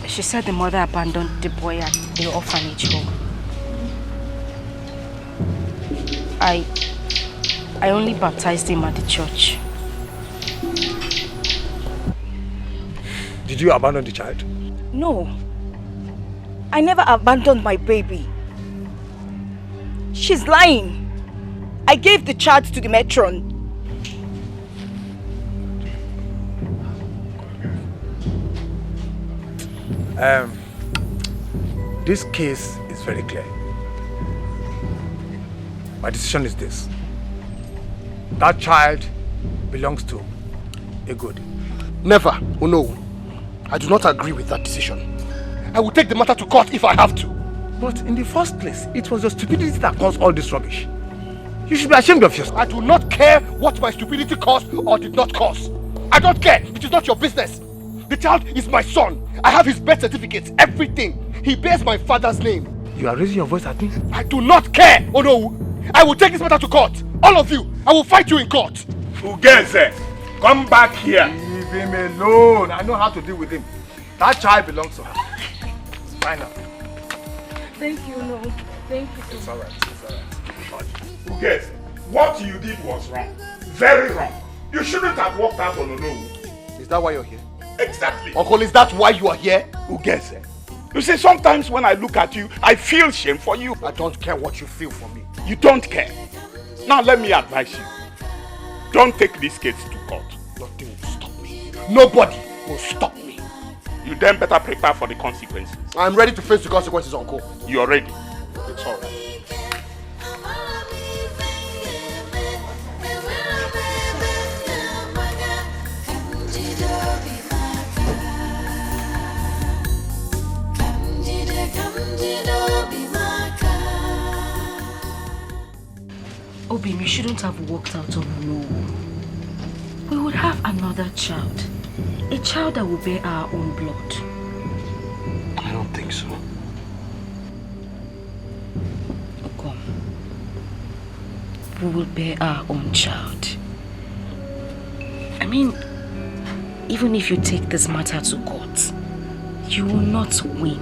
She said the mother abandoned the boy at the orphanage home. I only baptized him at the church. Did you abandon the child? No. I never abandoned my baby. She's lying. I gave the child to the matron. This case is very clear. My decision is this. That child belongs to Egodi. Never. Oh no. I do not agree with that decision. I will take the matter to court if I have to. But in the first place, it was your stupidity that caused all this rubbish. You should be ashamed of yourself. I do not care what my stupidity caused or did not cause. I don't care. It is not your business. The child is my son. I have his birth certificates, everything. He bears my father's name. You are raising your voice at me? I do not care. Oh no. I will take this matter to court. All of you. I will fight you in court. Ugeze, come back here. Leave him alone. I know how to deal with him. That child belongs to her. It's fine now. Thank you, no. Thank you. It's alright. It's alright. Ugeze, what you did was wrong. Very wrong. You shouldn't have walked out on Onowu. Is that why you're here? Exactly. Uncle, is that why you are here? Ugeze, you see, sometimes when I look at you, I feel shame for you. I don't care what you feel for me. You don't care. Now let me advise you. Don't take this case to court. Nothing will stop me. Nobody will stop me. You then better prepare for the consequences. I'm ready to face the consequences, Uncle. You're ready. It's alright. Obim, you shouldn't have walked out of nowhere. We would have another child. A child that will bear our own blood. I don't think so. Come. We will bear our own child. I mean, even if you take this matter to court, you will not win.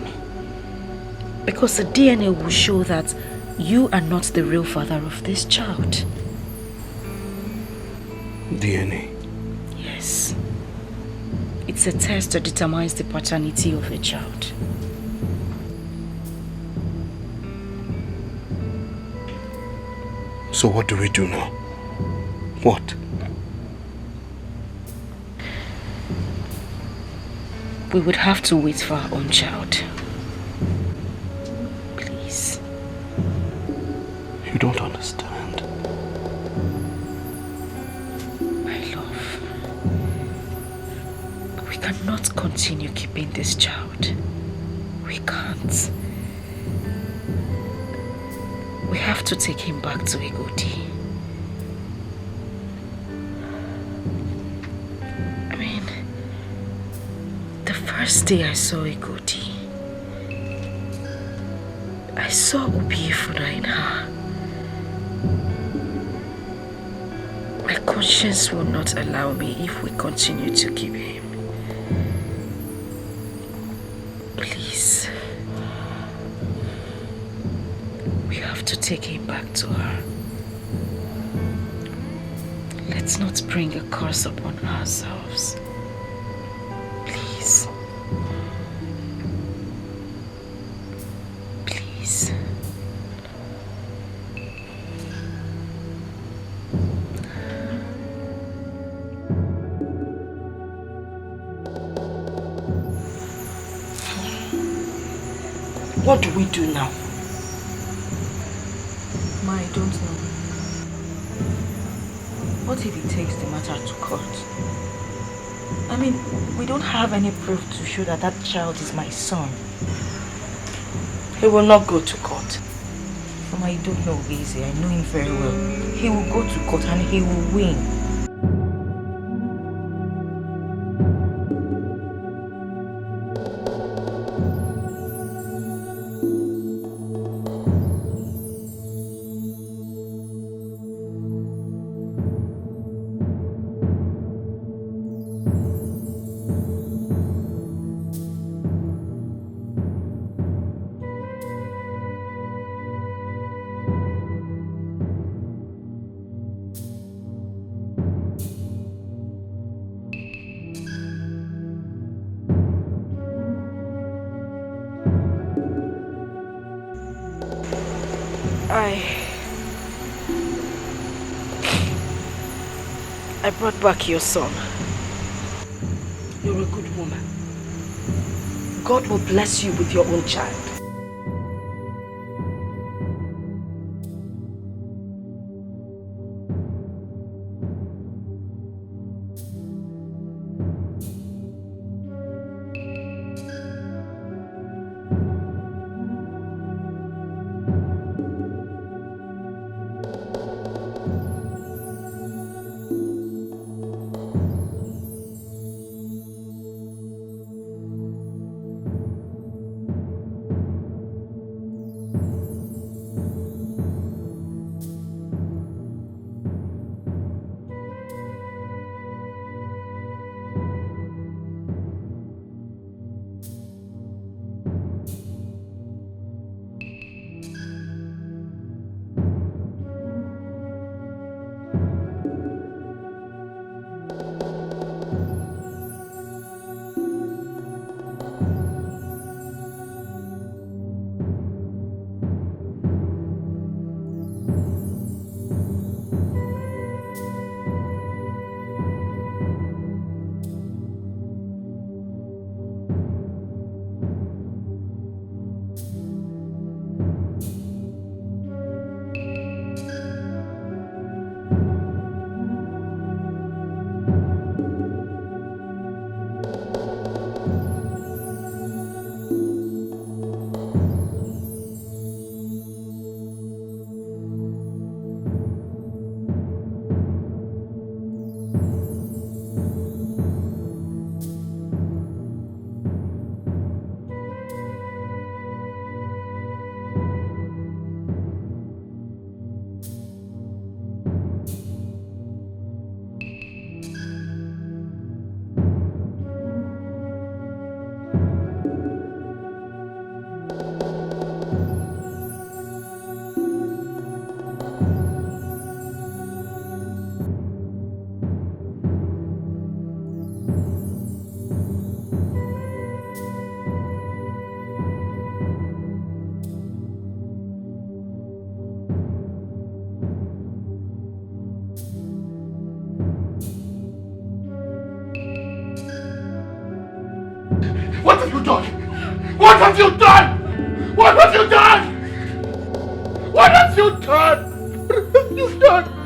Because the DNA will show that you are not the real father of this child. DNA? Yes. It's a test that determines the paternity of a child. So what do we do now? What? We would have to wait for our own child. Please. You don't understand. My love. We cannot continue keeping this child. We can't. We have to take him back to Egodi. I mean, the first day I saw Egodi, I saw Obiefuna in her. My conscience will not allow me if we continue to keep him. Please. We have to take him back to her. Let's not bring a curse upon ourselves. Please. Please. What do we do now? I don't know. What if he takes the matter to court I mean, we don't have any proof to show that that child is my son. He will not go to court. Mama, you don't know Easy. I know him very well. He will go to court and he will win. I brought back your son. You're a good woman. God will bless you with your own child. What have you done? What have you done? What have you done? What have you done? What have you done?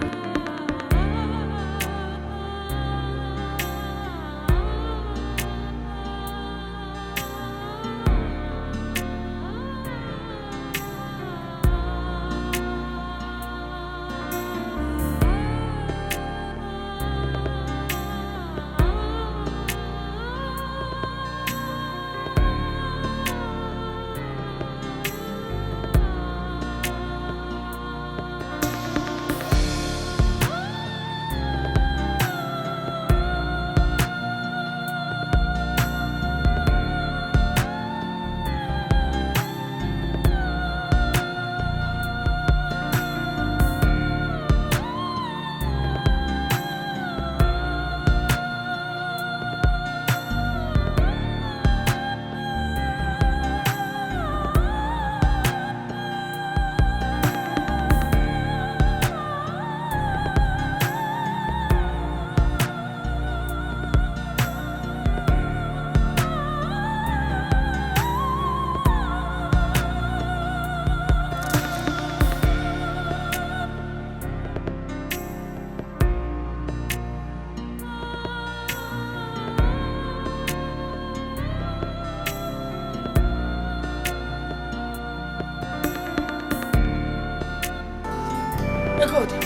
God.